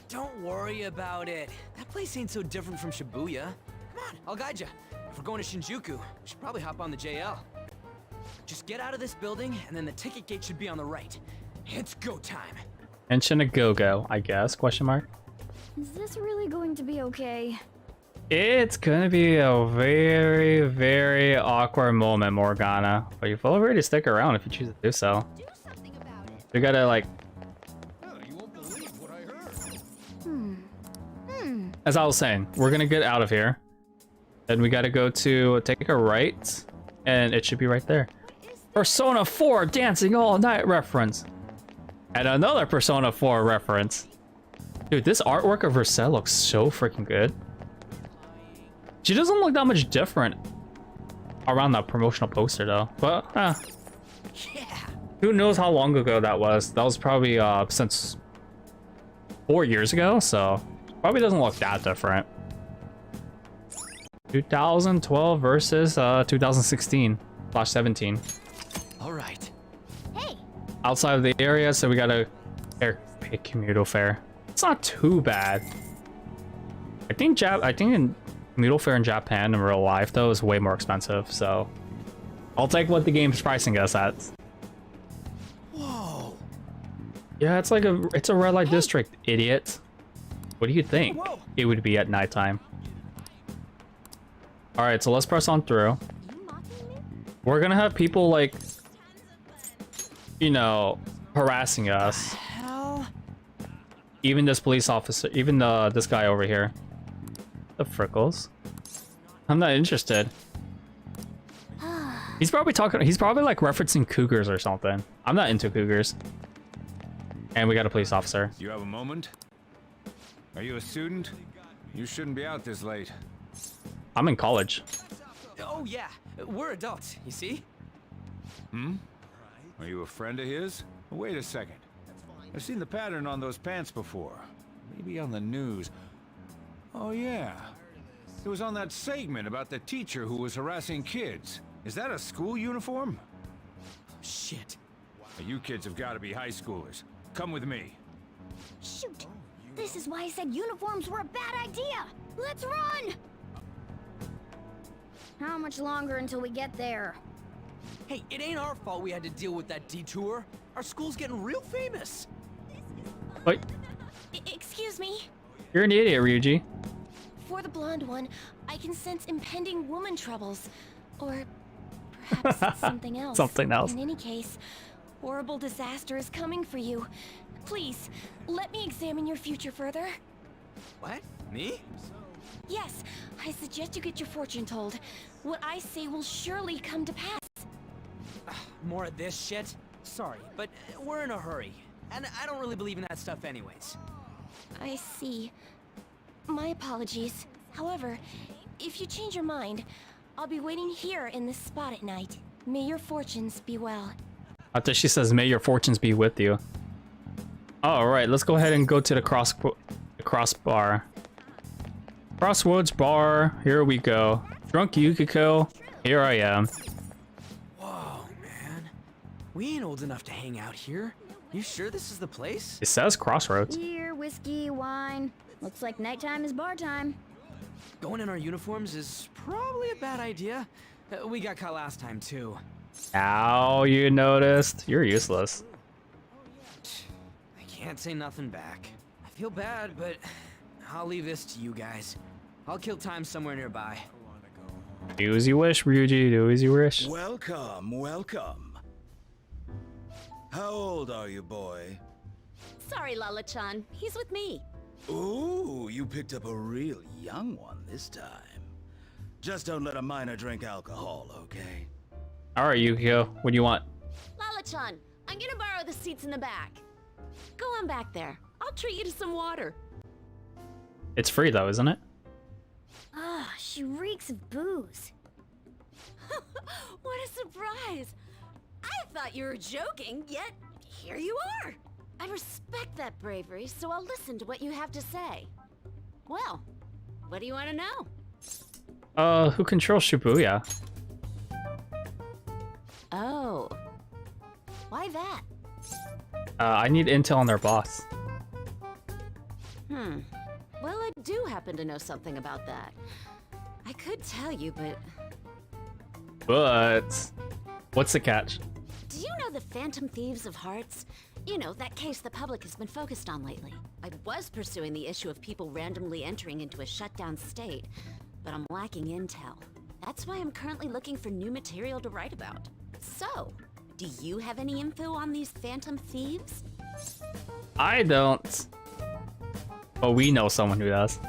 Speaker 2: Don't worry about it. That place ain't so different from Shibuya. Come on, I'll guide you. If we're going to Shinjuku, we should probably hop on the JL. Just get out of this building, and then the ticket gate should be on the right. It's go time.
Speaker 1: Mention a go-go, I guess, question mark.
Speaker 12: Is this really going to be okay?
Speaker 1: It's gonna be a very, very awkward moment, Morgana. But you feel free to stick around if you choose to do so.
Speaker 12: Do something about it.
Speaker 1: You gotta, like...
Speaker 20: You won't believe what I heard.
Speaker 1: As I was saying, we're gonna get out of here. Then we gotta go to take a right, and it should be right there. Persona 4 Dancing All Night reference. And another Persona 4 reference. Dude, this artwork of Vercel looks so freaking good. She doesn't look that much different around that promotional poster, though. But,
Speaker 2: Yeah.
Speaker 1: Who knows how long ago that was? That was probably since 4 years ago, so probably doesn't look that different. 2012 versus 2016/17.
Speaker 2: All right.
Speaker 12: Hey.
Speaker 1: Outside of the area, so we gotta pay commutal fare. It's not too bad. I think in commutal fare in Japan in real life though is way more expensive, so I'll take what the game's pricing us at.
Speaker 2: Whoa.
Speaker 1: Yeah, it's a red light district, idiot. What do you think it would be at nighttime? All right, so let's press on through. We're gonna have people like, you know, harassing us.
Speaker 2: Hell.
Speaker 1: Even this police officer, even this guy over here. The frickles. I'm not interested. He's probably like referencing cougars or something. I'm not into cougars. And we got a police officer.
Speaker 4: You have a moment? Are you a student? You shouldn't be out this late.
Speaker 1: I'm in college.
Speaker 2: Oh yeah, we're adults, you see?
Speaker 4: Hmm? Are you a friend of his? Wait a second. I've seen the pattern on those pants before. Maybe on the news. Oh yeah. It was on that segment about the teacher who was harassing kids. Is that a school uniform?
Speaker 2: Shit.
Speaker 4: You kids have got to be high schoolers. Come with me.
Speaker 12: Shoot! This is why I said uniforms were a bad idea! Let's run! How much longer until we get there?
Speaker 2: Hey, it ain't our fault we had to deal with that detour. Our school's getting real famous.
Speaker 1: Wait,
Speaker 7: Excuse me?
Speaker 1: you're an idiot, Ryuji.
Speaker 7: For the blonde one, I can sense impending woman troubles. Or perhaps it's something else.
Speaker 1: Something else.
Speaker 7: In any case, horrible disaster is coming for you. Please, let me examine your future further.
Speaker 2: What? Me?
Speaker 7: Yes, I suggest you get your fortune told. What I say will surely come to pass.
Speaker 2: More of this shit? Sorry, but we're in a hurry. And I don't really believe in that stuff anyways.
Speaker 7: I see. My apologies. However, if you change your mind, I'll be waiting here in this spot at night. May your fortunes be well.
Speaker 1: After she says, "May your fortunes be with you." All right, let's go ahead and go to the crossbar. Crossroads bar. Here we go. Drunk Yukiko. Here I am.
Speaker 2: Whoa, man. We ain't old enough to hang out here. You sure this is the place?
Speaker 1: It says Crossroads.
Speaker 12: Beer, whiskey, wine. Looks like nighttime is bar time.
Speaker 2: Going in our uniforms is probably a bad idea. We got caught last time, too.
Speaker 1: Ow, you noticed? You're useless.
Speaker 2: I can't say nothing back. I feel bad, but I'll leave this to you guys. I'll kill time somewhere nearby.
Speaker 1: Do as you wish, Ryuji. Do as you wish.
Speaker 23: Welcome, welcome. How old are you, boy?
Speaker 17: Sorry, Lala-chan. He's with me.
Speaker 23: Ooh, you picked up a real young one this time. Just don't let a minor drink alcohol, okay?
Speaker 1: All right, Yukiko. What do you want?
Speaker 17: Lala-chan, I'm gonna borrow the seats in the back. Go on back there. I'll treat you to some water.
Speaker 1: It's free though, isn't it?
Speaker 12: Ah, she reeks of booze.
Speaker 17: What a surprise! I thought you were joking, yet here you are. I respect that bravery, so I'll listen to what you have to say. Well, what do you want to know?
Speaker 1: Who controls Shibuya?
Speaker 17: Oh. Why that?
Speaker 1: I need intel on their boss.
Speaker 17: Well, I do happen to know something about that. I could tell you, but...
Speaker 1: But... what's the catch?
Speaker 17: Do you know the Phantom Thieves of Hearts? You know, that case the public has been focused on lately. I was pursuing the issue of people randomly entering into a shutdown state, but I'm lacking intel. That's why I'm currently looking for new material to write about. So, do you have any info on these Phantom Thieves?
Speaker 1: I don't. But we know someone who does.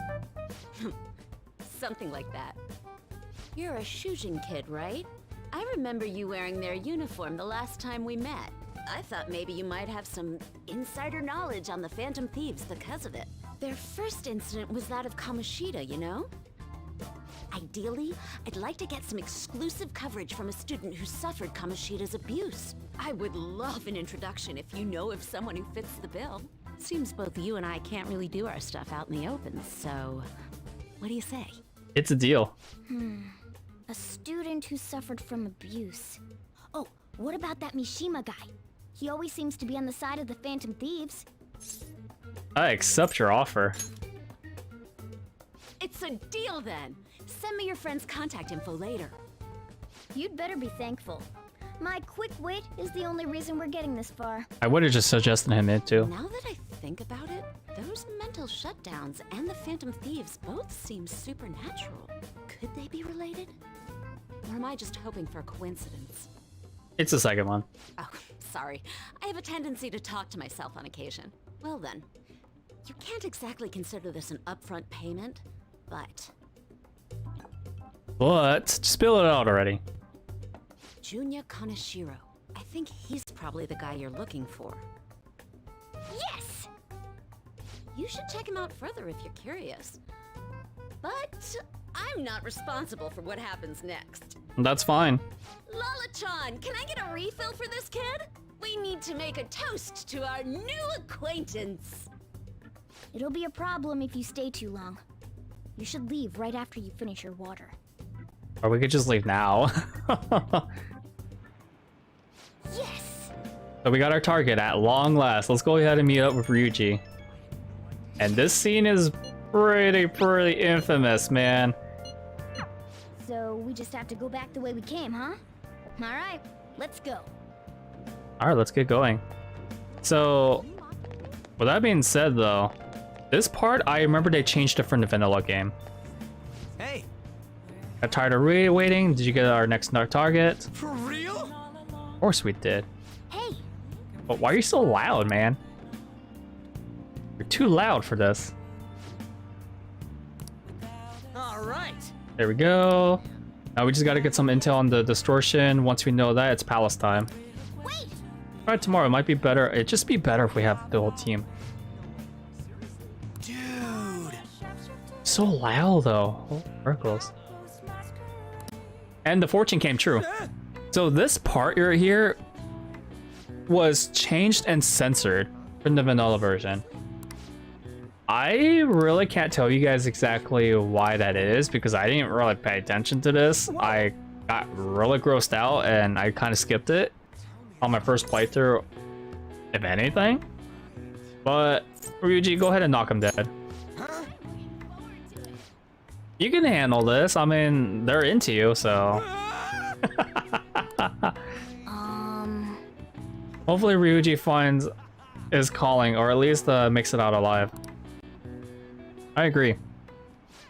Speaker 17: Something like that. You're a Shujin kid, right? I remember you wearing their uniform the last time we met. I thought maybe you might have some insider knowledge on the Phantom Thieves because of it. Their first incident was that of Kamoshida, you know? Ideally, I'd like to get some exclusive coverage from a student who suffered Kamoshida's abuse. I would love an introduction if you know of someone who fits the bill. Seems both you and I can't really do our stuff out in the open, so what do you say?
Speaker 1: It's a deal.
Speaker 12: A student who suffered from abuse. Oh, what about that Mishima guy? He always seems to be on the side of the Phantom Thieves.
Speaker 1: I accept your offer.
Speaker 17: It's a deal then. Send me your friend's contact info later.
Speaker 12: You'd better be thankful. My quick wit is the only reason we're getting this far.
Speaker 1: I would have just suggested him it too.
Speaker 17: Now that I think about it, those mental shutdowns and the Phantom Thieves both seem supernatural. Could they be related? Or am I just hoping for a coincidence?
Speaker 1: It's the second one.
Speaker 17: Oh, sorry. I have a tendency to talk to myself on occasion. Well then, you can't exactly consider this an upfront payment, but...
Speaker 1: But, spill it out already.
Speaker 17: Junya Kaneshiro. I think he's probably the guy you're looking for. Yes! You should check him out further if you're curious. But I'm not responsible for what happens next.
Speaker 1: That's fine.
Speaker 17: Lala-chan, can I get a refill for this kid? We need to make a toast to our new acquaintance.
Speaker 12: It'll be a problem if you stay too long. You should leave right after you finish your water.
Speaker 1: Or we could just leave now.
Speaker 12: Yes!
Speaker 1: So we got our target at long last. Let's go ahead and meet up with Ryuji. And this scene is pretty infamous, man.
Speaker 12: So we just have to go back the way we came, huh? Alright, let's go.
Speaker 1: Alright, let's get going. So, with that being said though, this part, I remember they changed it from the vanilla game.
Speaker 2: Hey!
Speaker 1: Got tired of waiting? Did you get our next target?
Speaker 2: For real?
Speaker 1: Of course we did.
Speaker 12: Hey!
Speaker 1: But why are you so loud, man? You're too loud for this.
Speaker 2: Alright!
Speaker 1: There we go. Now we just gotta get some intel on the distortion. Once we know that, it's palace time.
Speaker 12: Wait!
Speaker 1: Try tomorrow. It might be better. It'd just be better if we have the whole team.
Speaker 2: Dude!
Speaker 1: So loud though. Oh, miracles. And the fortune came true. So this part right here was changed and censored from the vanilla version. I really can't tell you guys exactly why that is because I didn't really pay attention to this. I got really grossed out and I kind of skipped it on my first playthrough, if anything. But Ryuji, go ahead and knock him dead. You can handle this. I mean, they're into you, so. Hopefully Ryuji finds his calling, or at least makes it out alive. I agree.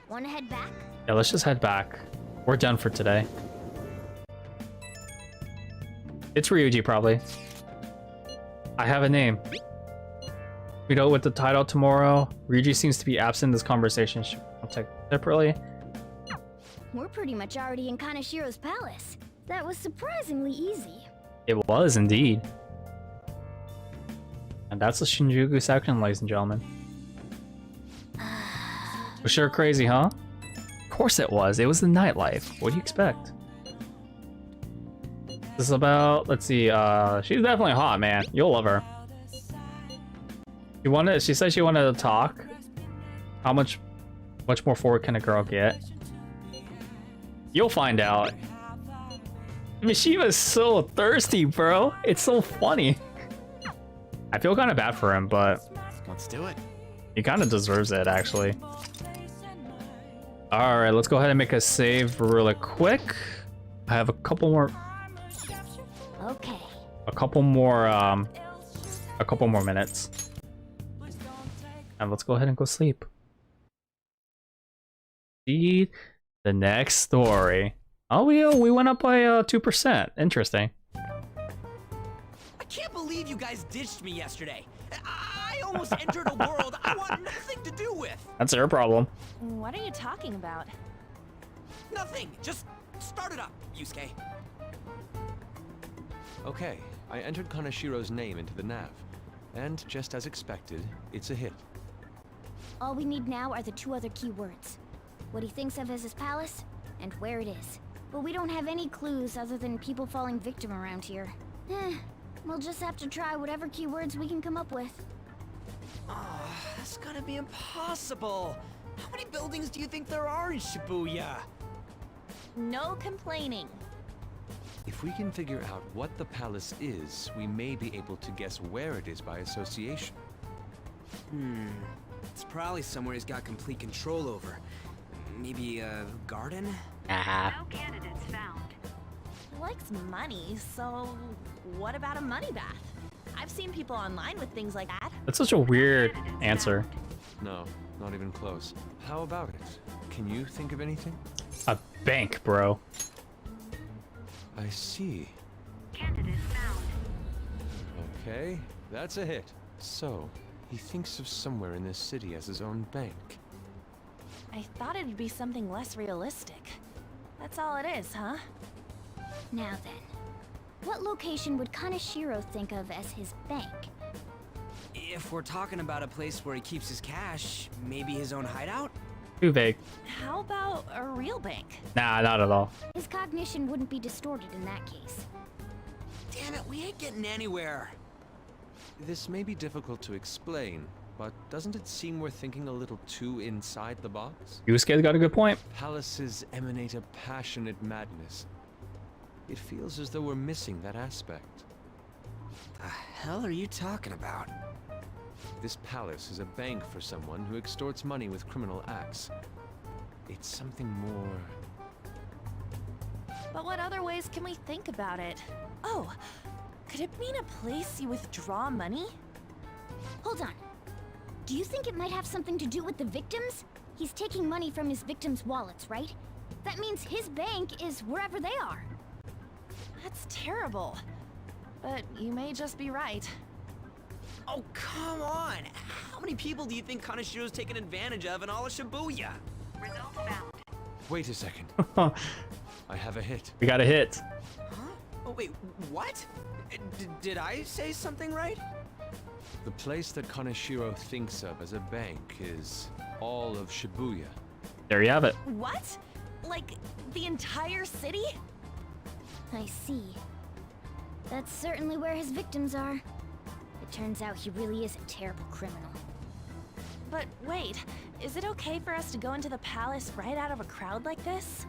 Speaker 12: Wanna head back?
Speaker 1: Yeah, let's just head back. We're done for today. It's Ryuji, probably. I have a name. We know with the title tomorrow. Ryuji seems to be absent in this conversation. Should we take separately?
Speaker 12: We're pretty much already in Kanashiro's palace. That was surprisingly easy.
Speaker 1: It was indeed. And that's the Shinjuku section, ladies and gentlemen. For sure crazy, huh? Of course it was. It was the nightlife. What do you expect? This is about, let's see, she's definitely hot, man. You'll love her. She said she wanted to talk. How much more forward can a girl get? You'll find out. I mean, she was so thirsty, bro. It's so funny. I feel kind of bad for him, but
Speaker 6: Let's do it.
Speaker 1: he kind of deserves it, actually. All right, let's go ahead and make a save really quick. I have a couple more.
Speaker 12: Okay.
Speaker 1: A couple more minutes. And let's go ahead and go sleep. See the next story. Oh, we went up by 2%. Interesting.
Speaker 2: I can't believe you guys ditched me yesterday. I almost entered a world I want nothing to do with.
Speaker 1: That's your problem.
Speaker 7: What are you talking about?
Speaker 2: Nothing. Just start it up, Yusuke.
Speaker 18: Okay, I entered Kanashiro's name into the nav. And just as expected, it's a hit.
Speaker 12: All we need now are the two other keywords. What he thinks of as his palace, and where it is. But we don't have any clues other than people falling victim around here. We'll just have to try whatever keywords we can come up with.
Speaker 2: Oh, that's gonna be impossible. How many buildings do you think there are in Shibuya?
Speaker 7: No complaining.
Speaker 18: If we can figure out what the palace is, we may be able to guess where it is by association.
Speaker 2: It's probably somewhere he's got complete control over. Maybe a garden?
Speaker 7: No candidates found. He likes money, so what about a money bath? I've seen people online with things like that.
Speaker 1: That's such a weird answer.
Speaker 18: No, not even close. How about it? Can you think of anything?
Speaker 1: A bank, bro.
Speaker 18: I see.
Speaker 15: Candidate found.
Speaker 18: Okay, that's a hit. So, he thinks of somewhere in this city as his own bank.
Speaker 7: I thought it'd be something less realistic. That's all it is, huh?
Speaker 12: Now then, what location would Kanashiro think of as his bank?
Speaker 2: If we're talking about a place where he keeps his cash, maybe his own hideout?
Speaker 1: Too vague.
Speaker 7: How about a real bank?
Speaker 1: Nah, not at all.
Speaker 12: His cognition wouldn't be distorted in that case.
Speaker 2: Damn it, we ain't getting anywhere.
Speaker 18: This may be difficult to explain, but doesn't it seem we're thinking a little too inside the box?
Speaker 1: Yusuke's got a good point.
Speaker 18: Palaces emanate a passionate madness. It feels as though we're missing that aspect.
Speaker 2: The hell are you talking about?
Speaker 18: This palace is a bank for someone who extorts money with criminal acts. It's something more...
Speaker 7: But what other ways can we think about it? Oh, could it mean a place you withdraw money?
Speaker 12: Hold on. Do you think it might have something to do with the victims? He's taking money from his victims' wallets, right? That means his bank is wherever they are.
Speaker 7: That's terrible. But you may just be right.
Speaker 2: Oh, come on! How many people do you think Kanashiro's taken advantage of in all of Shibuya?
Speaker 15: Results found.
Speaker 18: Wait a second. I have a hit.
Speaker 1: We got a hit.
Speaker 2: Huh? Oh, wait, what? Did I say something right?
Speaker 18: The place that Kanashiro thinks of as a bank is all of Shibuya.
Speaker 1: There you have it.
Speaker 7: What? Like, the entire city?
Speaker 12: I see. That's certainly where his victims are. It turns out he really is a terrible criminal.
Speaker 7: But wait, is it okay for us to go into the palace right out of a crowd like this?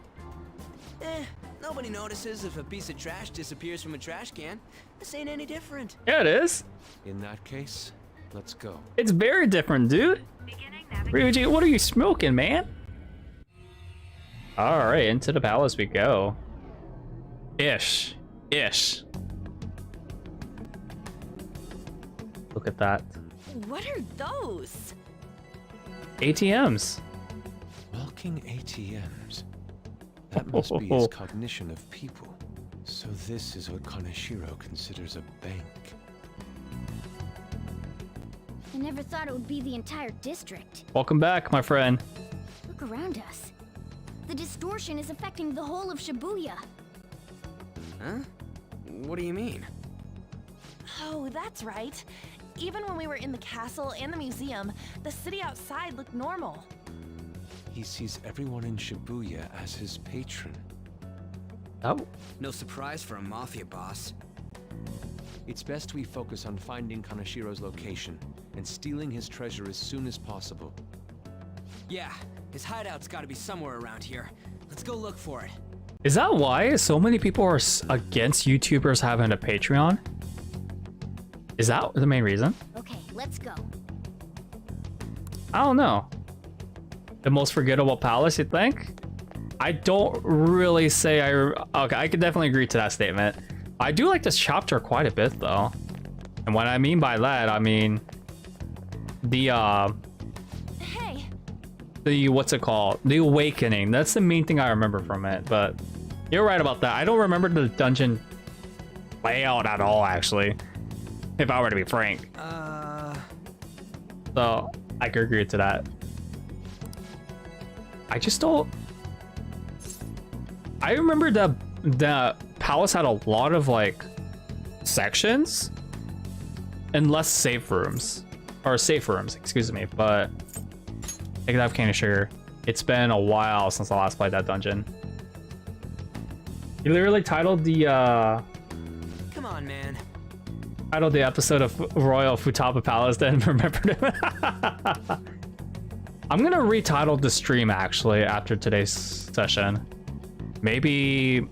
Speaker 2: Nobody notices if a piece of trash disappears from a trash can. This ain't any different.
Speaker 1: Yeah, it is.
Speaker 18: In that case, let's go.
Speaker 1: It's very different, dude. Ryuji, what are you smoking, man? All right, into the palace we go. Ish. Look at that.
Speaker 7: What are those?
Speaker 1: ATMs.
Speaker 18: Walking ATMs. That must be his cognition of people. So this is what Kanashiro considers a bank.
Speaker 12: I never thought it would be the entire district.
Speaker 1: Welcome back, my friend.
Speaker 12: Look around us. The distortion is affecting the whole of Shibuya.
Speaker 2: Huh? What do you mean?
Speaker 7: Oh, that's right. Even when we were in the castle and the museum, the city outside looked normal.
Speaker 18: He sees everyone in Shibuya as his patron.
Speaker 1: Oh.
Speaker 2: No surprise for a Mafia boss.
Speaker 18: It's best we focus on finding Kanashiro's location and stealing his treasure as soon as possible.
Speaker 2: Yeah, his hideout's gotta be somewhere around here. Let's go look for it.
Speaker 1: Is that why so many people are against YouTubers having a Patreon? Is that the main reason?
Speaker 12: Okay, let's go.
Speaker 1: I don't know. The most forgettable palace, you think? I don't really say okay, I could definitely agree to that statement. I do like this chapter quite a bit, though. And what I mean by that, I mean...
Speaker 7: Hey!
Speaker 1: The, what's it called? The Awakening. That's the main thing I remember from it, but... You're right about that. I don't remember the dungeon layout at all, actually. If I were to be frank. So, I could agree to that. I just don't... I remember the palace had a lot of, like, sections and less safe rooms. Or safe rooms, excuse me, but... I could have cane of sugar. It's been a while since I last played that dungeon. You literally titled the,
Speaker 2: Come on, man.
Speaker 1: Titled the episode of Royal Futaba Palace, then remembered it. I'm gonna retitle the stream actually after today's session. Maybe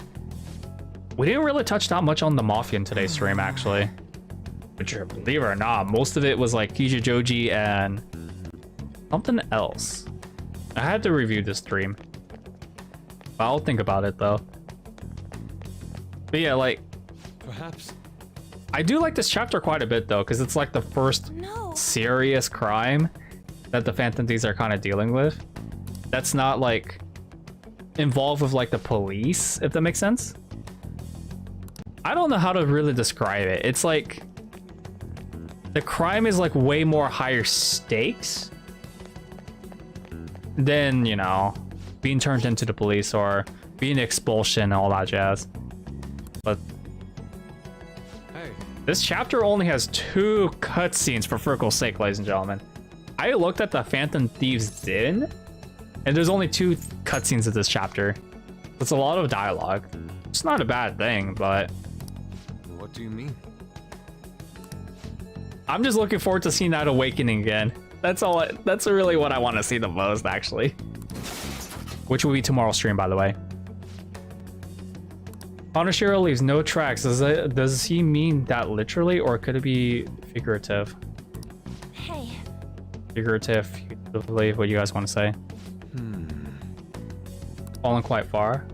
Speaker 1: we didn't really touch that much on the Mafia in today's stream actually. But believe it or not, most of it was like Kijijoji and something else. I had to review this stream. I'll think about it though. But yeah, like
Speaker 18: perhaps
Speaker 1: I do like this chapter quite a bit though, because it's like the first serious crime that the Phantom Thieves are kind of dealing with. That's not like involved with like the police, if that makes sense. I don't know how to really describe it. It's like the crime is like way more higher stakes than, you know, being turned into the police or being expulsion and all that jazz. But this chapter only has 2 cutscenes for Frickle's sake, ladies and gentlemen. I looked at the Phantom Thieves Den, and there's only 2 cutscenes of this chapter. It's a lot of dialogue. It's not a bad thing, but...
Speaker 18: What do you mean?
Speaker 1: I'm just looking forward to seeing that awakening again. That's all. That's really what I want to see the most, actually. Which will be tomorrow's stream, by the way. Kanashiro leaves no tracks. Does he mean that literally, or could it be figurative?
Speaker 7: Hey.
Speaker 1: Figurative, believe what you guys want to say. Fallen quite far.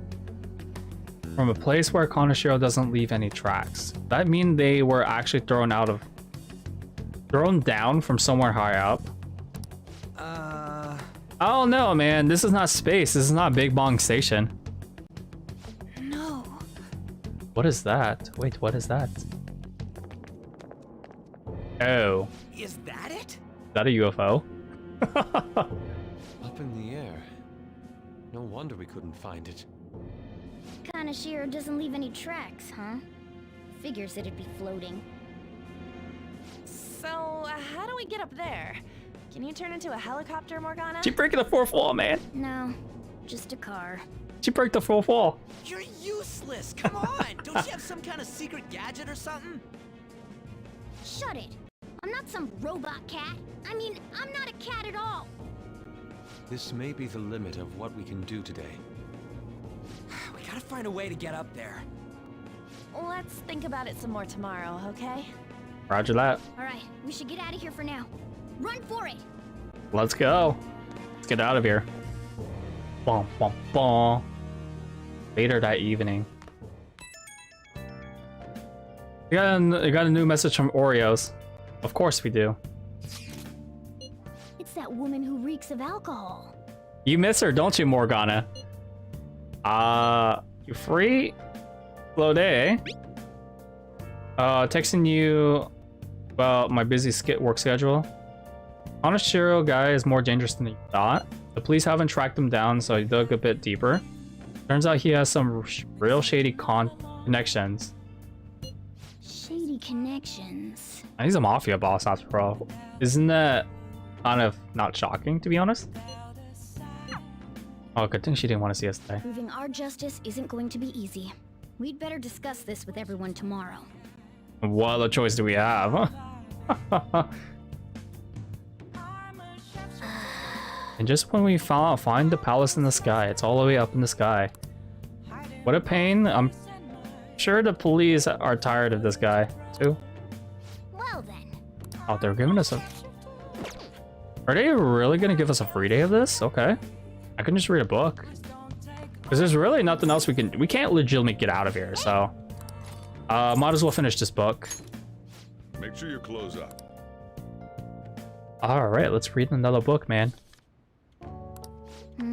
Speaker 1: From a place where Kanashiro doesn't leave any tracks. That mean they were actually thrown down from somewhere high up? I don't know, man. This is not space. This is not Big Bang Station.
Speaker 7: No.
Speaker 1: What is that? Wait, what is that? Oh.
Speaker 2: Is that it?
Speaker 1: Is that a UFO?
Speaker 18: Up in the air. No wonder we couldn't find it.
Speaker 12: Kanashiro doesn't leave any tracks, huh? Figures it'd be floating.
Speaker 7: So, how do we get up there? Can you turn into a helicopter, Morgana?
Speaker 1: She breaking the fourth wall, man.
Speaker 12: No, just a car.
Speaker 1: She broke the fourth wall.
Speaker 2: You're useless. Come on. Don't you have some kind of secret gadget or something?
Speaker 12: Shut it. I'm not some robot cat. I mean, I'm not a cat at all.
Speaker 18: This may be the limit of what we can do today.
Speaker 2: We gotta find a way to get up there.
Speaker 7: Let's think about it some more tomorrow, okay?
Speaker 1: Roger that.
Speaker 12: All right, we should get out of here for now. Run for it.
Speaker 1: Let's go. Let's get out of here. Bum, bum, bum. Later that evening. We got a new message from Oreos. Of course we do.
Speaker 12: It's that woman who reeks of alcohol.
Speaker 1: You miss her, don't you, Morgana? You free? Slow day. Texting you about my busy work schedule. Kanashiro guy is more dangerous than you thought. The police haven't tracked him down, so I dug a bit deeper. Turns out he has some real shady connections.
Speaker 12: Shady connections.
Speaker 1: He's a mafia boss after all. Isn't that kind of not shocking, to be honest? Oh, good thing she didn't want to see us today.
Speaker 12: Proving our justice isn't going to be easy. We'd better discuss this with everyone tomorrow.
Speaker 1: What other choice do we have? And just when we find the palace in the sky, it's all the way up in the sky. What a pain. I'm sure the police are tired of this guy, too.
Speaker 12: Well then.
Speaker 1: Oh, they're giving us a... Are they really gonna give us a free day of this? Okay. I can just read a book. Because there's really nothing else we can... We can't legitimately get out of here, so... might as well finish this book.
Speaker 19: Make sure you close up.
Speaker 1: Alright, let's read another book, man.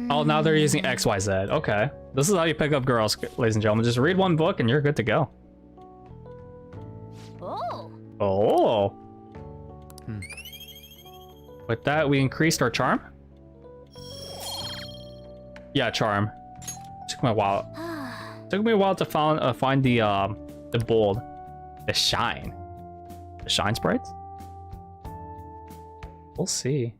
Speaker 1: Oh, now they're using XYZ. Okay. This is how you pick up girls, ladies and gentlemen. Just read one book and you're good to go.
Speaker 12: Oh.
Speaker 1: Oh. With that, we increased our charm. Yeah, charm. Took me a while. Took me a while to find the bold, the shine sprites. We'll see.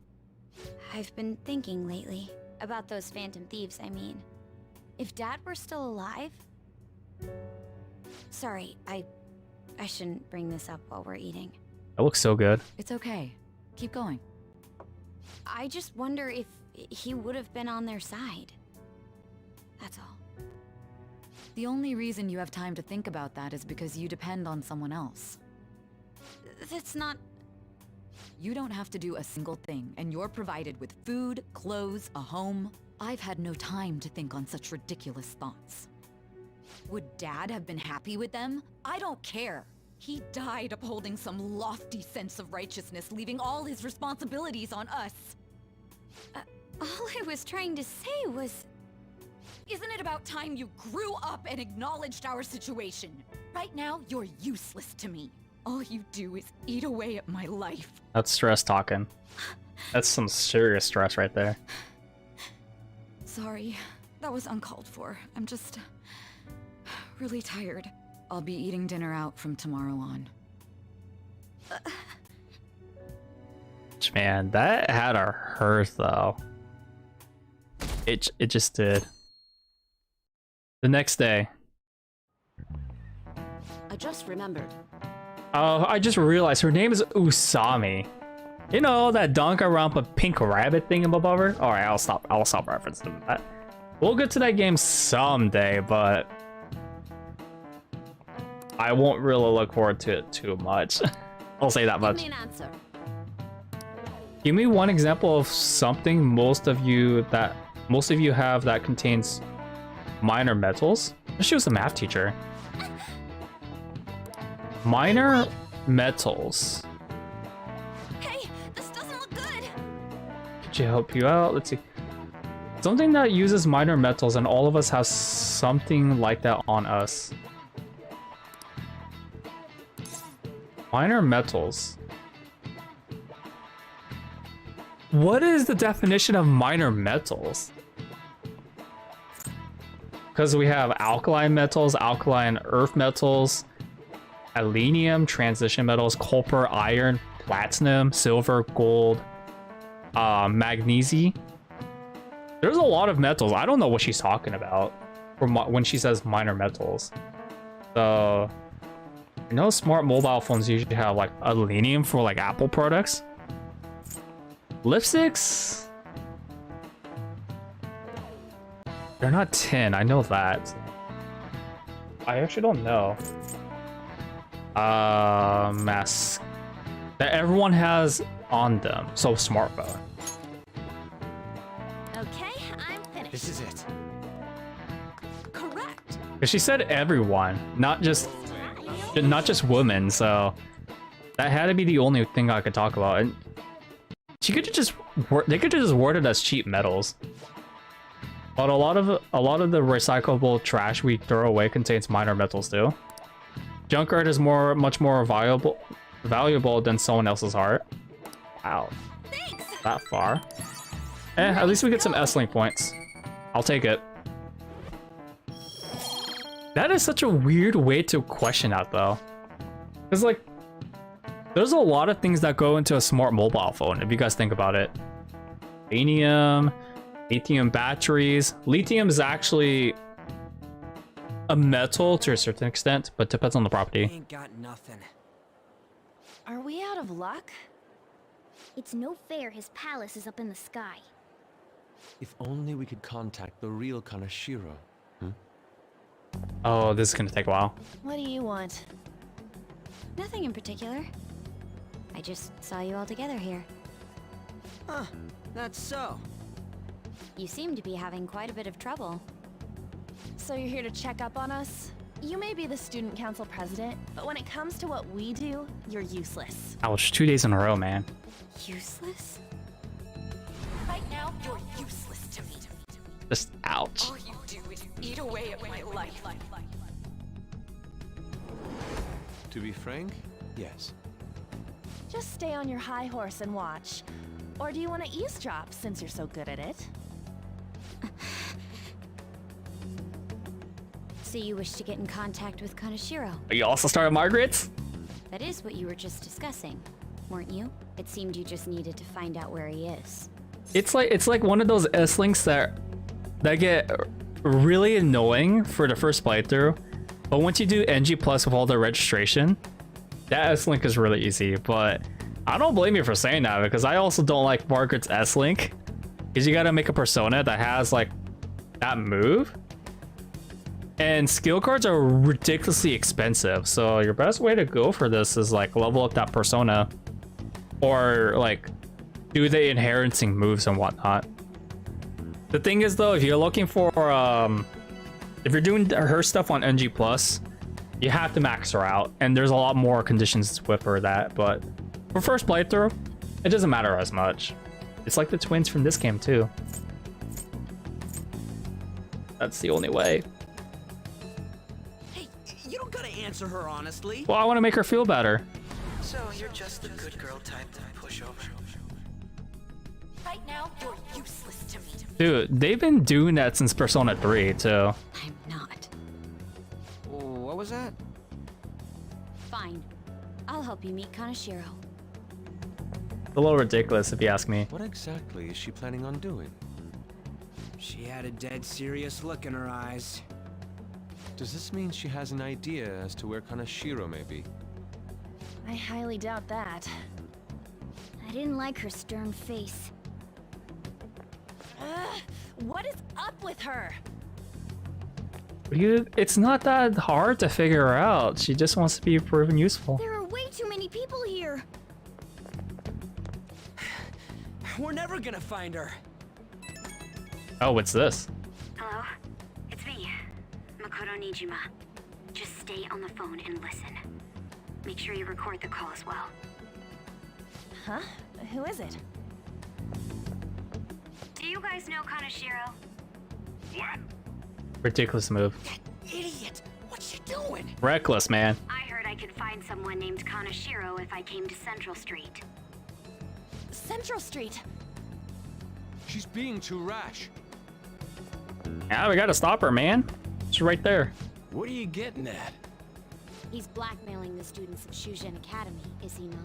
Speaker 17: I've been thinking lately about those Phantom Thieves, I mean. If Dad were still alive... Sorry, I shouldn't bring this up while we're eating.
Speaker 1: That looks so good.
Speaker 16: It's okay. Keep going.
Speaker 17: I just wonder if he would have been on their side. That's all.
Speaker 16: The only reason you have time to think about that is because you depend on someone else.
Speaker 17: That's not...
Speaker 16: You don't have to do a single thing, and you're provided with food, clothes, a home. I've had no time to think on such ridiculous thoughts. Would Dad have been happy with them? I don't care. He died upholding some lofty sense of righteousness, leaving all his responsibilities on us.
Speaker 17: All I was trying to say was...
Speaker 16: Isn't it about time you grew up and acknowledged our situation? Right now, you're useless to me. All you do is eat away at my life.
Speaker 1: That's stress talking. That's some serious stress right there.
Speaker 16: Sorry, that was uncalled for. I'm just really tired. I'll be eating dinner out from tomorrow on.
Speaker 1: Man, that had a hurt though. It just did. The next day.
Speaker 11: I just remembered.
Speaker 1: Oh, I just realized her name is Usami. You know that Danganronpa pink rabbit thing above her? All right, I'll stop referencing that. We'll get to that game someday, but I won't really look forward to it too much. I'll say that much.
Speaker 11: Give me an answer.
Speaker 1: Give me one example of something most of you have that contains minor metals. She was a math teacher. Minor metals.
Speaker 11: Hey, this doesn't look good.
Speaker 1: Could you help you out? Let's see. Something that uses minor metals, and all of us have something like that on us. Minor metals. What is the definition of minor metals? Because we have alkaline metals, alkaline earth metals, aluminium, transition metals, copper, iron, platinum, silver, gold, magnesium. There's a lot of metals. I don't know what she's talking about when she says minor metals. So, I know smart mobile phones usually have like aluminium for like Apple products. Lipsticks? They're not tin, I know that. I actually don't know. Mask that everyone has on them. So smartphone.
Speaker 11: Okay, I'm finished.
Speaker 22: This is it.
Speaker 11: Correct.
Speaker 1: Because she said everyone, not just women. So that had to be the only thing I could talk about. And she could have just they could have just worded as cheap metals. But a lot of the recyclable trash we throw away contains minor metals too. Junk art is much more valuable than someone else's art. Wow.
Speaker 11: Thanks.
Speaker 1: That far. At least we get some S-Link points. I'll take it. That is such a weird way to question that though. Because like, there's a lot of things that go into a smart mobile phone if you guys think about it. Lithium batteries. Lithium is actually a metal to a certain extent, but depends on the property.
Speaker 2: Ain't got nothing.
Speaker 7: Are we out of luck?
Speaker 12: It's no fair his palace is up in the sky.
Speaker 18: If only we could contact the real Kanashiro.
Speaker 1: Oh, this is gonna take a while.
Speaker 7: What do you want?
Speaker 17: Nothing in particular. I just saw you all together here.
Speaker 2: Huh, that's so.
Speaker 17: You seem to be having quite a bit of trouble.
Speaker 7: So you're here to check up on us? You may be the student council president, but when it comes to what we do, you're useless.
Speaker 1: Ouch, 2 days in a row, man.
Speaker 17: Useless?
Speaker 11: Right now, you're useless to me.
Speaker 1: Just ouch.
Speaker 11: All you do is eat away at my life.
Speaker 18: To be frank, yes.
Speaker 7: Just stay on your high horse and watch. Or do you want to eavesdrop since you're so good at it?
Speaker 17: So you wish to get in contact with Kanashiro?
Speaker 1: You also started Margaret's?
Speaker 17: That is what you were just discussing, weren't you? It seemed you just needed to find out where he is.
Speaker 1: It's like one of those S-Links that get really annoying for the first playthrough, but once you do NG Plus with all the registration, that S-Link is really easy. But I don't blame you for saying that, because I also don't like Margaret's S-Link, because you gotta make a persona that has like that move, and skill cards are ridiculously expensive. So your best way to go for this is like level up that persona, or like do the inheriting moves and whatnot. The thing is though, if you're looking for if you're doing her stuff on NG Plus, you have to max her out, and there's a lot more conditions with her that, but for first playthrough, it doesn't matter as much. It's like the twins from this game too. That's the only way.
Speaker 2: Hey, you don't gotta answer her honestly.
Speaker 1: Well, I want to make her feel better.
Speaker 10: So you're just the good girl type to push over.
Speaker 11: Right now, you're useless to me.
Speaker 1: Dude, they've been doing that since Persona 3 too.
Speaker 17: I'm not.
Speaker 2: What was that?
Speaker 17: Fine. I'll help you meet Kanashiro.
Speaker 1: A little ridiculous if you ask me.
Speaker 18: What exactly is she planning on doing?
Speaker 2: She had a dead serious look in her eyes.
Speaker 18: Does this mean she has an idea as to where Kanashiro may be?
Speaker 7: I highly doubt that.
Speaker 12: I didn't like her stern face.
Speaker 7: Ugh, what is up with her?
Speaker 1: It's not that hard to figure her out. She just wants to be proven useful.
Speaker 12: There are way too many people here.
Speaker 2: We're never gonna find her.
Speaker 1: Oh, what's this?
Speaker 15: Hello? It's me, Makoto Nijima. Just stay on the phone and listen. Make sure you record the call as well.
Speaker 7: Huh? Who is it?
Speaker 15: Do you guys know Kaneshiro?
Speaker 19: What?
Speaker 1: Ridiculous move.
Speaker 2: Idiot! What's she doing?
Speaker 1: Reckless, man.
Speaker 15: I heard I could find someone named Kaneshiro if I came to Central Street.
Speaker 7: Central Street.
Speaker 18: She's being too rash.
Speaker 1: Yeah, we gotta stop her, man. She's right there.
Speaker 22: What are you getting at?
Speaker 17: He's blackmailing the students at Shujin Academy, is he not?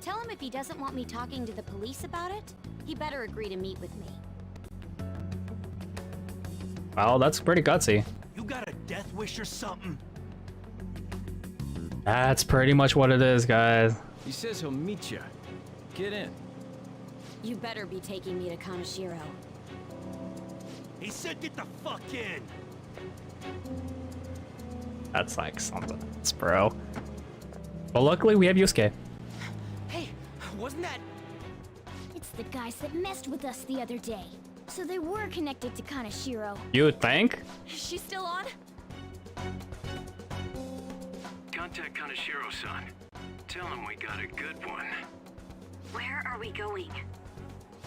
Speaker 17: Tell him if he doesn't want me talking to the police about it, he better agree to meet with me.
Speaker 1: Well, that's pretty gutsy.
Speaker 5: You got a death wish or something?
Speaker 1: That's pretty much what it is, guys.
Speaker 18: He says he'll meet you. Get in.
Speaker 17: You better be taking me to Kaneshiro.
Speaker 5: He said get the fuck in!
Speaker 1: That's like something else, bro. But luckily, we have Yusuke.
Speaker 2: Hey, wasn't that...
Speaker 12: It's the guys that messed with us the other day. So they were connected to Kaneshiro.
Speaker 1: You would think?
Speaker 7: Is she still on?
Speaker 8: Contact Kaneshiro-san. Tell him we got a good one.
Speaker 15: Where are we going?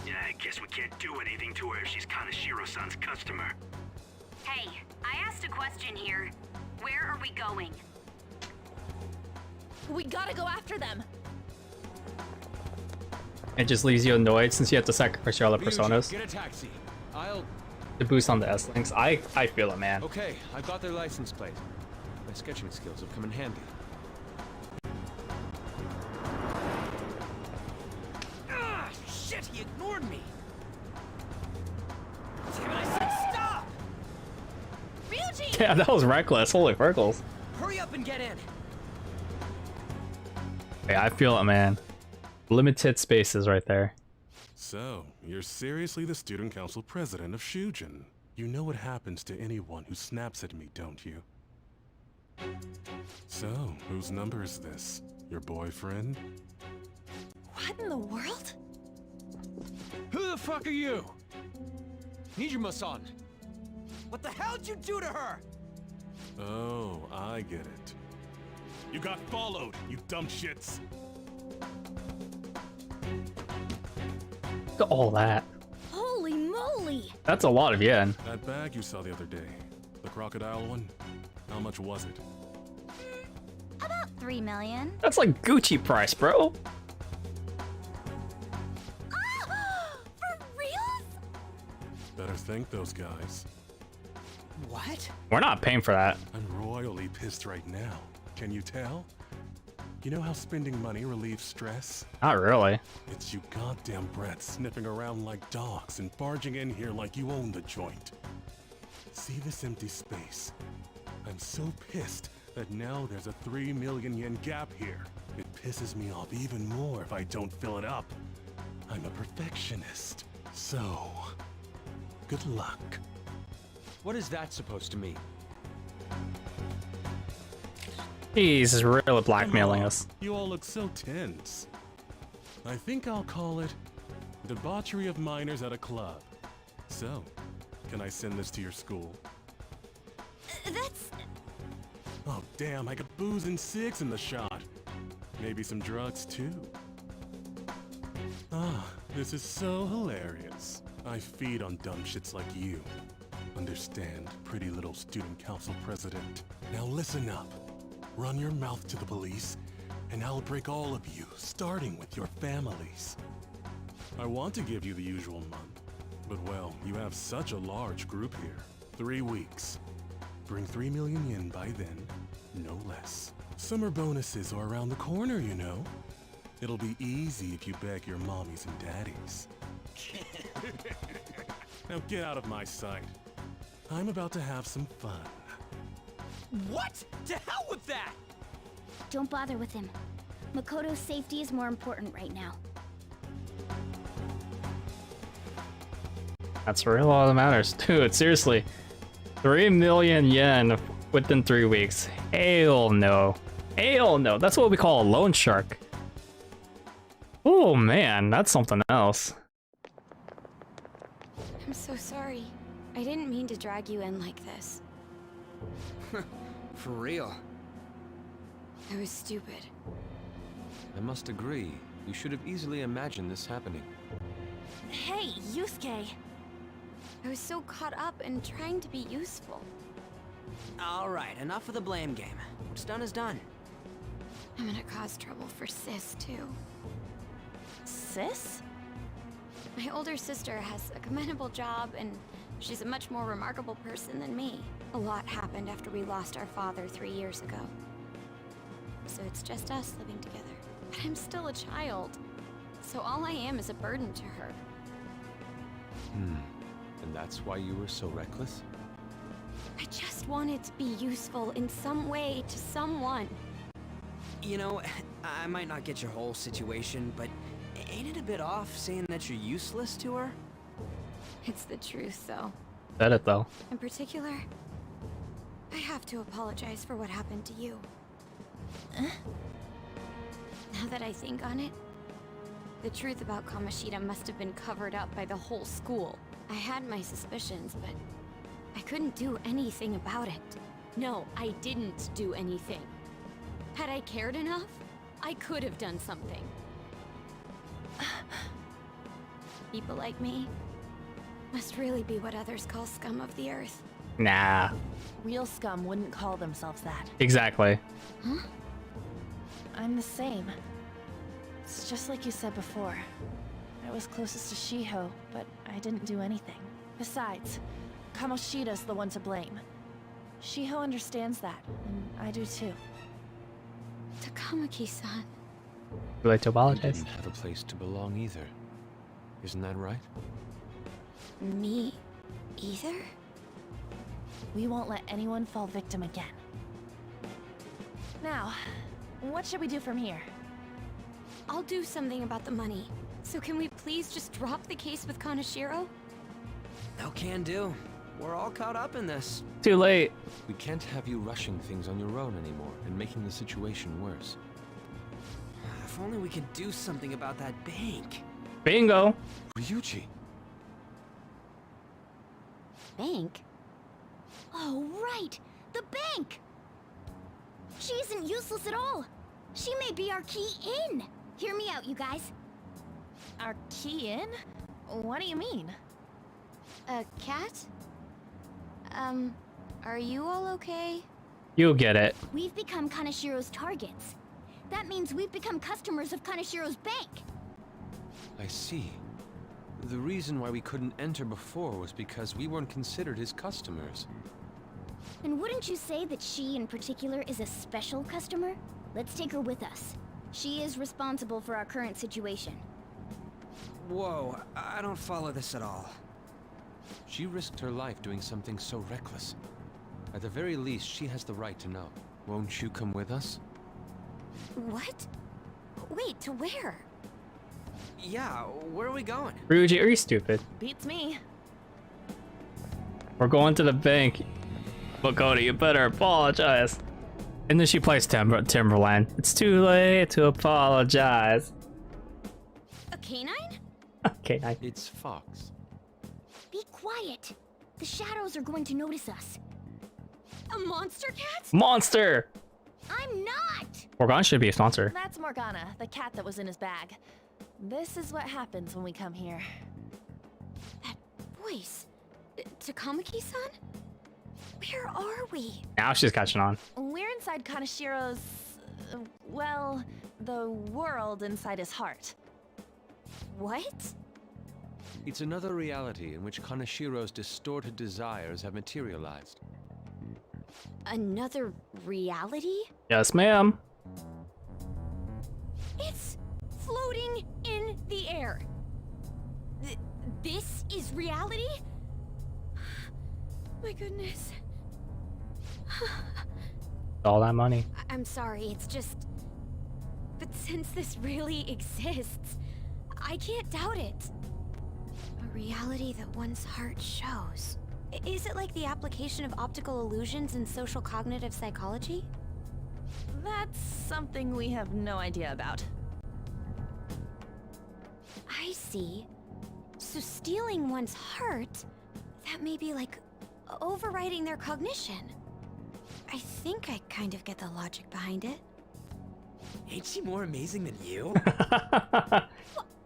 Speaker 8: Yeah, I guess we can't do anything to her if she's Kaneshiro-san's customer.
Speaker 15: Hey, I asked a question here. Where are we going?
Speaker 7: We gotta go after them.
Speaker 1: It just leaves you annoyed since you have to sacrifice your other personas
Speaker 18: Get a taxi. I'll...
Speaker 1: to boost on the S-Links. I feel it, man.
Speaker 18: Okay, I've got their license plate. My sketching skills have come in handy.
Speaker 2: Ah, shit, he ignored me. Damn it, I said stop! Ryuji!
Speaker 1: Yeah, that was reckless. Holy Virgils.
Speaker 2: Hurry up and get in.
Speaker 1: Yeah, I feel it, man. Limited spaces right there.
Speaker 14: So, you're seriously the student council president of Shujin. You know what happens to anyone who snaps at me, don't you? So, whose number is this? Your boyfriend?
Speaker 7: What in the world?
Speaker 18: Who the fuck are you? Nijima-san.
Speaker 2: What the hell'd you do to her?
Speaker 14: Oh, I get it. You got followed, you dumb shits!
Speaker 1: Look at all that.
Speaker 12: Holy moly!
Speaker 1: That's a lot of yen.
Speaker 14: That bag you saw the other day, the crocodile one, how much was it?
Speaker 17: About 3 million.
Speaker 1: That's like Gucci price, bro.
Speaker 12: For reals?
Speaker 14: Better thank those guys.
Speaker 2: What?
Speaker 1: We're not paying for that.
Speaker 14: I'm royally pissed right now. Can you tell? You know how spending money relieves stress?
Speaker 1: Not really.
Speaker 14: It's you goddamn brats sniffing around like dogs and barging in here like you own the joint. See this empty space? I'm so pissed that now there's a 3 million yen gap here. It pisses me off even more if I don't fill it up. I'm a perfectionist. So, good luck.
Speaker 18: What is that supposed to mean?
Speaker 1: He's really blackmailing us.
Speaker 14: You all look so tense. I think I'll call it debauchery of minors at a club. So, can I send this to your school?
Speaker 12: That's...
Speaker 14: Oh damn, I got booze and cigs in the shot. Maybe some drugs too. Ah, this is so hilarious. I feed on dumb shits like you. Understand, pretty little student council president. Now listen up. Run your mouth to the police, and I'll break all of you, starting with your families. I want to give you the usual month, but well, you have such a large group here. 3 weeks. Bring 3 million yen by then, no less. Summer bonuses are around the corner, you know. It'll be easy if you beg your mommies and daddies. Now get out of my sight. I'm about to have some fun.
Speaker 2: What? To hell with that!
Speaker 12: Don't bother with him. Makoto's safety is more important right now.
Speaker 1: That's really all that matters. Dude, seriously. 3 million yen within 3 weeks. Hell no. Hell no. That's what we call a loan shark. Oh man, that's something else.
Speaker 17: I'm so sorry. I didn't mean to drag you in like this.
Speaker 2: For real.
Speaker 17: I was stupid.
Speaker 18: I must agree. You should have easily imagined this happening.
Speaker 7: Hey, Yusuke.
Speaker 17: I was so caught up in trying to be useful.
Speaker 2: Alright, enough of the blame game. What's done is done.
Speaker 17: I'm gonna cause trouble for Sis, too.
Speaker 7: Sis?
Speaker 17: My older sister has a commendable job, and she's a much more remarkable person than me. A lot happened after we lost our father 3 years ago. So it's just us living together. But I'm still a child, so all I am is a burden to her.
Speaker 18: And that's why you were so reckless?
Speaker 17: I just wanted to be useful in some way to someone.
Speaker 2: You know, I might not get your whole situation, but ain't it a bit off saying that you're useless to her?
Speaker 17: It's the truth, though.
Speaker 1: Said it though.
Speaker 17: In particular, I have to apologize for what happened to you. Now that I think on it, the truth about Kamoshida must have been covered up by the whole school. I had my suspicions, but I couldn't do anything about it. No, I didn't do anything. Had I cared enough, I could have done something. People like me must really be what others call scum of the earth.
Speaker 1: Nah.
Speaker 7: Real scum wouldn't call themselves that.
Speaker 1: Exactly.
Speaker 17: Huh?
Speaker 7: I'm the same. It's just like you said before. I was closest to Shiho, but I didn't do anything. Besides, Kamoshida's the one to blame. Shiho understands that, and I do too.
Speaker 17: Takamaki-san.
Speaker 1: Would you like to
Speaker 18: You
Speaker 1: apologize?
Speaker 18: didn't have a place to belong either. Isn't that right?
Speaker 17: Me either?
Speaker 7: We won't let anyone fall victim again. Now, what should we do from here?
Speaker 17: I'll do something about the money. So can we please just drop the case with Kaneshiro?
Speaker 2: No can do. We're all caught up in this.
Speaker 1: Too late.
Speaker 18: We can't have you rushing things on your own anymore and making the situation worse.
Speaker 2: If only we could do something about that bank.
Speaker 1: Bingo.
Speaker 18: Ryuji.
Speaker 12: Bank? Oh, right! The bank! She isn't useless at all! She may be our key in! Hear me out, you guys.
Speaker 7: Our key in? What do you mean?
Speaker 17: A cat? Are you all okay?
Speaker 1: You'll get it.
Speaker 12: We've become Kaneshiro's targets. That means we've become customers of Kaneshiro's bank.
Speaker 18: I see. The reason why we couldn't enter before was because we weren't considered his customers.
Speaker 12: And wouldn't you say that she in particular is a special customer? Let's take her with us. She is responsible for our current situation.
Speaker 2: Whoa, I don't follow this at all.
Speaker 18: She risked her life doing something so reckless. At the very least, she has the right to know. Won't you come with us?
Speaker 17: What? Wait, to where?
Speaker 2: Yeah, where are we going?
Speaker 1: Ryuji, are you stupid?
Speaker 7: Beats me.
Speaker 1: We're going to the bank. Makoto, you better apologize. And then she plays Timberland. It's too late to apologize.
Speaker 17: A canine?
Speaker 1: Okay,
Speaker 18: It's Fox.
Speaker 12: Be quiet. The shadows are going to notice us.
Speaker 17: A monster cat?
Speaker 1: Monster!
Speaker 12: I'm not!
Speaker 1: Morgan should be a sponsor.
Speaker 7: That's Morgana, the cat that was in his bag. This is what happens when we come here.
Speaker 17: That voice. Takamaki-san? Where are we?
Speaker 1: Now she's catching on.
Speaker 7: We're inside Kaneshiro's... well, the world inside his heart.
Speaker 17: What?
Speaker 18: It's another reality in which Kaneshiro's distorted desires have materialized.
Speaker 17: Another reality?
Speaker 1: Yes, ma'am.
Speaker 17: It's floating in the air. This is reality? My goodness.
Speaker 1: All that money.
Speaker 17: I'm sorry, it's just... But since this really exists, I can't doubt it. A reality that one's heart shows. Is it like the application of optical illusions in social cognitive psychology?
Speaker 7: That's something we have no idea about.
Speaker 17: I see. So stealing one's heart, that may be like overriding their cognition. I think I kind of get the logic behind it.
Speaker 2: Ain't she more amazing than you?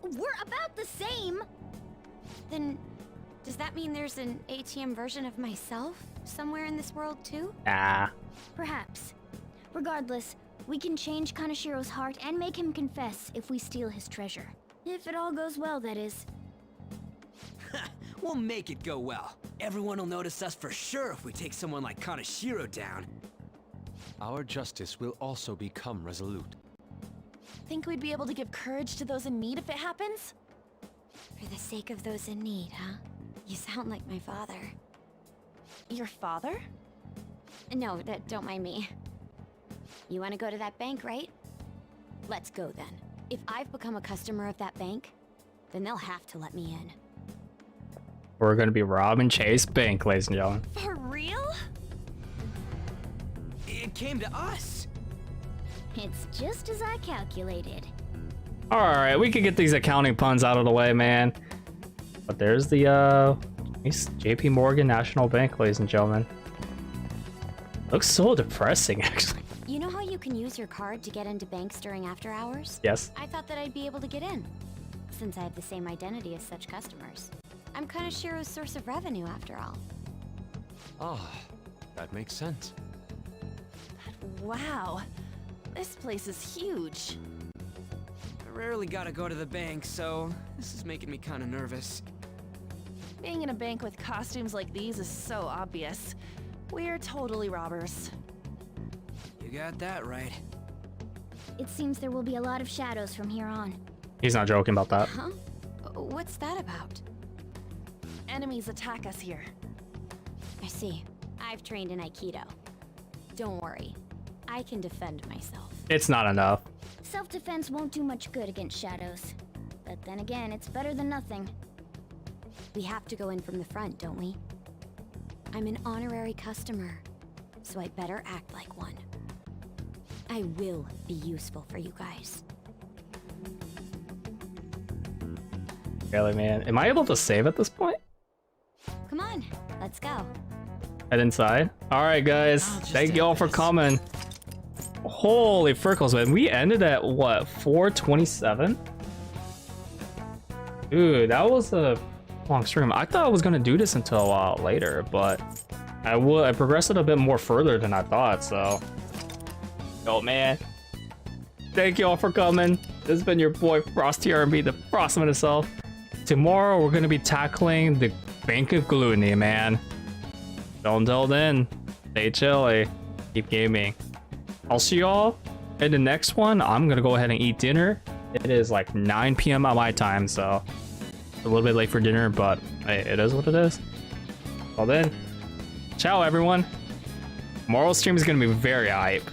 Speaker 17: We're about the same! Then, does that mean there's an ATM version of myself somewhere in this world too?
Speaker 1: Ah.
Speaker 12: Perhaps. Regardless, we can change Kanashiro's heart and make him confess if we steal his treasure. If it all goes well, that is.
Speaker 2: We'll make it go well. Everyone will notice us for sure if we take someone like Kanashiro down.
Speaker 18: Our justice will also become resolute.
Speaker 7: Think we'd be able to give courage to those in need if it happens?
Speaker 17: For the sake of those in need, huh? You sound like my father.
Speaker 7: Your father?
Speaker 17: No, don't mind me. You want to go to that bank, right? Let's go then. If I've become a customer of that bank, then they'll have to let me in.
Speaker 1: We're gonna be robbing Chase Bank, ladies and gentlemen.
Speaker 7: For real?
Speaker 2: It came to us.
Speaker 12: It's just as I calculated.
Speaker 1: Alright, we could get these accounting puns out of the way, man. But there's the JP Morgan National Bank, ladies and gentlemen. Looks so depressing, actually.
Speaker 17: You know how you can use your card to get into banks during after hours?
Speaker 1: Yes.
Speaker 17: I thought that I'd be able to get in, since I have the same identity as such customers. I'm Kanashiro's source of revenue, after all.
Speaker 18: Ah, that makes sense.
Speaker 7: Wow. This place is huge.
Speaker 2: I rarely gotta go to the bank, so this is making me kinda nervous.
Speaker 7: Being in a bank with costumes like these is so obvious. We're totally robbers.
Speaker 2: You got that right.
Speaker 12: It seems there will be a lot of shadows from here on.
Speaker 1: He's not joking about that.
Speaker 17: Huh? What's that about?
Speaker 7: Enemies attack us here.
Speaker 17: I see. I've trained in Aikido. Don't worry. I can defend myself.
Speaker 1: It's not enough.
Speaker 12: Self-defense won't do much good against shadows. But then again, it's better than nothing.
Speaker 17: We have to go in from the front, don't we? I'm an honorary customer, so I better act like one. I will be useful for you guys.
Speaker 1: Really, man. Am I able to save at this point?
Speaker 17: Come on, let's go.
Speaker 1: Head inside. Alright, guys. Thank you all for coming. Holy frickles, man. We ended at, what, 4:27? Dude, that was a long stream. I thought I was going to do this until a while later, but I progressed it a bit more further than I thought, so... Oh, man. Thank you all for coming. This has been your boy, Frosty R&B, the Frostman himself. Tomorrow, we're going to be tackling the Bank of Gluttony, man. So until then, stay chilly, keep gaming. I'll see y'all in the next one. I'm gonna go ahead and eat dinner. It is like 9 p.m. at my time, so a little bit late for dinner, but hey, it is what it is. Well then, ciao everyone. Tomorrow's stream is gonna be very hype.